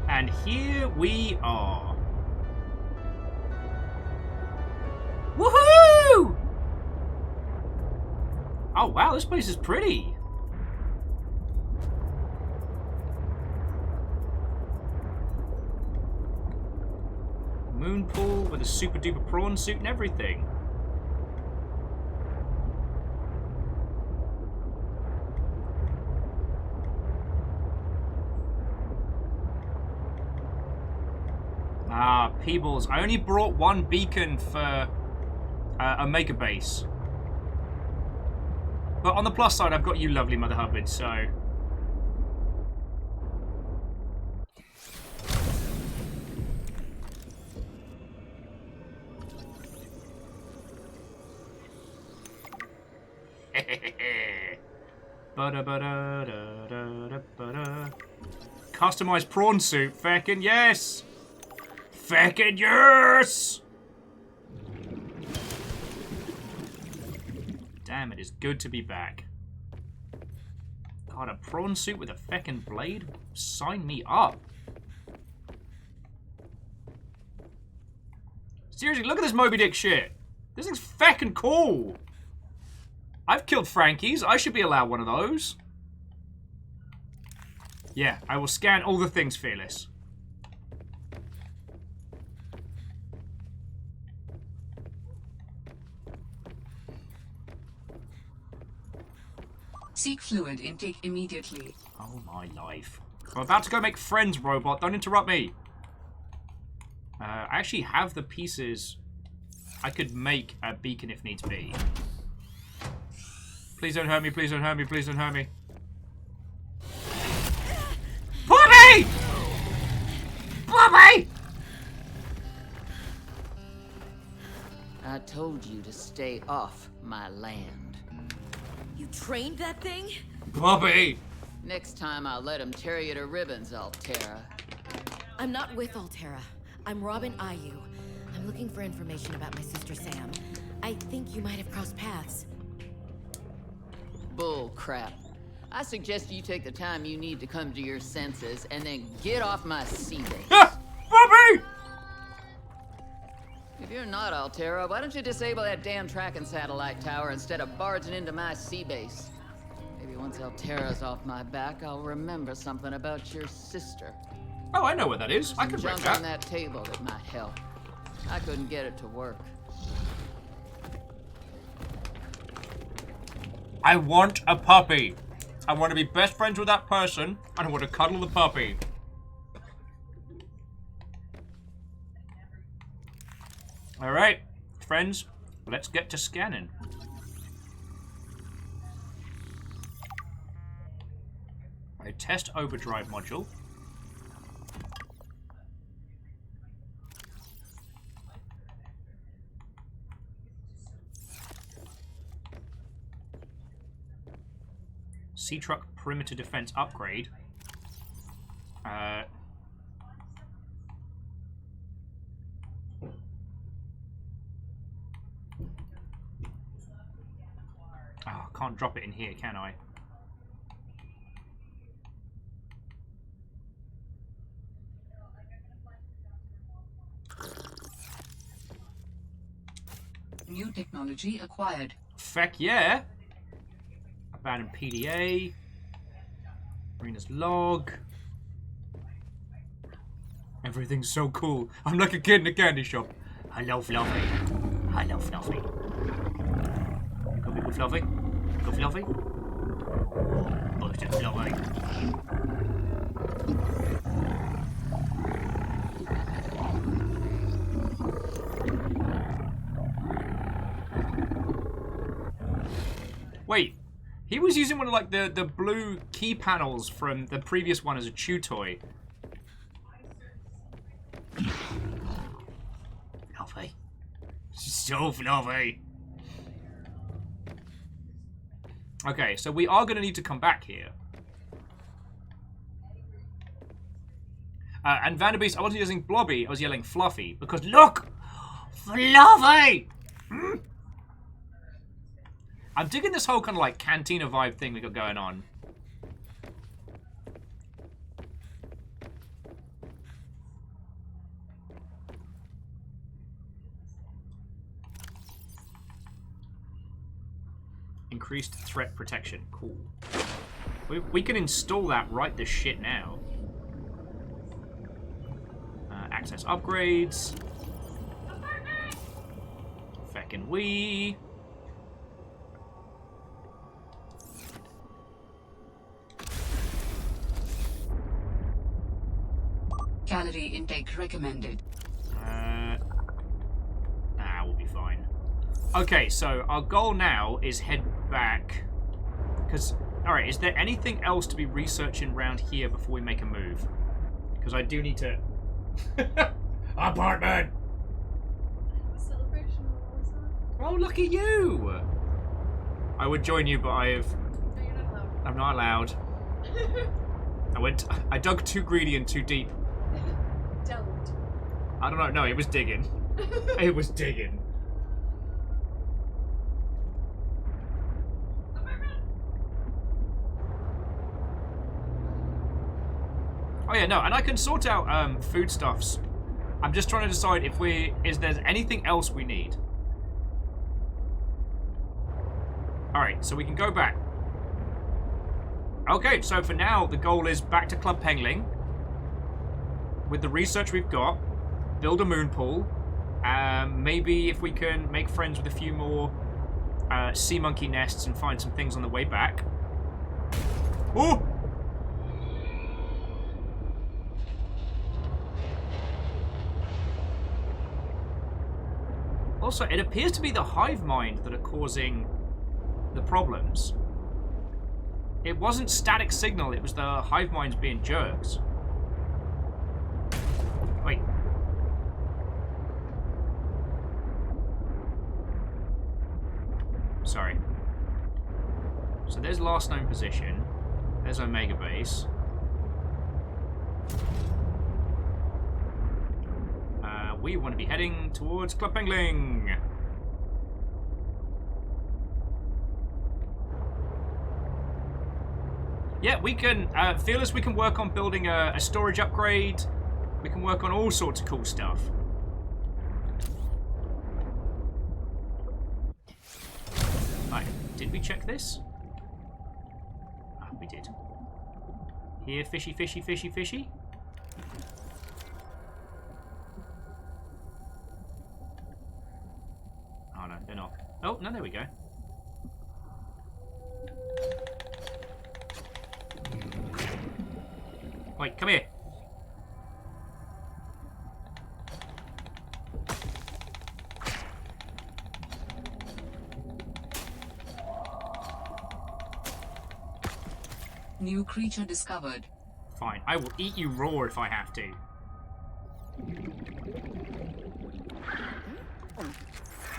And here we are. Woohoo! Oh wow, this place is pretty. Moon pool with a super duper prawn suit and everything. Ah, Peebles. I only brought one beacon for Omega Base. But on the plus side, I've got you, lovely Mother Hubbard, so... Customized prawn suit. Feckin' yes! Feckin' yes! Damn, it is good to be back. God, a prawn suit with a feckin' blade? Sign me up. Seriously, look at this Moby Dick shit. This thing's feckin' cool. I've killed Frankies. I should be allowed one of those. Yeah, I will scan all the things, Fearless. Seek fluid intake immediately. Oh my life. I'm about to go make friends, robot. Don't interrupt me. I actually have the pieces. I could make a beacon if needs be. Please don't hurt me, please don't hurt me, please don't hurt me. Bobby! Bobby! I told you to stay off my land. You trained that thing? Bobby! Next time I'll let him tear you to ribbons, Altera. I'm not with Altera. I'm Robin Ayu. I'm looking for information about my sister Sam. I think you might have crossed paths. Bull crap. I suggest you take the time you need to come to your senses and then get off my sea base. Bobby! If you're not Altera, why don't you disable that damn tracking satellite tower instead of barging into my sea base? Maybe once Altera's off my back, I'll remember something about your sister. Oh, I know what that is. I can break jump that. on that table that might help. I couldn't get it to work. I want a puppy. I want to be best friends with that person, and I want to cuddle the puppy. Alright, friends, let's get to scanning. A test overdrive module. Sea truck perimeter defense upgrade. can't drop it in here, can I? New technology acquired. Feck yeah! Abandoned PDA. Marina's log. Everything's so cool. I'm like a kid in a candy shop. Hello, Fluffy. Hello, Fluffy. Go big with Fluffy. Go Fluffy. Push it, Fluffy. Wait, he was using one of like the blue key panels from the previous one as a chew toy. Fluffy. So fluffy. Okay, so we are going to need to come back here. And Vanderbeest, I wasn't yelling Blobby, I was yelling Fluffy. Because look! Fluffy! Mm? I'm digging this whole kind of like cantina vibe thing we got going on. Increased threat protection. Cool. We can install that right this shit now. Access upgrades. Feckin' we. Calorie intake recommended. We'll be fine. Okay, so our goal now is head back. Because, alright, is there anything else to be researching around here before we make a move? Because I do need to... Apartment! Celebration Oh, look at you! I would join you, but No, you're not allowed. I'm not allowed. I dug too greedy and too deep. Delved. I don't know. No, it was digging. It was digging. Oh yeah, no, and I can sort out foodstuffs. I'm just trying to decide if is there anything else we need. Alright, so we can go back. Okay, so for now, the goal is back to Club Penguin. With the research we've got, build a moon pool. Maybe if we can make friends with a few more sea monkey nests and find some things on the way back. Oh! Also, it appears to be the hive mind that are causing the problems. It wasn't static signal, it was the hive minds being jerks. Wait. Sorry. So there's last known position. There's Omega Base. We want to be heading towards Club Penguin. Yeah, we can, Fearless, we can work on building a storage upgrade. We can work on all sorts of cool stuff. Right, did we check this? Ah, we did. Here, fishy, fishy, fishy, fishy. Oh no, they're not. Oh, no, there we go. Wait, come here. New creature discovered. Fine, I will eat you raw if I have to.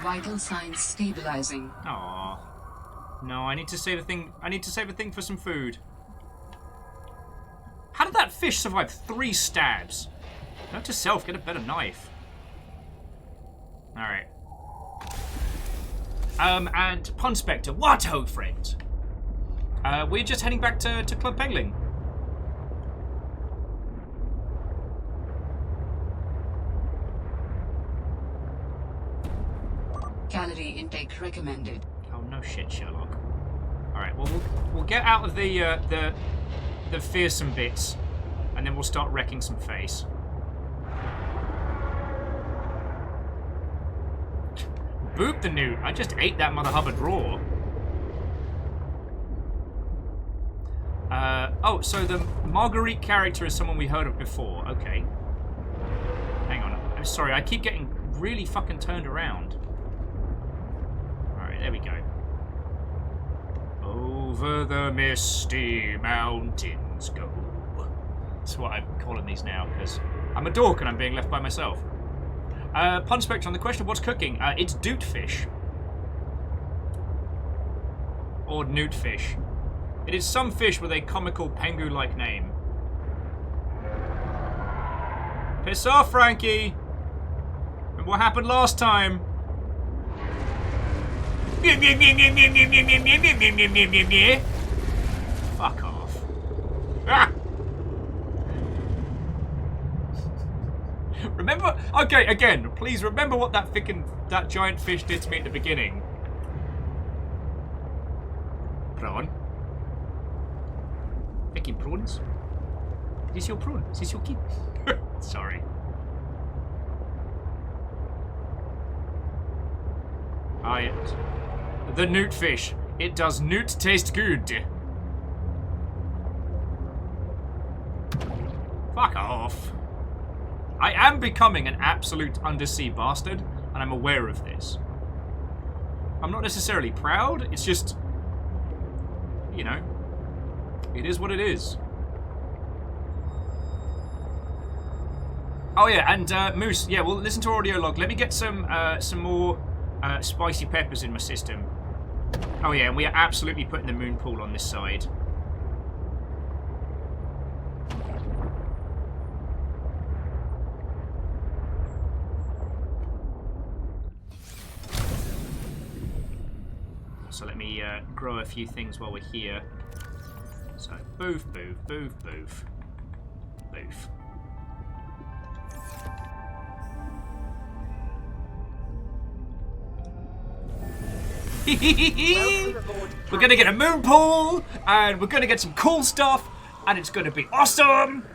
Vital signs stabilizing. Aww. No, I need to save a thing. I need to save a thing for some food. How did that fish survive 3 stabs? Note to self, get a better knife. Alright. And Pun Spectre, what Hoe Friend? We're just heading back to Club Pengling. Calorie intake recommended. Oh no shit, Sherlock. All right, well we'll get out of the fearsome bits, and then we'll start wrecking some face. Boop the newt. I just ate that Mother Hubbard raw. Oh, so the Marguerite character is someone we heard of before. Okay. Hang on. I'm sorry, I keep getting really fucking turned around. Alright, there we go. Over the misty mountains go. That's what I'm calling these now, because I'm a dork and I'm being left by myself. Pun Spectre, on the question of what's cooking, it's doot fish. Or newt fish. It is some fish with a comical pengu-like name. Piss off, Frankie! Remember what happened last time? Fuck off. Ah! Remember? Okay, again, please remember what that giant fish did to me at the beginning. Prawn. Making prawns? Is this your prawn? Is this your kid? Sorry. The newt fish. It does newt taste good. Fuck off. I am becoming an absolute undersea bastard, and I'm aware of this. I'm not necessarily proud, it's just, you know, it is what it is. Oh yeah, and Moose, yeah, well, listen to our audio log. Let me get some more spicy peppers in my system. Oh yeah, and we are absolutely putting the moon pool on this side. So let me grow a few things while we're here. So, boof, boof, boof, boof. Boof. We're gonna get a moon pool, and we're gonna get some cool stuff, and it's gonna be awesome!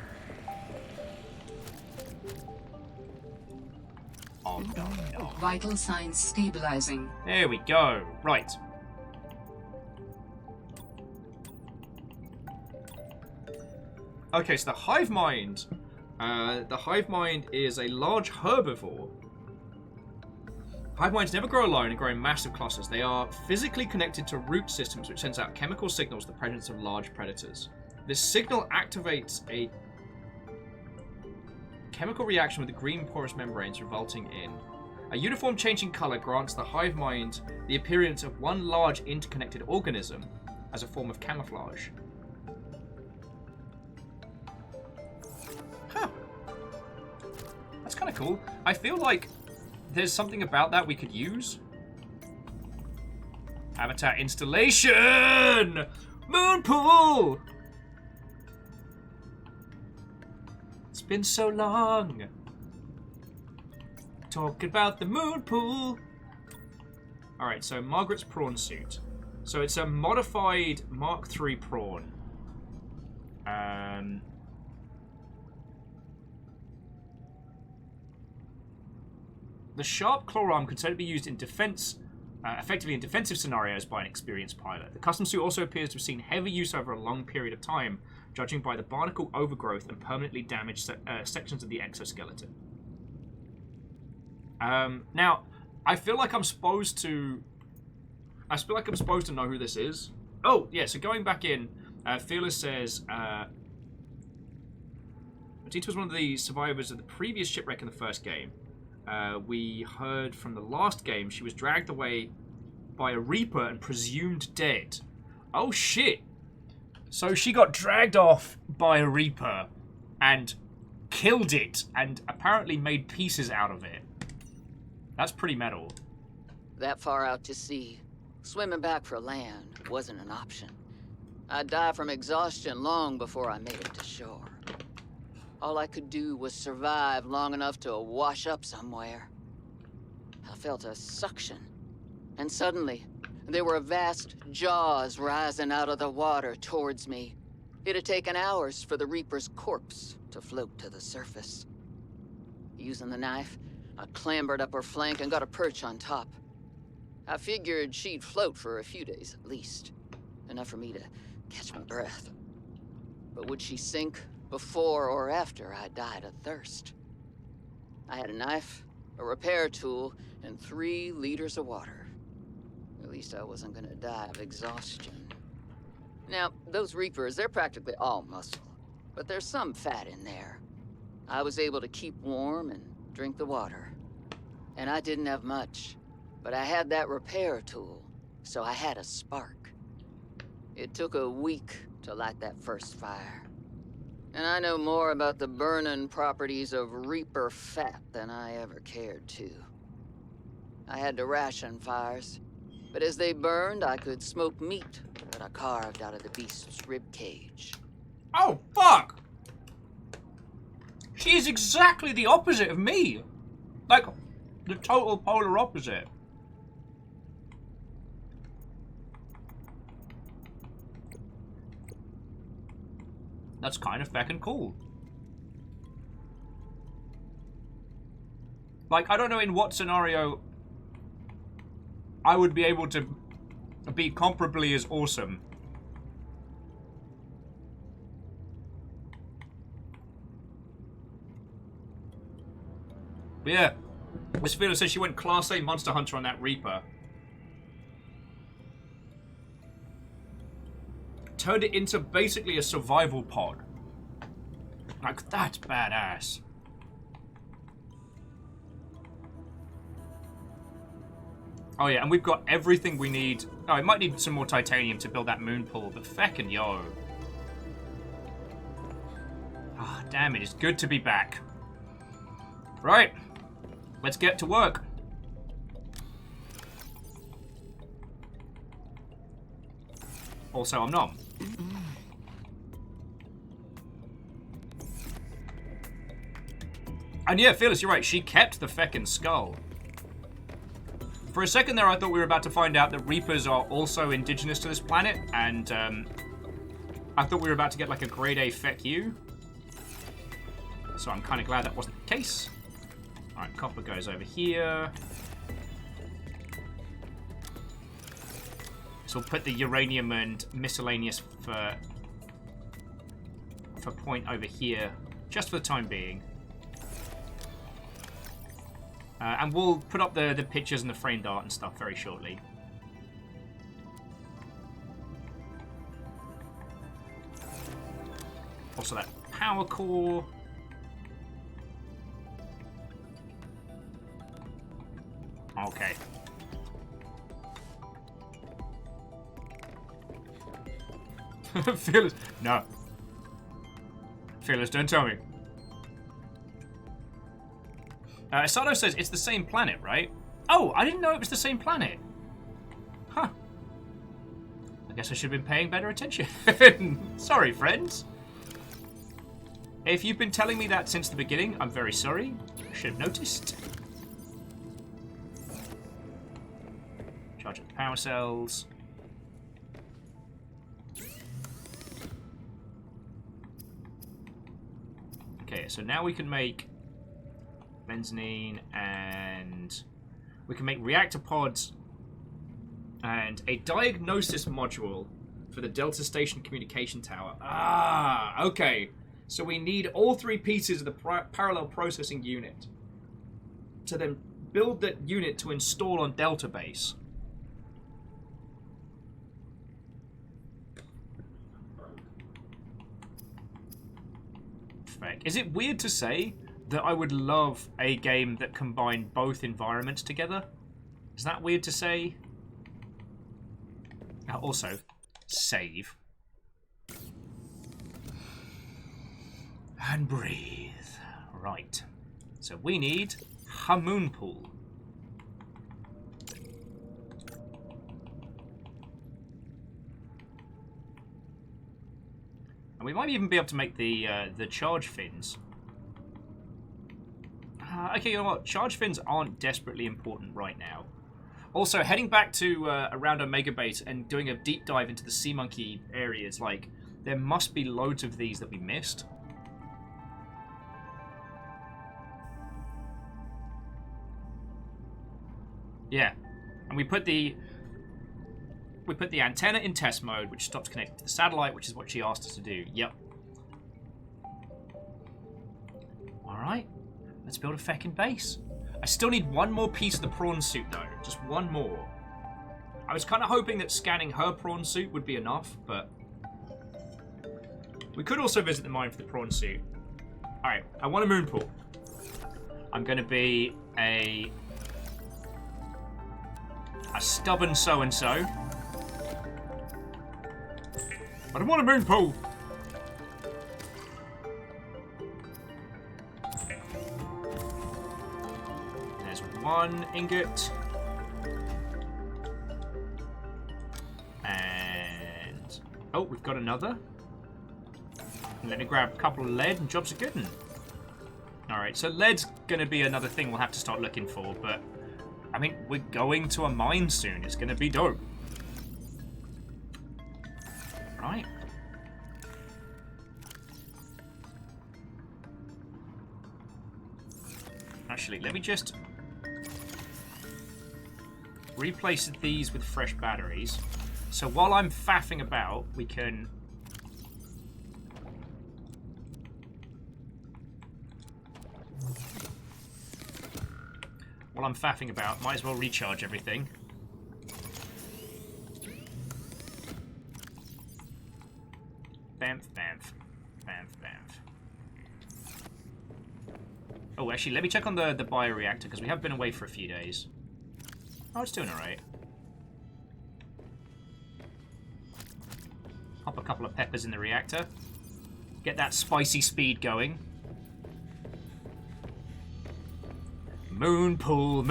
Oh no, no. Vital signs stabilizing. There we go. Right. Okay, so the hive mind. The hive mind is a large herbivore. Hive minds never grow alone and grow in massive clusters. They are physically connected to root systems, which sends out chemical signals to the presence of large predators. This signal activates a chemical reaction with the green porous membranes, resulting in a uniform changing color grants the hive mind the appearance of one large interconnected organism as a form of camouflage. Huh. That's kind of cool. I feel like there's something about that we could use. Habitat installation! Moon pool! It's been so long. Talking about the moon pool. Alright, so Margaret's prawn suit. So it's a modified Mark III prawn. The sharp claw arm could certainly be used in defense, effectively in defensive scenarios by an experienced pilot. The custom suit also appears to have seen heavy use over a long period of time, judging by the barnacle overgrowth and permanently damaged sections of the exoskeleton. Now, I feel like I'm supposed to know who this is. Oh, yeah, so going back in, Fearless says, Matita was one of the survivors of the previous shipwreck in the first game. We heard from the last game she was dragged away by a Reaper and presumed dead. Oh shit! So she got dragged off by a Reaper and killed it and apparently made pieces out of it. That's pretty metal. that far out to sea, swimming back for land wasn't an option. I'd die from exhaustion long before I made it to shore. All I could do was survive long enough to wash up somewhere. I felt a suction, and suddenly, there were vast jaws rising out of the water towards me. It had taken hours for the Reaper's corpse to float to the surface. Using the knife, I clambered up her flank and got a perch on top. I figured she'd float for a few days at least, enough for me to catch my breath. But would she sink before or after I died of thirst? I had a knife, a repair tool, and 3 liters of water. At least I wasn't gonna die of exhaustion. Now, those Reapers, they're practically all muscle, but there's some fat in there. I was able to keep warm and drink the water. And I didn't have much, but I had that repair tool, so I had a spark. It took a week to light that first fire. And I know more about the burning properties of Reaper fat than I ever cared to. I had to ration fires, but as they burned, I could smoke meat that I carved out of the beast's rib cage. Oh, fuck! She is exactly the opposite of me. Like, the total polar opposite. That's kind of feckin' cool. Like, I don't know in what scenario I would be able to be comparably as awesome. But yeah, Miss Philo says she went Class A Monster Hunter on that Reaper. Turned it into basically a survival pod. Like, that's badass. Oh yeah, and we've got everything we need. Oh, I might need some more titanium to build that moon pool, but feckin' yo. Ah, oh, damn it, it's good to be back. Right, let's get to work. Also, I'm not. And yeah, Phyllis, you're right. She kept the feckin' skull. For a second there, I thought we were about to find out that Reapers are also indigenous to this planet, and I thought we were about to get like a grade A feck you. So I'm kind of glad that wasn't the case. Alright, copper goes over here. So we'll put the uranium and miscellaneous for point over here, just for the time being. And we'll put up the pictures and the framed art and stuff very shortly. Also that power core. Okay. Fearless. No. Fearless, don't tell me. Sato says it's the same planet, right? Oh, I didn't know it was the same planet. Huh. I guess I should have been paying better attention. Sorry, friends. If you've been telling me that since the beginning, I'm very sorry. I should have noticed. Charge up the power cells. Okay, so now we can make benzene, and we can make reactor pods and a diagnosis module for the Delta Station communication tower. Ah, okay. So we need all 3 pieces of the parallel processing unit to then build that unit to install on Delta Base. Is it weird to say that I would love a game that combined both environments together? Is that weird to say? Also, save. And breathe. Right. So we need a moon pool. And we might even be able to make the charge fins. Okay, you know what? Charge fins aren't desperately important right now. Also, heading back to around Omega Base and doing a deep dive into the sea monkey areas, like, there must be loads of these that we missed. Yeah, and we put the antenna in test mode, which stops connecting to the satellite, which is what she asked us to do. Yep. All right, let's build a feckin' base. I still need one more piece of the prawn suit, though. Just one more. I was kind of hoping that scanning her prawn suit would be enough, but we could also visit the mine for the prawn suit. All right, I want a moon pool. I'm going to be a stubborn so-and-so. But I want a moon pool. There's one ingot. And... oh, we've got another. Let me grab a couple of lead and jobs are good. Alright, so lead's going to be another thing we'll have to start looking for, but... I mean, we're going to a mine soon. It's going to be dope. Right. Actually, let me just replace these with fresh batteries. So while I'm faffing about, we can... while I'm faffing about, might as well recharge everything. Bamf, bamf. Bamf, bamf. Oh, actually, let me check on the bioreactor, because we have been away for a few days. Oh, it's doing alright. Pop a couple of peppers in the reactor. Get that spicy speed going. Moon pool,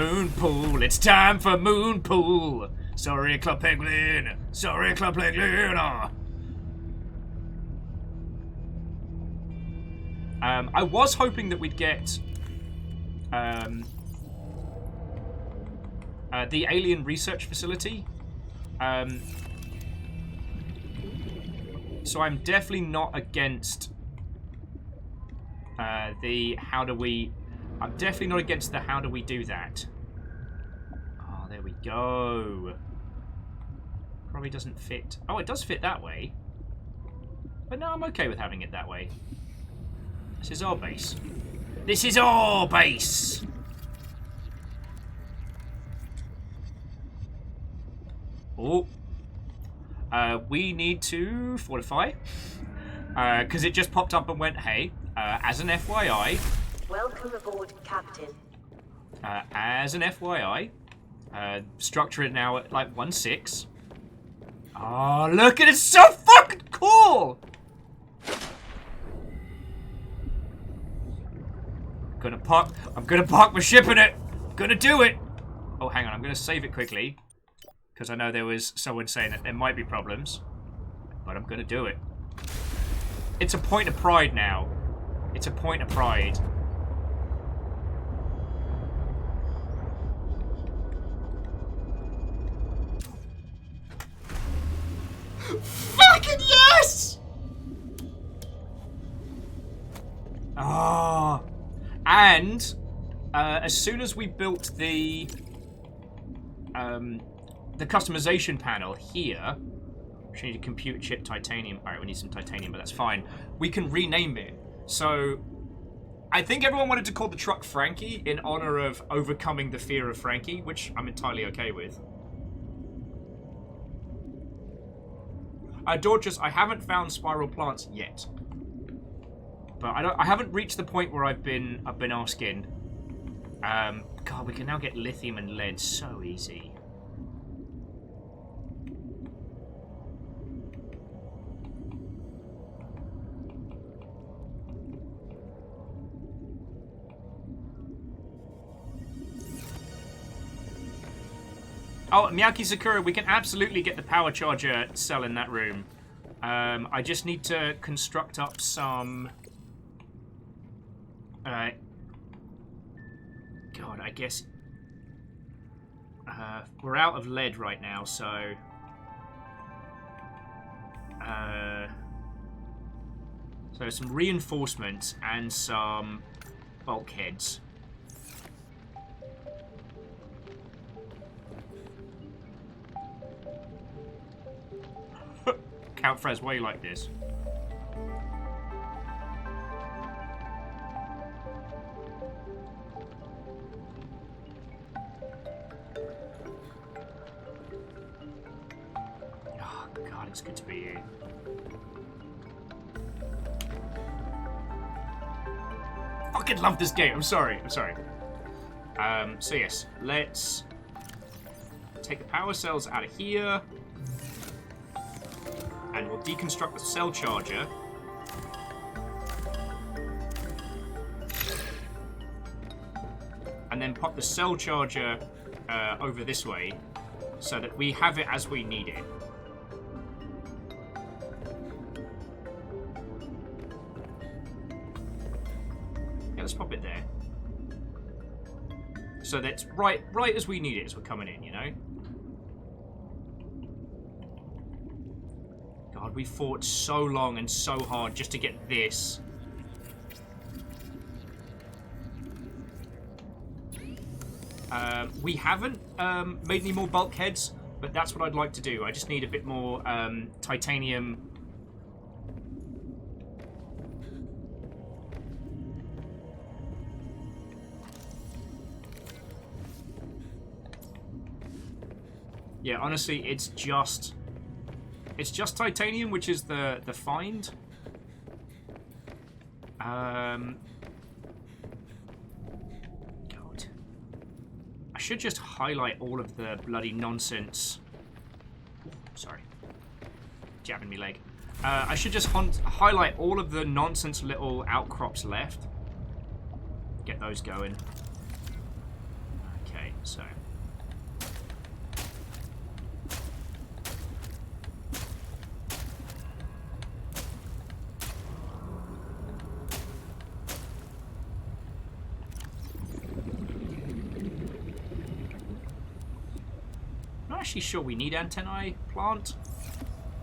it's time for moon pool. Sorry, Club Penguin. Sorry, Club Penguin. Oh. I was hoping that we'd get the alien research facility. So I'm definitely not against the how do we... I'm definitely not against the how do we do that. Oh, there we go. Probably doesn't fit. Oh, it does fit that way. But no, I'm okay with having it that way. This is our base. This is our base! Oh. We need to fortify. Because it just popped up and went, hey, as an FYI... welcome aboard, Captain. As an FYI, structure it now at like 1.6. Oh, look at it! It's so fucking cool! I'm gonna park my ship in it! I'm gonna do it! Oh, hang on, I'm gonna save it quickly. Because I know there was someone saying that there might be problems. But I'm gonna do it. It's a point of pride now. It's a point of pride. Fucking yes! Ah, oh. And as soon as we built the customization panel here, which need a computer chip titanium. All right, we need some titanium, but that's fine. We can rename it. So I think everyone wanted to call the truck Frankie in honor of overcoming the fear of Frankie, which I'm entirely okay with. Dorcas, I haven't found spiral plants yet, but I haven't reached the point where I've been asking. God, we can now get lithium and lead so easy. Oh, Miyaki Sakura, we can absolutely get the power charger cell in that room. I just need to construct up some... God, I guess... we're out of lead right now, so... So some reinforcements and some bulkheads. Count Frez, why are you like this? Oh God, it's good to be here. Fucking love this game. I'm sorry. So yes, let's take the power cells out of here. And we'll deconstruct the cell charger. And then pop the cell charger over this way so that we have it as we need it. Yeah, let's pop it there. So that's right as we need it as we're coming in, you know? God, we fought so long and so hard just to get this. We haven't made any more bulkheads, but that's what I'd like to do. I just need a bit more titanium. Yeah, honestly, it's just titanium, which is the find. God. I should just highlight all of the bloody nonsense. Sorry. Jabbing me leg. I should just highlight all of the nonsense little outcrops left. Get those going. Okay, so... Actually sure we need antennae plant,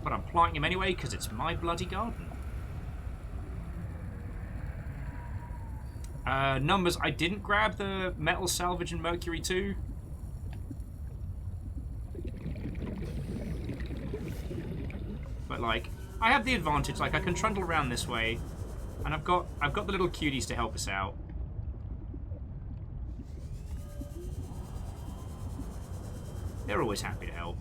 but I'm planting them anyway because it's my bloody garden. Numbers, I didn't grab the metal salvage and mercury too. But like, I have the advantage, like I can trundle around this way, and I've got the little cuties to help us out. They're always happy to help.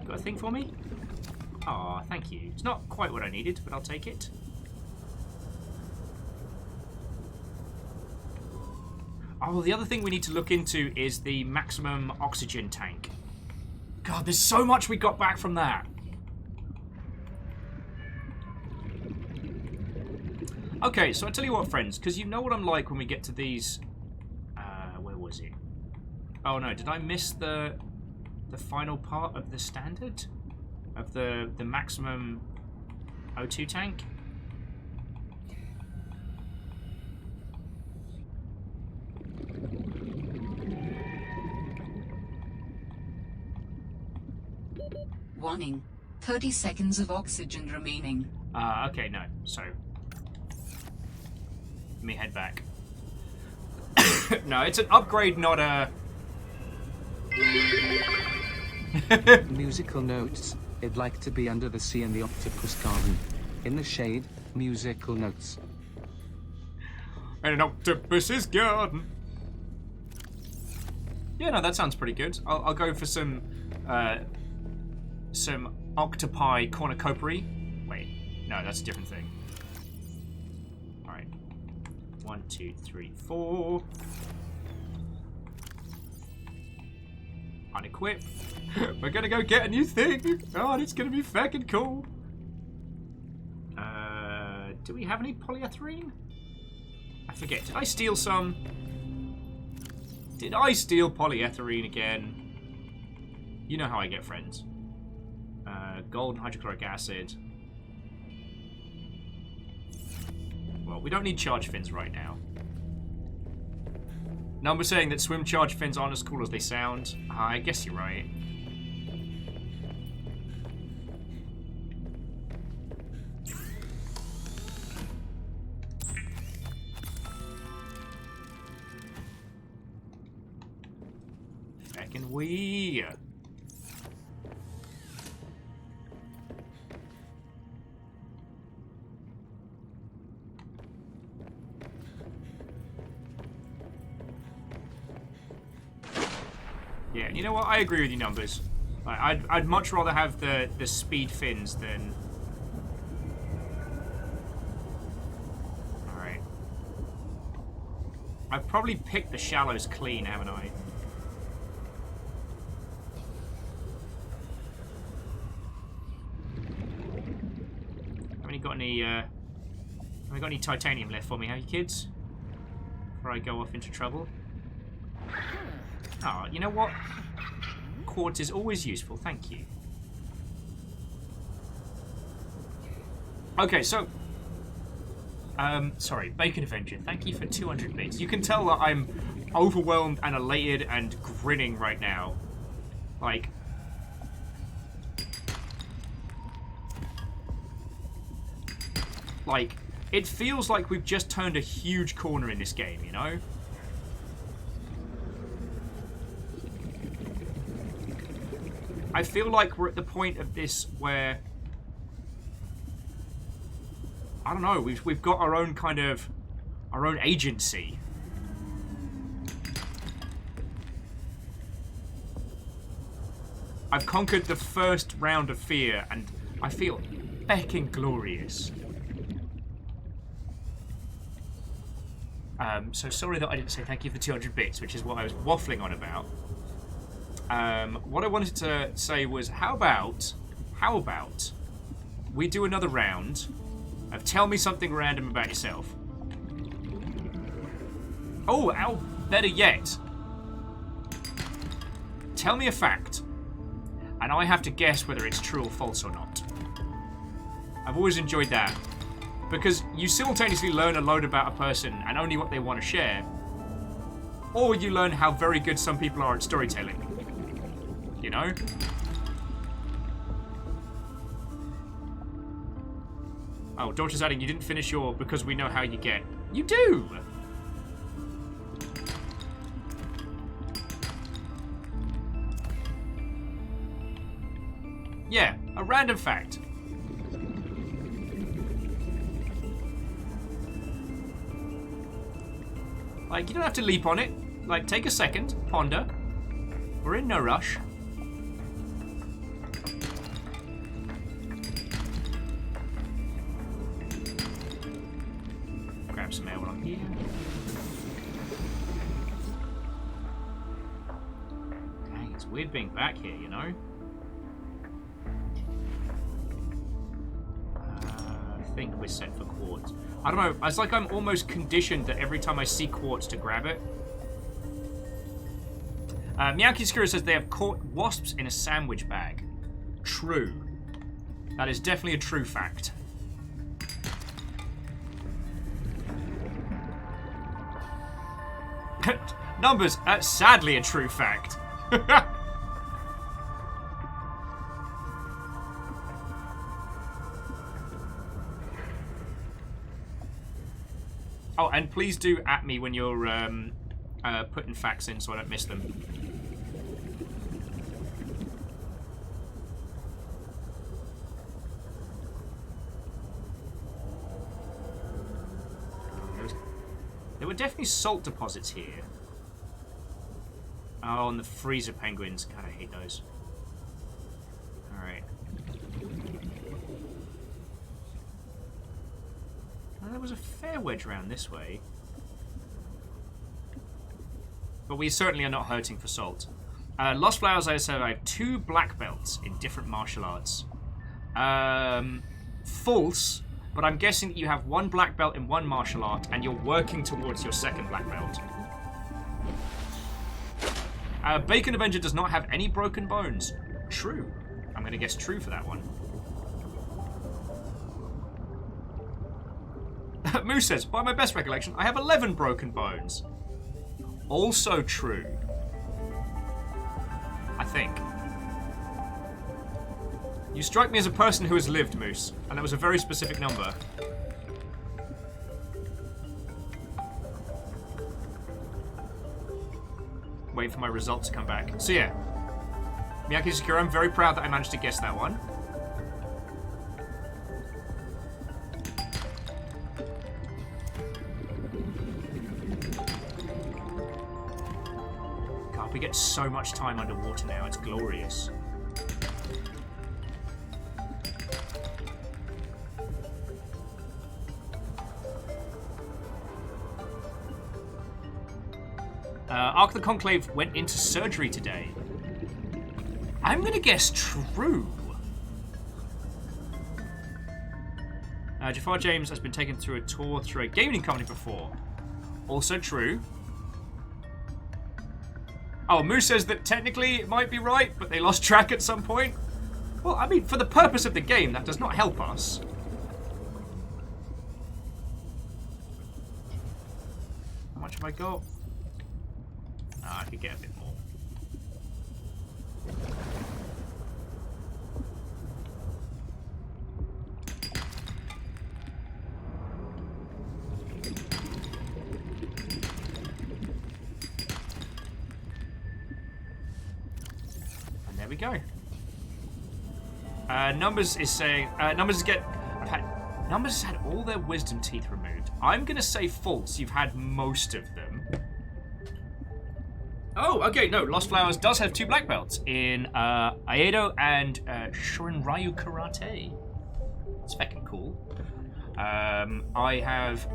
Got a thing for me? Aw, thank you. It's not quite what I needed, but I'll take it. Oh, the other thing we need to look into is the maximum oxygen tank. God, there's so much we got back from that. Okay, so I tell you what, friends, because you know what I'm like when we get to these... where was it? Oh no, did I miss the final part of the standard? Of the maximum O2 tank? Warning. 30 seconds of oxygen remaining. Okay, no. So... Let me head back. No, it's an upgrade, not a... Musical notes. I'd like to be under the sea in the octopus garden. In the shade, musical notes. And an octopus's garden. Yeah, no, that sounds pretty good. I'll go for some octopi cornucopia. Wait, no, that's a different thing. 1, 2, 3, 4. Unequip. We're gonna go get a new thing. Oh, and it's gonna be fucking cool. Do we have any polyethylene? I forget. Did I steal some? Did I steal polyethylene again? You know how I get friends. Gold and hydrochloric acid. Well, we don't need charge fins right now. Number saying that swim charge fins aren't as cool as they sound. I guess you're right. Feckin' we. Yeah, you know what? I agree with you, Numbers. I'd much rather have the speed fins than... Alright. I've probably picked the shallows clean, haven't I? Haven't you got any titanium left for me, have you, kids? Before I go off into trouble. Oh, you know what? Quartz is always useful, thank you. Okay, so... sorry, Bacon Avenger, thank you for 200 bits. You can tell that I'm overwhelmed and elated and grinning right now. Like... it feels like we've just turned a huge corner in this game, you know? I feel like we're at the point of this where... I don't know, we've got our own kind of... our own agency. I've conquered the first round of fear, and I feel feckin' glorious. So sorry that I didn't say thank you for 200 bits, which is what I was waffling on about. What I wanted to say was, how about we do another round of tell me something random about yourself. Oh, better yet, tell me a fact, and I have to guess whether it's true or false or not. I've always enjoyed that, because you simultaneously learn a load about a person and only what they want to share, or you learn how very good some people are at storytelling. You know? Oh, Daughter's adding, you didn't finish your because we know how you get. You do! Yeah, a random fact. Like, you don't have to leap on it. Like, take a second, ponder. We're in no rush. Grab some air while I'm here. Dang, it's weird being back here, you know? I think we're set for quartz. I don't know, it's like I'm almost conditioned that every time I see quartz to grab it. Miyaki Skura says they have caught wasps in a sandwich bag. True. That is definitely a true fact. Numbers, sadly a true fact. Oh, and please do at me when you're putting facts in so I don't miss them. There were definitely salt deposits here. Oh, and the freezer penguins. God, I hate those. Alright. Well, there was a fair wedge round this way. But we certainly are not hurting for salt. Lost Flowers, I said I have 2 black belts in different martial arts. False, but I'm guessing that you have 1 black belt in 1 martial art and you're working towards your 2nd black belt. Bacon Avenger does not have any broken bones. True. I'm going to guess true for that one. Moose says, by my best recollection, I have 11 broken bones. Also true. I think. You strike me as a person who has lived, Moose, and that was a very specific number. Wait for my results to come back. So yeah, Miyaki Sakura, I'm very proud that I managed to guess that one. God, we get so much time underwater now, it's glorious. Ark of the Conclave went into surgery today. I'm gonna guess true. Jafar James has been taken through a tour through a gaming company before. Also true. Oh, Moose says that technically it might be right, but they lost track at some point. Well, I mean, for the purpose of the game, that does not help us. How much have I got? I could get a bit more. And there we go. Numbers is saying Numbers has had all their wisdom teeth removed. I'm gonna say false. You've had most of them. Oh, okay, no. Lost Flowers does have 2 black belts in Aido and Shorinryu Karate. It's fucking cool. I have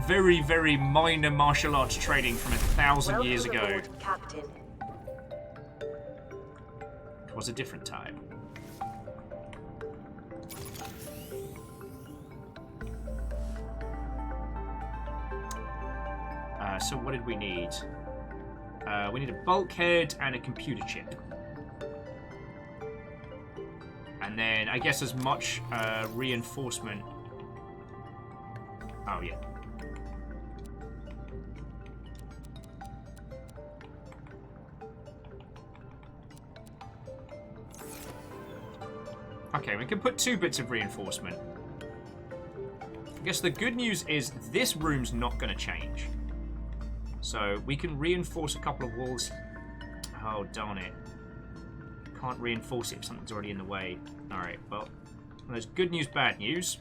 very, very minor martial arts training from 1,000 years ago. Aboard, Captain. It was a different time. So what did we need? We need a bulkhead and a computer chip. And then I guess as much reinforcement. Oh, yeah. Okay, we can put 2 bits of reinforcement. I guess the good news is this room's not going to change. So we can reinforce a couple of walls. Oh, darn it. Can't reinforce it if something's already in the way. Alright, well, there's good news, bad news.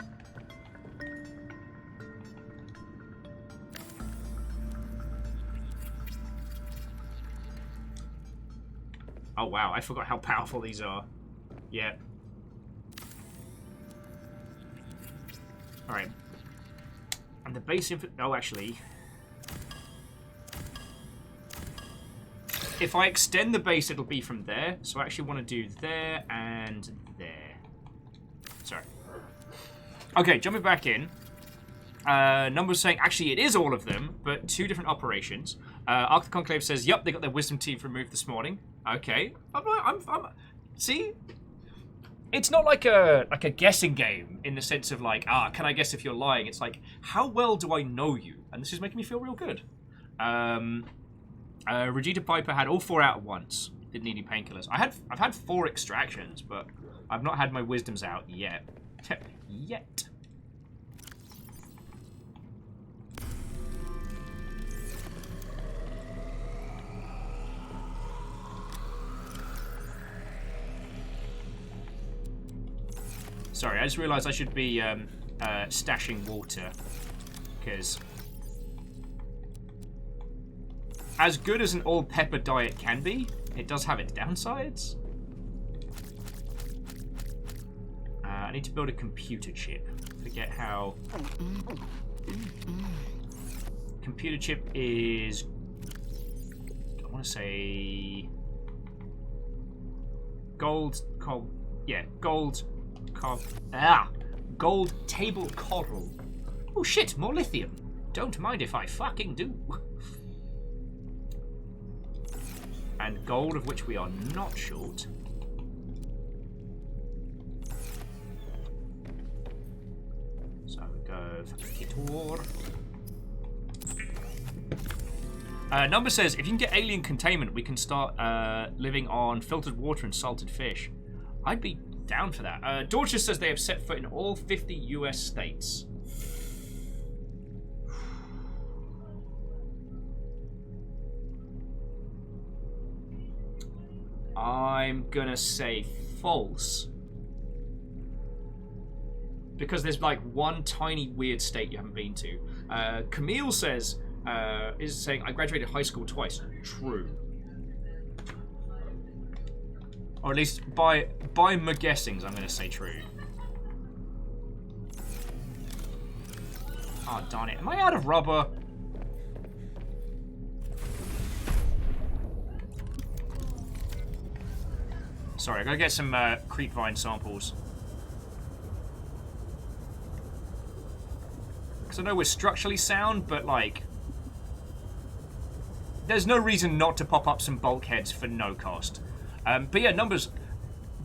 Oh, wow, I forgot how powerful these are. Yeah. Alright. And the base info... Oh, actually... If I extend the base, it'll be from there. So I actually want to do there and there. Sorry. Okay, jumping back in. Numbers saying, actually, it is all of them, but 2 different operations. Ark of the Conclave says, yep, they got their wisdom teeth removed this morning. Okay. See? It's not like a guessing game in the sense of like, can I guess if you're lying? It's like, how well do I know you? And this is making me feel real good. Regita Piper had all 4 out at once. Didn't need any painkillers. I've had 4 extractions, but I've not had my wisdoms out yet. Yet. Sorry, I just realised I should be stashing water, because as good as an all-pepper diet can be, it does have its downsides. I need to build a computer chip. Forget how... Computer chip is... I want to say... Gold... gold... Gold table coral. Oh shit, more lithium. Don't mind if I fucking do. and gold, of which we are not short. So we go Fabricator. Number says, if you can get alien containment, we can start living on filtered water and salted fish. I'd be down for that. Dorcas says they have set foot in all 50 US states. I'm gonna say false. Because there's like one tiny weird state you haven't been to. Camille says, is saying, I graduated high school twice. True. Or at least by my guessings, I'm going to say true. Oh, darn it. Am I out of rubber? Sorry, I gotta get some creepvine samples. Because I know we're structurally sound, but like... there's no reason not to pop up some bulkheads for no cost. But yeah, numbers.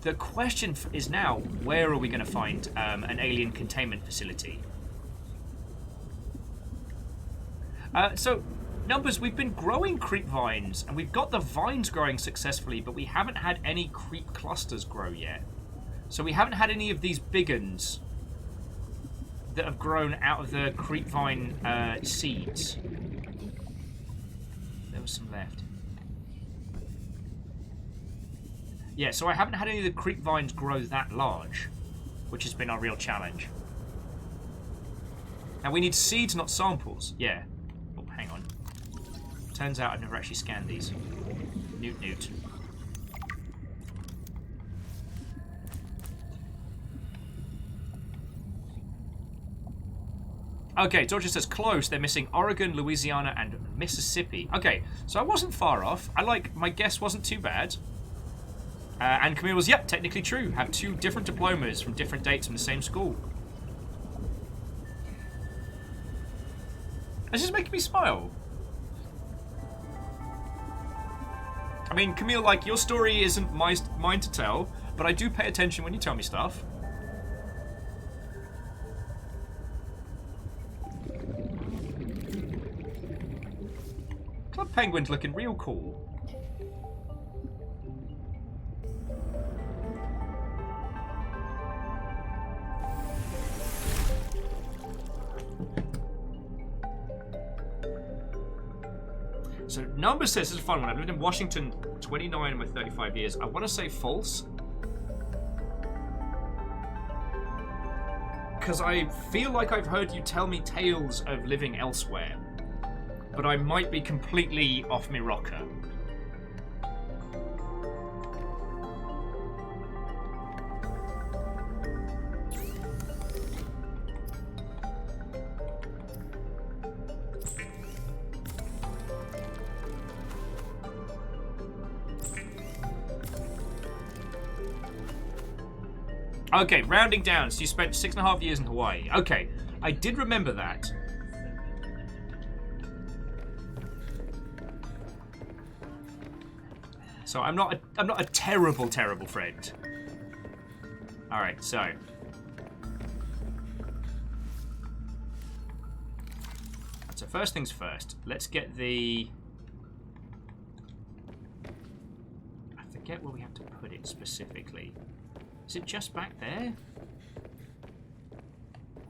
The question is now, where are we going to find an alien containment facility? So, numbers, we've been growing creep vines, and we've got the vines growing successfully, but we haven't had any creep clusters grow yet. So we haven't had any of these big uns that have grown out of the creep vine seeds. There was some left. Yeah, so I haven't had any of the creep vines grow that large, which has been our real challenge. Now we need seeds, not samples. Yeah. Oh, hang on. Turns out I've never actually scanned these. Newt. Okay, Georgia says close. They're missing Oregon, Louisiana, and Mississippi. Okay, so I wasn't far off. My guess wasn't too bad. And Camille was, yep, technically true. Have 2 different diplomas from different dates from the same school. This is making me smile. I mean, Camille, like, your story isn't mine to tell, but I do pay attention when you tell me stuff. Club Penguin's looking real cool. So, number says, this is a fun one. I've lived in Washington 29 of my 35 years. I want to say false. Because I feel like I've heard you tell me tales of living elsewhere. But I might be completely off my rocker. Okay, rounding down. So you spent 6.5 years in Hawaii. Okay, I did remember that. So I'm not a terrible friend. All right, so first things first. Let's get the. I forget where we have to put it specifically. Is it just back there?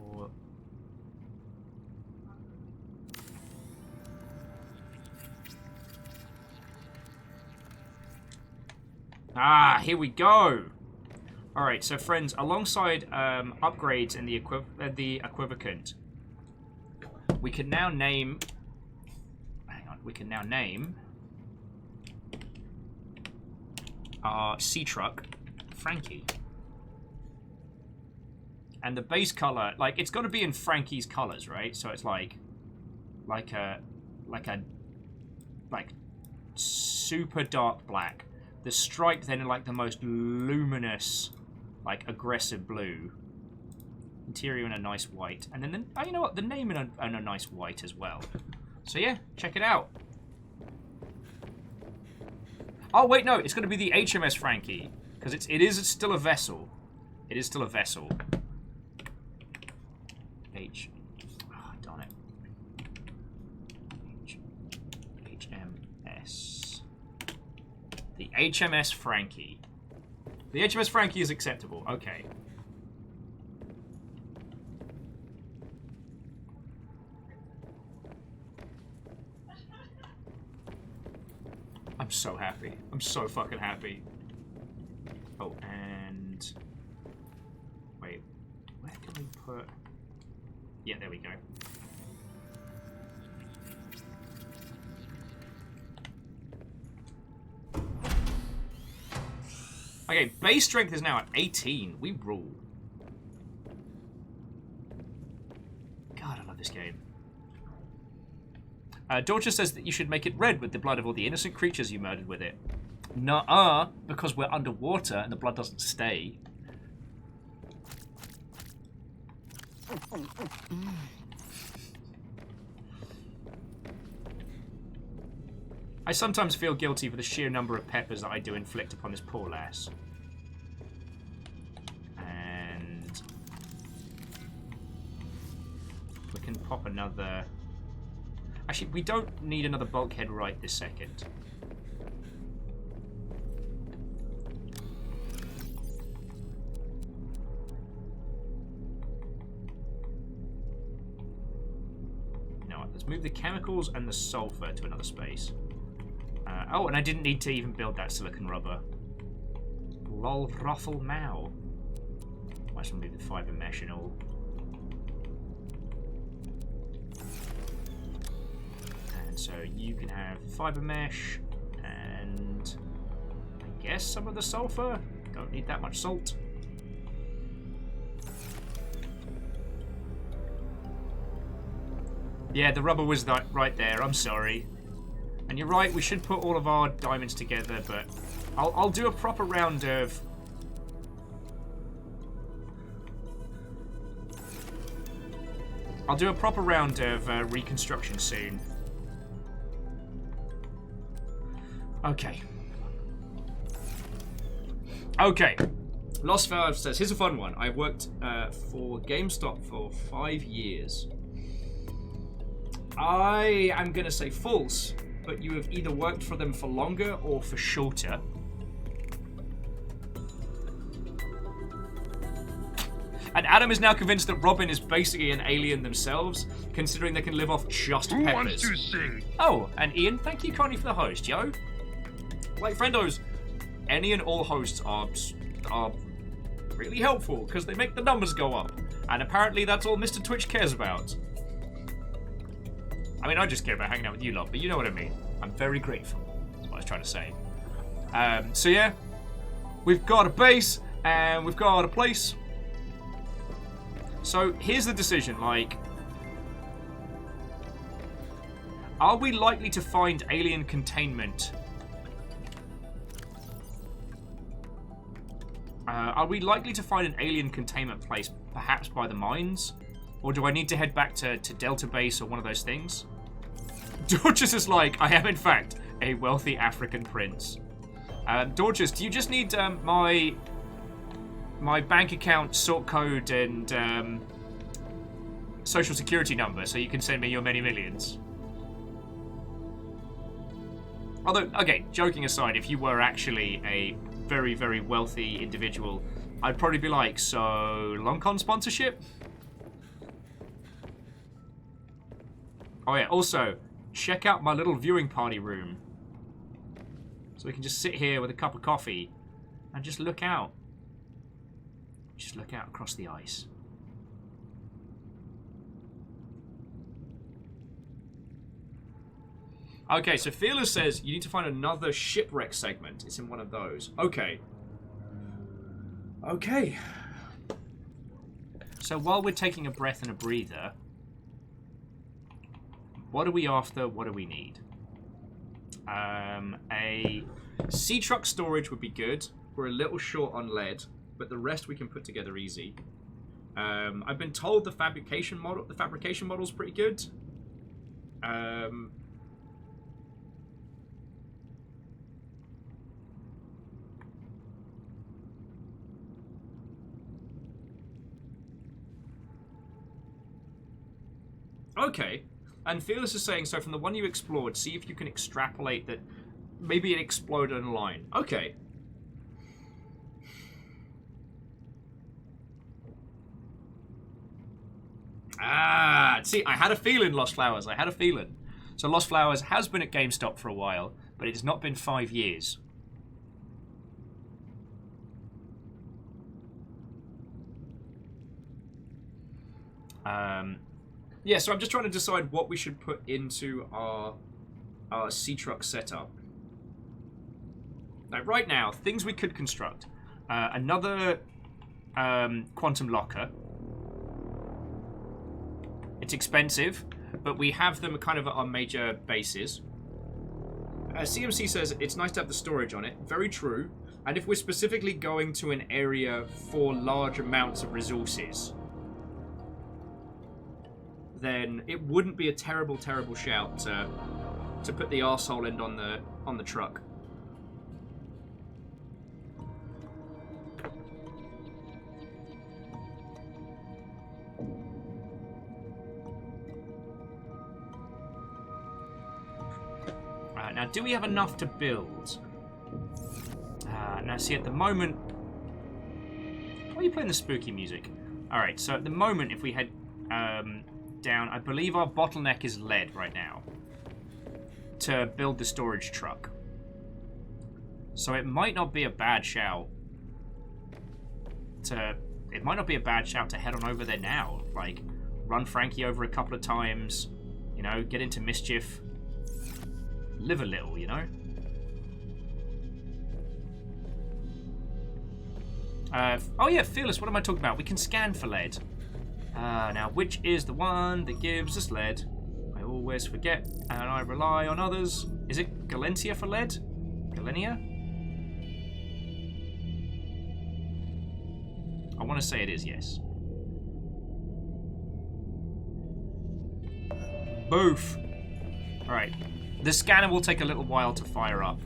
Or... Ah, here we go. Alright, so friends, alongside upgrades in the equivocant, we can now name... Hang on, we can now name our sea truck Frankie. And the base color, like, it's got to be in Frankie's colors, right? So it's like super dark black. The stripe then in like the most luminous, like aggressive blue. Interior in a nice white, and then oh, you know what? The name in a nice white as well. So yeah, check it out. Oh, wait, no. It's going to be the HMS Frankie. Because it is still a vessel. It is still a vessel. Oh, darn it. HMS. The HMS Frankie. The HMS Frankie is acceptable. Okay. I'm so happy. I'm so fucking happy. Oh, and... Wait. Where can we put... Yeah, there we go. Okay, base strength is now at 18. We rule. God, I love this game. Dorcha says that you should make it red with the blood of all the innocent creatures you murdered with it. Nuh-uh, because we're underwater and the blood doesn't stay. I sometimes feel guilty for the sheer number of peppers that I do inflict upon this poor lass. And... we can pop another... Actually, we don't need another bulkhead right this second. No, let's move the chemicals and the sulfur to another space. Oh, and I didn't need to even build that silicon rubber. Lol, ruffle mow. Might as well move the fiber mesh and all. And so you can have fiber mesh and I guess some of the sulfur. Don't need that much salt. Yeah, the rubber was right there. I'm sorry. And you're right, we should put all of our diamonds together, but I'll do a proper round of... I'll do a proper round of reconstruction soon. Okay. Okay. Lost Valve says, here's a fun one. I've worked for GameStop for 5 years. I am going to say false. But you have either worked for them for longer or for shorter. And Adam is now convinced that Robin is basically an alien themselves, considering they can live off just peppers. Who wants to sing? Oh, and Ian, thank you kindly for the host, yo. Like, friendos, any and all hosts are really helpful, because they make the numbers go up. And apparently that's all Mr. Twitch cares about. I mean, I just care about hanging out with you lot, but you know what I mean. I'm very grateful. That's what I was trying to say. So yeah, we've got a base and we've got a place. So here's the decision, like, are we likely to find alien containment? Are we likely to find an alien containment place, perhaps by the mines? Or do I need to head back to Delta Base or one of those things? Dorcas is like, I am in fact a wealthy African prince. Dorcas, do you just need my bank account, sort code, and social security number so you can send me your many millions? Although, okay, joking aside, if you were actually a very, very wealthy individual, I'd probably be like, so, Longcon sponsorship? Oh yeah, also, check out my little viewing party room. So we can just sit here with a cup of coffee and just look out. Just look out across the ice. Okay, so Fearless says you need to find another shipwreck segment. It's in one of those. Okay. Okay. So while we're taking a breath and a breather, what are we after? What do we need? A sea truck storage would be good. We're a little short on lead, but the rest we can put together easy. I've been told the fabrication model's pretty good. Okay. And Fearless is saying, so from the one you explored, see if you can extrapolate that maybe it exploded in a line. Okay. Ah, see, I had a feeling, Lost Flowers. I had a feeling. So Lost Flowers has been at GameStop for a while, but it has not been 5 years. Yeah, so I'm just trying to decide what we should put into our sea truck setup. Now, right now, things we could construct. Another quantum locker. It's expensive, but we have them kind of at our major bases. CMC says it's nice to have the storage on it. Very true. And if we're specifically going to an area for large amounts of resources, then it wouldn't be a terrible, terrible shout to put the arsehole end on the truck. Now, do we have enough to build? Now, see, at the moment... Why are you playing the spooky music? Alright, so at the moment, if we head down, I believe our bottleneck is lead right now to build the storage truck. So it might not be a bad shout to... It might not be a bad shout to head on over there now. Like, run Frankie over a couple of times, you know, get into mischief. Live a little, you know? Oh yeah, Fearless, what am I talking about? We can scan for lead. Now, which is the one that gives us lead? I always forget, and I rely on others. Is it Galentia for lead? Galenia? I want to say it is, yes. Boof! Alright. The scanner will take a little while to fire up.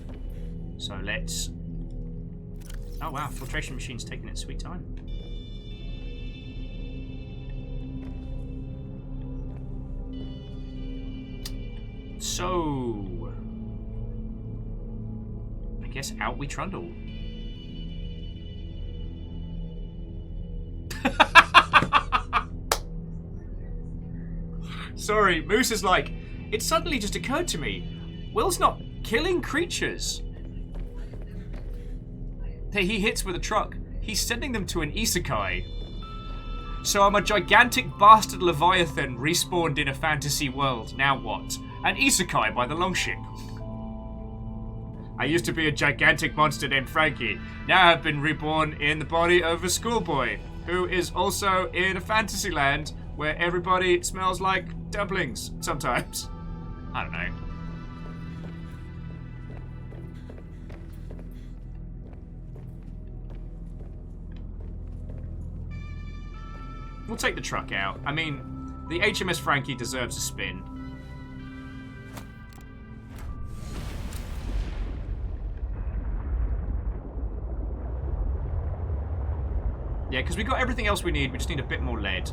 So let's... Oh wow, filtration machine's taking its sweet time. So... I guess out we trundle. Sorry, Moose is like... It suddenly just occurred to me, Will's not killing creatures that he hits with a truck. He's sending them to an isekai. So I'm a gigantic bastard leviathan respawned in a fantasy world. Now what? An isekai by the longship. I used to be a gigantic monster named Frankie. Now I've been reborn in the body of a schoolboy who is also in a fantasy land where everybody smells like dumplings sometimes. I don't know. We'll take the truck out. I mean, the HMS Frankie deserves a spin. Yeah, because we got everything else we need. We just need a bit more lead.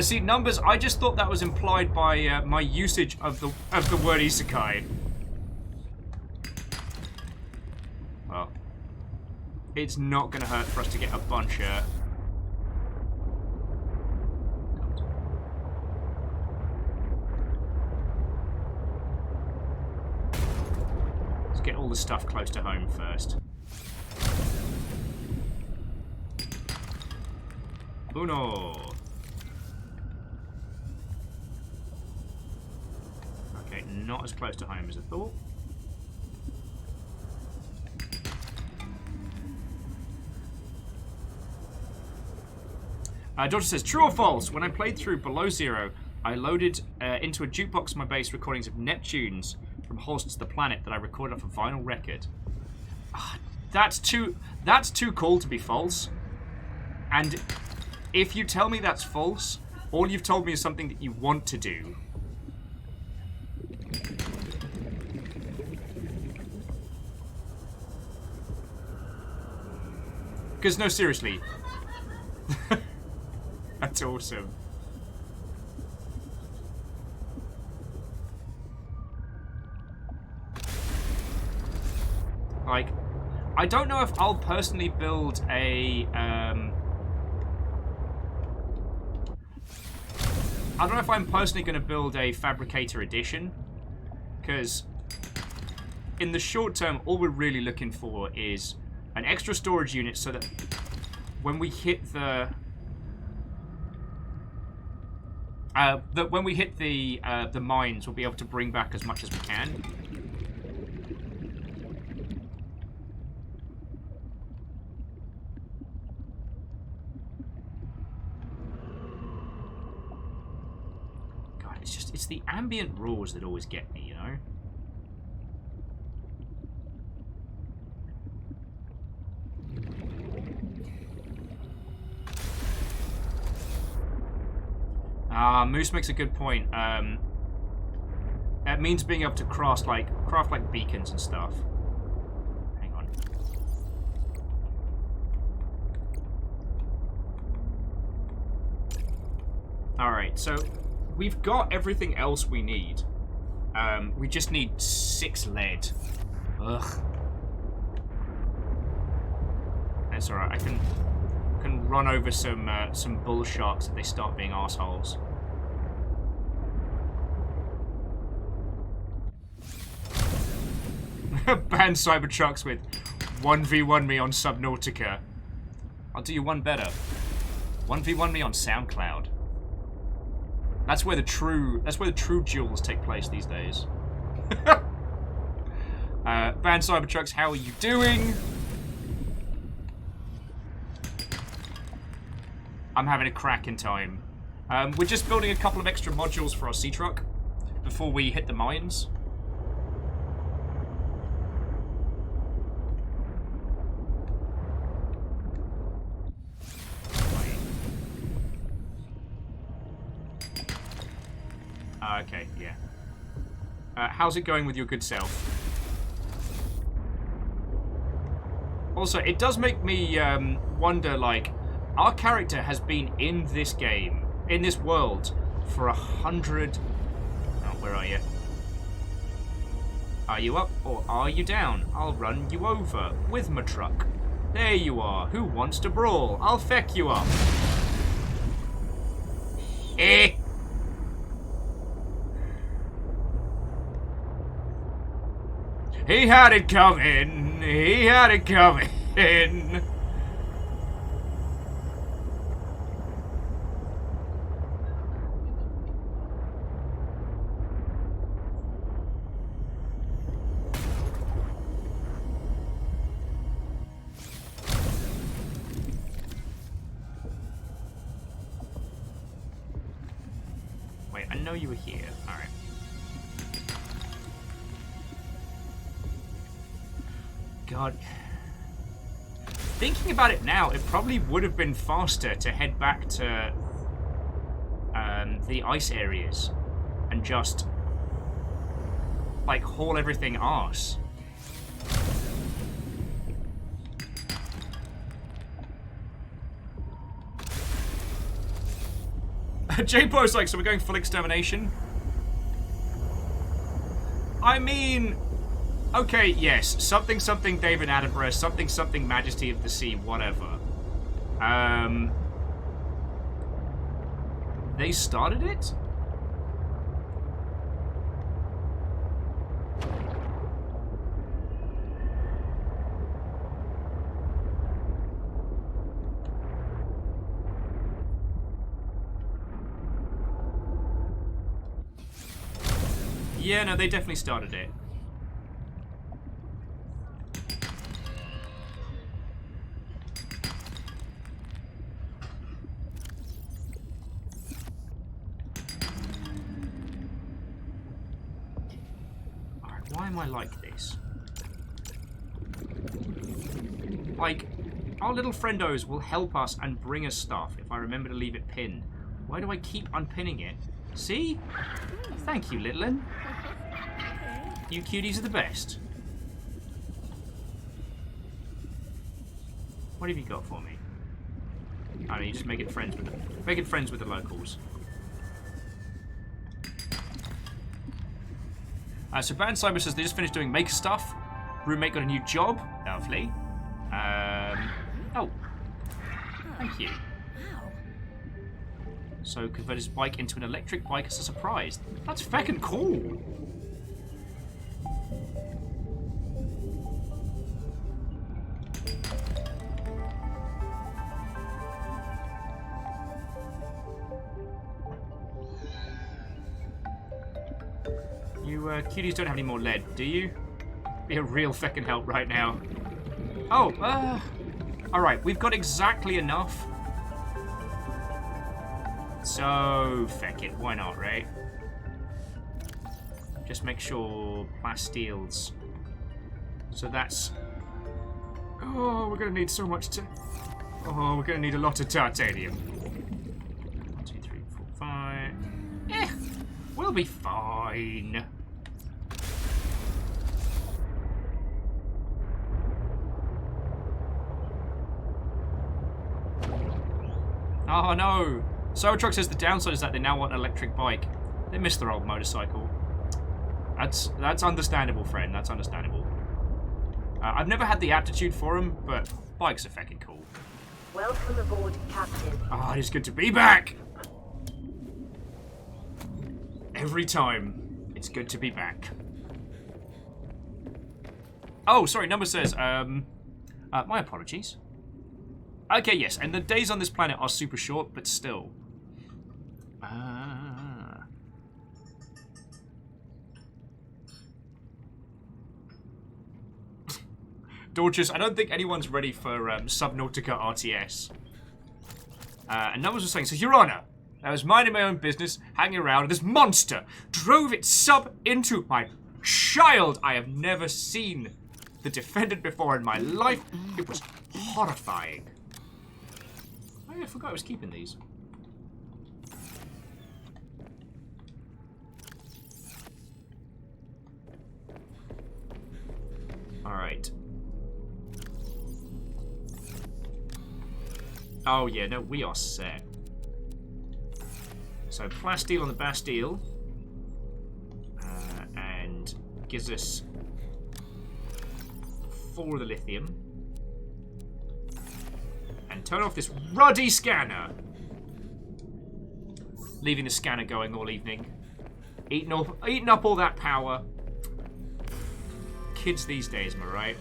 See, numbers, I just thought that was implied by my usage of the word isekai. Well, it's not going to hurt for us to get a bunch of... Let's get all the stuff close to home first. Uno. Okay, not as close to home as I thought. Dodger says, true or false? When I played through Below Zero, I loaded into a jukebox in my base recordings of Neptunes from Horse to the Planet that I recorded off a vinyl record. That's too cool to be false. And if you tell me that's false, all you've told me is something that you want to do. Because, no, seriously. That's awesome. Like, I don't know if I'll personally build a, I don't know if I'm personally going to build a Fabricator Edition. Because in the short term, all we're really looking for is an extra storage unit so that when we hit the the mines, we'll be able to bring back as much as we can. God, it's the ambient roars that always get me, you know? Moose makes a good point. It means being able to craft like beacons and stuff. Hang on. Alright, so we've got everything else we need. We just need 6 lead. Ugh. That's alright, I can run over some bull sharks if they start being assholes. Ban Cybertrucks with 1v1 me on Subnautica. I'll do you one better. 1v1 me on SoundCloud. That's where the true duels take place these days. Ban Cybertrucks, how are you doing? I'm having a cracking time. We're just building a couple of extra modules for our sea truck before we hit the mines. Okay, yeah. How's it going with your good self? Also, it does make me wonder, like, our character has been in this game, in this world, for 100... Oh, where are you? Are you up or are you down? I'll run you over with my truck. There you are. Who wants to brawl? I'll feck you up. Eh! He had it coming. He had it coming. Wait, I know you were here. All right. God. Thinking about it now, it probably would have been faster to head back to the ice areas and just, like, haul everything arse. J-Po's like, so we're going full extermination? I mean... Okay, yes. Something something David Attenborough, something something Majesty of the Sea, whatever. They started it? Yeah, no, they definitely started it. Why am I like this? Like, our little friendos will help us and bring us stuff if I remember to leave it pinned. Why do I keep unpinning it? See? Thank you, littlin. You cuties are the best. What have you got for me? Oh, no, you're just making friends with the locals. So Band Cyber says they just finished doing maker stuff. Roommate got a new job. Lovely. Oh. Thank you. So convert his bike into an electric bike as a surprise. That's feckin' cool. You cuties don't have any more lead, do you? Be a real feckin' help right now. Oh, alright, we've got exactly enough. So, feck it, why not, right? Just make sure plastiles. So that's... Oh, we're gonna need so much Oh, we're gonna need a lot of titanium. 1, 2, 3, 4, 5... we'll be fine. Oh no! Cybertruck says the downside is that they now want an electric bike. They miss their old motorcycle. That's understandable, friend. That's understandable. I've never had the aptitude for them, but bikes are fucking cool. Welcome aboard, Captain. Oh, it's good to be back! Every time, it's good to be back. Oh, sorry, Number says, my apologies. Okay, yes, and the days on this planet are super short, but still. Dorcas, I don't think anyone's ready for Subnautica RTS. And Numbers was saying, so Your Honor, I was minding my own business, hanging around, and this monster drove its sub into my child. I have never seen the defendant before in my life. It was horrifying. Oh yeah, I forgot I was keeping these. Alright. Oh yeah, no, we are set. So plasteel on the Bastille. And gives us 4 of the lithium. And turn off this ruddy scanner. Leaving the scanner going all evening. Eating up all that power. Kids these days, am I right?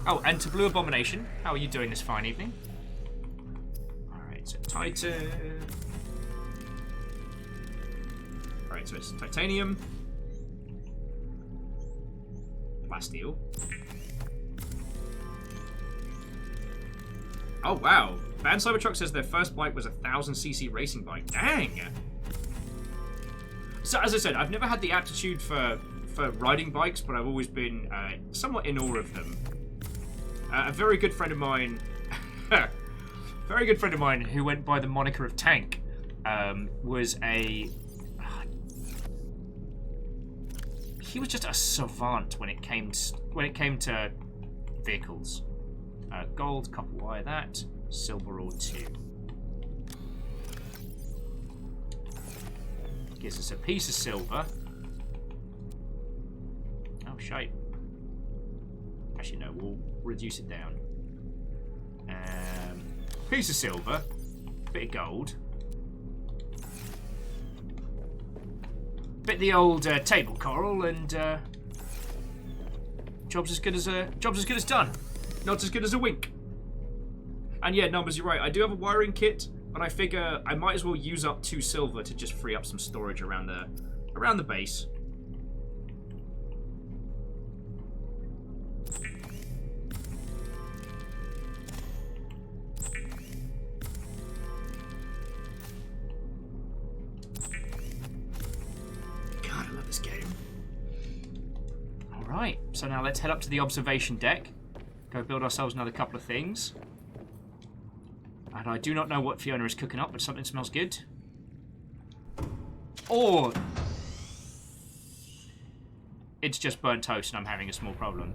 Oh, and to Blue Abomination, how are you doing this fine evening? Alright, so Titan. Alright, so it's titanium. Plasteel. Oh, wow. Band Cybertruck says their first bike was a 1000cc racing bike. Dang! So, as I said, I've never had the aptitude for riding bikes, but I've always been somewhat in awe of them. A very good friend of mine, who went by the moniker of Tank, was a... he was just a savant when it came to vehicles. Gold, copper wire, that. Silver ore 2. Gives us a piece of silver. Oh, shite. Actually, no, we'll reduce it down. Piece of silver. Bit of gold. Bit of the old table coral, and job's as good as done. Not as good as a wink. And yeah, Numbers, you're right. I do have a wiring kit, but I figure I might as well use up 2 silver to just free up some storage around the base. God, I love this game. Alright, so now let's head up to the observation deck. Go build ourselves another couple of things. And I do not know what Fiona is cooking up, but something smells good. Or it's just burnt toast and I'm having a small problem.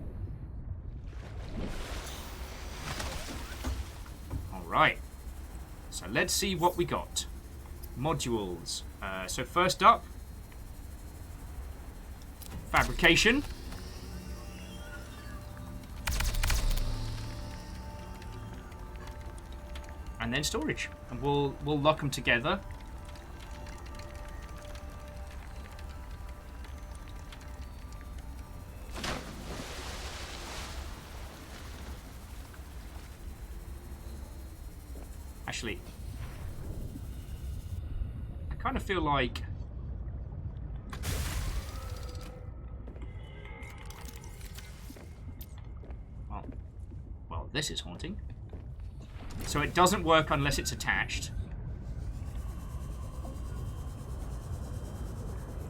Alright. So let's see what we got. Modules. So first up, fabrication. And then storage. And we'll lock them together. Actually, I kind of feel like well, this is haunting. So it doesn't work unless it's attached.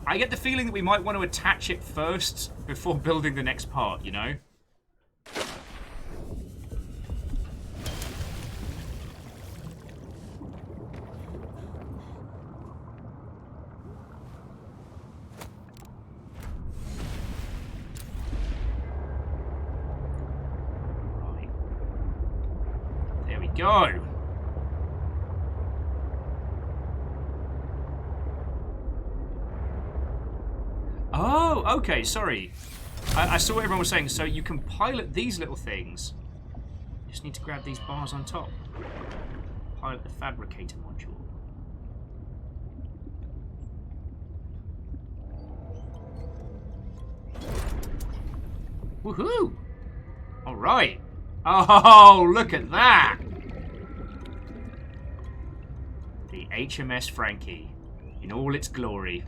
I get the feeling that we might want to attach it first before building the next part, you know? Go. Oh, okay, sorry. I saw what everyone was saying. So you can pilot these little things. You just need to grab these bars on top. Pilot the fabricator module. Woohoo! All right. Oh, look at that! The HMS Frankie in all its glory.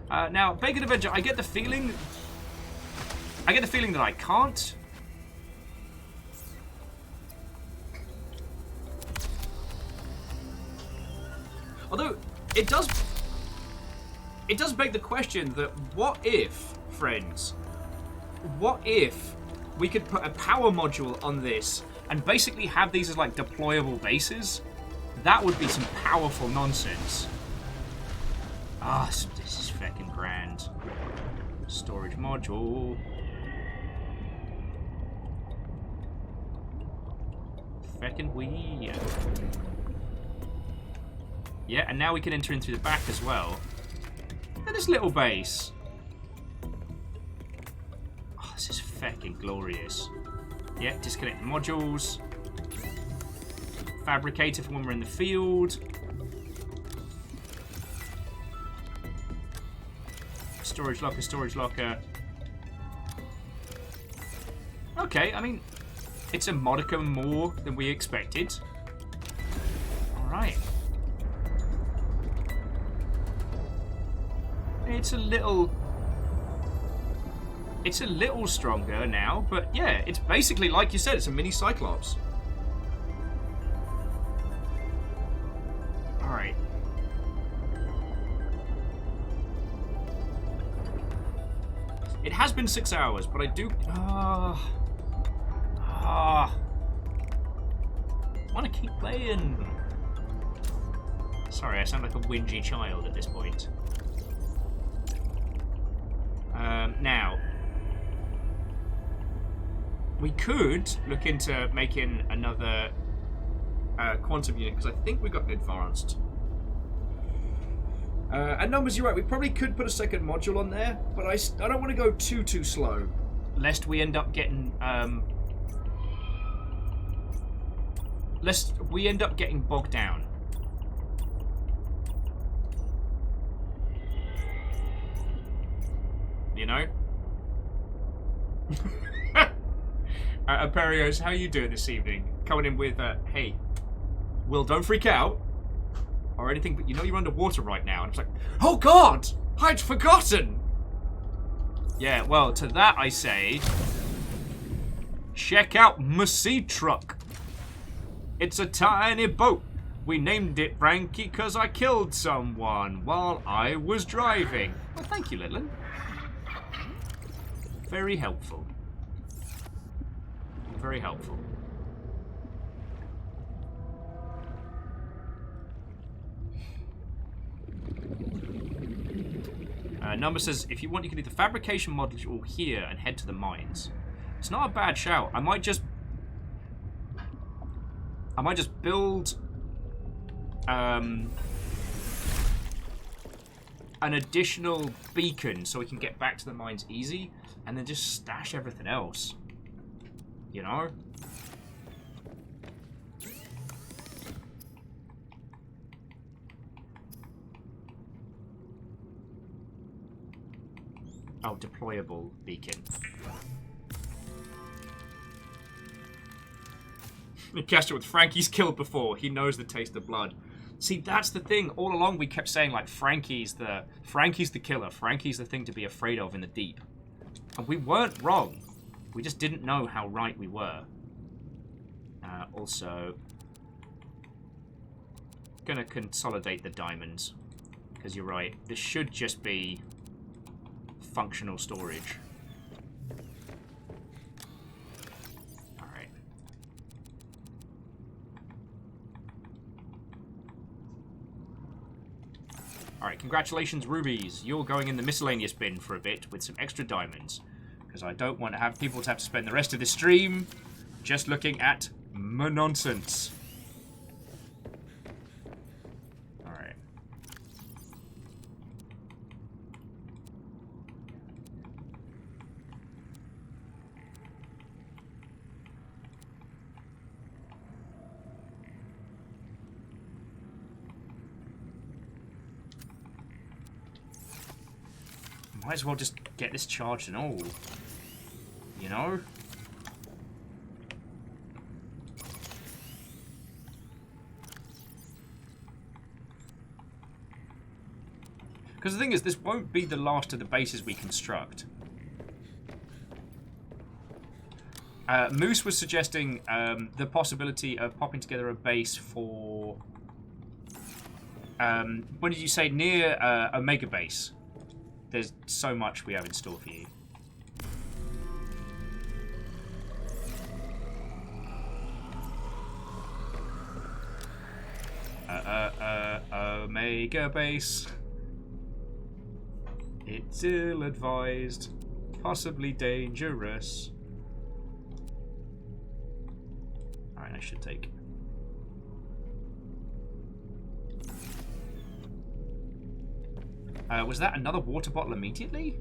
Now, Bacon Avenger, I get the feeling that I can't. Although it does beg the question that what if, friends, what if we could put a power module on this and basically have these as like deployable bases? That would be some powerful nonsense. Ah, this is fucking grand. Storage module. Feckin' wee. Yeah, and now we can enter in through the back as well. Look at this little base. Oh, this is feckin' glorious. Yeah, disconnect the modules. Fabricator for when we're in the field. Storage locker, storage locker. Okay, I mean, it's a modicum more than we expected. Alright. It's a little stronger now, but yeah, it's basically, like you said, it's a mini Cyclops. Alright. It has been 6 hours, but I do... I want to keep playing. Sorry, I sound like a whingy child at this point. Now, we could look into making another quantum unit, because I think we got advanced. And numbers, you're right, we probably could put a second module on there, but I don't want to go too slow, lest we end up getting bogged down. You know? Aperios, how you doing this evening? Coming in with, hey, Will, don't freak out. Or anything, but you know you're underwater right now. And it's like, oh God, I'd forgotten. Yeah, well, to that I say, check out my sea truck. It's a tiny boat. We named it Frankie because I killed someone while I was driving. Well, thank you, Litlin. Very helpful. Very helpful. Number says, if you want, you can do the fabrication module here and head to the mines. It's not a bad shout. I might just build an additional beacon so we can get back to the mines easy, and then just stash everything else. You know? Oh, deployable beacon. Cast it with Frankie's killed before. He knows the taste of blood. See, that's the thing. All along we kept saying, like, Frankie's the killer. Frankie's the thing to be afraid of in the deep. And we weren't wrong. We just didn't know how right we were. Also, gonna consolidate the diamonds. Because you're right. This should just be functional storage. Alright. Alright, congratulations, rubies. You're going in the miscellaneous bin for a bit with some extra diamonds. Because I don't want to have people to have to spend the rest of the stream just looking at nonsense. Alright. Might as well just get this charged and all. You know? Because the thing is, this won't be the last of the bases we construct. Moose was suggesting the possibility of popping together a base for... what did you say? Near Omega Base. There's so much we have in store for you. Omega Base. It's ill-advised. Possibly dangerous. Alright, I should take... was that another water bottle immediately?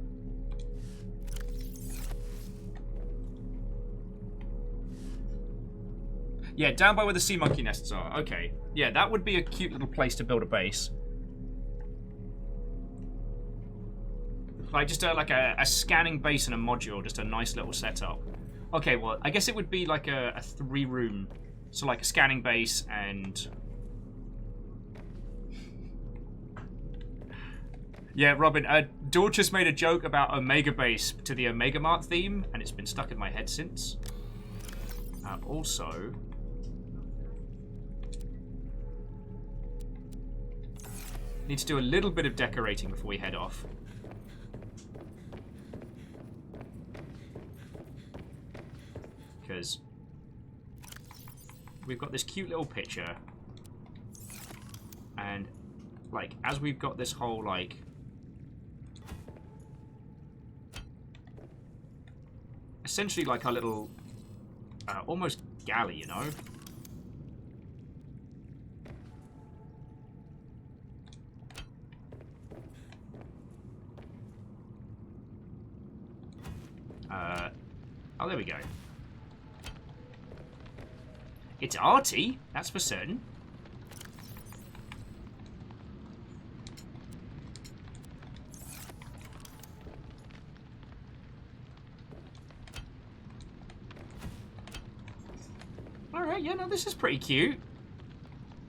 Yeah, down by where the sea monkey nests are. Okay. Yeah, that would be a cute little place to build a base. Like, just like a scanning base and a module. Just a nice little setup. Okay, well, I guess it would be like a 3-room. So, like, a scanning base and... Yeah, Robin, Dorcas made a joke about Omega Base to the Omega Mart theme, and it's been stuck in my head since. Also... need to do a little bit of decorating before we head off. Because we've got this cute little picture. And, like, as we've got this whole, like... essentially like our little... almost galley, you know? Oh, there we go. It's arty, that's for certain. Alright, yeah, no, this is pretty cute.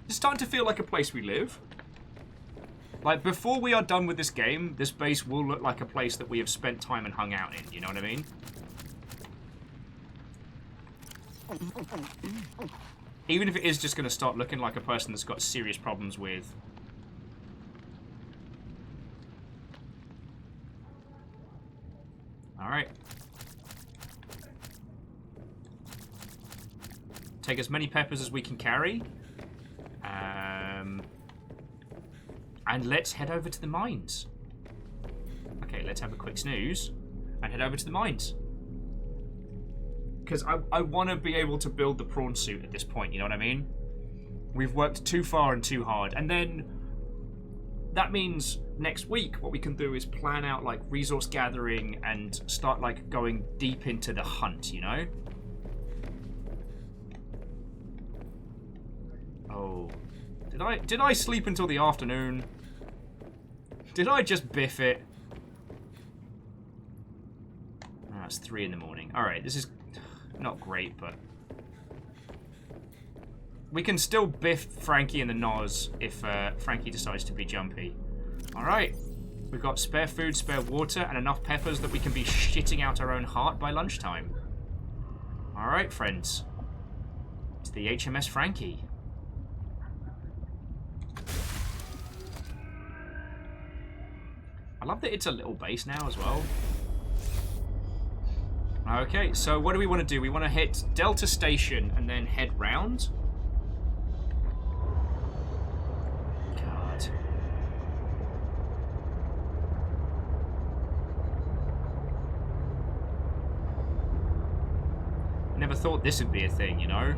It's starting to feel like a place we live. Like, before we are done with this game, this base will look like a place that we have spent time and hung out in, you know what I mean? Even if it is just going to start looking like a person that's got serious problems with... Alright. Take as many peppers as we can carry. And let's head over to the mines. Okay, let's have a quick snooze and head over to the mines. Because I want to be able to build the prawn suit at this point, you know what I mean? We've worked too far and too hard. And then that means next week what we can do is plan out like resource gathering and start like going deep into the hunt, you know? Oh. Did I sleep until the afternoon? Did I just biff it? Oh, it's 3 in the morning. Alright, this is not great, but we can still biff Frankie and the Noz if Frankie decides to be jumpy. Alright. We've got spare food, spare water, and enough peppers that we can be shitting out our own heart by lunchtime. Alright, friends. It's the HMS Frankie. I love that it's a little base now as well. Okay, so what do we want to do? We want to hit Delta Station and then head round. God. Never thought this would be a thing, you know?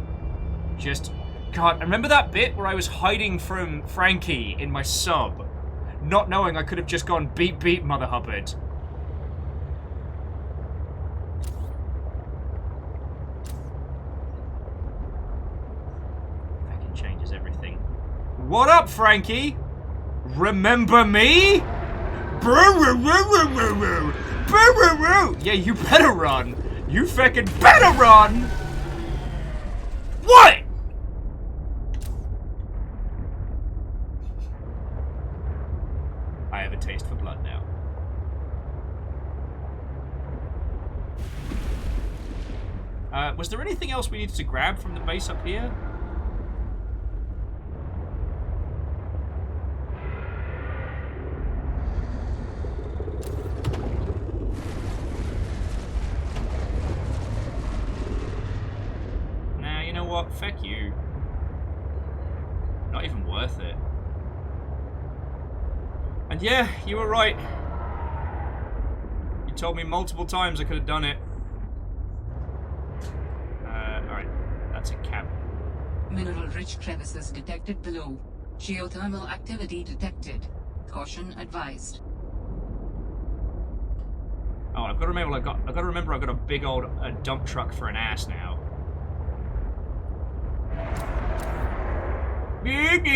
Just... God, remember that bit where I was hiding from Frankie in my sub? Not knowing I could have just gone beep beep, Mother Hubbard. Fucking changes everything. What up, Frankie? Remember me? Yeah, you better run. You fucking better run! What? I have a taste for blood now. Was there anything else we needed to grab from the base up here? Nah, you know what? Feck you. Not even worth it. And yeah, you were right. You told me multiple times I could have done it. Alright. That's a cab. Mineral-rich crevices detected below. Geothermal activity detected. Caution advised. Oh, I've got to remember I've got a big old dump truck for an ass now. Look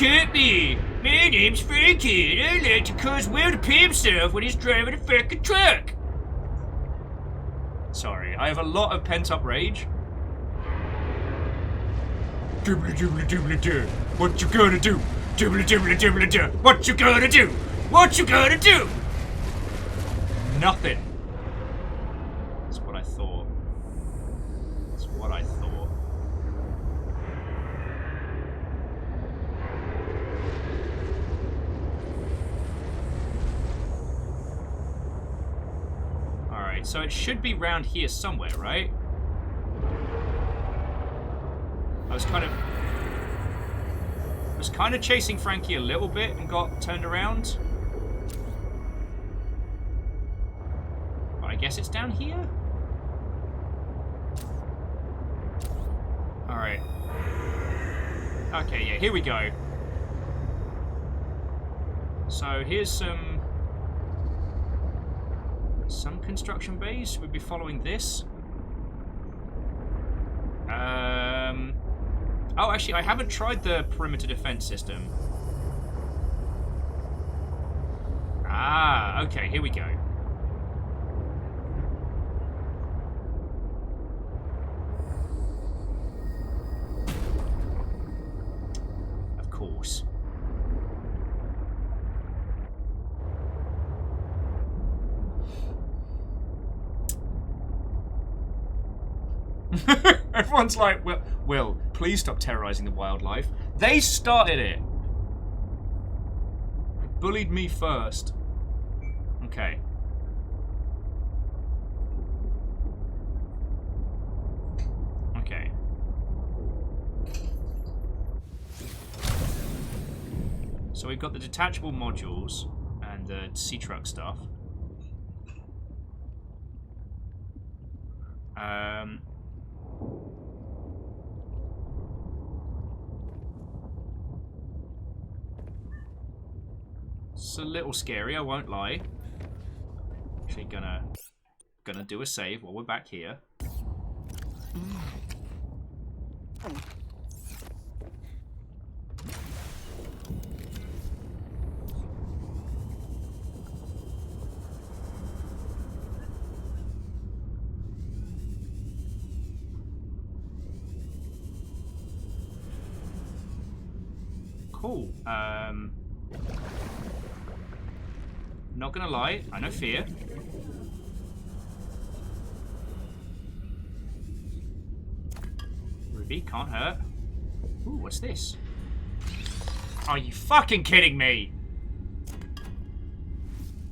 at me! My name's Frankie, and I like to cause world to himself when he's driving a fucking truck! Sorry, I have a lot of pent-up rage. Doobly-doobly-doobly-doo. What you gonna do? Doobly-doobly-doobly-doo. What you gonna do? What you gonna do? Nothing. That's what I thought. That's what I thought. Alright, so it should be round here somewhere, right? I was kind of chasing Frankie a little bit and got turned around. But I guess it's down here? Alright. Okay, yeah, here we go. So here's some construction bays. We'd be following this. Oh, actually, I haven't tried the perimeter defense system. Ah, okay, here we go. Of course. Everyone's like, Will, please stop terrorizing the wildlife. They started it. They bullied me first. Okay. Okay. So we've got the detachable modules and the sea truck stuff. It's a little scary, I won't lie. Actually gonna do a save while we're back here. Cool. Not gonna lie, I know fear. Ruby, can't hurt. Ooh, what's this? Are you fucking kidding me?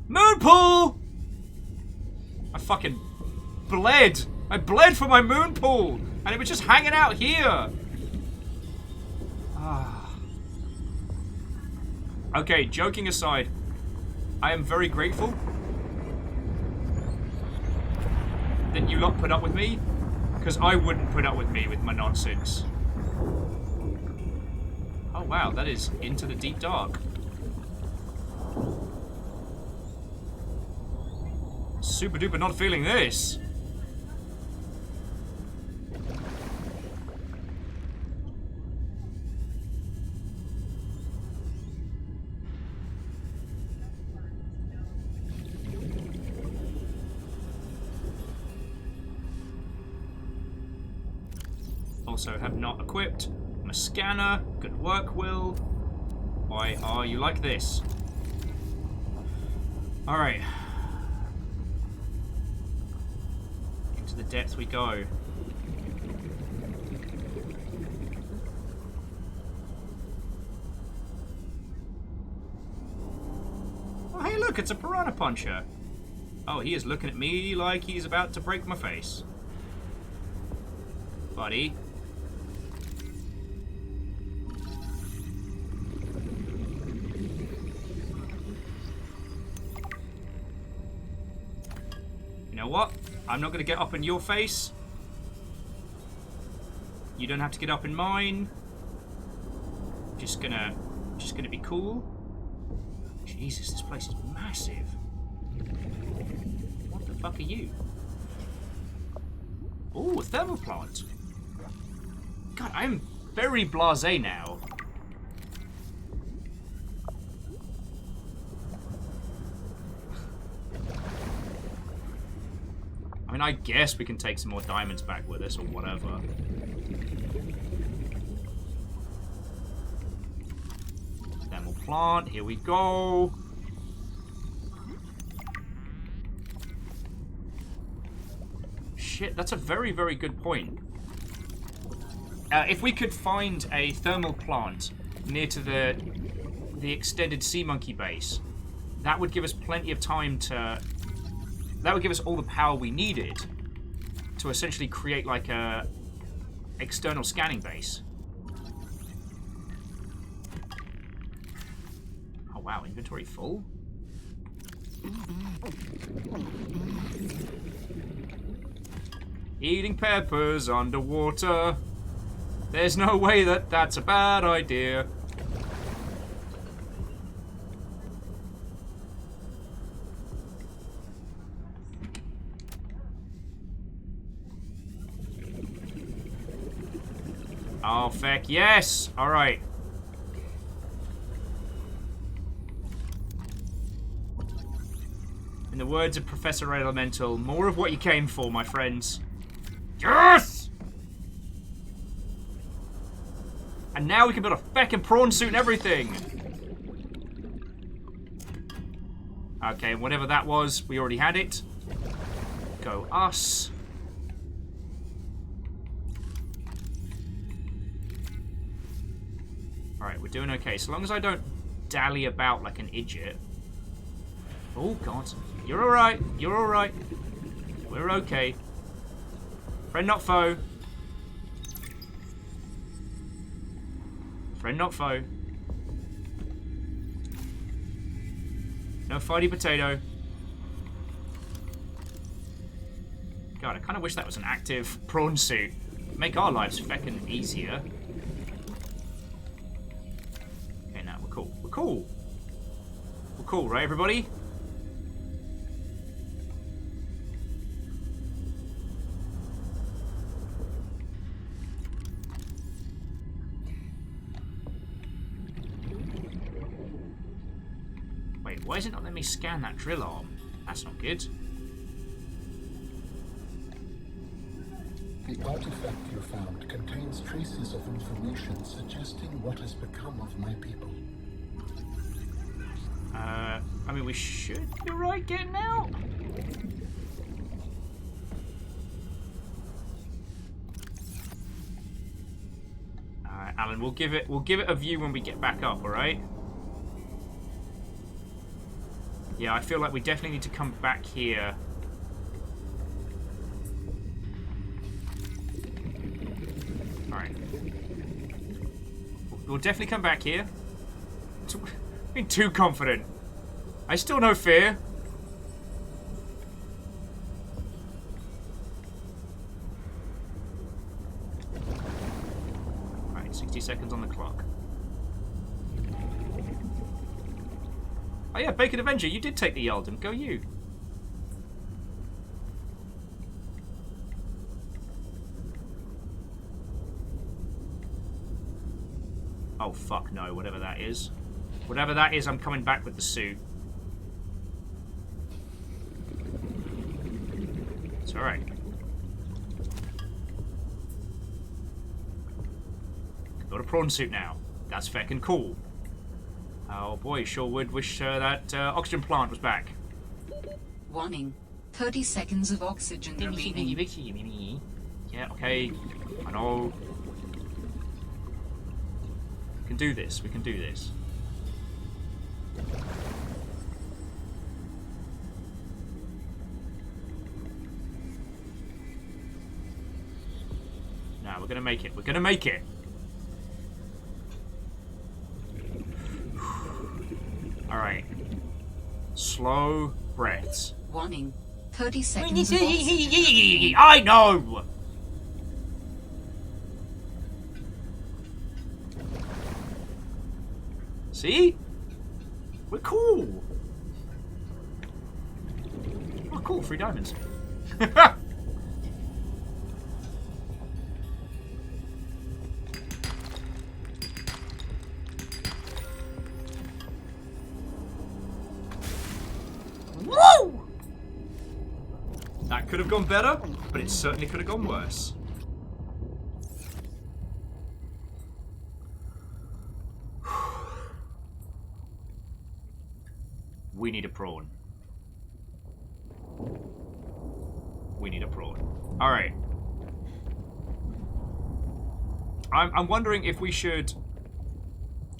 Moon pool! I fucking bled. I bled for my moon pool, and it was just hanging out here. Okay, joking aside, I am very grateful that you lot put up with me, because I wouldn't put up with me with my nonsense. Oh wow, that is into the deep dark. Super duper not feeling this. Also have not equipped. I'm a scanner. Good work, Will. Why are you like this? Alright. Into the depths we go. Oh, hey look, it's a piranha puncher. Oh, he is looking at me like he's about to break my face. Buddy. You know what? I'm not going to get up in your face. You don't have to get up in mine. Just gonna be cool. Jesus, this place is massive. What the fuck are you? Oh, a thermal plant. God, I'm very blasé now. I mean, I guess we can take some more diamonds back with us or whatever. Thermal plant, here we go. Shit, that's a very, very good point. If we could find a thermal plant near to the extended sea monkey base, that would give us plenty of time to... That would give us all the power we needed to essentially create like a external scanning base. Oh wow, inventory full? Eating peppers underwater. There's no way that that's a bad idea. Oh, feck, yes! Alright. In the words of Professor Elemental, more of what you came for, my friends. Yes! And now we can build a feckin' prawn suit and everything! Okay, whatever that was, we already had it. Go us. Alright, we're doing okay. So long as I don't dally about like an idiot. Oh, God. You're alright. You're alright. We're okay. Friend not foe. Friend not foe. No fighty potato. God, I kind of wish that was an active prawn suit. Make our lives feckin' easier. Okay, now we're cool. We're cool. We're cool, right, everybody? Wait, why is it not letting me scan that drill arm? That's not good. The artifact you found contains traces of information suggesting what has become of my people. I mean, we should be right getting out. Alright, Alan, we'll give it a view when we get back up, alright? Yeah, I feel like we definitely need to come back here. Alright. We'll definitely come back here. Being too confident. I still no fear. Alright, 60 seconds on the clock. Oh yeah, Bacon Avenger, you did take the Yalden. Go you. Oh fuck no, whatever that is. Whatever that is, I'm coming back with the suit. It's alright. Got a prawn suit now. That's feckin' cool. Oh boy, sure would wish that oxygen plant was back. Warning. 30 seconds of oxygen remaining. Yeah, okay. I know. We can do this. We can do this. Nah, we're gonna make it. We're gonna make it. Alright. Slow breaths. Warning. 30 seconds of oxygen. I know! See? We're cool. Oh, cool. 3 diamonds. Woo! That could have gone better, but it certainly could have gone worse. We need a prawn. We need a prawn. Alright. I'm wondering if we should...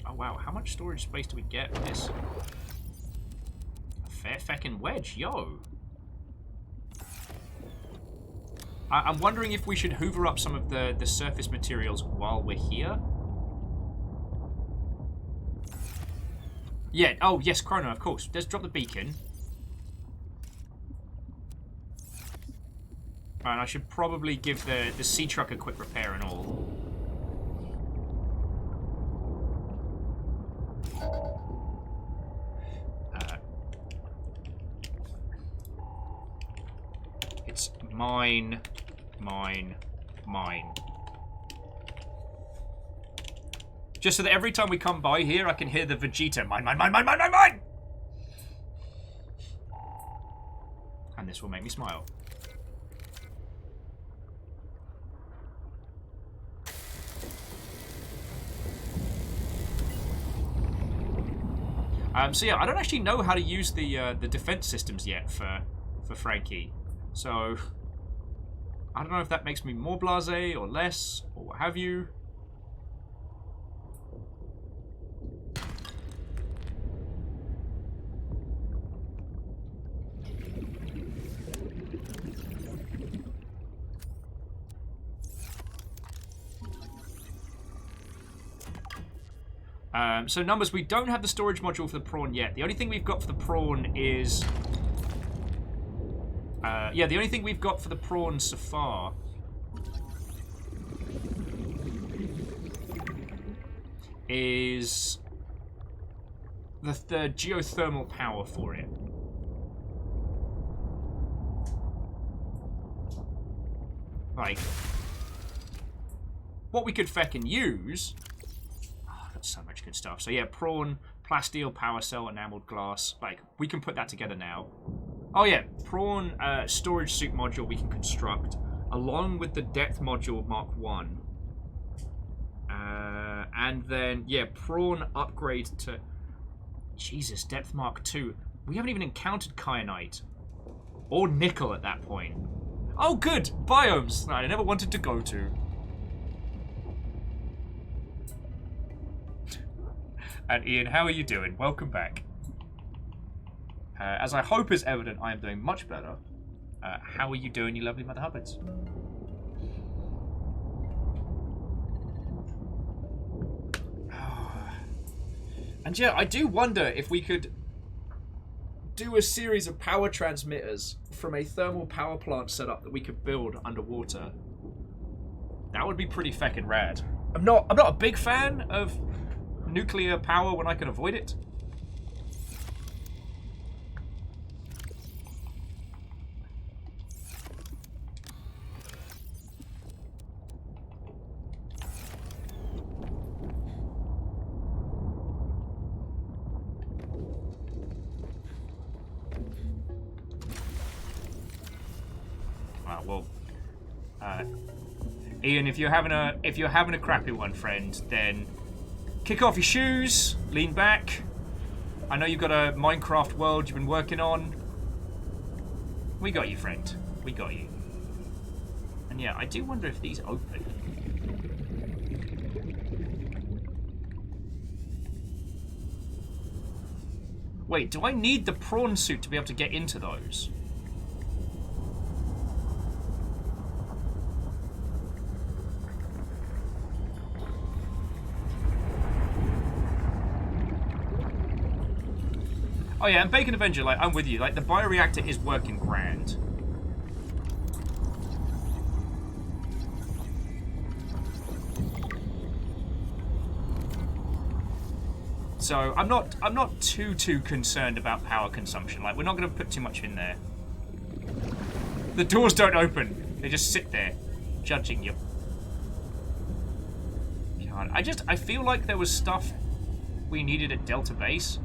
Oh wow, how much storage space do we get with this? A fair feckin' wedge, yo! I'm wondering if we should hoover up some of the surface materials while we're here. Yeah, oh yes, Chrono, of course. Let's drop the beacon. And I should probably give the sea truck a quick repair and all. It's mine, mine, mine. Just so that every time we come by here, I can hear the Vegeta, mine, mine, mine, mine, mine, mine, mine! And this will make me smile. So yeah, I don't actually know how to use the defense systems yet for Frankie. So I don't know if that makes me more blasé or less or what have you. So numbers, we don't have the storage module for the prawn yet. The only thing we've got for the prawn is Yeah, the only thing we've got for the prawns so far is the geothermal power for it. Like, what we could feckin' use... Oh, that's so much good stuff. So yeah, prawn, plasteel, power cell, enameled glass. Like, we can put that together now. Oh yeah, prawn storage suit module we can construct, along with the depth module Mark 1. And then, yeah, prawn upgrade to... Jesus, depth Mark 2. We haven't even encountered kyanite. Or nickel at that point. Oh, good! Biomes that I never wanted to go to. And Ian, how are you doing? Welcome back. As I hope is evident, I am doing much better. How are you doing, you lovely mother hubbards? And yeah, I do wonder if we could do a series of power transmitters from a thermal power plant setup that we could build underwater. That would be pretty feckin' rad. I'm not a big fan of nuclear power when I can avoid it. Well, Ian, if you're having a crappy one, friend, then kick off your shoes, lean back. I know you've got a Minecraft world you've been working on. We got you, friend. We got you. And yeah, I do wonder if these open. Wait, do I need the prawn suit to be able to get into those? Oh yeah, and Bacon Avenger, like, I'm with you. Like, the bioreactor is working grand. So, I'm not too concerned about power consumption. Like, we're not going to put too much in there. The doors don't open. They just sit there, judging you. God, I feel like there was stuff we needed at Delta Base.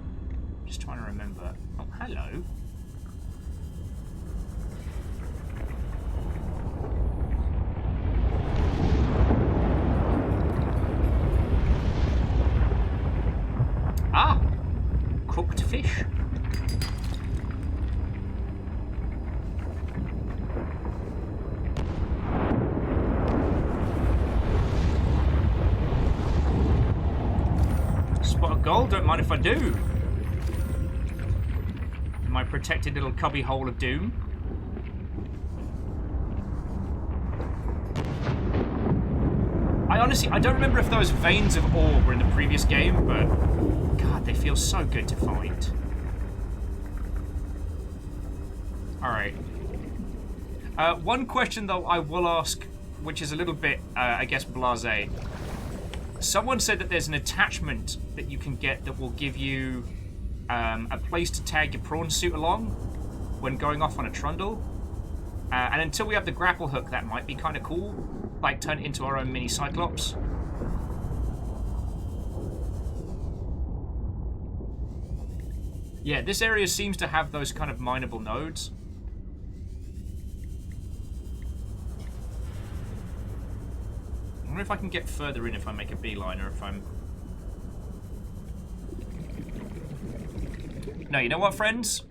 Just trying to remember. Oh, hello. Ah! Cooked fish. Spot of gold, don't mind if I do. My protected little cubby hole of doom. I don't remember if those veins of ore were in the previous game, but God, they feel so good to find. Alright. One question, though, I will ask, which is a little bit, I guess, blasé. Someone said that there's an attachment that you can get that will give you a place to tag your prawn suit along when going off on a trundle. And until we have the grapple hook, that might be kind of cool. Like, turn it into our own mini Cyclops. Yeah, this area seems to have those kind of mineable nodes. I wonder if I can get further in if I make a beeline, or if I'm... No, you know what, friends?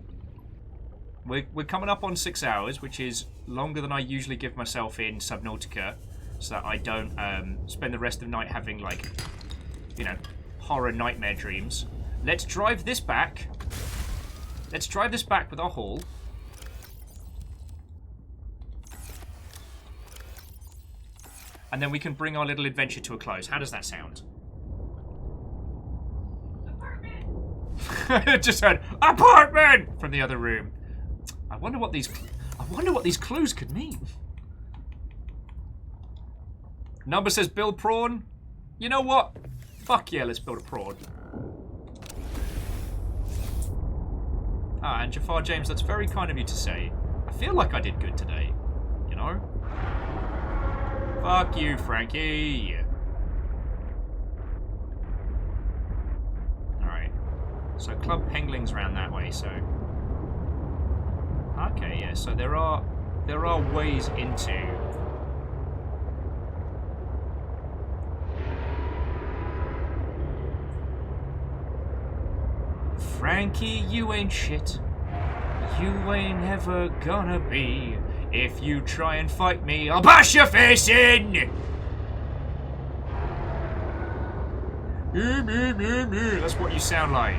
We're coming up on 6 hours, which is longer than I usually give myself in Subnautica, so that I don't spend the rest of the night having, like, you know, horror nightmare dreams. Let's drive this back. Let's drive this back with our haul. And then we can bring our little adventure to a close. How does that sound? Apartment! Just heard apartment from the other room. I wonder what wonder what these clues could mean. Number says build prawn. You know what? Fuck yeah, let's build a prawn. Ah, and Jafar James, that's very kind of you to say. I feel like I did good today. You know? Fuck you, Frankie. Alright. So Club Pengling's around that way, so... Okay, yeah, so there are ways into... Frankie, you ain't shit. You ain't ever gonna be. If you try and fight me, I'll bash your face in! That's what you sound like.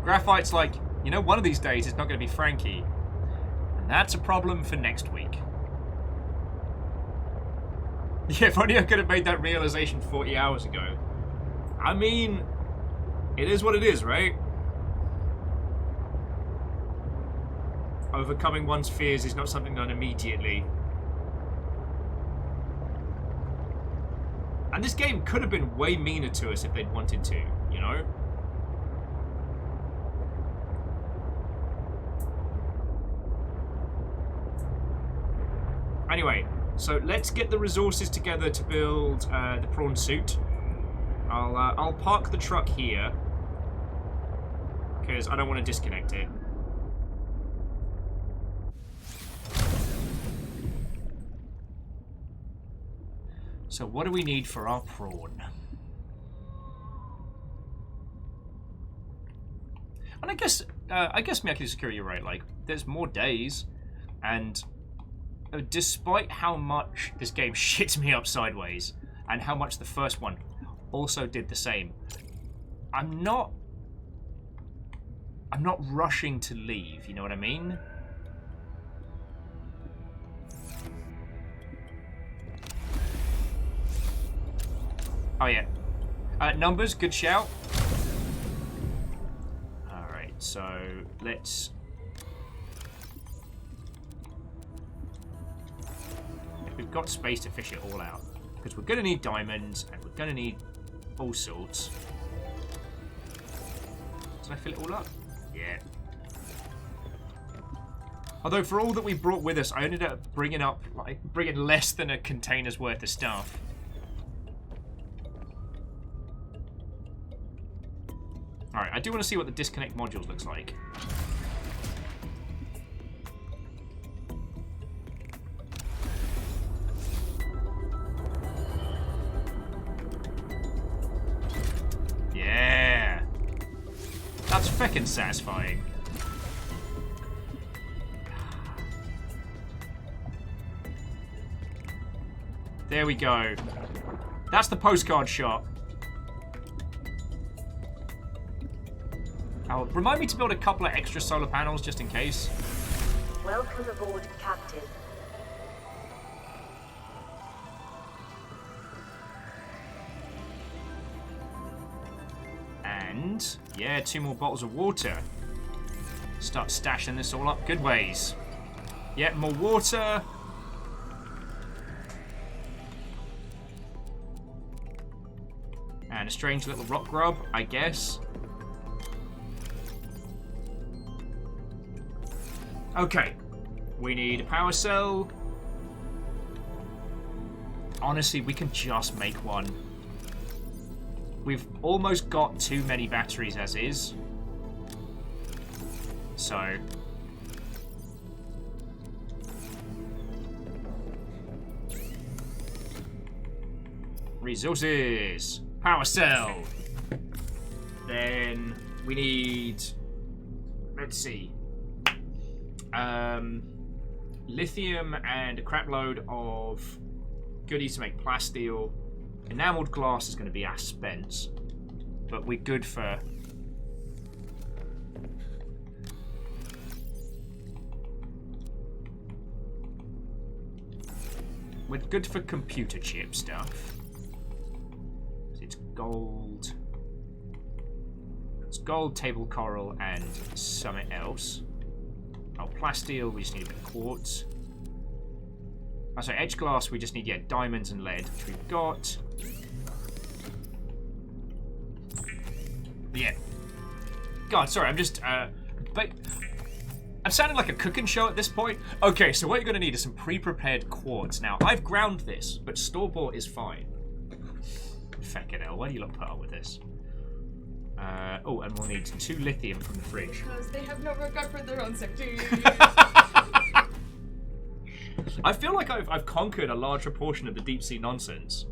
Graphite's like, you know, one of these days it's not going to be Frankie. And that's a problem for next week. Yeah, if only I could have made that realization 40 hours ago. I mean, it is what it is, right? Overcoming one's fears is not something done immediately. And this game could have been way meaner to us if they'd wanted to, you know? Anyway, so let's get the resources together to build the prawn suit. I'll park the truck here because I don't want to disconnect it. So what do we need for our prawn? And I guess Miyaki Sakura, you're right. Like, there's more days, and despite how much this game shits me up sideways, and how much the first one also did the same, I'm not rushing to leave. You know what I mean? Oh yeah, numbers, good shout. All right, so let's. We've got space to fish it all out because we're going to need diamonds and we're going to need all sorts. Did I fill it all up? Yeah. Although for all that we brought with us, I ended up bringing less than a container's worth of stuff. All right, I do want to see what the disconnect modules looks like. Yeah, that's feckin' satisfying. There we go. That's the postcard shot. Oh, remind me to build a couple of extra solar panels just in case. Welcome aboard, Captain. And, yeah, 2 more bottles of water. Start stashing this all up good ways. Yeah, more water. And a strange little rock grub, I guess. Okay, we need a power cell. Honestly, we can just make one. We've almost got too many batteries as is. So... resources! Power cell! Then we need... let's see. Lithium and a crap load of goodies to make plasteel. Enameled glass is going to be our spence, but we're good for we're good for computer chip stuff. It's gold. It's gold, table coral, and something else. Oh, plasteel, we just need a bit of quartz. Oh, sorry, edge glass, we just need, yeah, diamonds and lead, which we've got. Yeah. God, sorry, I'm just, but I'm sounding like a cooking show at this point. Okay, so what you're going to need is some pre-prepared quartz. Now, I've ground this, but store-bought is fine. Feckin' hell, why do you lot put up with this? Oh, and we'll need 2 lithium from the fridge. Because they have no regard for their own safety. I feel like I've conquered a large proportion of the deep sea nonsense.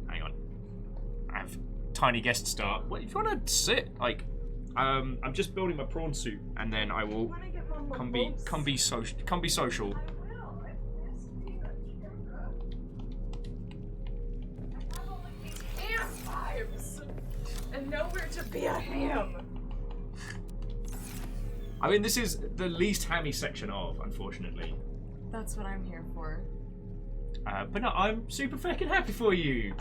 Hang on. I have tiny guest star. What, if you want to sit, like, I'm just building my prawn suit, and then I will come be social. Ham vibes! And nowhere to be a ham! I mean, this is the least hammy section of, unfortunately. That's what I'm here for. But no, I'm super fucking happy for you.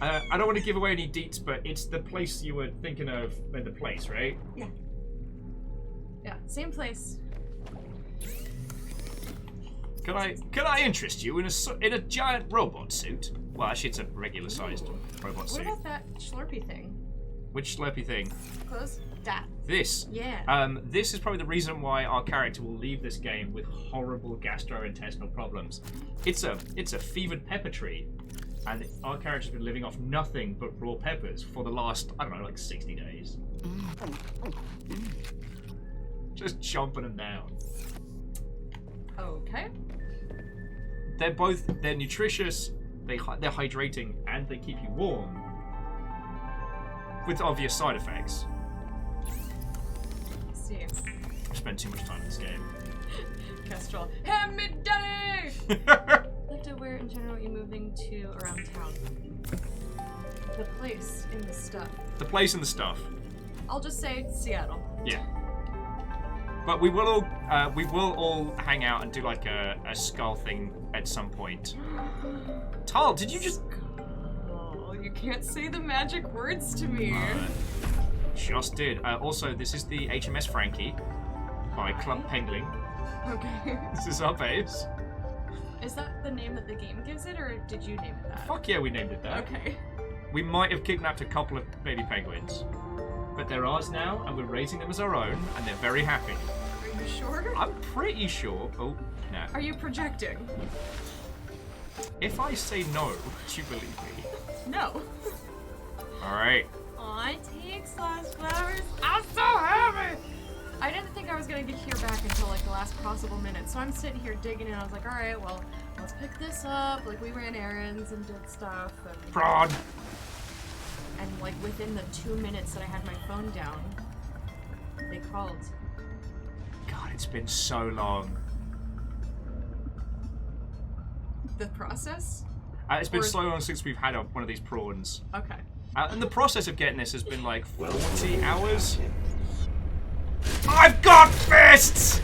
I don't want to give away any deets, but it's the place you were thinking of, the place, right? Yeah. Yeah, same place. Can I interest you in a giant robot suit? Well, actually, it's a regular-sized robot suit. What about that Slurpee thing? Which Slurpee thing? Close? That. This. Yeah. This is probably the reason why our character will leave this game with horrible gastrointestinal problems. It's a fevered pepper tree, and our character's been living off nothing but raw peppers for the last, I don't know, like 60 days. Just chomping them down. Okay. They're nutritious, they're hydrating, and they keep you warm. With obvious side effects. Let's see. I've spent too much time in this game. Kestrel. Hand me daddy! Like to where in general you're moving to around town. The place in the stuff. The place and the stuff. I'll just say Seattle. Yeah. But we will all hang out and do like a skull thing at some point. Tal, did you just... Oh, you can't say the magic words to me. Just did. Also, this is the HMS Frankie by Club Pengling. Okay. This is our base. Is that the name that the game gives it, or did you name it that? Fuck yeah, we named it that. Okay. We might have kidnapped a couple of baby penguins. But they're ours now, and we're raising them as our own, and they're very happy. Are you sure? I'm pretty sure. Oh, no. Are you projecting? If I say no, would you believe me? No. Alright. Aw, takes last flowers. I'm so happy! I didn't think I was gonna get here back until like the last possible minute, so I'm sitting here digging and I was like, alright, well, let's pick this up. Like, we ran errands and did stuff. And Prawn! And like within the 2 minutes that I had my phone down, they called. God, it's been so long. The process? It's been so long since we've had one of these prawns. Okay. And the process of getting this has been like 40 hours. I've got fists!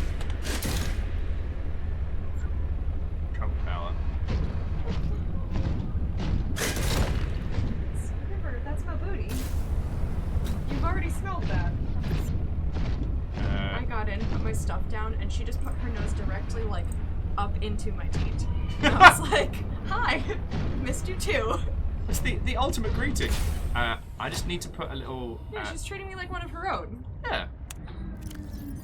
Trump power. River, that's my booty. You've already smelled that. I got in, put my stuff down, and she just put her nose directly, like, up into my teat. And I was like, hi, missed you too. It's the ultimate greeting. I just need to put a little... Yeah, she's treating me like one of her own. Yeah.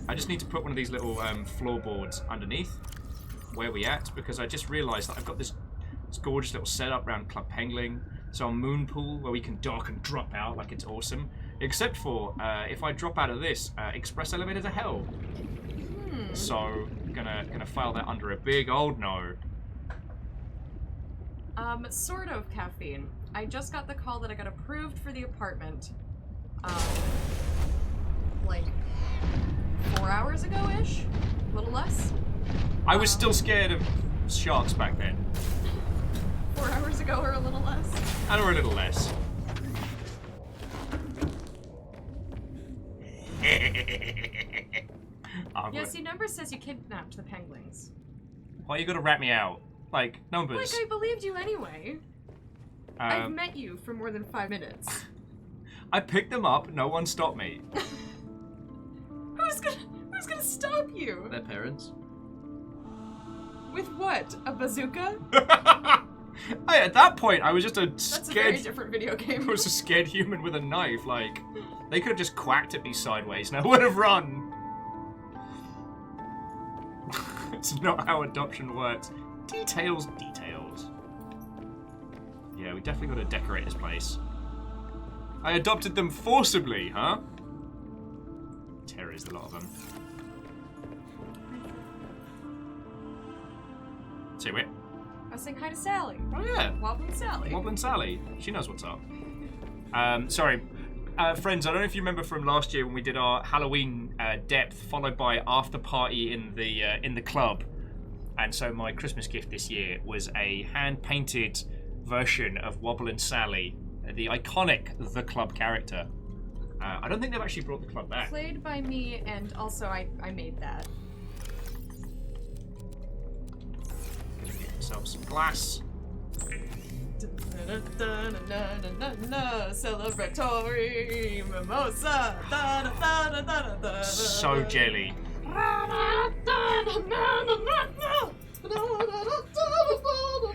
I just need to put one of these little floorboards underneath where we at, because I just realised that I've got this gorgeous little setup around Club Pengling. So a moon pool where we can dock and drop out like it's awesome. Except for if I drop out of this, express elevator to hell. So gonna file that under a big old no. Sort of caffeine. I just got the call that I got approved for the apartment. Like 4 hours ago-ish? A little less? I was still scared of sharks back then. 4 hours ago or a little less? And or a little less. Yeah, see, number says you kidnapped the penguins. Why you gotta rat me out? Like, numbers. Like, I believed you anyway. I've met you for more than 5 minutes. I picked them up, no one stopped me. Who's gonna stop you? Their parents. With what? A bazooka? At that point, I was just a That's scared... a very different video game. I was a scared human with a knife, like... They could have just quacked at me sideways and I would have run. It's not how adoption works. Details. Yeah, we definitely got to decorate this place. I adopted them forcibly, huh? Terrorists, a lot of them. Say wait. I was saying hi to Sally. Oh yeah. Wobbling Sally. Wobbling Sally. She knows what's up. Sorry. Friends, I don't know if you remember from last year when we did our Halloween depth, followed by after party in the club. And so my Christmas gift this year was a hand-painted version of Wobblin' Sally, the iconic The Club character. I don't think they've actually brought the club back. Played by me, and also I made that. Gonna get myself some glass. Celebratory mimosa. So jelly.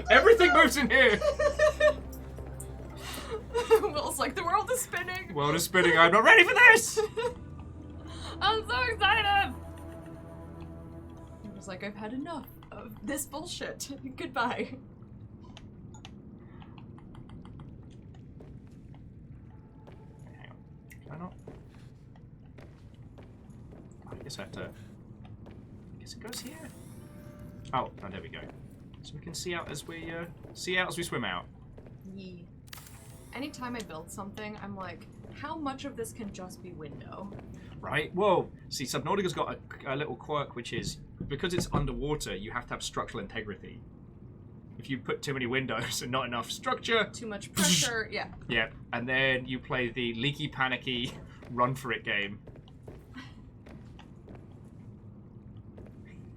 Everything moves in here. Will's like, the world is spinning. The world is spinning. I'm not ready for this. I'm so excited. He was like, I've had enough of this bullshit. Goodbye. Hang on. Can I not? I guess I have to. I guess it goes here. Oh, there we go. So we can see out as we swim out. Yeah. Anytime I build something, I'm like, how much of this can just be window? Right? Whoa. See, Subnautica's got a little quirk, which is, because it's underwater, you have to have structural integrity. If you put too many windows and not enough structure... Too much pressure, yeah. Yeah, and then you play the leaky, panicky, run-for-it game.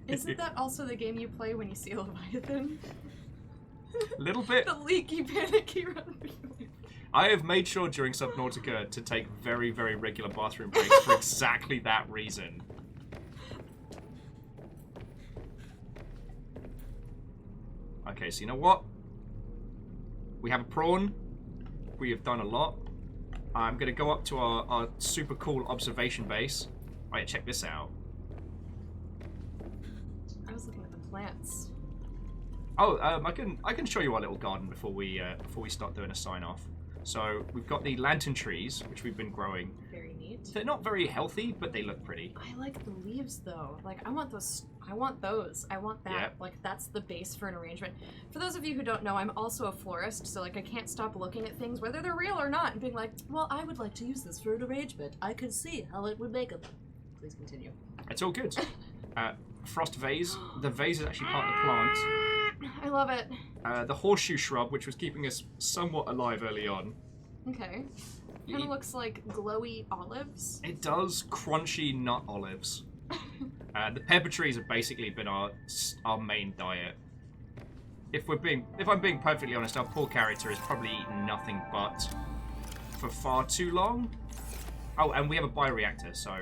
Isn't that also the game you play when you see a Leviathan? A little bit. The leaky, panicky run. I have made sure during Subnautica to take very, very regular bathroom breaks for exactly that reason. Okay, so you know what? We have a prawn. We have done a lot. I'm going to go up to our super cool observation base. Right, check this out. I was looking at the plants. Oh, I can show you our little garden before we start doing a sign off. So we've got the lantern trees, which we've been growing. Very neat. They're not very healthy, but they look pretty. I like the leaves though. Like I want those. I want that. Yep. Like that's the base for an arrangement. For those of you who don't know, I'm also a florist, so like I can't stop looking at things, whether they're real or not, and being like, well, I would like to use this for an arrangement. I could see how it would make them. Please continue. It's all good. Frost vase. The vase is actually part of the plant. I love it. The horseshoe shrub, which was keeping us somewhat alive early on. Okay. Kind of looks like glowy olives. It does. Crunchy nut olives. The pepper trees have basically been our main diet. If I'm being perfectly honest, our poor character has probably eaten nothing but for far too long. Oh, and we have a bioreactor, so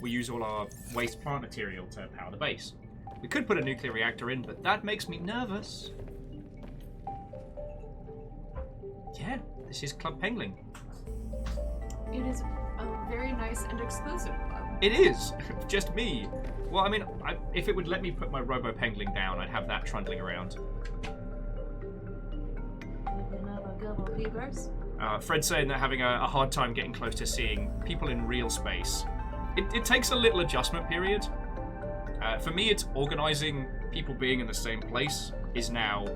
we use all our waste plant material to power the base. We could put a nuclear reactor in, but that makes me nervous. Yeah, this is Club Pengling. It is a very nice and exclusive club. It is! Just me. Well, I mean, if it would let me put my Robo Pengling down, I'd have that trundling around. Fred's saying they're having a hard time getting close to seeing people in real space. It takes a little adjustment period. For me, it's organizing people being in the same place is now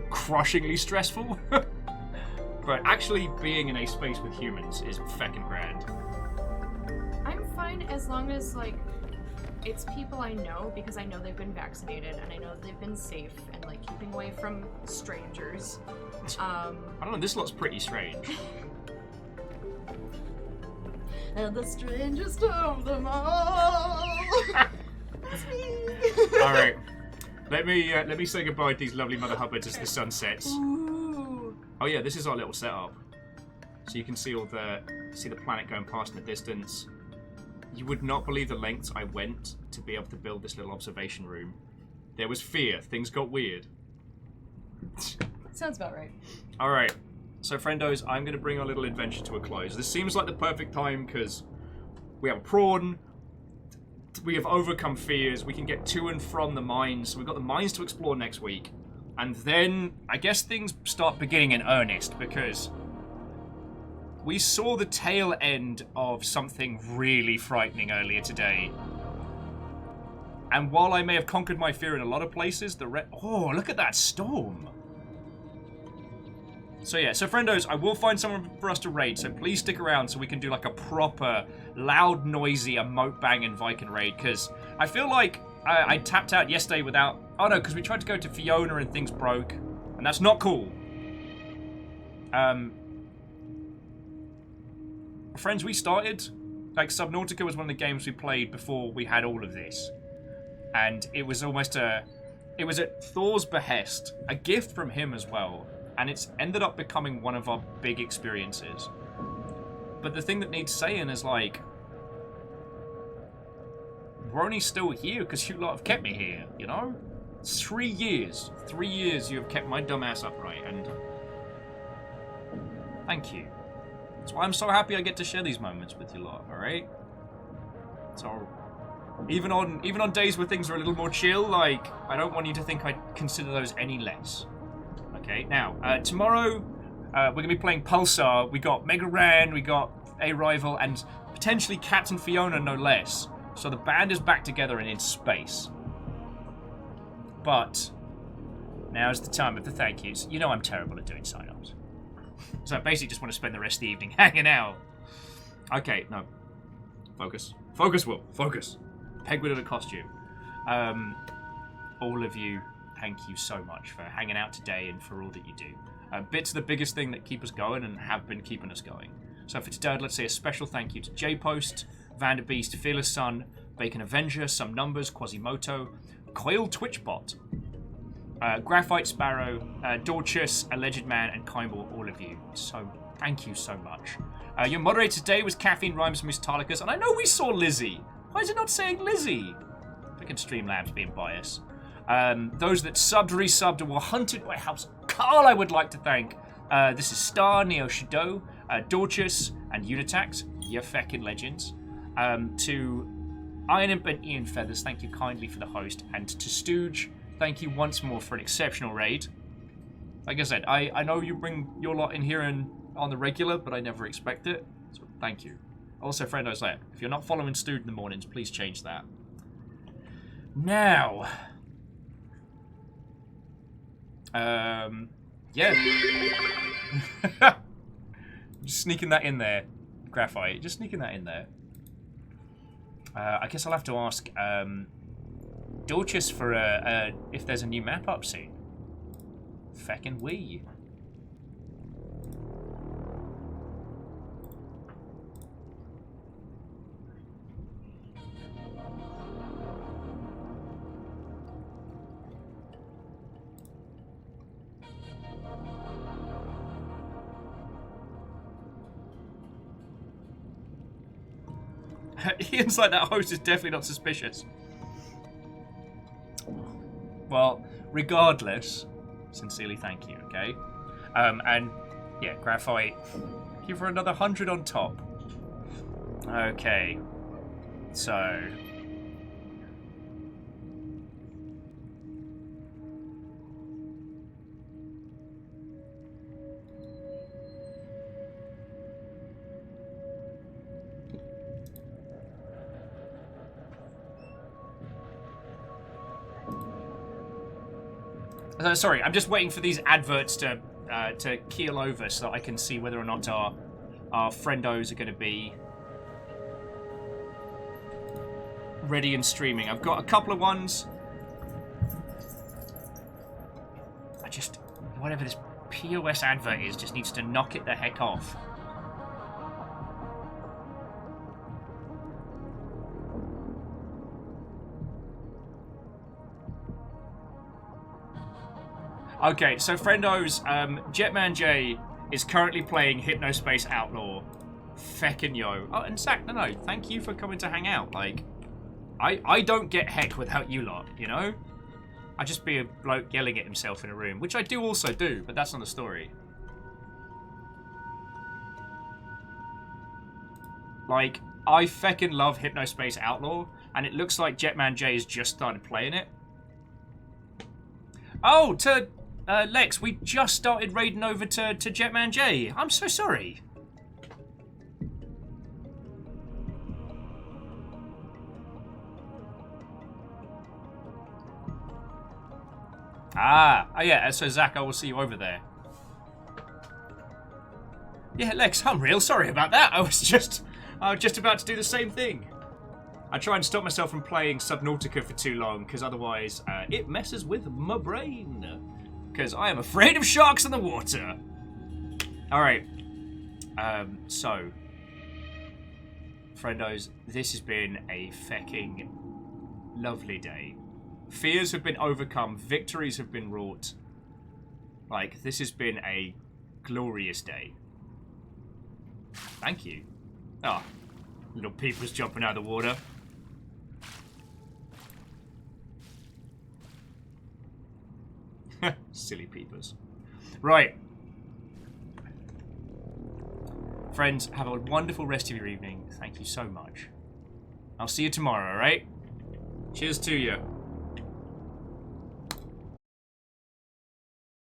crushingly stressful. But actually being in a space with humans is feckin' grand. I'm fine as long as, like, it's people I know, because I know they've been vaccinated and I know they've been safe and, like, keeping away from strangers. I don't know, this lot's pretty strange. And the strangest of them all. It's me. Alright. Let me say goodbye to these lovely Mother Hubbards as the sun sets. Ooh. Oh yeah, this is our little setup. So you can see the planet going past in the distance. You would not believe the lengths I went to be able to build this little observation room. There was fear. Things got weird. Sounds about right. All right. So, friendos, I'm going to bring our little adventure to a close. This seems like the perfect time because we have a prawn. We have overcome fears. We can get to and from the mines. So we've got the mines to explore next week. And then I guess things start beginning in earnest because we saw the tail end of something really frightening earlier today. And while I may have conquered my fear in a lot of places, oh, look at that storm. So yeah, so friendos, I will find someone for us to raid, so please stick around so we can do like a proper, loud, noisy, emote-banging Viking raid, because I feel like I tapped out yesterday without... Oh no, because we tried to go to Fiona and things broke, and that's not cool. Friends, we started, like Subnautica was one of the games we played before we had all of this. And it was almost it was at Thor's behest, a gift from him as well. And it's ended up becoming one of our big experiences. But the thing that needs saying is like, we're only still here because you lot have kept me here, you know? 3 years. 3 years you have kept my dumb ass upright, and thank you. That's why I'm so happy I get to share these moments with you lot, alright? So, even on days where things are a little more chill, like, I don't want you to think I consider those any less. Okay, now, tomorrow, we're going to be playing Pulsar. We got Mega Ran, we got A Rival, and potentially Captain Fiona, no less. So the band is back together and in space. But, now's the time of the thank yous. You know I'm terrible at doing sign-ups. So I basically just want to spend the rest of the evening hanging out. Okay, no. Focus. Focus, Will. Focus. Pegwood in a costume. All of you, thank you so much for hanging out today and for all that you do. Bits are the biggest thing that keep us going and have been keeping us going. So for today, let's say a special thank you to J-Post, Vanderbeast, Fearless Sun, Bacon Avenger, Some Numbers, Quasimoto, Coil Twitchbot, Graphite Sparrow, Dorchus, Alleged Man, and Kimball, all of you. So thank you so much. Your moderator today was Caffeine Rhymes Mustalicus, and I know we saw Lizzie. Why is it not saying Lizzie? I think Streamlabs being biased. Those that subbed, resubbed, and were hunted by House Carl, I would like to thank. This is Star, Neo Shadow, Dorchus, and Unitax. You feckin' legends. To Iron Imp and Ian Feathers, thank you kindly for the host. And to Stooge, thank you once more for an exceptional raid. Like I said, I know you bring your lot in here and on the regular, but I never expect it. So thank you. Also, friend, I was like, if you're not following Stooge in the mornings, please change that. Now, yeah. Just sneaking that in there, Graphite. Just sneaking that in there. I guess I'll have to ask Dorchus for if there's a new map up soon. Feckin' we. Ian's like, that host is definitely not suspicious. Well, regardless, sincerely thank you, okay? And, yeah, Graphite, give her another 100 on top. Okay. So... sorry, I'm just waiting for these adverts to keel over so that I can see whether or not our friendos are going to be ready and streaming. I've got a couple of ones. Whatever this POS advert is, just needs to knock it the heck off. Okay, so friendos, Jetman J is currently playing Hypnospace Outlaw. Feckin' yo. Oh, and Zach, no, thank you for coming to hang out. Like, I don't get heck without you lot, you know? I'd just be a bloke yelling at himself in a room, which I do also do, but that's not the story. Like, I feckin' love Hypnospace Outlaw, and it looks like Jetman J has just started playing it. Oh, Lex, we just started raiding over to Jetman J. I'm so sorry. Oh yeah, so Zach, I will see you over there. Yeah, Lex, I'm real sorry about that. I was just about to do the same thing. I try and stop myself from playing Subnautica for too long, because otherwise it messes with my brain. Because I am afraid of sharks in the water. Alright. So, friendos, this has been a fecking lovely day. Fears have been overcome, victories have been wrought. Like, this has been a glorious day. Thank you. Ah, little peepers jumping out of the water. Silly peepers. Right. Friends, have a wonderful rest of your evening. Thank you so much. I'll see you tomorrow, alright? Cheers to you.